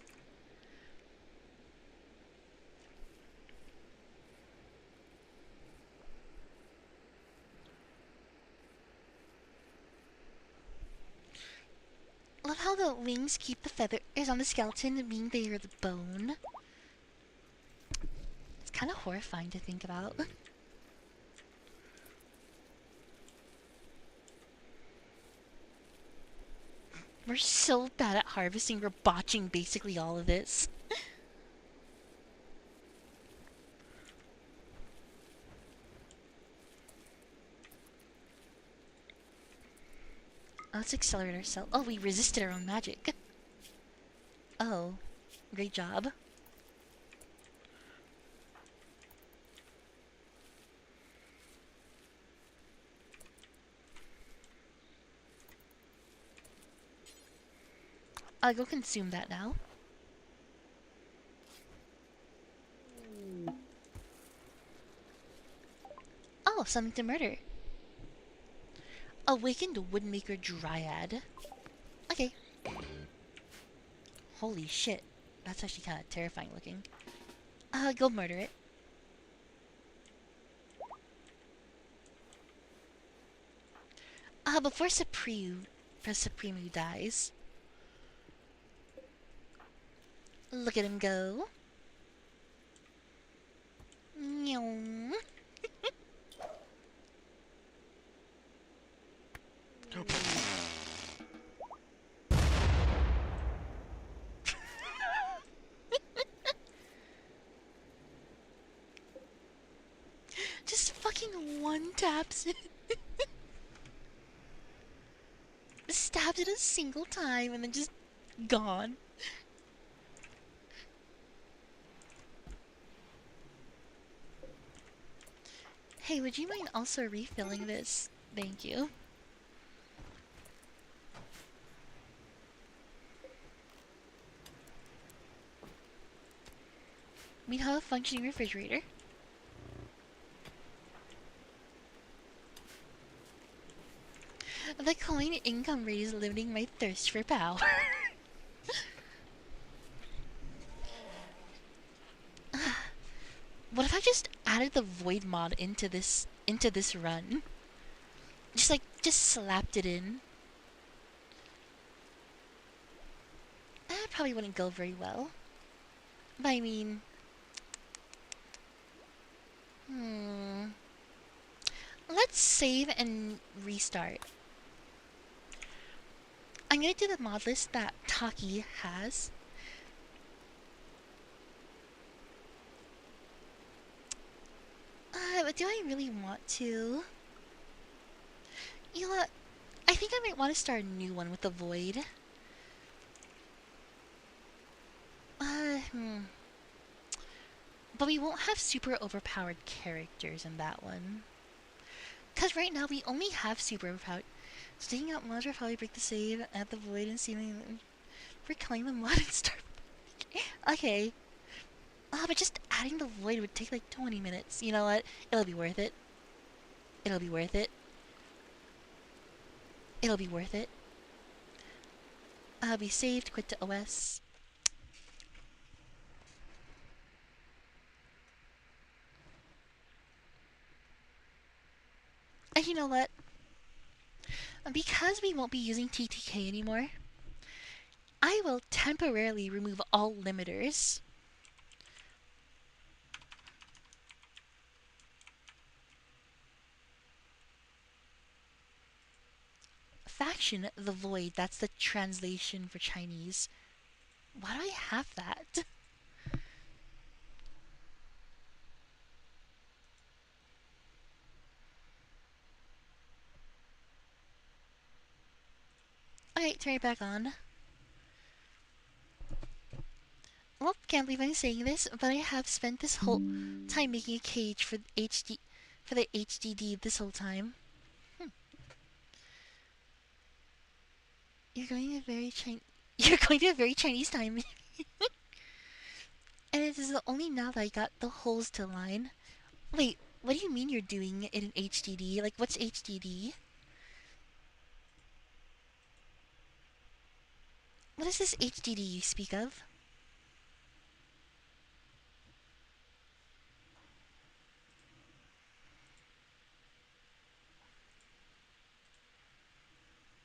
Love how the wings keep the feathers on the skeleton, meaning they are the bone. It's kind of horrifying to think about. We're so bad at harvesting, we're botching basically all of this. Let's accelerate ourselves. Oh, we resisted our own magic. Oh, great job. I'll go consume that now. Oh, something to murder. Awakened Woodmaker Dryad. Okay. Holy shit. That's actually kind of terrifying looking. Go murder it. Before Supreme dies. Look at him go. Meow. Just fucking one taps it. Stabbed it a single time and then just gone. Hey, would you mind also refilling this? Thank you. We have a functioning refrigerator. The coin income rate is limiting my thirst for power. What if I just added the void mod into this run? Just slapped it in. That probably wouldn't go very well. But I mean, let's save and restart. I'm gonna do the mod list that Taki has. But do I really want to? You know what? I think I might want to start a new one with the void. But we won't have super overpowered characters in that one. Because right now we only have super overpowered. Staking out mods will probably break the save, add the void, and seeming for killing the mod and start. Okay. But just adding the void would take like 20 minutes. You know what? It'll be worth it. It'll be worth it. It'll be worth it. I'll be saved, quit to OS. And you know what? Because we won't be using TTK anymore, I will temporarily remove all limiters. Faction the Void, that's the translation for Chinese. Why do I have that? Alright, turn it back on. Well, can't believe I'm saying this, but I have spent this whole time making a cage for the HDD this whole time. You're going to a very Chinese time. And it is only now that I got the holes to line. Wait, what do you mean you're doing it in HDD? Like, what's HDD? What is this HDD you speak of?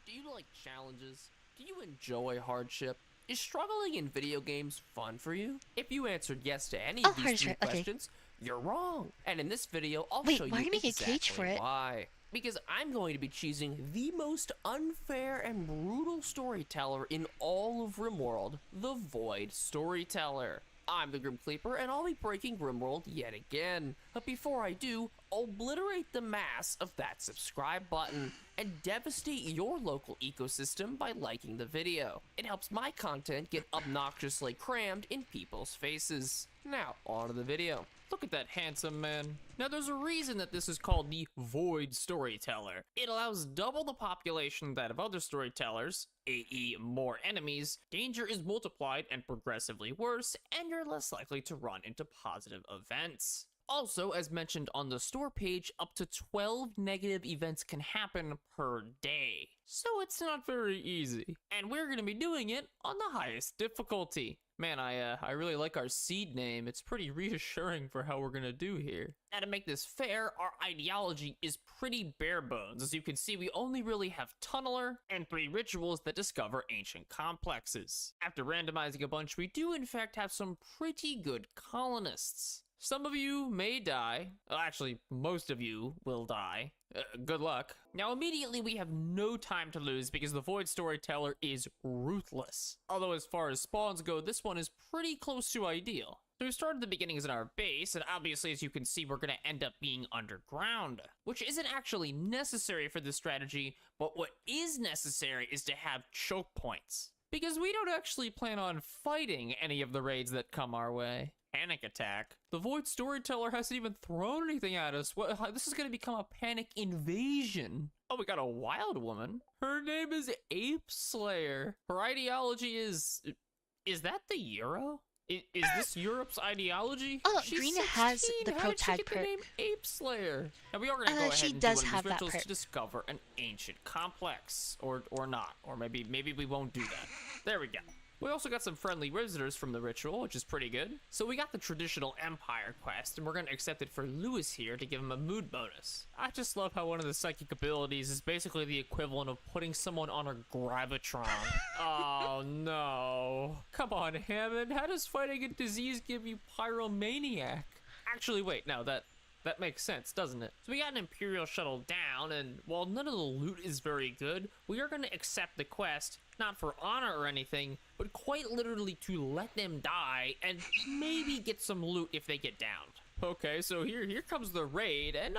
Do you like challenges? Do you enjoy hardship? Is struggling in video games fun for you? If you answered yes to any of these three questions, you're wrong. And in this video, I'll show you why are you making a cage for it? why. Because I'm going to be choosing the most unfair and brutal storyteller in all of RimWorld, the Void Storyteller. I'm the Grim Sleeper, and I'll be breaking RimWorld yet again. But before I do, obliterate the mass of that subscribe button and devastate your local ecosystem by liking the video. It helps my content get obnoxiously crammed in people's faces. Now, on to the video. Look at that handsome man. Now there's a reason that this is called the Void Storyteller. It allows double the population that of other storytellers, i.e. more enemies, danger is multiplied and progressively worse, and you're less likely to run into positive events. Also, as mentioned on the store page, up to 12 negative events can happen per day. So it's not very easy. And we're going to be doing it on the highest difficulty. Man, I really like our seed name. It's pretty reassuring for how we're going to do here. Now to make this fair, our ideology is pretty bare bones. As you can see, we only really have Tunneler and 3 rituals that discover ancient complexes. After randomizing a bunch, we do in fact have some pretty good colonists. Some of you may die. Well, actually, most of you will die. Good luck. Now, immediately we have no time to lose because the Void Storyteller is ruthless. Although as far as spawns go, this one is pretty close to ideal. So we started the beginnings in our base, and obviously as you can see, we're gonna end up being underground, which isn't actually necessary for this strategy, but what is necessary is to have choke points. Because we don't actually plan on fighting any of the raids that come our way. Panic attack. The Void Storyteller hasn't even thrown anything at us. What, this is gonna become a panic invasion. Oh, we got a wild woman. Her name is Ape Slayer. Her ideology is that the Euro? Is this Europe's ideology? Oh, She's Green 16. has the How did she pro-tag get the perk. name Ape Slayer? Now we are gonna go ahead she and does do one of have these that rituals perk. to discover an ancient complex, or not, or maybe we won't do that. There we go. We also got some friendly visitors from the ritual, which is pretty good. So we got the traditional Empire quest, and we're gonna accept it for Lewis here to give him a mood bonus. I just love how one of the psychic abilities is basically the equivalent of putting someone on a gravitron. Oh no. Come on, Hammond, how does fighting a disease give you pyromaniac? Actually, wait, no, that makes sense, doesn't it? So we got an Imperial shuttle down, and while none of the loot is very good, we are gonna accept the quest, not for honor or anything, but quite literally to let them die and maybe get some loot if they get downed. Okay, so here comes the raid, and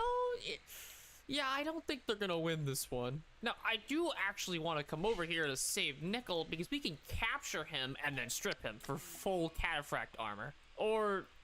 yeah, I don't think they're gonna win this one. Now, I do actually want to come over here to save Nickel because we can capture him and then strip him for full cataphract armor.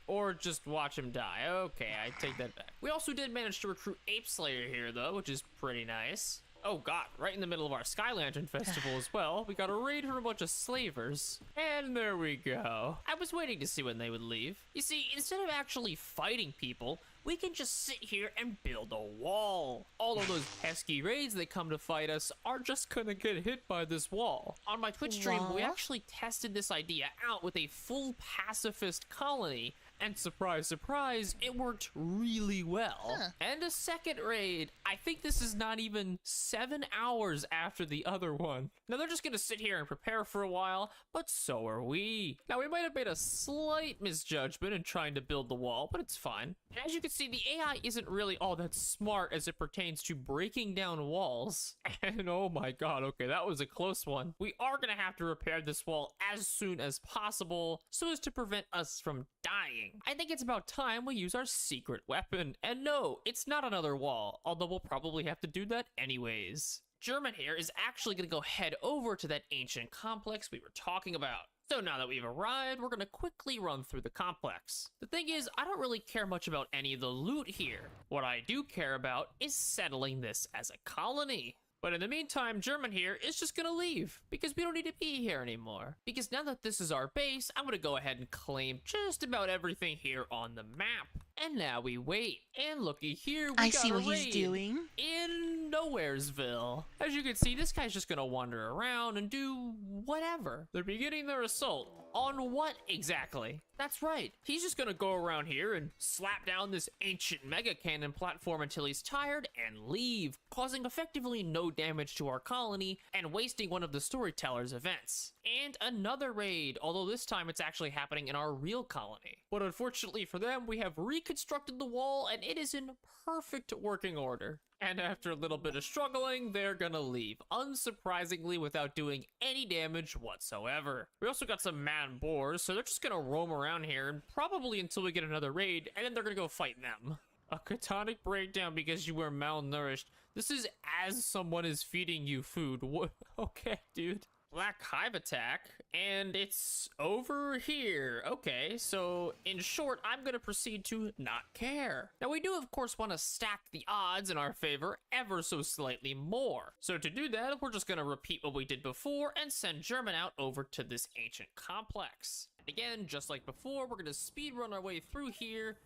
Or just watch him die. Okay, I take that back. We also did manage to recruit Ape Slayer here, though, which is pretty nice. Oh god, right in the middle of our Sky Lantern Festival as well, we got a raid from a bunch of slavers. And there we go. I was waiting to see when they would leave. You see, instead of actually fighting people, we can just sit here and build a wall. All of those pesky raids that come to fight us are just gonna get hit by this wall. On my Twitch stream, we actually tested this idea out with a full pacifist colony, and surprise, surprise, it worked really well. And a second raid. I think this is not even 7 hours after the other one. Now they're just gonna sit here and prepare for a while, but so are we. Now we might have made a slight misjudgment in trying to build the wall, but it's fine. As you can see, the AI isn't really all that smart as it pertains to breaking down walls. And oh my god, okay, that was a close one. We are gonna have to repair this wall as soon as possible so as to prevent us from dying. I think it's about time we use our secret weapon. And no, it's not another wall, although we'll probably have to do that anyways. German here is actually gonna go head over to that ancient complex we were talking about. So now that we've arrived, we're gonna quickly run through the complex. The thing is, I don't really care much about any of the loot here. What I do care about is settling this as a colony. But in the meantime, German here is just gonna leave because we don't need to be here anymore. Because now that this is our base, I'm gonna go ahead and claim just about everything here on the map. And now we wait. And looky here, we I got see a what he's raid doing. in Nowheresville. As you can see, this guy's just gonna wander around and do whatever. They're beginning their assault. On what exactly? That's right. He's just gonna go around here and slap down this ancient mega cannon platform until he's tired and leave, causing effectively no damage to our colony and wasting one of the storyteller's events. And another raid, although this time it's actually happening in our real colony. But unfortunately for them, we have reconstructed the wall and it is in perfect working order. And after a little bit of struggling, they're gonna leave, unsurprisingly without doing any damage whatsoever. We also got some mad boars, so they're just gonna roam around here, and probably until we get another raid, and then they're gonna go fight them. A catonic breakdown because you were malnourished. This is as someone is feeding you food. What? Okay, dude. Black Hive attack, and it's over here. Okay, so in short, I'm gonna proceed to not care. Now we do of course want to stack the odds in our favor ever so slightly more. So to do that, we're just gonna repeat what we did before and send German out over to this ancient complex. And again, just like before, we're gonna speed run our way through here.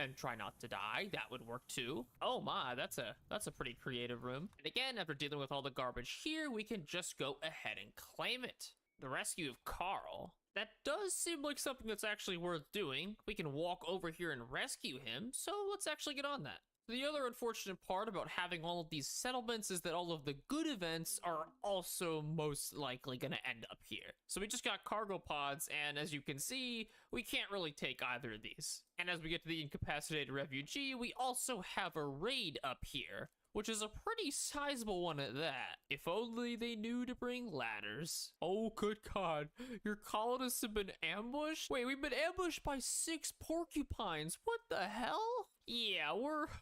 And try not to die. That would work too. Oh my, that's a pretty creative room. And again, after dealing with all the garbage here, we can just go ahead and claim it. The rescue of Carl. That does seem like something that's actually worth doing. We can walk over here and rescue him, so let's actually get on that. The other unfortunate part about having all of these settlements is that all of the good events are also most likely going to end up here. So we just got cargo pods, and as you can see, we can't really take either of these. And as we get to the incapacitated refugee, we also have a raid up here, which is a pretty sizable one at that. If only they knew to bring ladders. Oh, good God. Your colonists have been ambushed? Wait, we've been ambushed by 6 porcupines. What the hell? Yeah,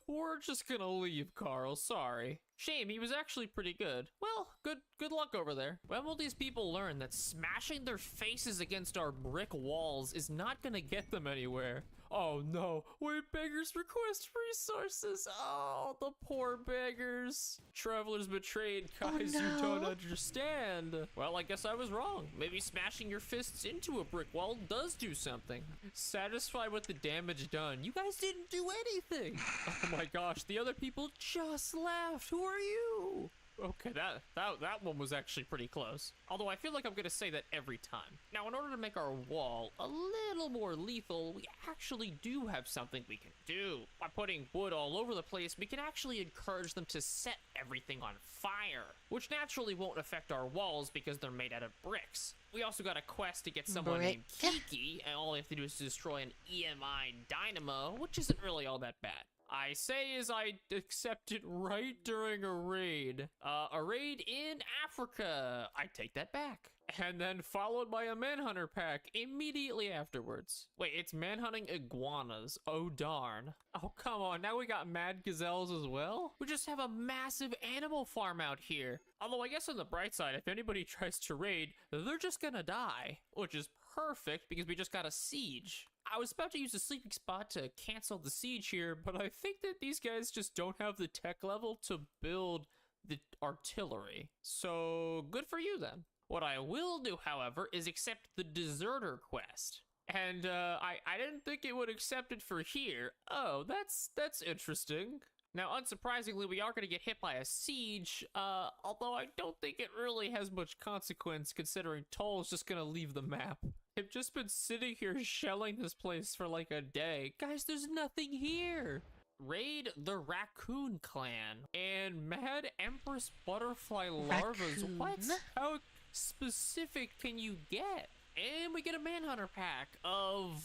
we're just gonna leave, Carl. Sorry. Shame, he was actually pretty good. Well, good luck over there. When will these people learn that smashing their faces against our brick walls is not gonna get them anywhere? Oh no, wait, beggars request resources. Oh, the poor beggars. Travelers betrayed, guys, you don't understand. Well, I guess I was wrong. Maybe smashing your fists into a brick wall does do something. Satisfied with the damage done, you guys didn't do anything. Oh my gosh, the other people just left. Who are you? Okay, that one was actually pretty close. Although I feel like I'm gonna say that every time. Now, in order to make our wall a little more lethal, we actually do have something we can do. By putting wood all over the place, we can actually encourage them to set everything on fire, which naturally won't affect our walls because they're made out of bricks. We also got a quest to get someone named Kiki, and all we have to do is destroy an EMI dynamo, which isn't really all that bad. I say as I accept it right during a raid. A raid in Africa. I take that back. And then followed by a manhunter pack immediately afterwards. Wait, it's manhunting iguanas. Oh darn. Oh come on, now we got mad gazelles as well? We just have a massive animal farm out here. Although I guess on the bright side, if anybody tries to raid, they're just gonna die. Which is perfect because we just got a siege. I was about to use a sleeping spot to cancel the siege here, but I think that these guys just don't have the tech level to build the artillery. So good for you then. What I will do, however, is accept the deserter quest. And I didn't think it would accept it for here. Oh, that's interesting. Now, unsurprisingly, we are going to get hit by a siege, although I don't think it really has much consequence considering Toll's just going to leave the map. I've just been sitting here shelling this place for like a day. Guys, there's nothing here. Raid the Raccoon Clan and Mad Empress Butterfly Larvas. What? How specific can you get? And we get a Manhunter pack of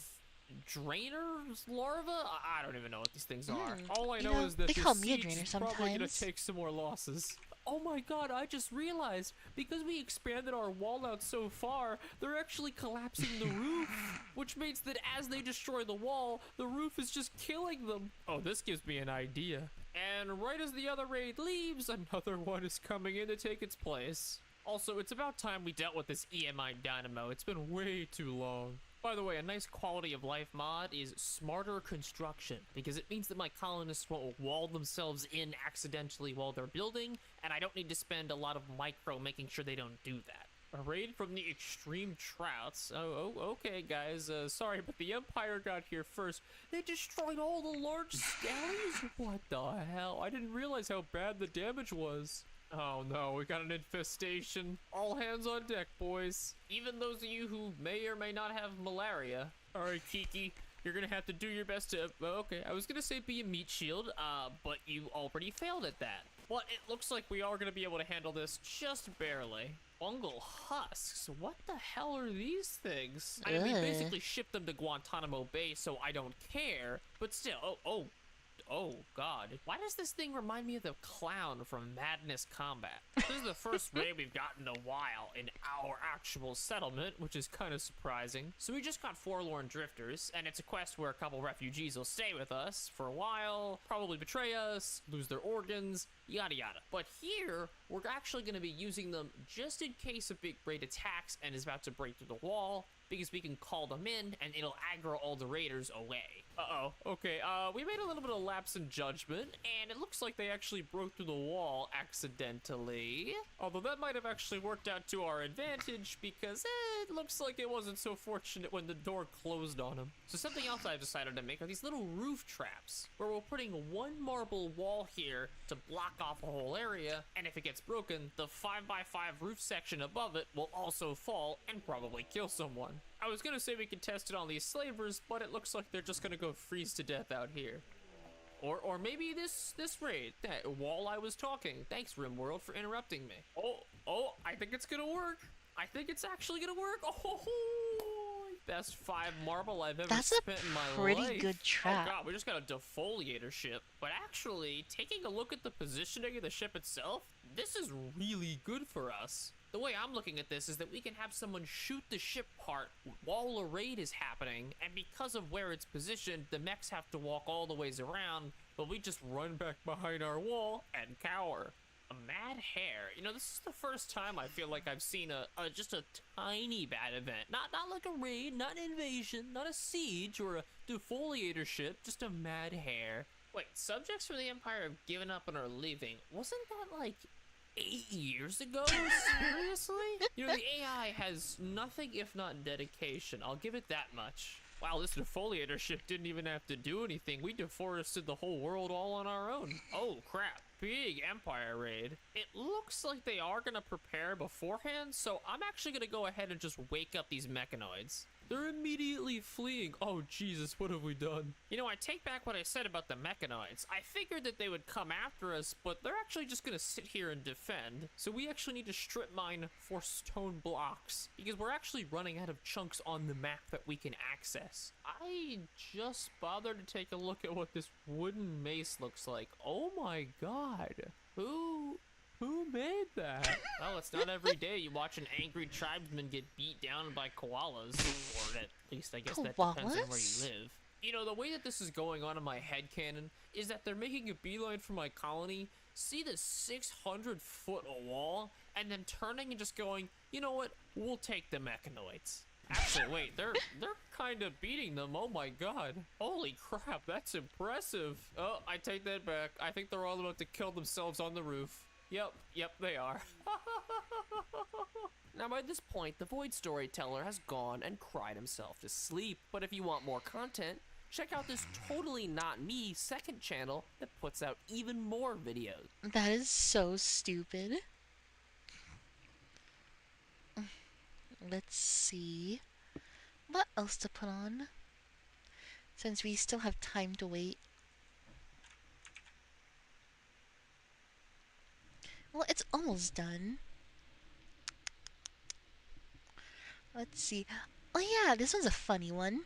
Drainer's larva? I don't even know what these things are. All I know is that this siege is probably gonna take some more losses. Oh my god, I just realized, because we expanded our wall out so far, they're actually collapsing the roof, which means that as they destroy the wall, the roof is just killing them. Oh, this gives me an idea. And right as the other raid leaves, another one is coming in to take its place. Also, it's about time we dealt with this EMI dynamo. It's been way too long. By the way, a nice quality of life mod is smarter construction, because it means that my colonists won't wall themselves in accidentally while they're building, and I don't need to spend a lot of micro making sure they don't do that. A raid from the Extreme Trouts. Oh, okay, guys. Sorry, but the Empire got here first. They destroyed all the large scallies? What the hell? I didn't realize how bad the damage was. Oh no, we got an infestation. All hands on deck, boys. Even those of you who may or may not have malaria. Alright, Kiki, you're gonna have to do your best to... Okay, I was gonna say be a meat shield, but you already failed at that. But it looks like we are gonna be able to handle this just barely. Fungal husks? What the hell are these things? I mean, we basically shipped them to Guantanamo Bay, so I don't care. But still, oh god. Why does this thing remind me of the clown from Madness Combat? This is the first raid we've gotten in a while in our actual settlement, which is kind of surprising. So we just got Forlorn Drifters, and it's a quest where a couple refugees will stay with us for a while, probably betray us, lose their organs, yada yada. But here, we're actually going to be using them just in case a big raid attacks and is about to break through the wall, because we can call them in and it'll aggro all the raiders away. Uh-oh. Okay, we made a little bit of lapse in judgment, and it looks like they actually broke through the wall accidentally. Although that might have actually worked out to our advantage, because it looks like it wasn't so fortunate when the door closed on them. So something else I've decided to make are these little roof traps, where we're putting one marble wall here to block off a whole area, and if it gets broken, the 5x5 roof section above it will also fall and probably kill someone. I was gonna say we could test it on these slavers, but it looks like they're just gonna go freeze to death out here. Or maybe this raid, that wall I was talking. Thanks, RimWorld, for interrupting me. Oh, I think it's gonna work. I think it's actually gonna work. Oh, best 5 marble I've ever spent in my life. That's a pretty good trap. Oh god, we just got a defoliator ship. But actually, taking a look at the positioning of the ship itself, this is really good for us. The way I'm looking at this is that we can have someone shoot the ship part while a raid is happening, and because of where it's positioned, the mechs have to walk all the ways around, but we just run back behind our wall and cower. A mad hare. You know, this is the first time I feel like I've seen just a tiny bad event. Not like a raid, not an invasion, not a siege or a defoliator ship, just a mad hare. Wait, subjects from the Empire have given up and are leaving. Wasn't that like 8 years ago? Seriously? You know, the AI has nothing if not dedication. I'll give it that much. Wow, this defoliator ship didn't even have to do anything. We deforested the whole world all on our own. Oh, crap. Big Empire raid. It looks like they are gonna prepare beforehand, so I'm actually gonna go ahead and just wake up these mechanoids. They're immediately fleeing. Oh, Jesus, what have we done? You know, I take back what I said about the mechanoids. I figured that they would come after us, but they're actually just gonna sit here and defend. So we actually need to strip mine for stone blocks, because we're actually running out of chunks on the map that we can access. I just bothered to take a look at what this wooden mace looks like. Oh my god. Who made that? Well, it's not every day you watch an angry tribesman get beat down by koalas. Or at least I guess that depends on where you live. You know, the way that this is going on in my headcanon is that they're making a beeline for my colony, see the 600-foot wall, and then turning and just going, you know what, we'll take the mechanoids. Actually, wait, they're kind of beating them. Oh my god. Holy crap, that's impressive. Oh, I take that back. I think they're all about to kill themselves on the roof. Yep, they are. Now by this point, the Void Storyteller has gone and cried himself to sleep. But if you want more content, check out this Totally Not Me second channel that puts out even more videos. That is so stupid. Let's see what else to put on, since we still have time to wait. Well, it's almost done. Let's see. Oh yeah, this one's a funny one.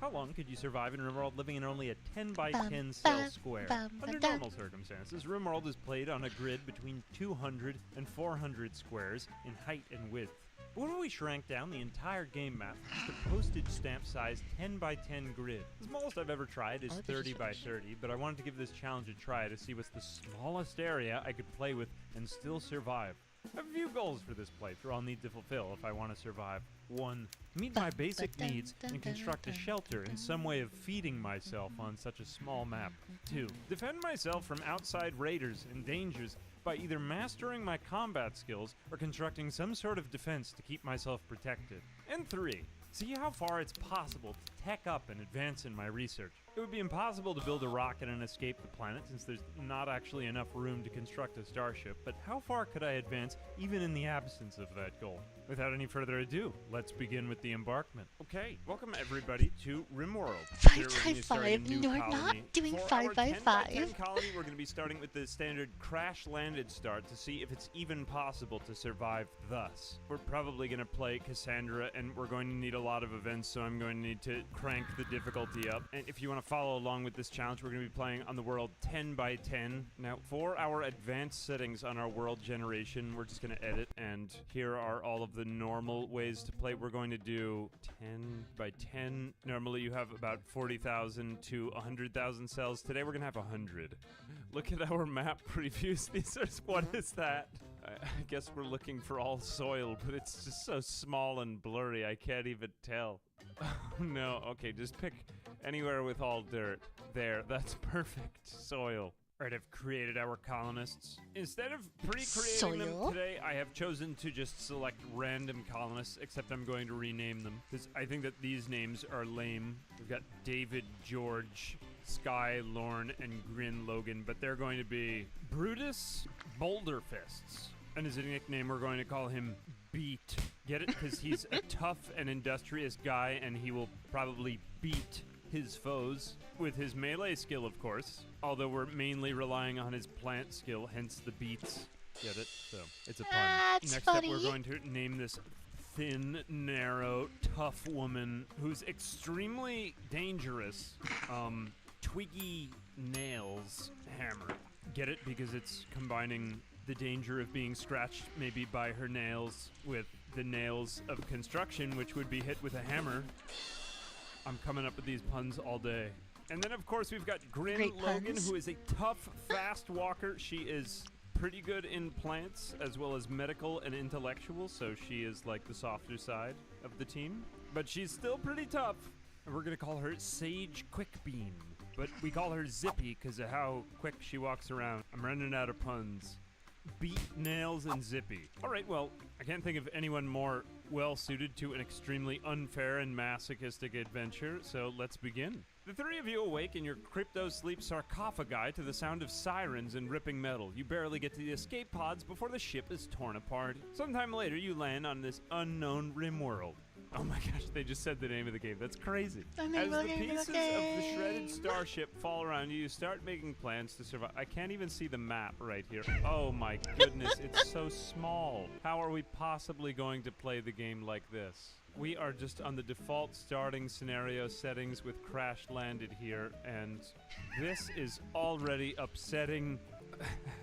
How long could you survive in RimWorld living in only a 10 by 10 cell square? Under normal circumstances, RimWorld is played on a grid between 200 and 400 squares in height and width. But when we shrank down the entire game map to a postage stamp sized 10 by 10 grid, the smallest I've ever tried is 30 by 30, but I wanted to give this challenge a try to see what's the smallest area I could play with and still survive. I have a few goals for this playthrough I'll need to fulfill if I want to survive. 1. Meet my basic needs and construct a shelter and some way of feeding myself on such a small map. 2. Defend myself from outside raiders and dangers by either mastering my combat skills or constructing some sort of defense to keep myself protected. And 3. See how far it's possible to tech up and advance in my research. It would be impossible to build a rocket and escape the planet since there's not actually enough room to construct a starship, but how far could I advance even in the absence of that goal? Without any further ado, let's begin with the embarkment. Okay, welcome everybody to RimWorld. 555, you're not doing 555. Colony, we're going to be starting with the standard crash landed start to see if it's even possible to survive thus. We're probably going to play Cassandra and we're going to need a lot of events, so I'm going to need to crank the difficulty up. And if you want to follow along with this challenge, we're going to be playing on the world 10 by 10. Now, for our advanced settings on our world generation, we're just going to edit, and here are all of the normal ways to play. We're going to do 10 by 10. Normally you have about 40,000 to 100,000 cells. Today we're going to have 100. Look at our map previews. What is that? I guess we're looking for all soil, but it's just so small and blurry, I can't even tell. Oh no, okay, just pick anywhere with all dirt. There, that's perfect soil. Alright, I've created our colonists. Instead of pre-creating them today, I have chosen to just select random colonists, except I'm going to rename them, because I think that these names are lame. We've got David, George, Sky, Lorne, and Grin Logan, but they're going to be Brutus Boulderfists. And as a nickname, we're going to call him Beat. Get it? Because he's a tough and industrious guy, and he will probably beat his foes with his melee skill, of course. Although we're mainly relying on his plant skill, hence the beats. Get it? So, it's a pun. Next up, we're going to name this thin, narrow, tough woman who's extremely dangerous. Twiggy Nails Hammer. Get it? Because it's combining the danger of being scratched maybe by her nails with the nails of construction, which would be hit with a hammer. I'm coming up with these puns all day. And then, of course, we've got Grin Logan, who is a tough, fast walker. She is pretty good in plants as well as medical and intellectual, so she is like the softer side of the team. But she's still pretty tough. And we're gonna call her Sage Quickbeam. But we call her Zippy because of how quick she walks around. I'm running out of puns. Beat, Nails, and Zippy. Alright, well, I can't think of anyone more well-suited to an extremely unfair and masochistic adventure, so let's begin. The three of you awake in your crypto-sleep sarcophagi to the sound of sirens and ripping metal. You barely get to the escape pods before the ship is torn apart. Sometime later, you land on this unknown rim world. Oh my gosh, they just said the name of the game. That's crazy. As the pieces of the shredded starship fall around you, you start making plans to survive. I can't even see the map right here. Oh my goodness, it's so small. How are we possibly going to play the game like this? We are just on the default starting scenario settings with crash landed here, and this is already upsetting.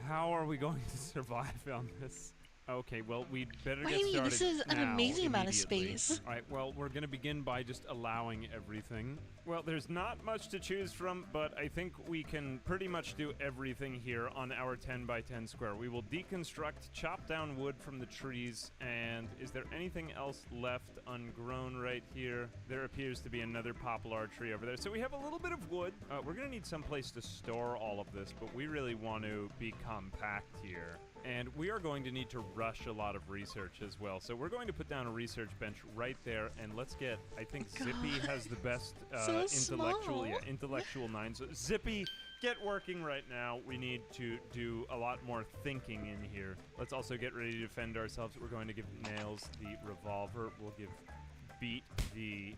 How are we going to survive on this? Okay, well, we'd better What get do you mean? started This is an now, amazing amount of immediately. space. All right, well, we're going to begin by just allowing everything. Well, there's not much to choose from, but I think we can pretty much do everything here on our 10 by 10 square. We will deconstruct, chop down wood from the trees, and is there anything else left ungrown right here? There appears to be another poplar tree over there. So we have a little bit of wood. We're going to need some place to store all of this, but we really want to be compact here. And we are going to need to rush a lot of research as well. So we're going to put down a research bench right there, and let's get, I think Zippy has the best intellectual 9. So Zippy, get working right now. We need to do a lot more thinking in here. Let's also get ready to defend ourselves. We're going to give Nails the revolver. We'll give Beat the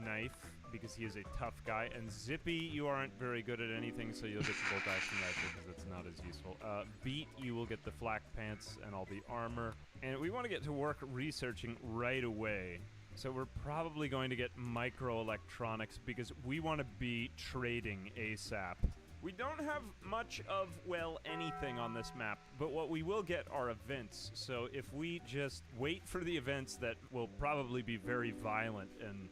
knife, because he is a tough guy. And Zippy, you aren't very good at anything, so you'll get the bolt action rifle because it's not as useful. Beat, you will get the flak pants and all the armor. And we want to get to work researching right away. So we're probably going to get microelectronics because we want to be trading ASAP. We don't have much of, well, anything on this map, but what we will get are events. So if we just wait for the events that will probably be very violent and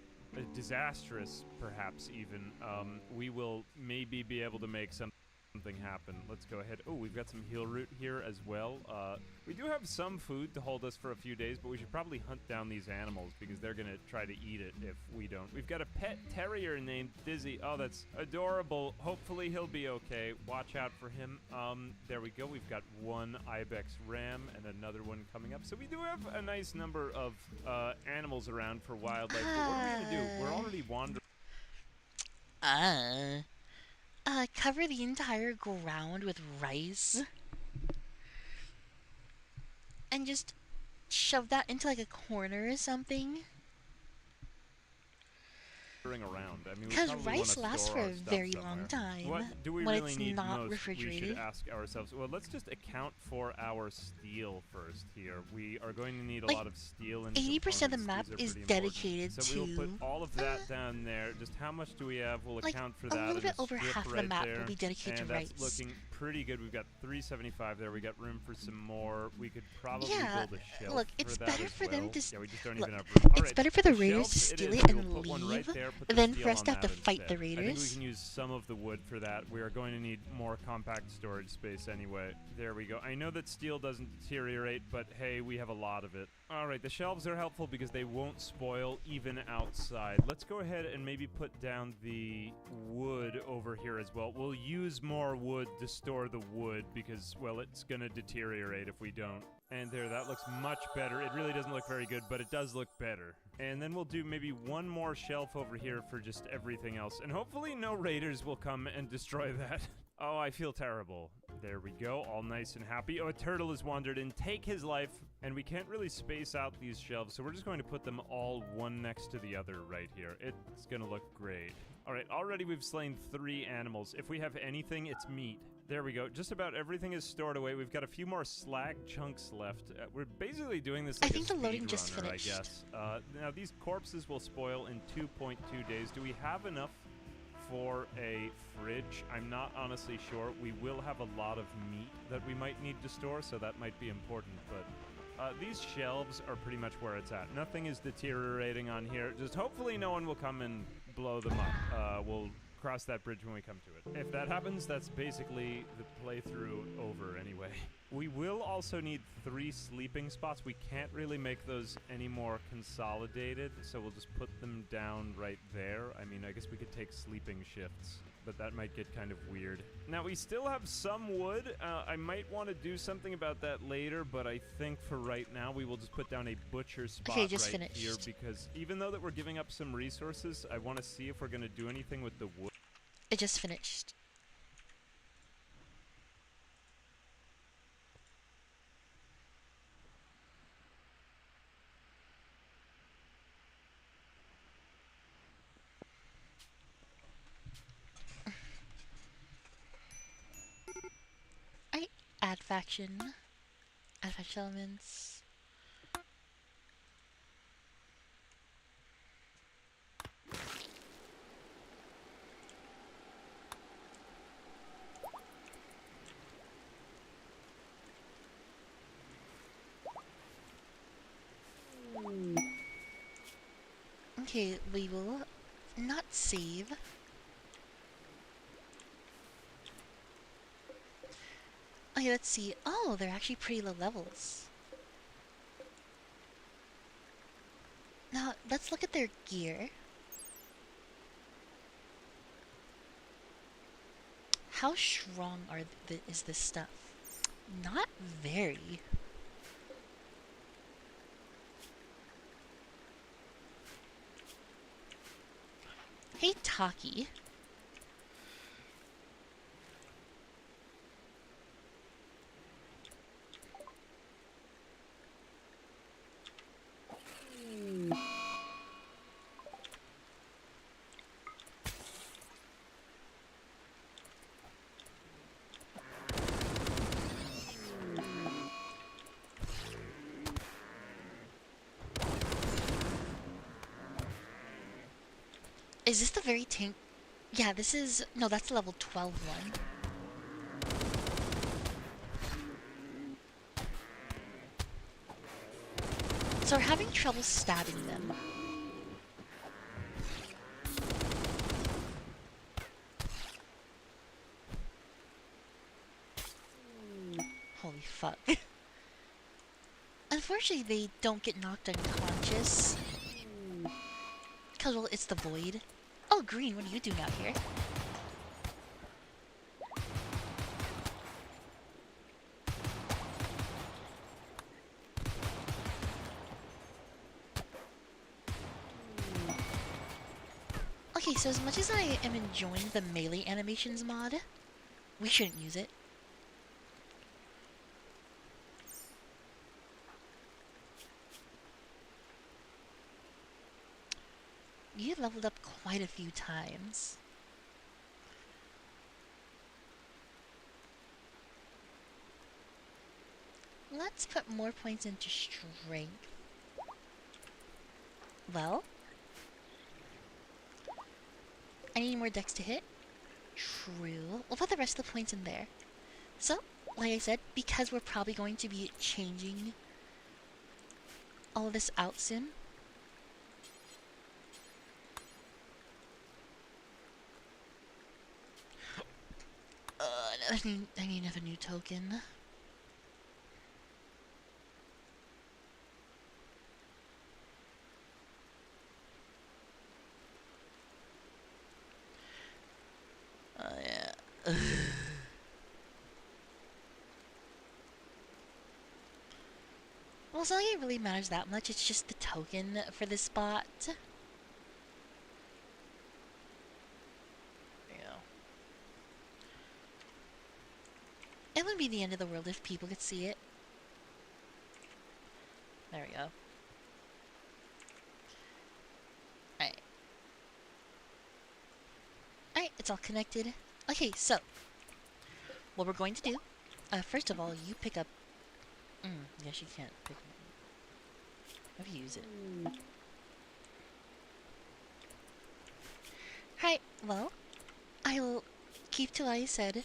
disastrous, perhaps even, we will maybe be able to make something happen. Let's go ahead. Oh, we've got some heal root here as well. We do have some food to hold us for a few days, but we should probably hunt down these animals because they're going to try to eat it if we don't. We've got a pet terrier named Dizzy. Oh, that's adorable. Hopefully he'll be okay. Watch out for him. There we go. We've got one ibex ram and another one coming up. So we do have a nice number of animals around for wildlife. But what are we going to do? We're already wandering. Cover the entire ground with rice and just shove that into like a corner or something. Around. I mean, because rice lasts for a very long time what do we when really it's need not most? refrigerated. We should ask ourselves. Well, let's just account for our steel first here. We are going to need a lot of steel. And 80% of the map is dedicated so to. So we'll put all of that down there. Just how much do we have? We'll account for that. A little bit over half half of the map will be dedicated to rice. And that's looking pretty good. We've got 375 there. We got room for some more. We could probably build a shelf. Look, it's for better that for as them well. to. Yeah, we just don't Look, even have room. it's better for the raiders to steal it and leave than for us to have to fight the raiders. I think we can use some of the wood for that. We are going to need more compact storage space anyway. There we go. I know that steel doesn't deteriorate, but hey, we have a lot of it. All right, the shelves are helpful because they won't spoil even outside. Let's go ahead and maybe put down the wood over here as well. We'll use more wood to store the wood because, well, it's going to deteriorate if we don't. And there, that looks much better. It really doesn't look very good, but it does look better. And then we'll do maybe one more shelf over here for just everything else. And hopefully no raiders will come and destroy that. Oh, I feel terrible. There we go, all nice and happy. Oh, a turtle has wandered in. Take his life. And we can't really space out these shelves, so we're just going to put them all one next to the other right here. It's going to look great. All right, already we've slain 3 animals. If we have anything, it's meat. There we go. Just about everything is stored away. We've got a few more slag chunks left. We're basically doing this like I think the loading just runner, finished. I guess. Now, these corpses will spoil in 2.2 days. Do we have enough for a fridge? I'm not honestly sure. We will have a lot of meat that we might need to store, so that might be important, but these shelves are pretty much where it's at. Nothing is deteriorating on here. Just hopefully no one will come and blow them up. We'll cross that bridge when we come to it. If that happens, that's basically the playthrough over anyway. We will also need 3 sleeping spots. We can't really make those any more consolidated, so we'll just put them down right there. I mean, I guess we could take sleeping shifts, but that might get kind of weird. Now, we still have some wood. I might want to do something about that later, but I think for right now, we will just put down a butcher spot Okay, just right finished. here, because even though that we're giving up some resources, I want to see if we're going to do anything with the wood. It just finished. I add faction. Add faction elements. Okay, we will not save. Okay, let's see. Oh, they're actually pretty low levels. Now, let's look at their gear. How strong is this stuff? Not very. Hey, Taki. Is this the very tank? Yeah, this is... No, that's the level 12 one. So we're having trouble stabbing them. Holy fuck. Unfortunately, they don't get knocked unconscious. Because, well, it's the void. Oh, Green, what are you doing out here? Okay, so as much as I am enjoying the melee animations mod, we shouldn't use it. You leveled up quite a few times. Let's put more points into strength. Well, I need more dex to hit. True. We'll put the rest of the points in there. So, like I said, because we're probably going to be changing all of this out soon. I need another new token. Oh yeah. Well, it's not like it really matters that much, it's just the token for this spot. It wouldn't be the end of the world if people could see it. There we go. Alright. Alright, it's all connected. Okay, so what we're going to do, first of all, you pick up... yes, you can't pick up. How do you use it? Alright, well, I'll keep to what I said.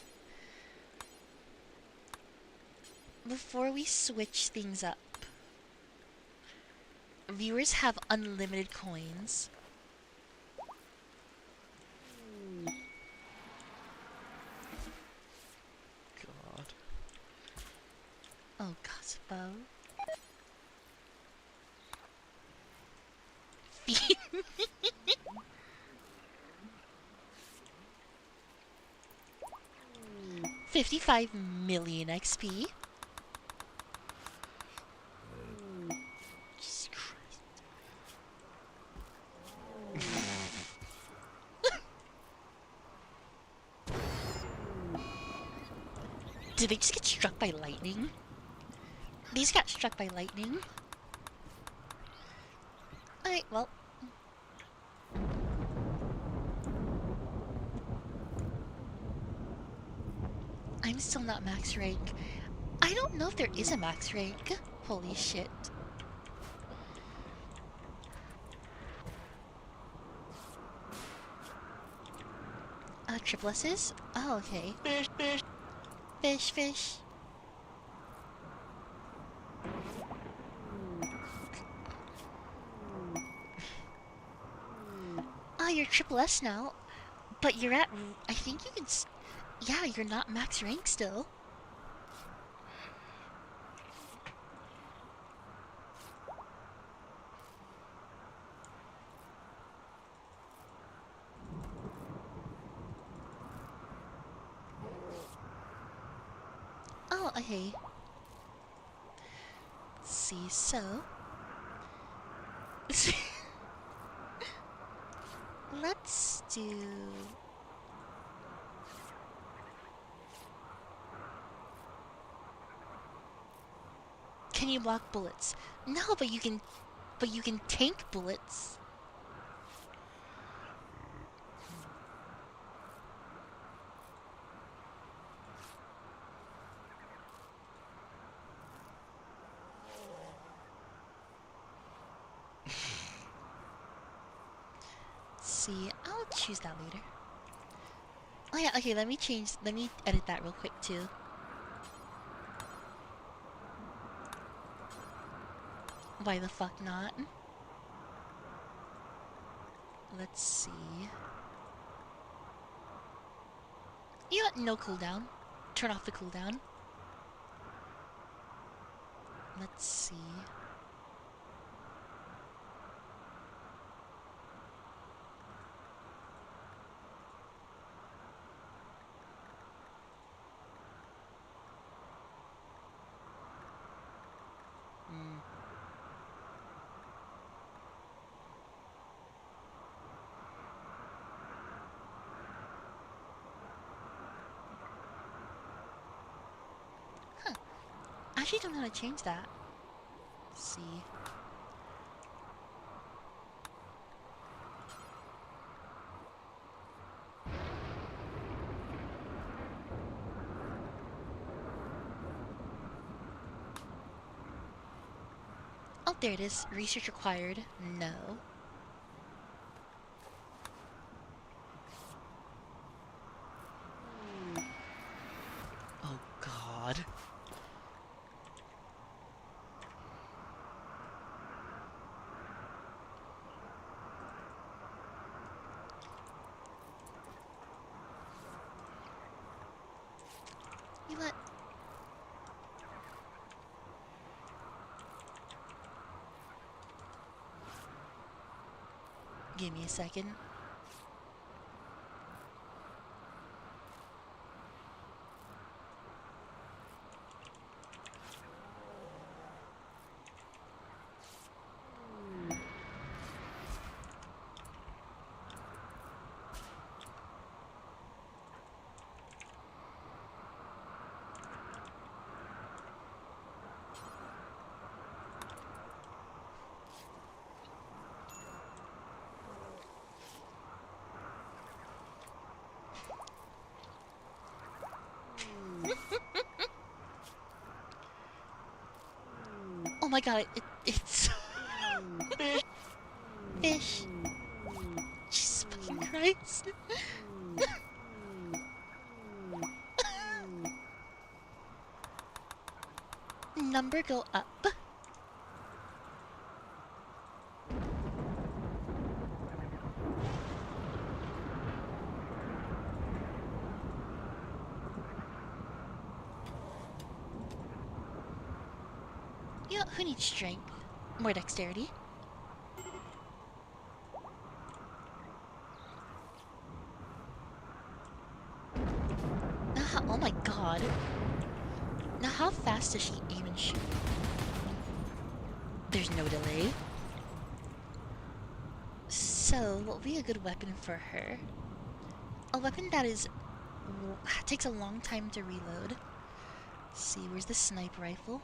Before we switch things up, viewers have unlimited coins. Oh, gospel. 55 million XP. Jesus Christ. Did they just get struck by lightning? These got struck by lightning. Alright, well. I'm still not max rank. I don't know if there is a max rank. Holy shit. Tripleses? Oh, okay. Fish, fish. Fish, fish. Oh, you're triple S now. But you're at... I think you can... Yeah, you're not max rank still. Oh, okay. Let's see, so... Let's do... Can you block bullets? No, but you can... But you can tank bullets. See, I'll choose that later. Oh yeah, okay, let me edit that real quick too. Why the fuck not? Let's see. You got no cooldown. Turn off the cooldown. Let's see. Huh. I actually don't know how to change that. Let's see. Oh, there it is. Research required. No. Oh, God. You let... Give me a second. Oh my god, it's... Fish. Jesus fucking Christ. Number go up. You know, who needs strength? More dexterity. Oh my god. Now how fast does she aim and shoot? There's no delay. So, what would be a good weapon for her? A weapon that takes a long time to reload. Let's see, where's the sniper rifle?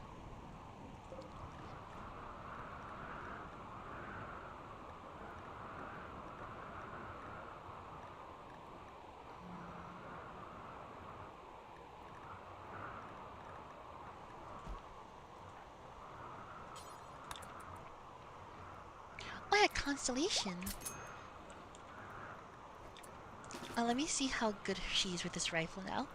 Oh yeah, Constellation. Let me see how good she is with this rifle now.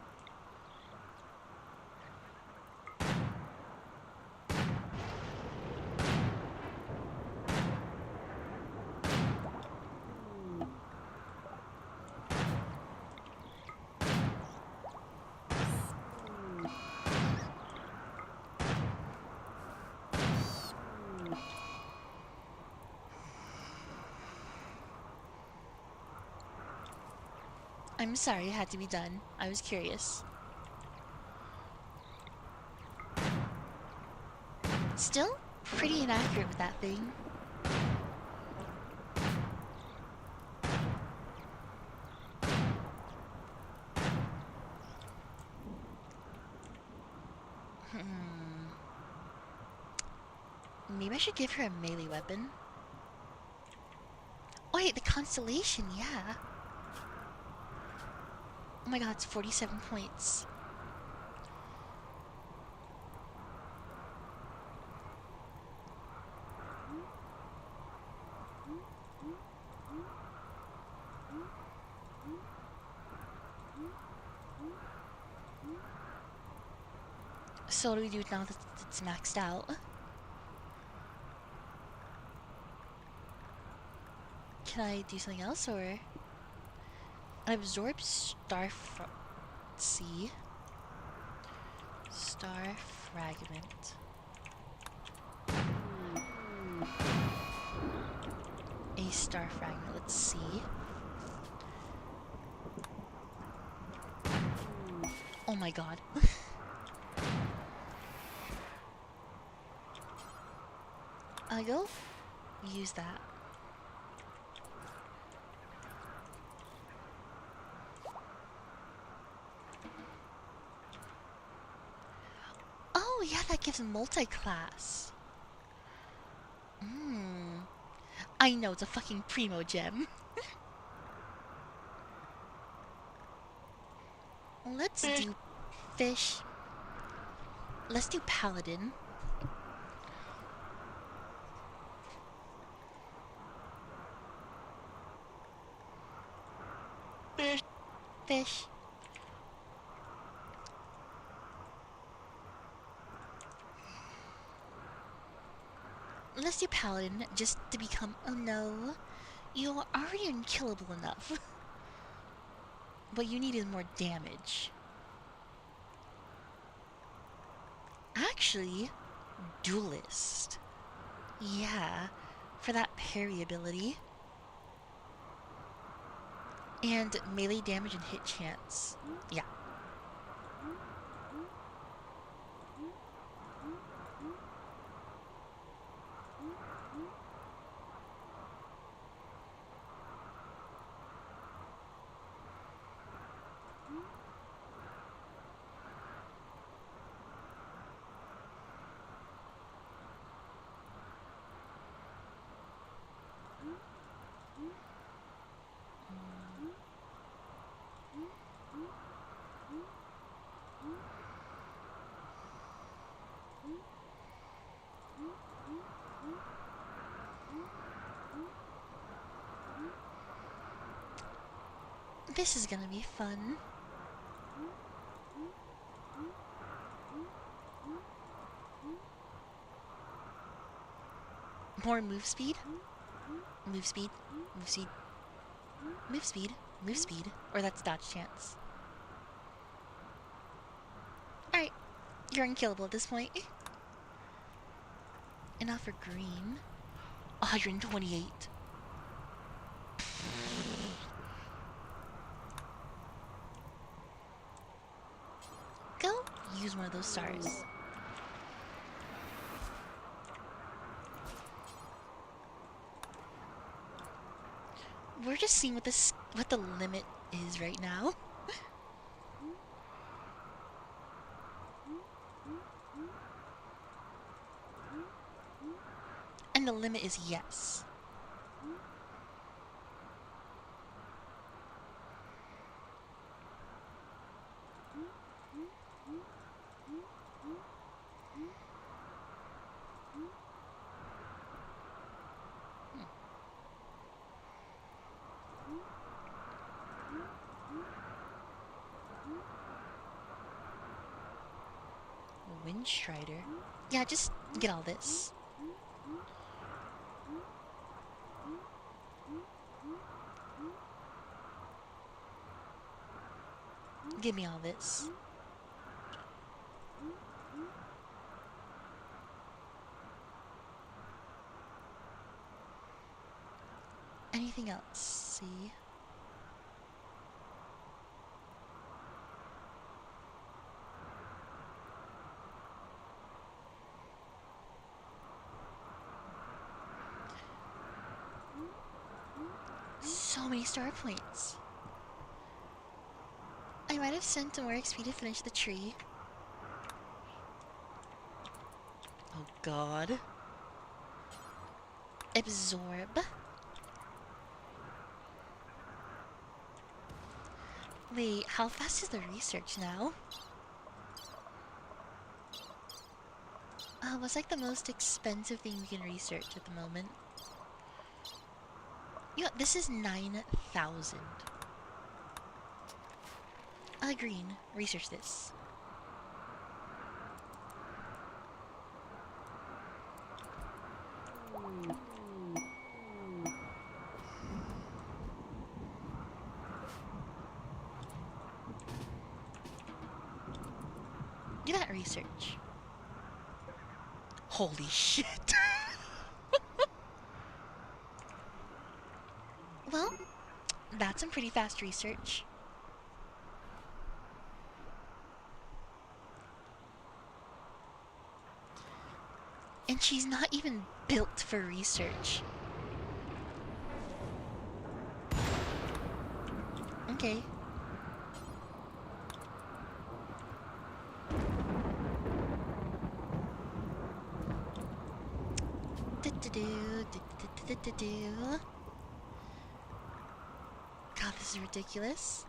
I'm sorry it had to be done. I was curious. Still pretty inaccurate with that thing. Maybe I should give her a melee weapon. Oh wait, the Constellation, yeah. Oh my god, it's 47 points. So what do we do now that it's maxed out? Can I do something else, or... Absorb star see. Star fragment. A star fragment, let's see. Oh my god. I go use that. Oh yeah, that gives multi-class. I know, it's a fucking primo gem. Let's do fish. Let's do paladin. Fish. Let's do paladin just to become... Oh no. You are already unkillable enough. What you need is more damage. Actually, duelist. Yeah, for that parry ability. And melee damage and hit chance. Yeah. This is gonna be fun. More move speed? Move speed, move speed, move speed, move speed, or that's dodge chance. Alright, you're unkillable at this point. And now for green, 128. Go use one of those stars. We're just seeing what the limit is right now. And the limit is yes. Wind Strider. Yeah, just get all this. Give me all this. Anything else? See? So many star points. I might have sent more XP to finish the tree. Oh god. Absorb. Wait, how fast is the research now? What's like the most expensive thing we can research at the moment? You know, this is 9,000. Green, research this. Do that research. Holy shit. Well, that's some pretty fast research. And she's not even built for research. Okay. God, this is ridiculous.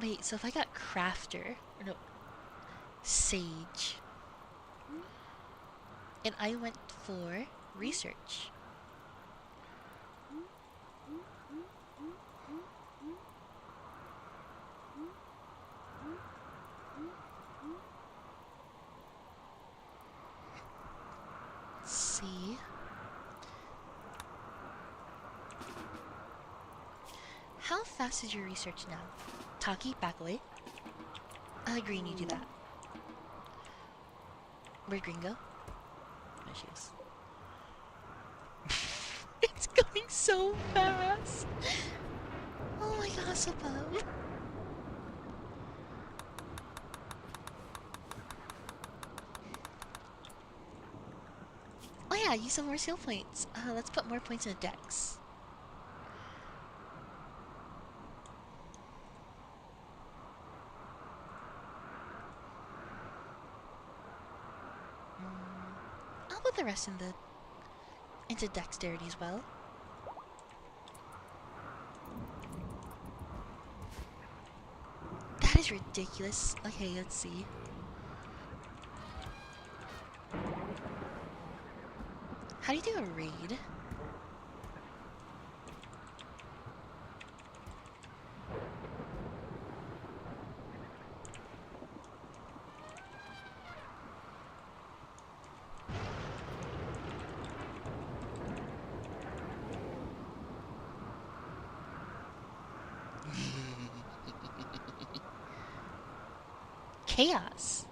Wait, so if I got crafter, or no, sage, and I went for research. Let's see. How fast is your research now? Taki, back away. Green, you do that. Where'd Green go? There she is. It's going so fast! Oh my god, so bummed. Oh yeah, use some more skill points. Let's put more points in the dex. I'll put the rest into dexterity as well. That is ridiculous. Okay, let's see. How do you do a raid? Chaos.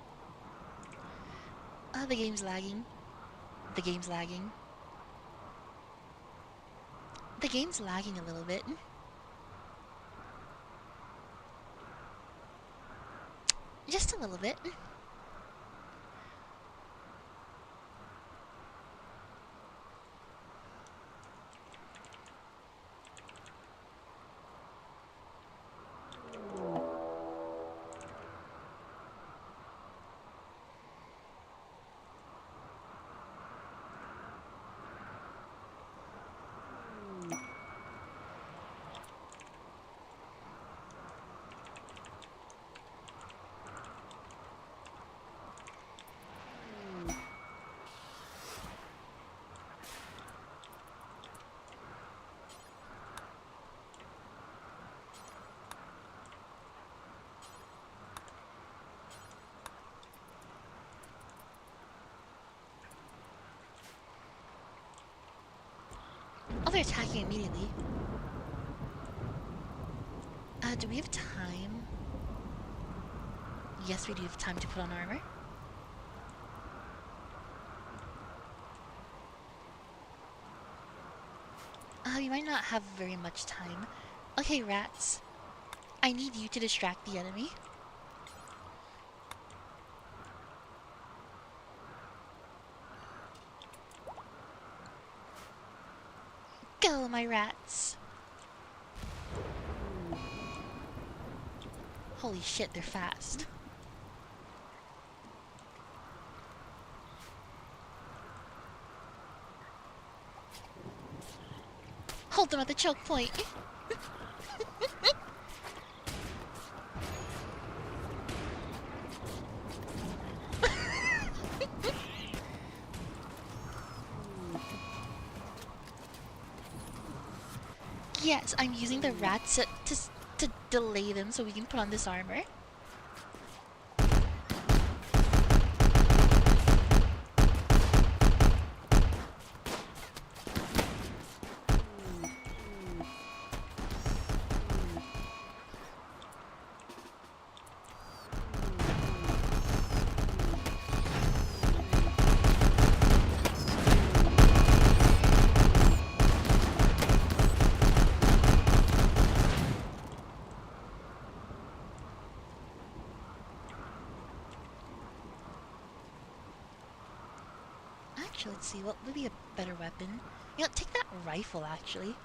The game's lagging. The game's lagging. The game's lagging a little bit. Just a little bit. Oh, they're attacking immediately. Do we have time? Yes, we do have time to put on armor. We might not have very much time. Okay, rats. I need you to distract the enemy. Go, my rats. Holy shit, they're fast. Hold them at the choke point. Yes, I'm using the rats to delay them so we can put on this armor. Actually, let's see, what would be a better weapon? You know, take that rifle, actually.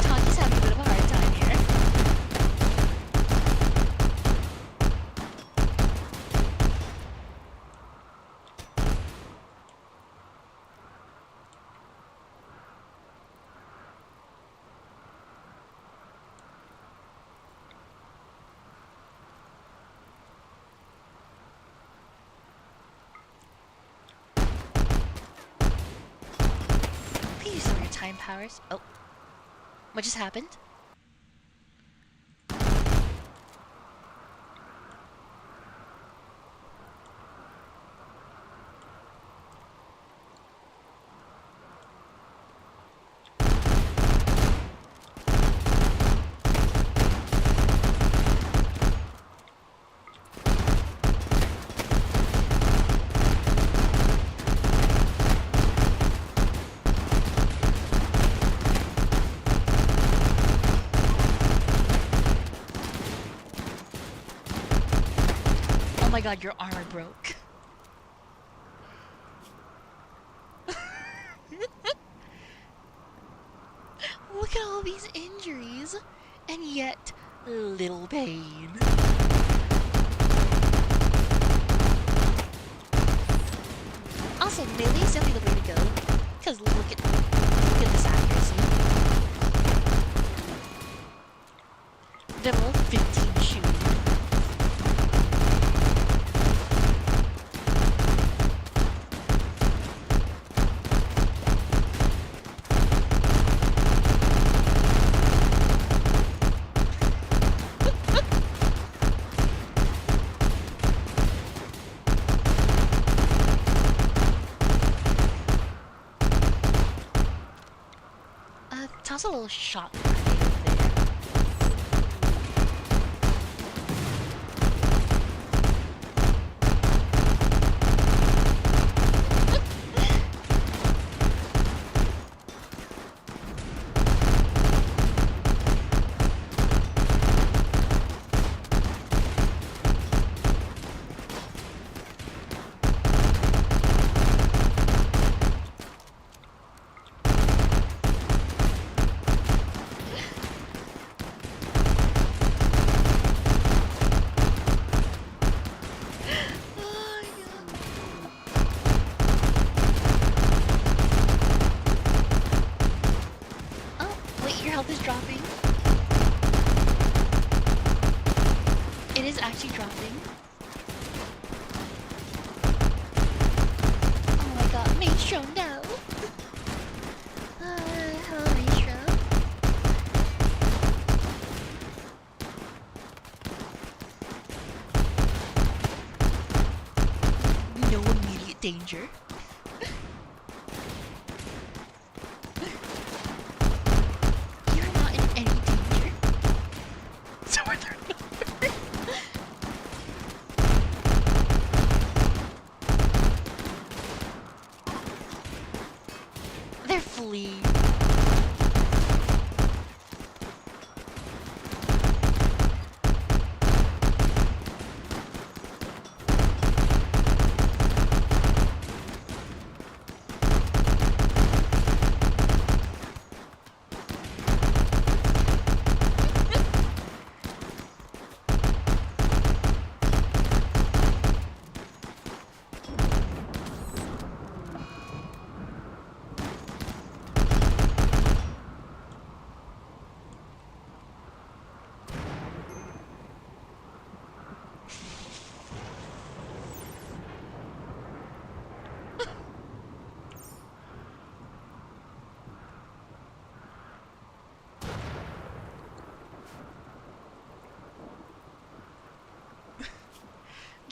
Taki's having a bit of a hard time here. Please use some of your time powers. Oh. What just happened? Oh my god, your armor broke. Look at all these injuries, and yet little pain. Also, melee is definitely the way to go, because look at this accuracy. Level 15 shooting. Toss a little shot. Your health is dropping. It is actually dropping. Oh my god, Maestro, no! Hello, Maestro. No immediate danger. They're fleeing.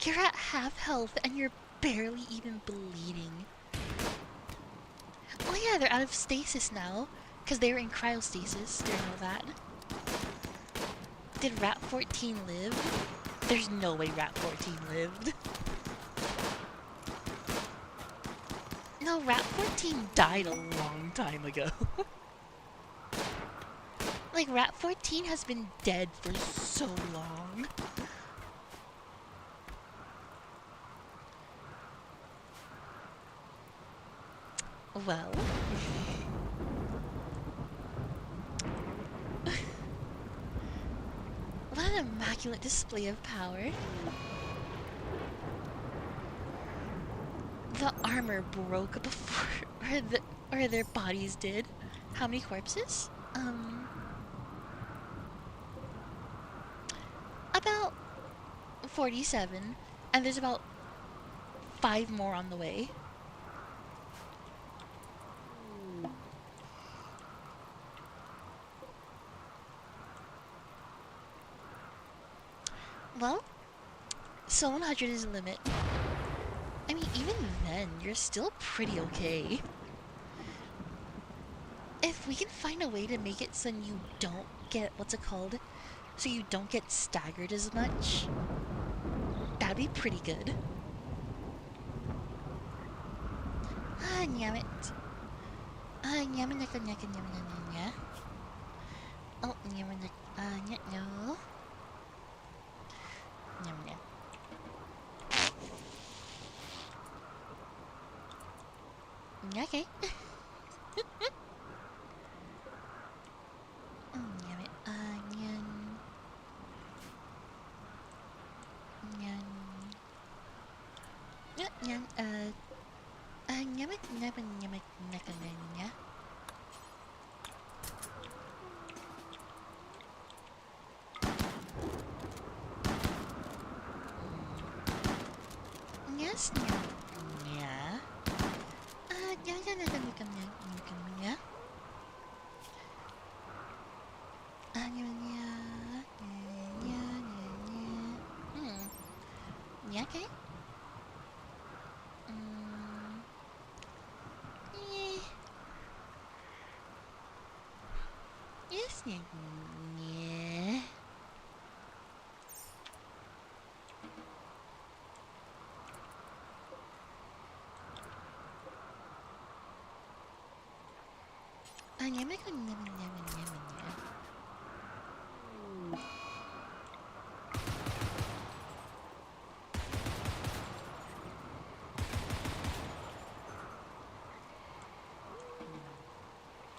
You're at half health and you're barely even bleeding. Oh yeah, they're out of stasis now. Because they were in cryostasis during all that. Did Rat 14 live? There's no way Rat 14 lived. No, Rat 14 died a long time ago. Like, Rat 14 has been dead for so long. Well... what an immaculate display of power. The armor broke before... or their bodies did. How many corpses? About 47. And there's about 5 more on the way. Well, so 100 is the limit. I mean, even then, you're still pretty okay. If we can find a way to make it so you don't get, what's it called? So you don't get staggered as much, that'd be pretty good. Ah, damn it. Ah, nyama naka naka nyama nyama. Oh, nyama naka, no. Nyam nyam. Okay. Oh, damn it. Nyan. Nyan. Nyan, nyamit, nyamit, nyamit, naka nya. Yes, nya. Nya. Nya, naka, naka, naka, nya. Yeah, okay. Yeah.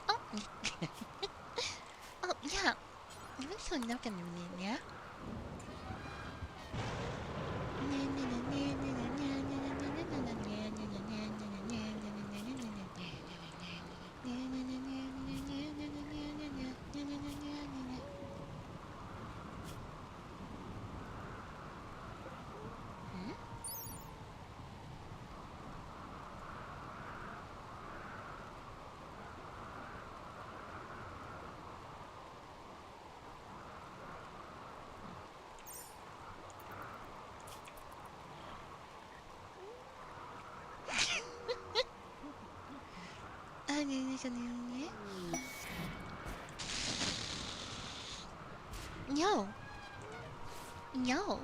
Oh, oh yeah. Yeah. Hmm? No. No.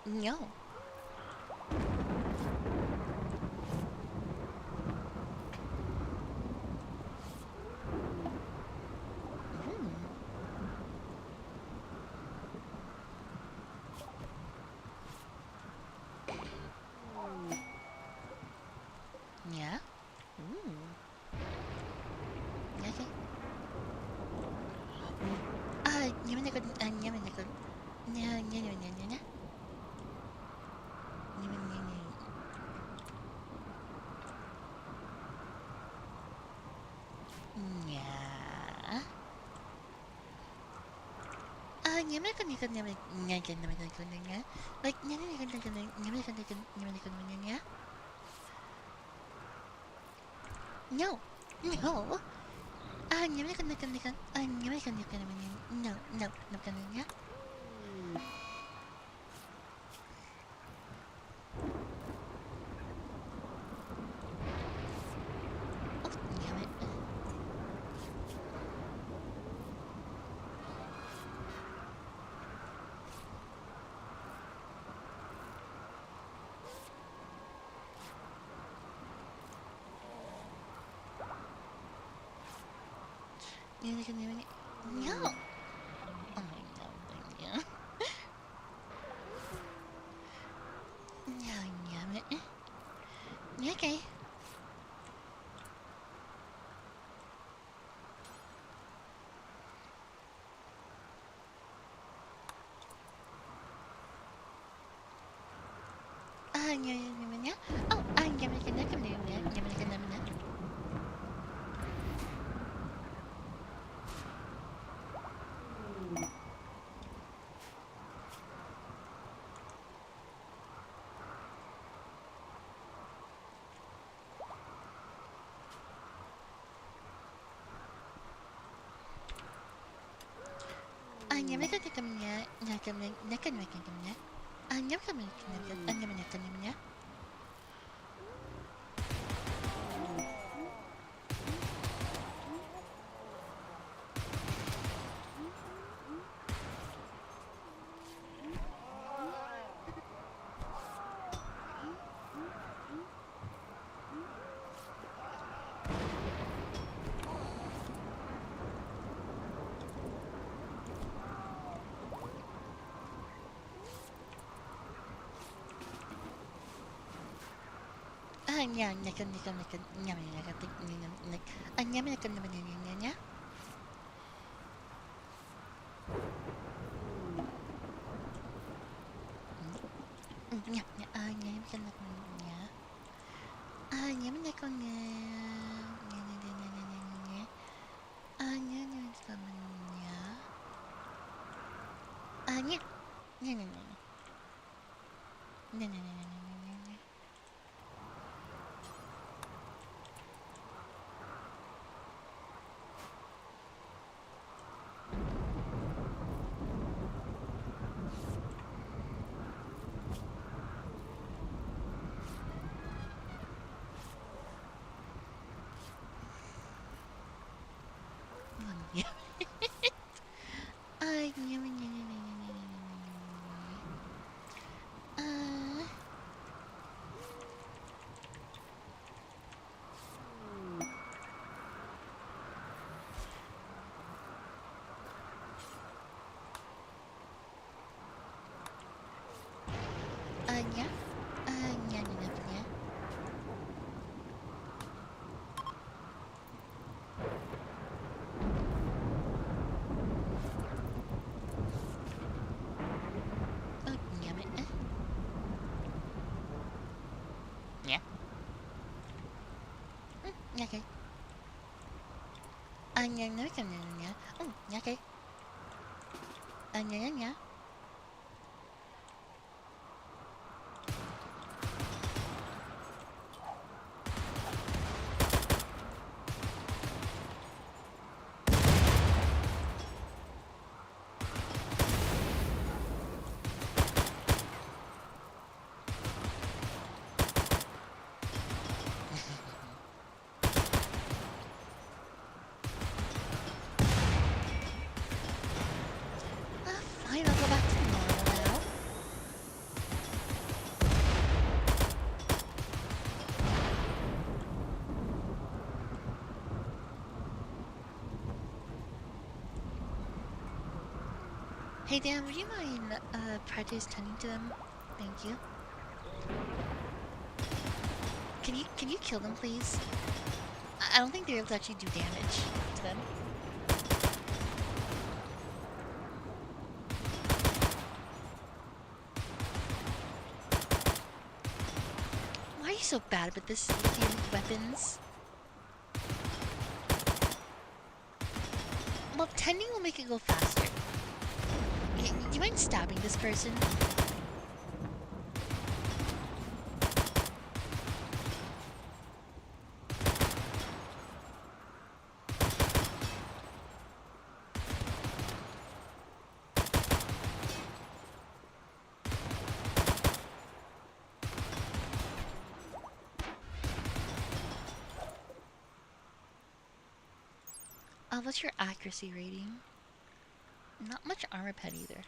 No. Hmm. Yeah. Ooh. Okay. Yeah. Like, no, no. No, no, no, damn it. No. Oh, no, yeah. No, damn it. Okay. Oh, I'm gonna yeah. No, no, no, no. No, no, no, no, no, no. Yeah. Okay. Yeah, no, yeah. Oh, okay. Yeah. Fine, I'll go back to normal now. Hey Dan, would you mind practice tending to them? Thank you. Can you kill them, please? I don't think they're able to actually do damage to them. Why are you so bad with this with your weapons? Well, tending will make it go faster. Do you mind stabbing this person? What's your accuracy rating? Not much armor pen either.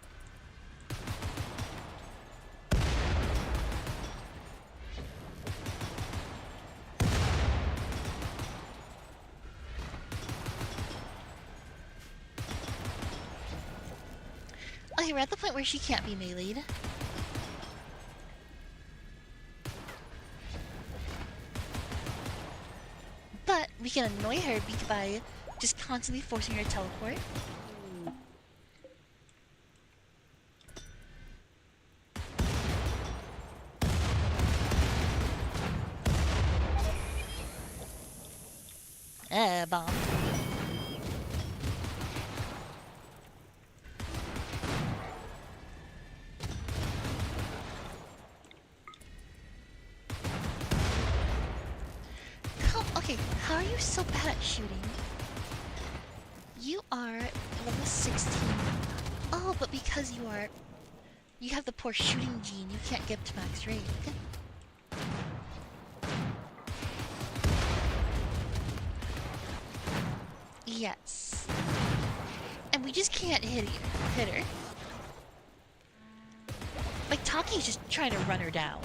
Okay, we're at the point where she can't be meleeed. But we can annoy her by just constantly forcing her to teleport. Bomb. Okay, how are you so bad at shooting? You are level 16. Oh, but because you have the poor shooting gene, you can't get to max range. Yes. And we just can't hit her. Like, Taki's just trying to run her down.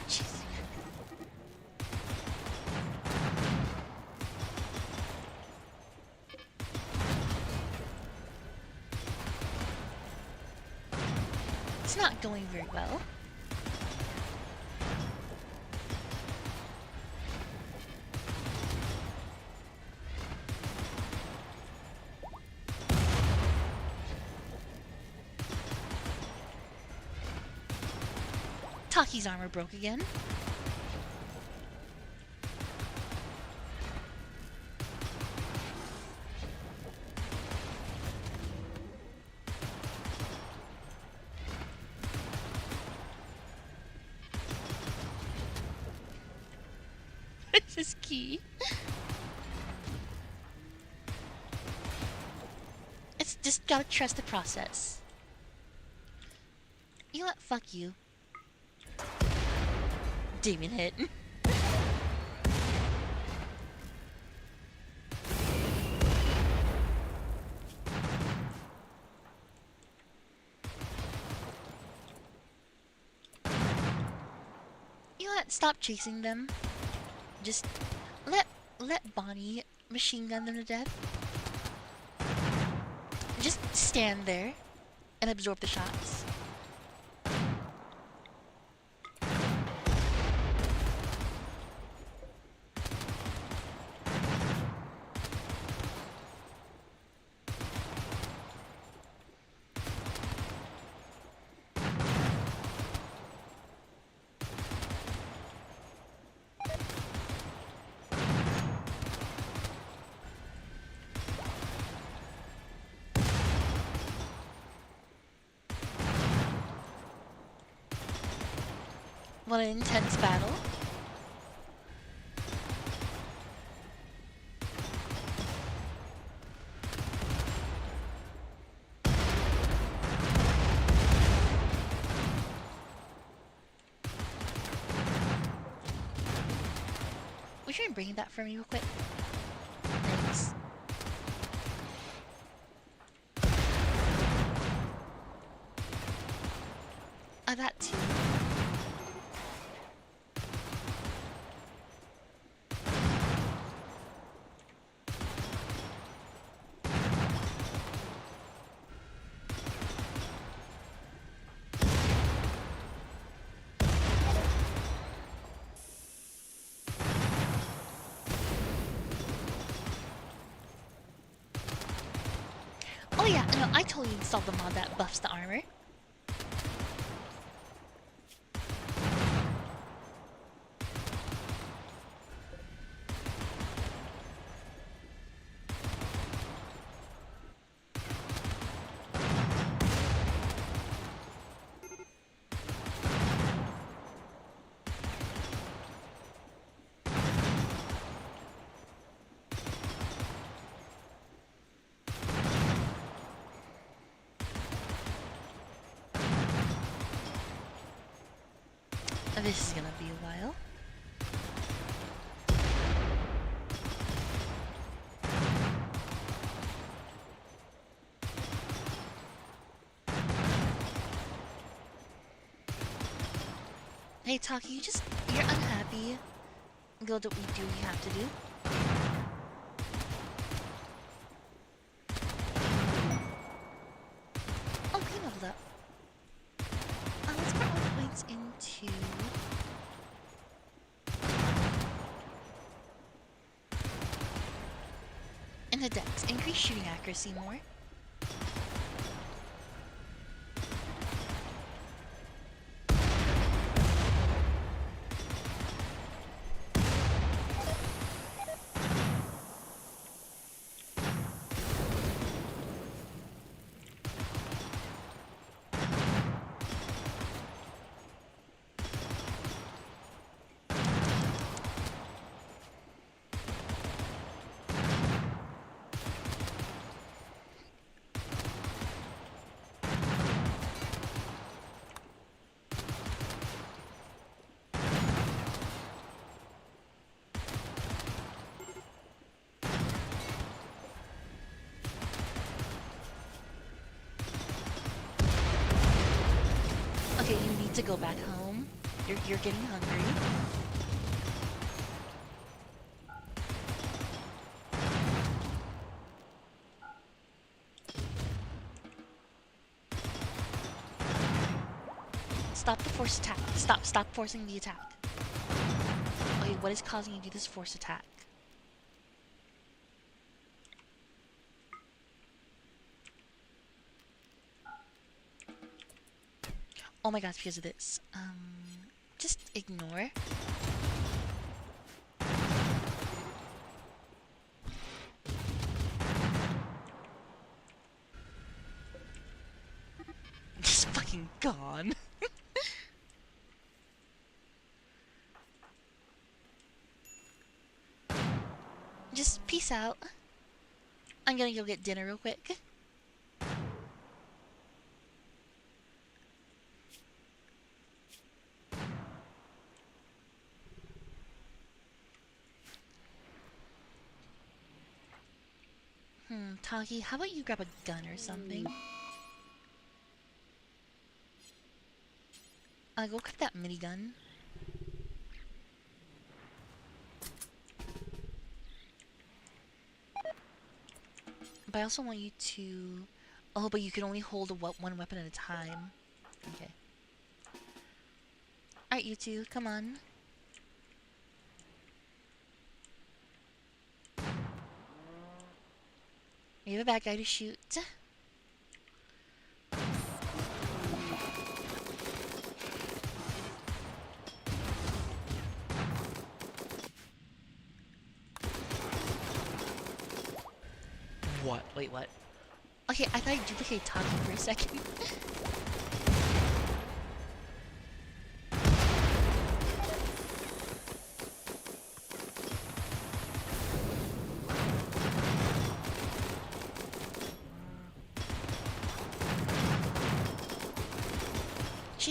Jeez. It's not going very well. Taki's armor broke again. This is key. It's just gotta trust the process. You know what? Fuck you. Demon hit. You know what? Stop chasing them. Just let Bonnie machine gun them to death. Just stand there and absorb the shots. What an intense battle. Would you mind bringing that for me real quick? Thanks. That too. Oh yeah, no, I totally installed the mod that buffs the armor. This is gonna be a while. Hey Taki, you're unhappy. Go do what you have to do. Oh, he leveled up. Let's put all points into... in the dex. Increase shooting accuracy more. Okay, you need to go back home. You're getting hungry. Stop the force attack. Stop forcing the attack. Okay, what is causing you to do this force attack? Oh my god, it's because of this. Just ignore. Just fucking gone. Just peace out. I'm gonna go get dinner real quick. Taki, how about you grab a gun or something? Go cut that minigun. But I also want you to... Oh, but you can only hold one weapon at a time. Okay. Alright, you two, come on. We have a bad guy to shoot. What? Wait, what? Okay, I thought I duplicated Taki for a second.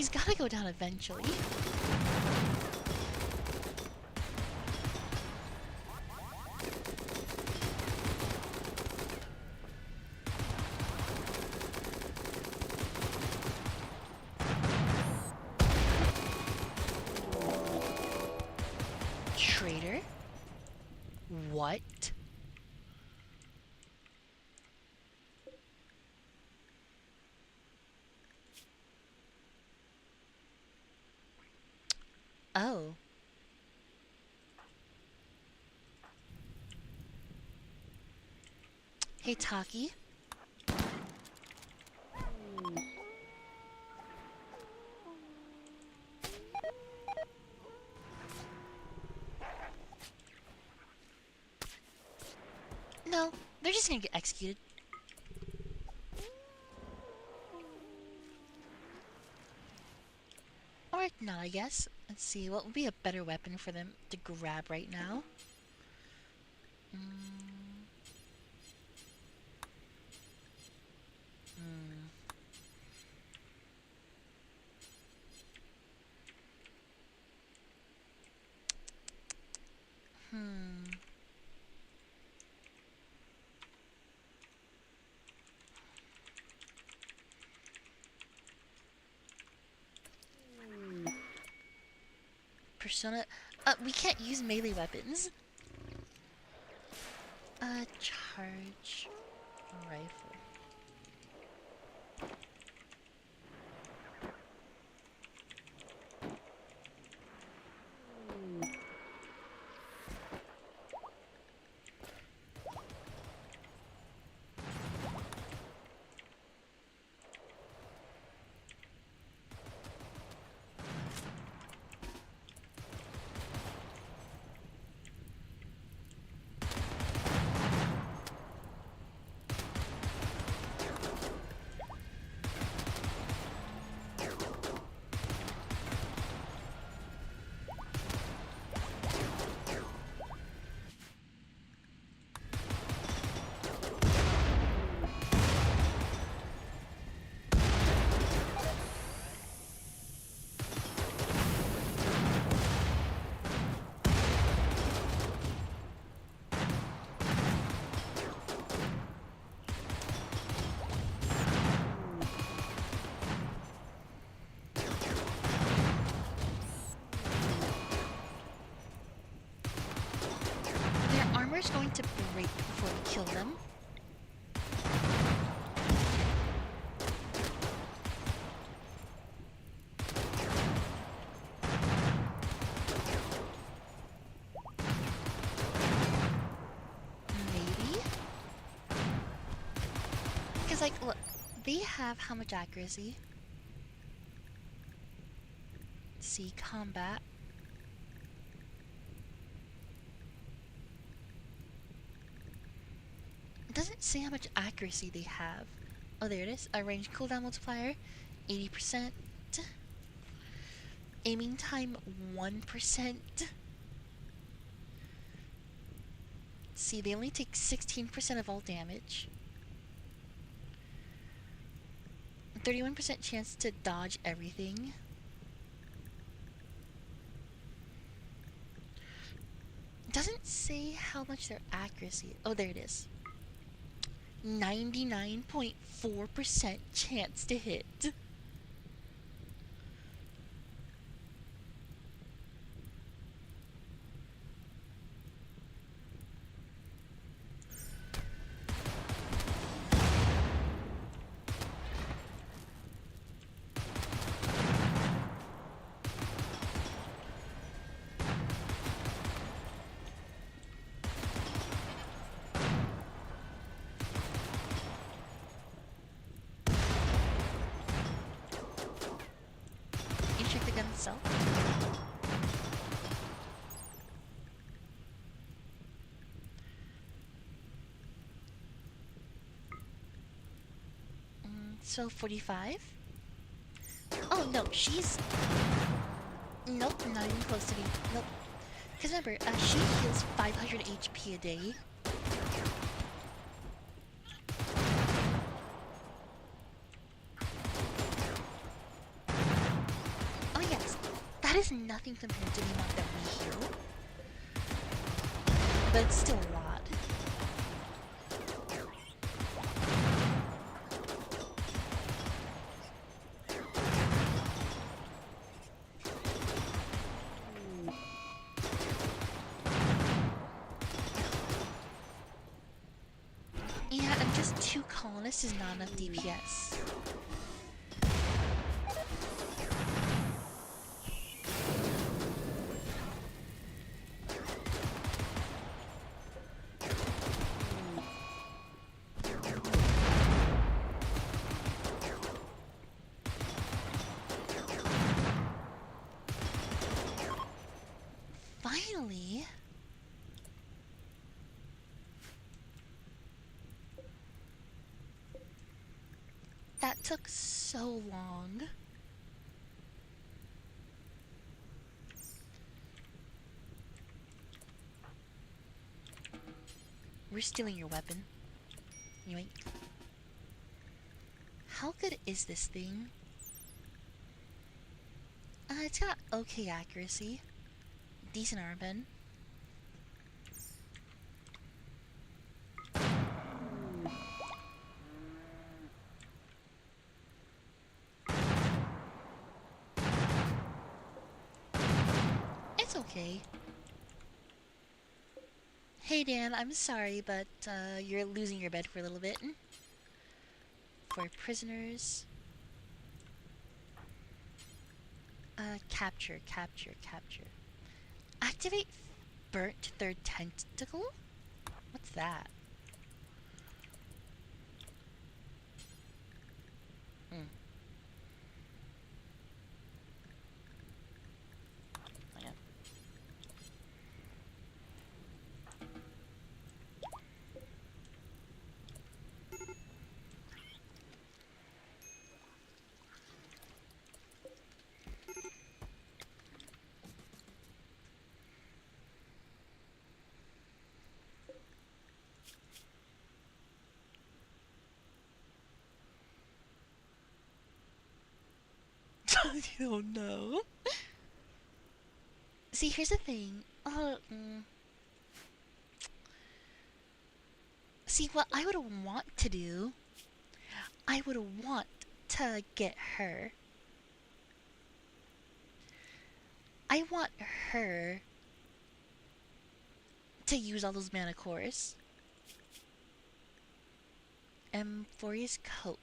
She's gotta go down eventually. Traitor? What? Oh. Hey, Taki. No, they're just gonna get executed. Or not, I guess. Let's see, what would be a better weapon for them to grab right now? Persona. We can't use melee weapons. Charge rifle. Their armor's going to break before we kill them. Maybe? Because, like, look, they have how much accuracy? Let's see, combat. It doesn't say how much accuracy they have. Oh, there it is. A range cooldown multiplier, 80%. Aiming time, 1%. See, they only take 16% of all damage. 31% chance to dodge everything. It doesn't say how much their accuracy. Oh, there it is. 99.4% chance to hit. You check the gun itself. So 45? Oh no, she's... Nope, not even close to me. Nope. Because remember, she heals 500 HP a day. That is nothing compared to the amount that we heal. But it's still a lot. Yeah, and just 2 colonists is not enough DPS. Finally! That took so long. We're stealing your weapon. Anyway. How good is this thing? It's got okay accuracy. Decent armband. It's okay. Hey Dan, I'm sorry, but you're losing your bed for a little bit. For prisoners. Capture. Activate burnt third tentacle? What's that? Hmm. Hang on. I don't know. See, here's the thing. See, what I would want to do, I would want to get her. I want her to use all those mana cores. Emphoria's Coke.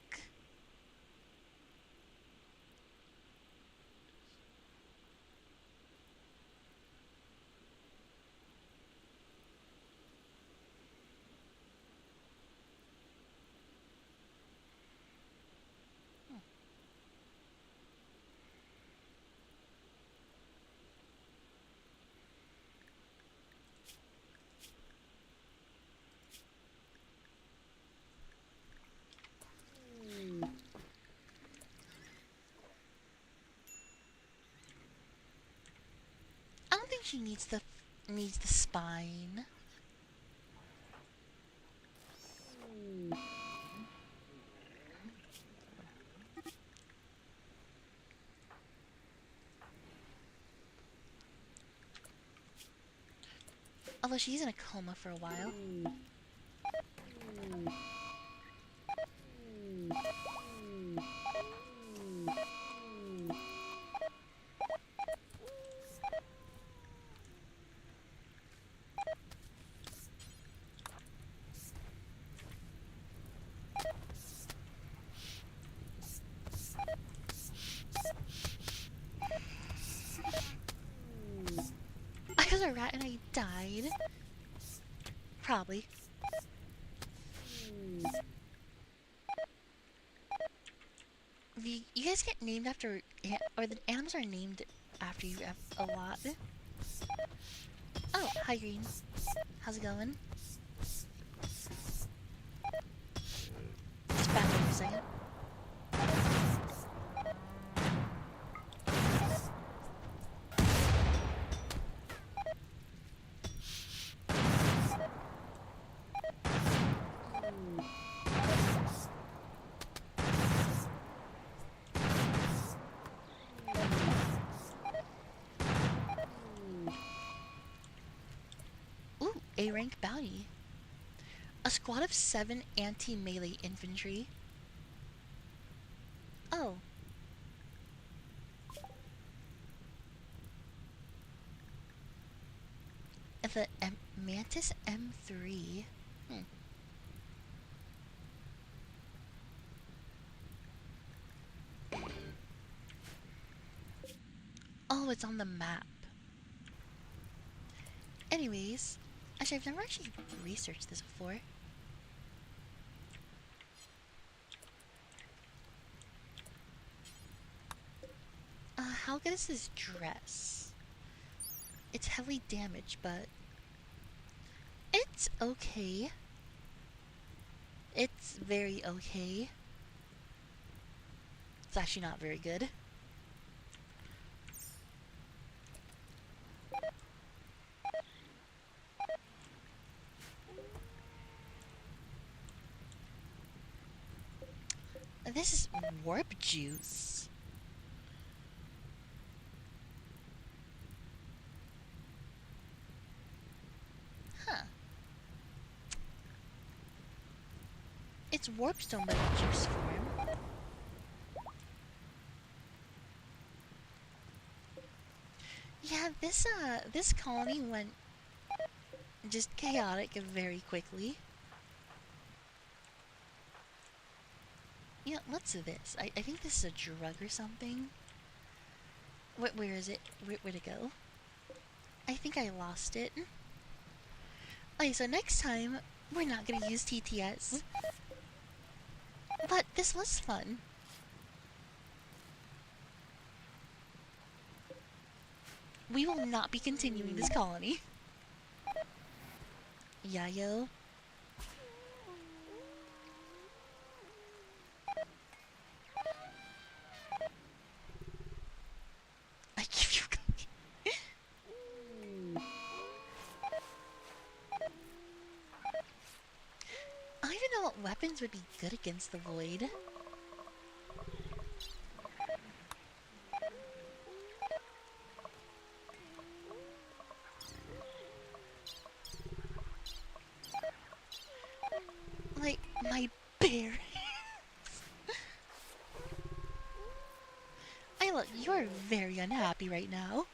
I don't think she needs the spine. Although she's in a coma for a while. I was a rat and I died. Probably. You guys get named after, or the animals are named after you a lot. Oh, hi Green. How's it going? Just back up for a second. A rank bounty. A squad of 7 anti-melee infantry. Oh. The Mantis M3. Oh, it's on the map. Anyways, actually, I've never actually researched this before. How good is this dress? It's heavily damaged, but it's okay. It's very okay. It's actually not very good. This is warp juice. Huh. It's warpstone but in juice form. Yeah, this colony went just chaotic very quickly. Yeah, what's this? I think this is a drug or something. Where is it? Where'd it go? I think I lost it. Okay, so next time, we're not gonna use TTS. But this was fun. We will not be continuing this colony. Yayo. I give you cookie. I don't even know what weapons would be good against the void. Like, my bare hands. I look, you're very unhappy right now.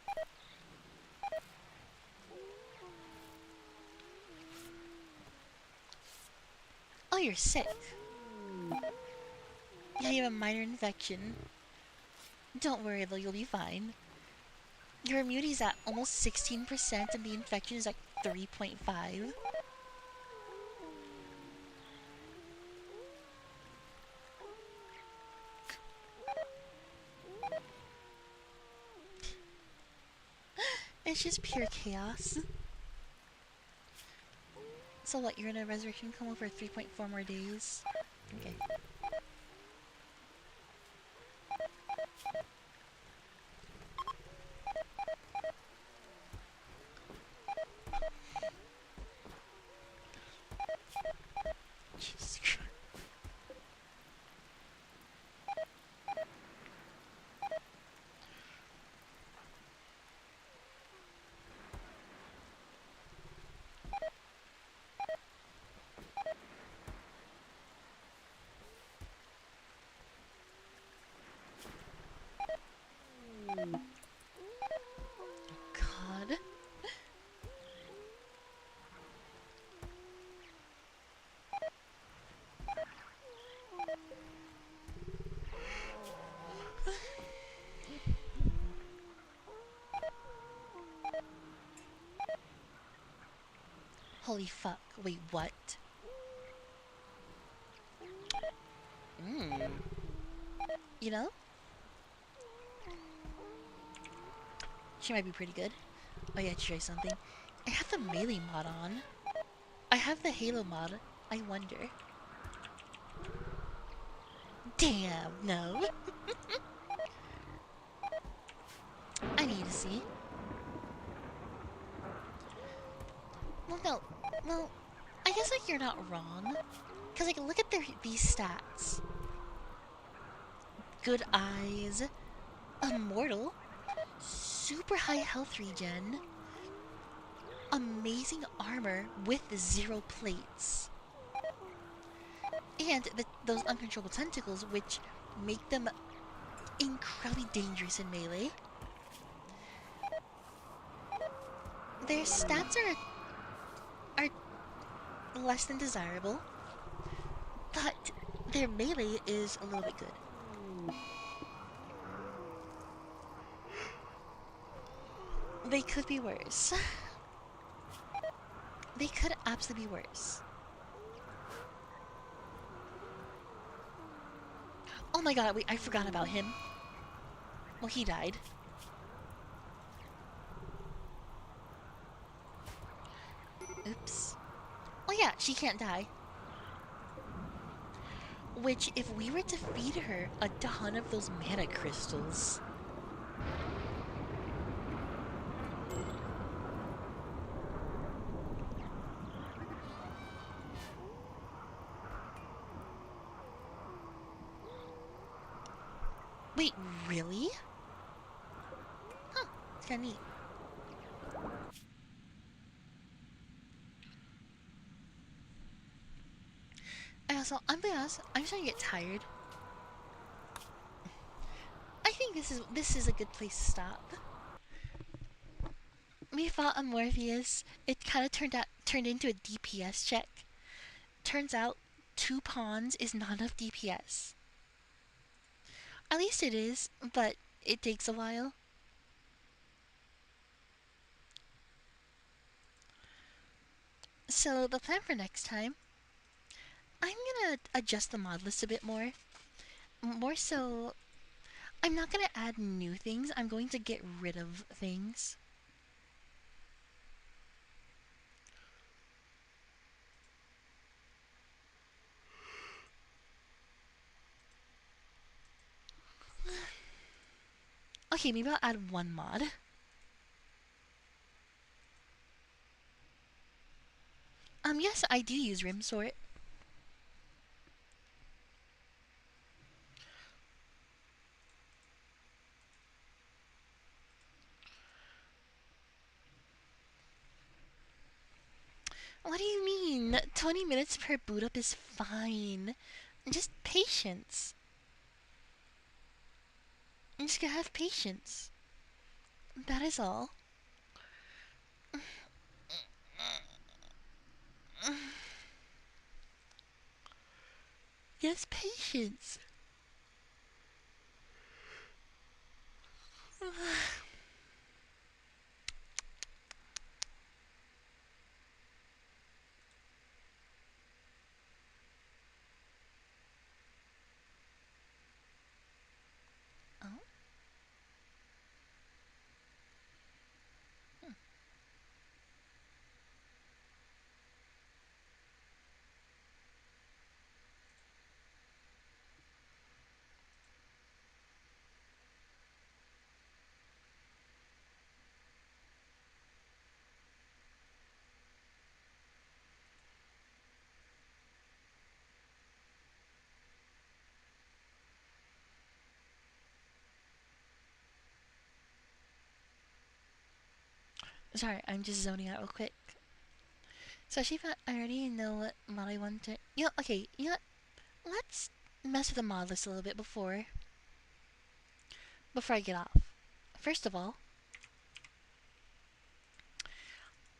Oh, you're sick. Yeah, you have a minor infection. Don't worry though, you'll be fine. Your immunity's at almost 16% and the infection is at 3.5. It's just pure chaos. So what, you're in a resurrection coma for 3.4 more days? Okay. Jesus Christ. God. Holy fuck. Wait, what? You know? She might be pretty good. Oh yeah, try something. I have the melee mod on. I have the Halo mod. I wonder. Damn, no. I need to see. Well, no. Well, I guess, like, you're not wrong. Because, like, look at these stats. Good eyes. Immortal. Super high health regen. amazing armor with 0 plates. And those uncontrollable tentacles, which make them incredibly dangerous in melee. Their stats are less than desirable, but their melee is a little bit good. They could be worse. They could absolutely be worse. Oh my god, wait, I forgot about him. Well, he died. Oops. Oh yeah, she can't die. Which, if we were to feed her a ton of those mana crystals... Wait, really? Huh, it's kinda neat. And also, I'm gonna be honest, I'm starting to get tired. I think this is a good place to stop. We fought a Morpheus. It kind of turned into a DPS check. Turns out 2 pawns is not enough DPS. At least it is, but it takes a while. So the plan for next time, I'm gonna adjust the mod list a bit more. More so, I'm not gonna add new things, I'm going to get rid of things. Okay, maybe I'll add 1 mod. Yes, I do use rim sort. What do you mean? 20 minutes per boot up is fine. Just patience. You just gotta have patience. That is all. Yes, patience. Oh? Sorry, I'm just zoning out real quick. So I already know what mod I want to... You know, okay, you know what? Let's mess with the mod list a little bit before I get off. First of all,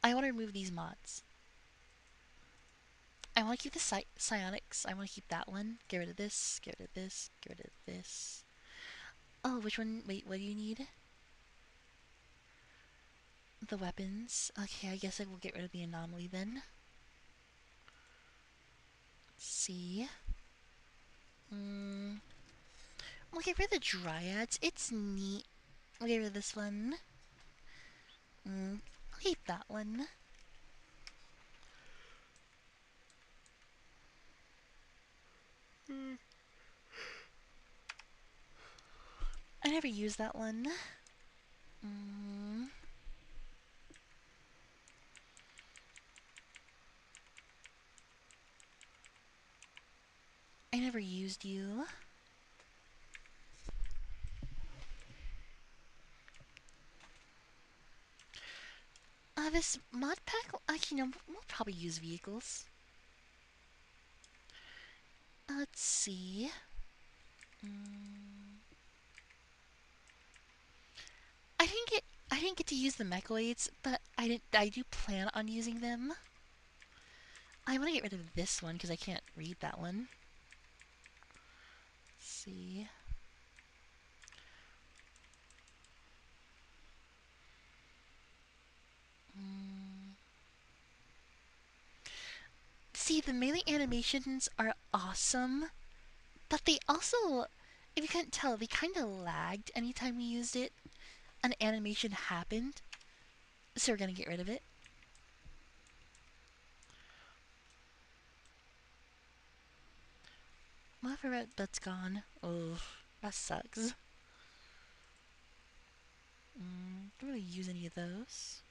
I want to remove these mods. I want to keep the psionics. I want to keep that one. Get rid of this. Get rid of this. Get rid of this. Oh, which one? Wait, what do you need? The weapons. Okay, I guess I will get rid of the anomaly then. Let's see. We'll get rid of the dryads. It's neat. We'll get rid of this one. I'll keep that one. I never used that one. I never used you. This mod pack, actually, no, we'll probably use vehicles. Let's see. I didn't get to use the mechoids, but I do plan on using them. I want to get rid of this one because I can't read that one. Let's see. See, the melee animations are awesome, but they also, if you couldn't tell, they kind of lagged anytime we used it. An animation happened, so we're gonna get rid of it. My favorite but's gone. Oh, that sucks. Don't really use any of those.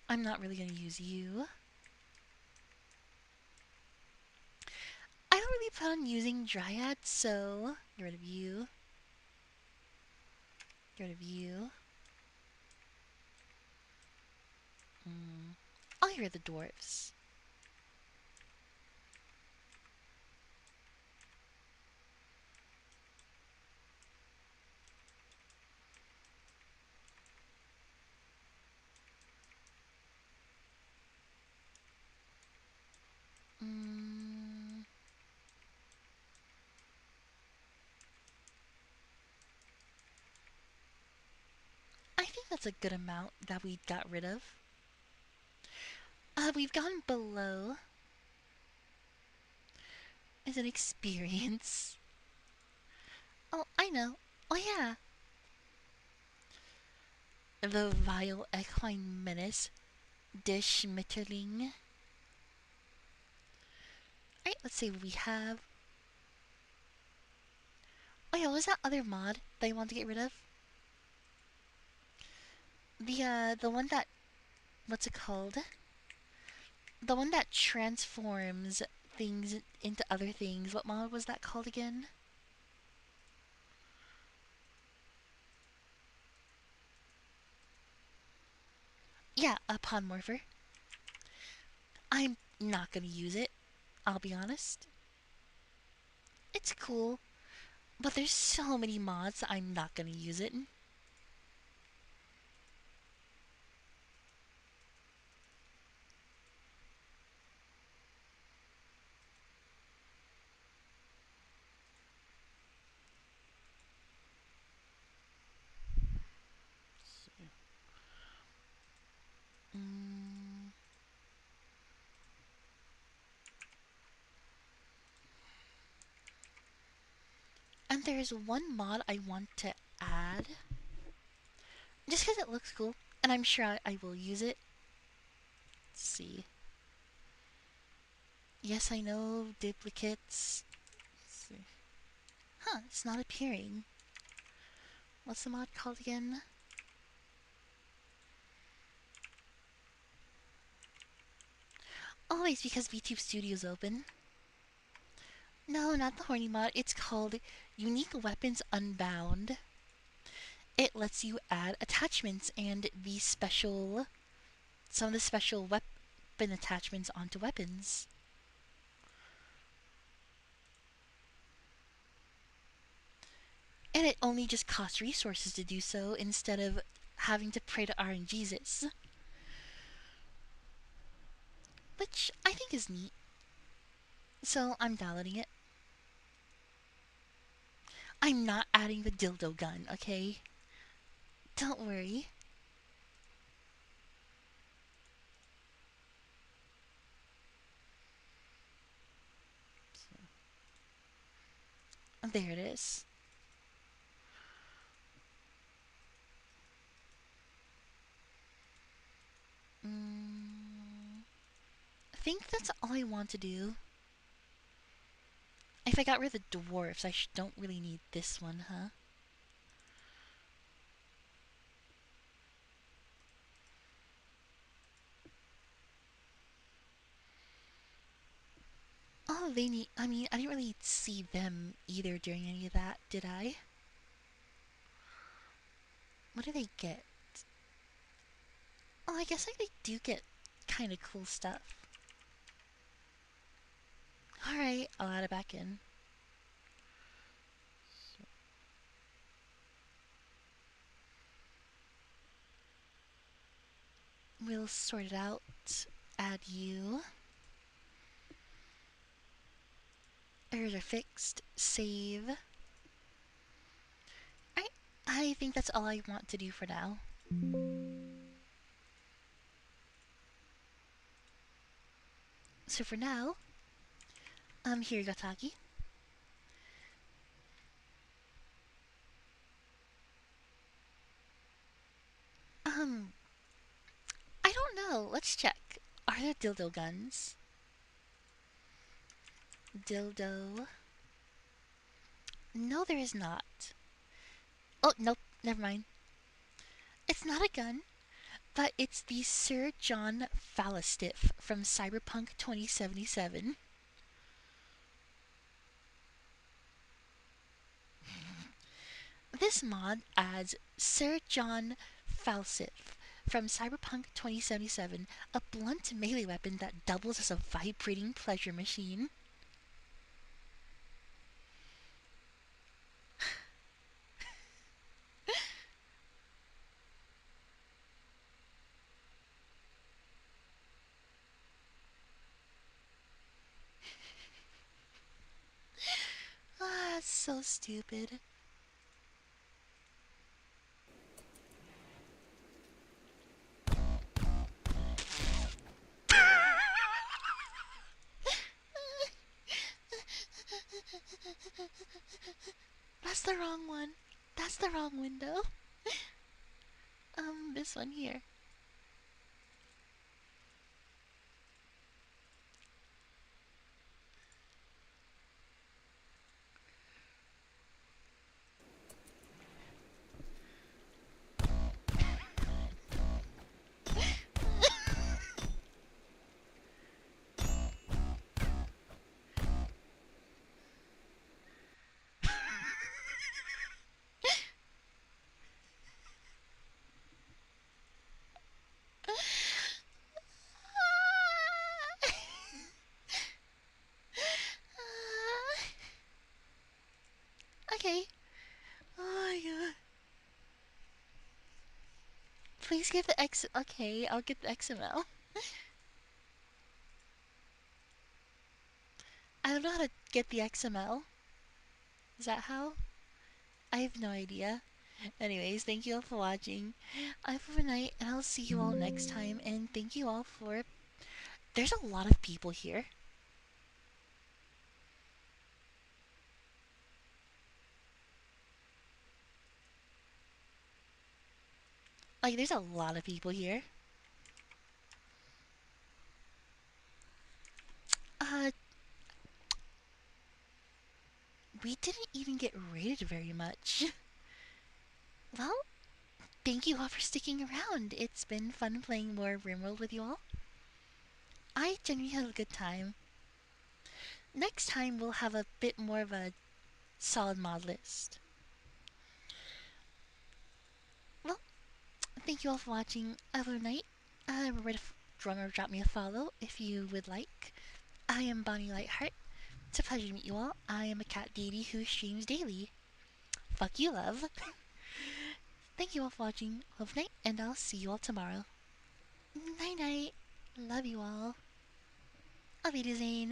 I'm not really gonna use you. I don't really plan on using Dryads, so get rid of you. Get rid of you. I'll get rid of the dwarves. I think that's a good amount that we got rid of. We've gone below as an experience. Oh, I know. Oh yeah. The vile equine menace, de Schmetterling. Alright, let's see what we have. Oh yeah, what was that other mod that I want to get rid of? The one that, what's it called? The one that transforms things into other things. What mod was that called again? Yeah, a Pond Morpher. I'm not gonna use it, I'll be honest. It's cool, but there's so many mods that I'm not gonna use it. And there's one mod I want to add. Just because it looks cool, and I'm sure I will use it. Let's see. Yes, I know, duplicates. Let's see. Huh, it's not appearing. What's the mod called again? Oh, it's because VTube Studio's open. No, not the horny mod. It's called Unique Weapons Unbound. It lets you add attachments and some of the special weapon attachments onto weapons. And it only just costs resources to do so instead of having to pray to RNGesus. Which I think is neat. So I'm downloading it. I'm not adding the dildo gun, okay? Don't worry. There it is. I think that's all I want to do. If I got rid of the dwarfs, I don't really need this one, huh? Well, they need. I mean, I didn't really see them either during any of that, did I? What do they get? Oh, I guess like they do get kind of cool stuff. Alright, I'll add it back in. We'll sort it out. Add you. Errors are fixed. Save. I think that's all I want to do for now. So for now, here you go, Taki. I don't know. Let's check. Are there dildo guns? Dildo. No, there is not. Oh, nope. Never mind. It's not a gun, but it's the Sir John Fallistiff from Cyberpunk 2077. This mod adds Sir John Falsith from Cyberpunk 2077, a blunt melee weapon that doubles as a vibrating pleasure machine. Ah, it's so stupid. That's the wrong one. That's the wrong window. This one here. Okay. Oh my god. Please get the X. Okay, I'll get the XML. I don't know how to get the XML. Is that how? I have no idea. Anyways, thank you all for watching. Have a good night, and I'll see you all next time. And thank you all for. There's a lot of people here. Like, there's a lot of people here. We didn't even get rated very much. Well, thank you all for sticking around. It's been fun playing more RimWorld with you all. I genuinely had a good time. Next time we'll have a bit more of a solid mod list. Well, thank you all for watching. Have a good night. Remember to drop me a follow if you would like. I am Bonnie Lightheart. It's a pleasure to meet you all. I am a cat deity who streams daily. Fuck you, love. Thank you all for watching. Have a night, and I'll see you all tomorrow. Night night. Love you all. Auf Wiedersehen.